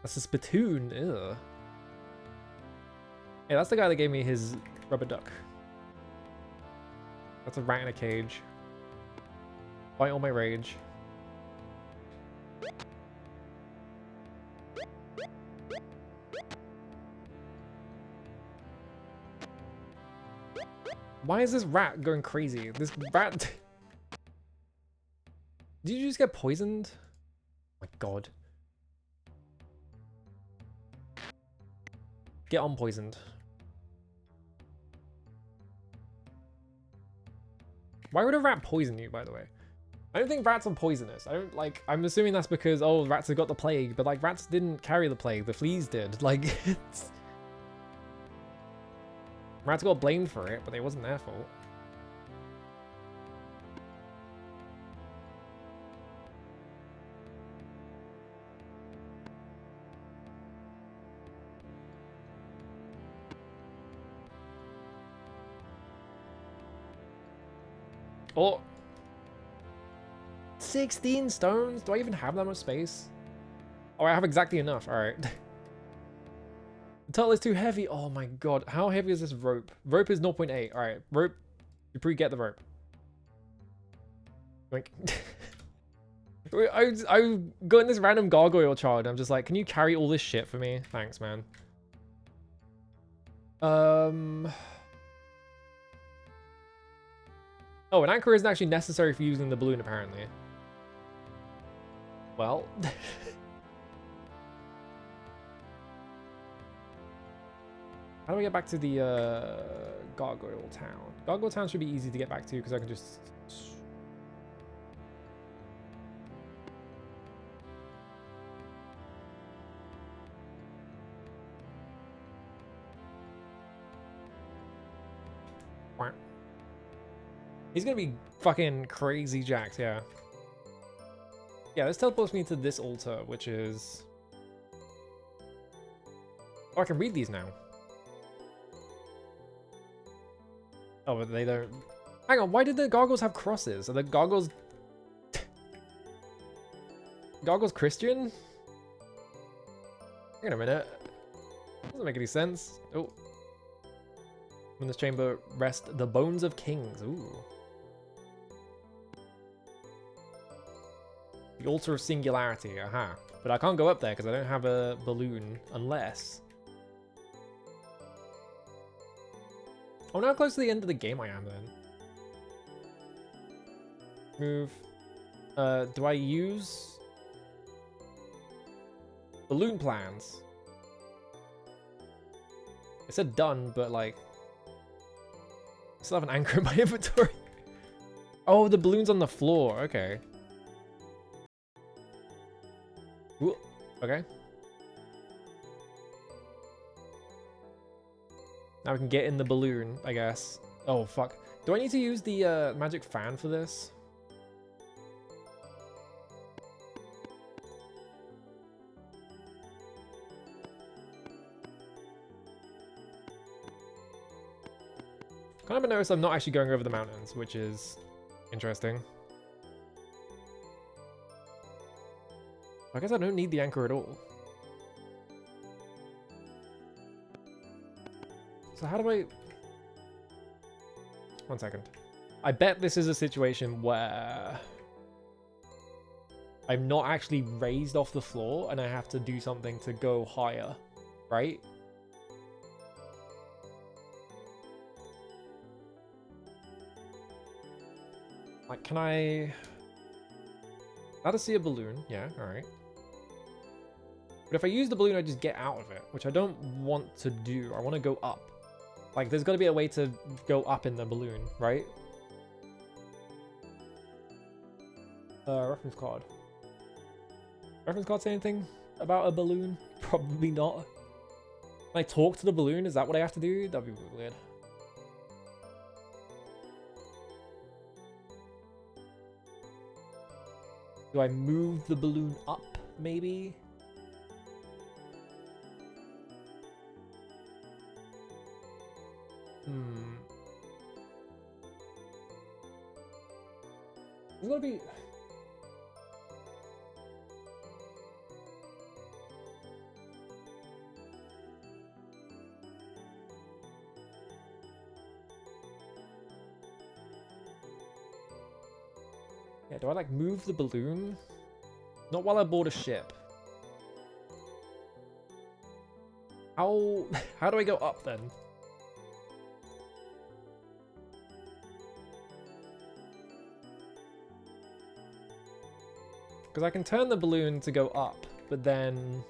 That's a spittoon. Ew. Yeah, that's the guy that gave me his rubber duck. That's a rat in a cage. Fight all my rage. Why is this rat going crazy? This rat... Did you just get poisoned? Oh my god. Get unpoisoned. Why would a rat poison you, by the way? I don't think rats are poisonous. I don't, like, I'm assuming that's because, oh, rats have got the plague, but, like, rats didn't carry the plague. The fleas did. Like, it's... Rats got blamed for it, but it wasn't their fault. Oh! 16 stones? Do I even have that much space? Oh, I have exactly enough. Alright. turtle is too heavy. Oh my god. How heavy is this rope? Rope is 0.8. Alright, rope. You pre-get the rope. Like, I got in this random gargoyle charge. I'm just like, can you carry all this shit for me? Thanks, man. Oh, an anchor isn't actually necessary for using the balloon, apparently. Well. How do I get back to the Gargoyle Town? Gargoyle Town should be easy to get back to because I can just... He's gonna be fucking crazy jacked, yeah. Yeah, this teleports me to this altar, which is... Oh, I can read these now. Oh, but they don't... Hang on, why did the gargoyles have crosses? Are the gargoyles... Gargoyles Christian? Hang on a minute. Doesn't make any sense. Oh. In this chamber rest the bones of kings. Ooh. The altar of singularity. Aha. But I can't go up there because I don't have a balloon unless... Oh, now how close to the end of the game I am then. Move. Do I use balloon plans? It said done, but like I still have an anchor in my inventory. Oh, the balloon's on the floor. Okay. Ooh, okay. Now we can get in the balloon, I guess. Oh, fuck. Do I need to use the magic fan for this? Kind of notice I'm not actually going over the mountains, which is interesting. I guess I don't need the anchor at all. So how do I... One second. I bet this is a situation where I'm not actually raised off the floor and I have to do something to go higher, right? Like, can I... How to see a balloon? Yeah, alright. But if I use the balloon, I just get out of it, which I don't want to do. I want to go up. Like, there's got to be a way to go up in the balloon, right? Reference card. Reference card say anything about a balloon? Probably not. Can I talk to the balloon? Is that what I have to do? That'd be weird. Do I move the balloon up, maybe? There's gotta be... Yeah, do I like move the balloon? Not while I board a ship. How do I go up then? Because I can turn the balloon to go up, but then...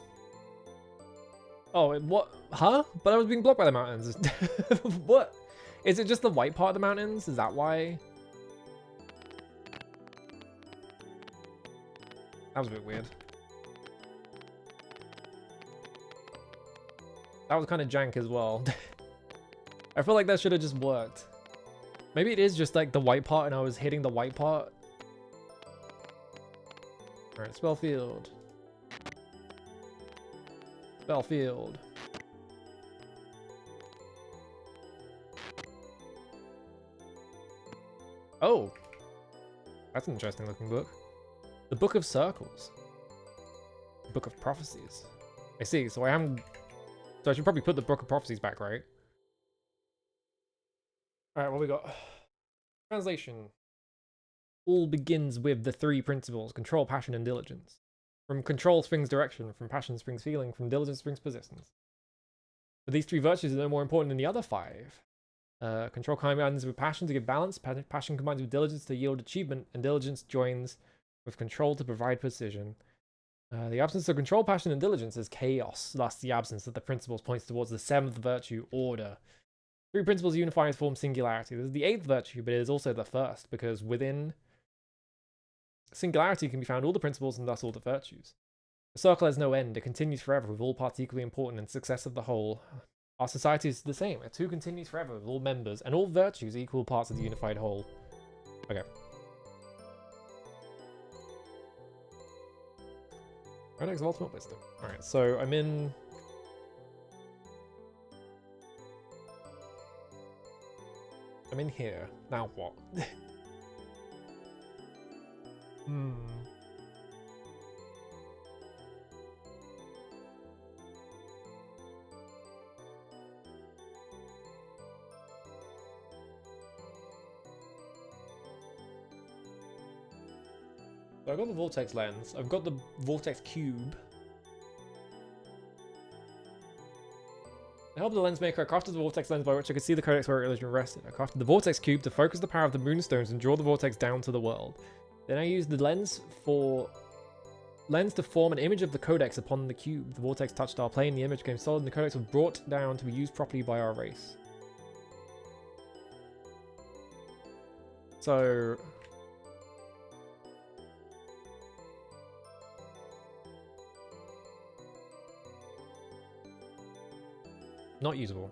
Oh, what? Huh? But I was being blocked by the mountains. What? Is it just the white part of the mountains? Is that why? That was a bit weird. That was kind of jank as well. I feel like that should have just worked. Maybe it is just like the white part and I was hitting the white part. Alright, spell field. Spell field. Oh! That's an interesting looking book. The Book of Circles. The Book of Prophecies. I see, so I am So I should probably put the Book of Prophecies back, right? Alright, what we got? Translation. All begins with the three principles: control, passion, and diligence. From control springs direction, from passion springs feeling, from diligence springs persistence. But these three virtues are no more important than the other five. Control combines with passion to give balance, passion combines with diligence to yield achievement, and diligence joins with control to provide precision. The absence of control, passion, and diligence is chaos. Thus, the absence of the principles points towards the seventh virtue, order. Three principles unify to form singularity. This is the eighth virtue, but it is also the first, because within singularity can be found all the principles and thus all the virtues. The circle has no end. It continues forever, with all parts equally important in success of the whole. Our society is the same. It too continues forever, with all members and all virtues equal parts of the unified whole. Okay. Codex of Ultimate Wisdom. Alright, so I'm in... I'm in here. Now what? So I've got the Vortex Lens. I've got the Vortex Cube. To help the lens maker, I crafted the Vortex Lens by which I could see the Codex where it originally rested. I crafted the Vortex Cube to focus the power of the Moonstones and draw the Vortex down to the world. Then I used the lens to form an image of the Codex upon the cube. The Vortex touched our plane, the image became solid, and the Codex was brought down to be used properly by our race. So... not usable.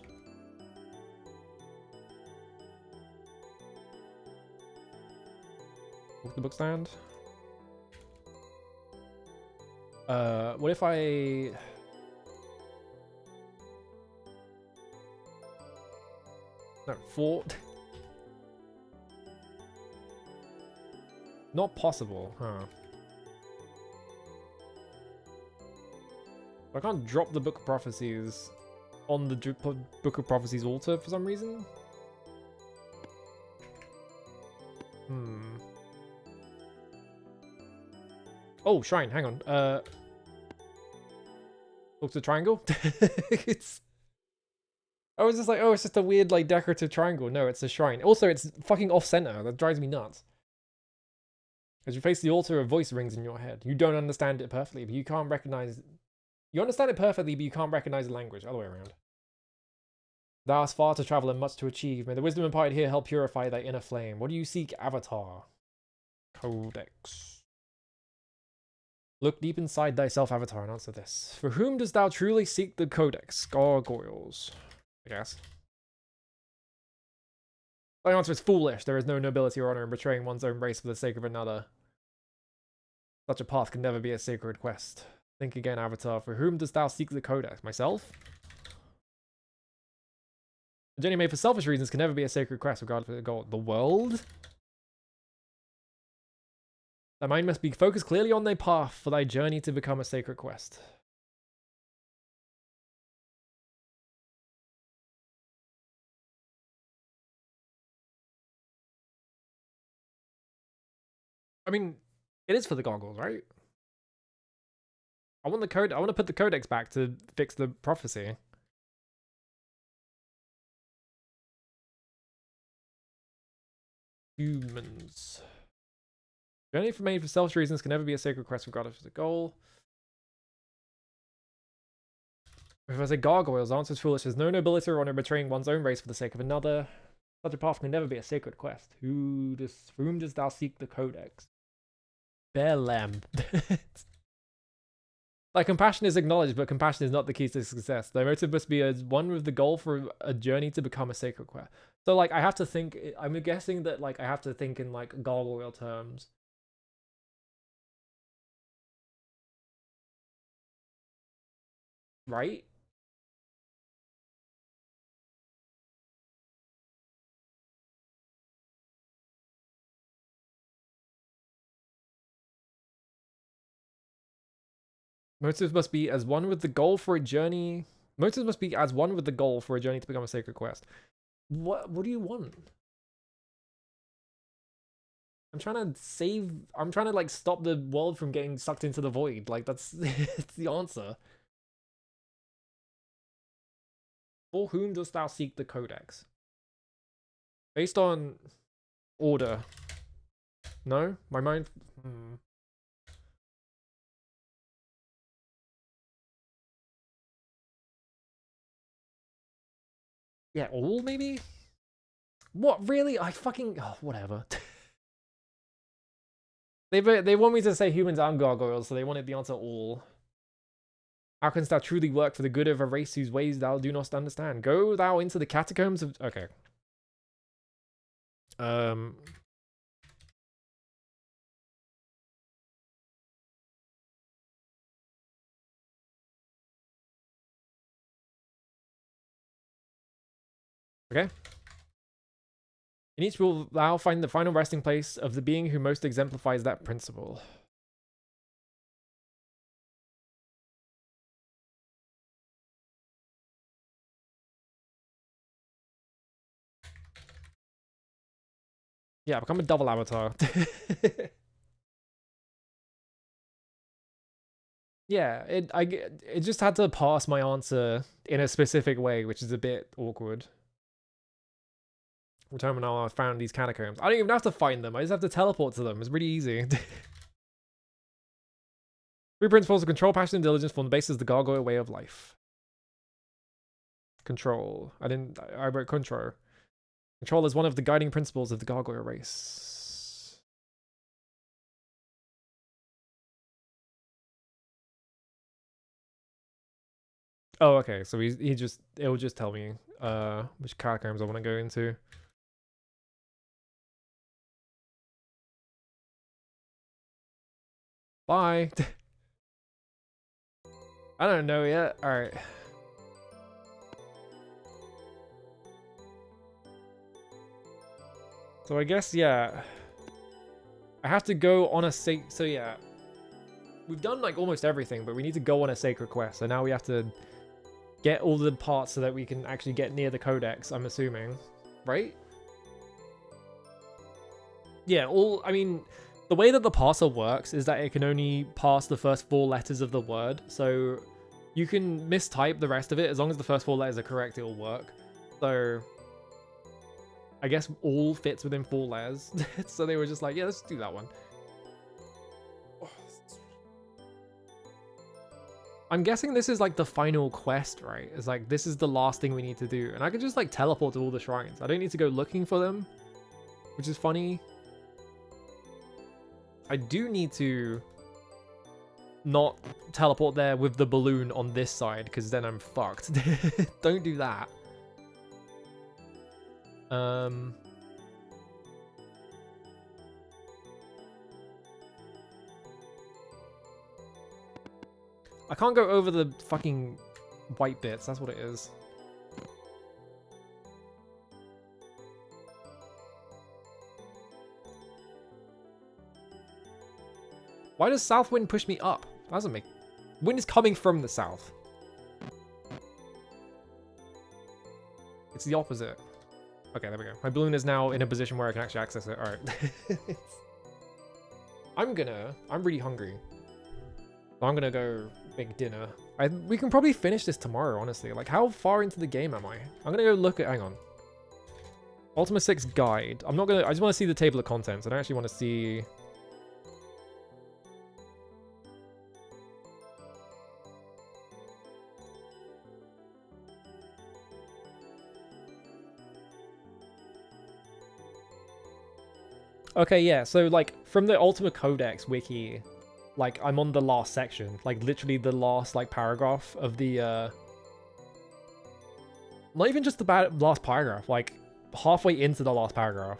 The book stand. What if I... no, 4... not possible, huh? I can't drop the Book of Prophecies on the Book of Prophecies altar for some reason? Oh, shrine, hang on. Look to triangle? I was just like, oh, it's just a weird, like, decorative triangle. No, it's a shrine. Also, it's fucking off-center. That drives me nuts. As you face the altar, a voice rings in your head. You don't understand it perfectly, but you can't recognize... you understand it perfectly, but you can't recognize the language. Other way around. Thou hast far to travel and much to achieve. May the wisdom imparted here help purify thy inner flame. What do you seek, Avatar? Codex. Look deep inside thyself, Avatar, and answer this. For whom dost thou truly seek the Codex? Gargoyles, I guess. Thy answer is foolish. There is no nobility or honor in betraying one's own race for the sake of another. Such a path can never be a sacred quest. Think again, Avatar. For whom dost thou seek the Codex? Myself? A journey made for selfish reasons can never be a sacred quest, regardless of the goal. The world? Thy mind must be focused clearly on thy path for thy journey to become a sacred quest. I mean, it is for the goggles, right? I want the code. I want to put the codex back to fix the prophecy. Humans. Journey made for selfish reasons can never be a sacred quest regardless of the goal. If I say gargoyles, answer is foolish. There's no nobility or honor betraying one's own race for the sake of another. Such a path can never be a sacred quest. For whom dost thou seek the codex? Bear lamb. Like, compassion is acknowledged, but compassion is not the key to success. Thy motive must be one with the goal for a journey to become a sacred quest. So, like, I have to think... I'm guessing that, like, I have to think in, like, gargoyle terms. Right? Motive must be as one with the goal for a journey Motives must be as one with the goal for a journey to become a sacred quest. What do you want? I'm trying to like stop the world from getting sucked into the void. Like that's the answer. For whom dost thou seek the codex? Based on order. No? My mind... Yeah, all maybe? What, really? I fucking... Oh, whatever. They want me to say humans and gargoyles, so they wanted the answer all. How canst thou truly work for the good of a race whose ways thou do not understand? Go thou into the catacombs of... Okay. Okay. In each will thou find the final resting place of the being who most exemplifies that principle. Yeah, become a double avatar. Yeah, it just had to pass my answer in a specific way, which is a bit awkward. Return when I found these catacombs. I don't even have to find them. I just have to teleport to them. It's really easy. 3 principles of control, passion, and diligence form the basis of the gargoyle way of life. Control. I wrote control. Control is one of the guiding principles of the gargoyle race. Oh, okay. So it'll just tell me which catacombs I want to go into. Bye. I don't know yet. All right. So I guess, yeah. I have to go on a so yeah. We've done like almost everything, but we need to go on a sacred quest. So now we have to get all the parts so that we can actually get near the codex, I'm assuming. Right? Yeah, I mean, the way that the parser works is that it can only parse the first 4 letters of the word. So you can mistype the rest of it. As long as the first 4 letters are correct, it will work. So I guess all fits within 4 letters. So they were just like, yeah, let's do that one. I'm guessing this is like the final quest, right? It's like, this is the last thing we need to do. And I can just like teleport to all the shrines. I don't need to go looking for them, which is funny. I do need to not teleport there with the balloon on this side, because then I'm fucked. Don't do that. I can't go over the fucking white bits, that's what it is. Why does south wind push me up? That doesn't make... Wind is coming from the south. It's the opposite. Okay, there we go. My balloon is now in a position where I can actually access it. Alright. I'm really hungry. So I'm gonna go make dinner. We can probably finish this tomorrow, honestly. Like, how far into the game am I? I'm gonna go look at... Hang on. Ultima VI guide. I just want to see the table of contents. I don't actually want to see... Okay, yeah, so, like, from the Ultima Codex wiki, like, I'm on the last section. Like, literally the last, like, paragraph of the, Not even just the last paragraph, like, halfway into the last paragraph.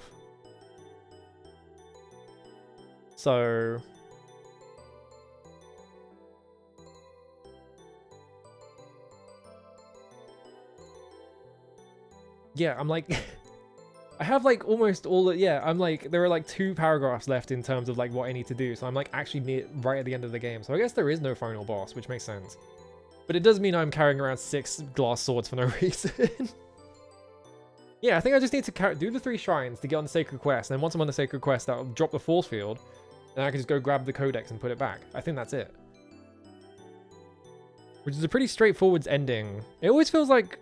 So... Yeah, I'm like... I have like almost all the, yeah, I'm like, there are like 2 paragraphs left in terms of like what I need to do. So I'm like actually right at the end of the game. So I guess there is no final boss, which makes sense. But it does mean I'm carrying around 6 glass swords for no reason. Yeah, I think I just need to do the 3 shrines to get on the Sacred Quest. And then once I'm on the Sacred Quest, I'll drop the force field. And I can just go grab the codex and put it back. I think that's it. Which is a pretty straightforward ending. It always feels like...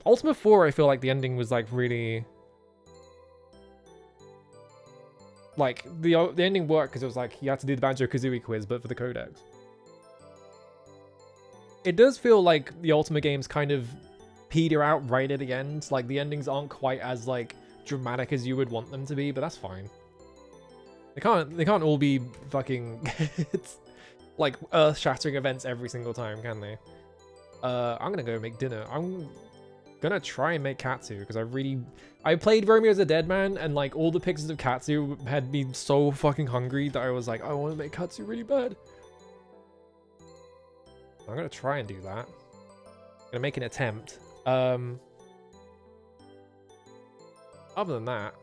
Ultima 4, I feel like the ending was like really... Like, the ending worked because it was like, you had to do the Banjo-Kazooie quiz, but for the codex. It does feel like the Ultima games kind of peter out right at the end. Like, the endings aren't quite as, like, dramatic as you would want them to be, but that's fine. They can't all be fucking... it's like, earth-shattering events every single time, can they? I'm gonna go make dinner. I'm gonna try and make katsu, because I played Romeo as a Dead Man, and, like, all the pictures of katsu had me so fucking hungry that I was like, I want to make katsu really bad. I'm gonna try and do that. I'm gonna make an attempt. Other than that,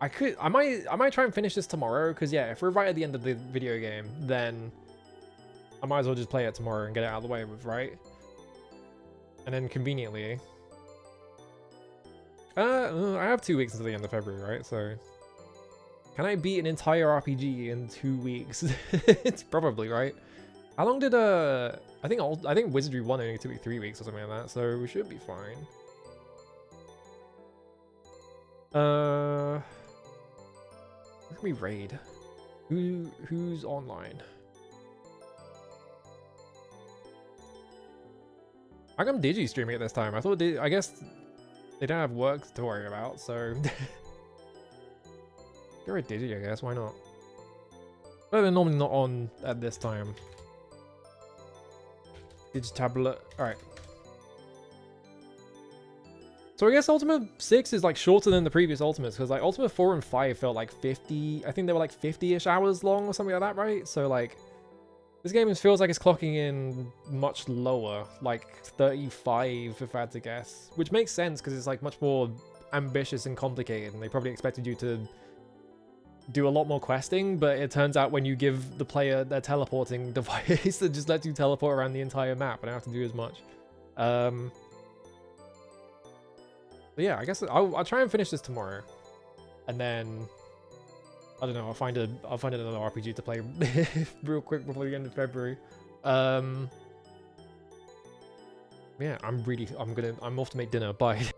I might try and finish this tomorrow, because yeah, if we're right at the end of the video game, then I might as well just play it tomorrow and get it out of the way with, right? And then conveniently, I have 2 weeks until the end of February, right? So can I beat an entire RPG in 2 weeks? It's probably right. How long did I think Wizardry 1 only took me 3 weeks or something like that, so we should be fine. Where can we raid? Who's online? How come Digi streaming at this time? I guess they don't have work to worry about, so get rid of Digi, I guess. Why not? But they're normally not on at this time. Digitablet. Alright. So I guess Ultima 6 is like shorter than the previous Ultimates, because like Ultima 4 and 5 felt like 50, I think they were like 50-ish hours long or something like that, right? So like, this game feels like it's clocking in much lower, like 35 if I had to guess. Which makes sense, because it's like much more ambitious and complicated, and they probably expected you to do a lot more questing, but it turns out when you give the player their teleporting device that just lets you teleport around the entire map, I don't have to do as much. But yeah, I guess I'll try and finish this tomorrow, and then I don't know, I'll find another RPG to play real quick before the end of February. Yeah, I'm off to make dinner. Bye.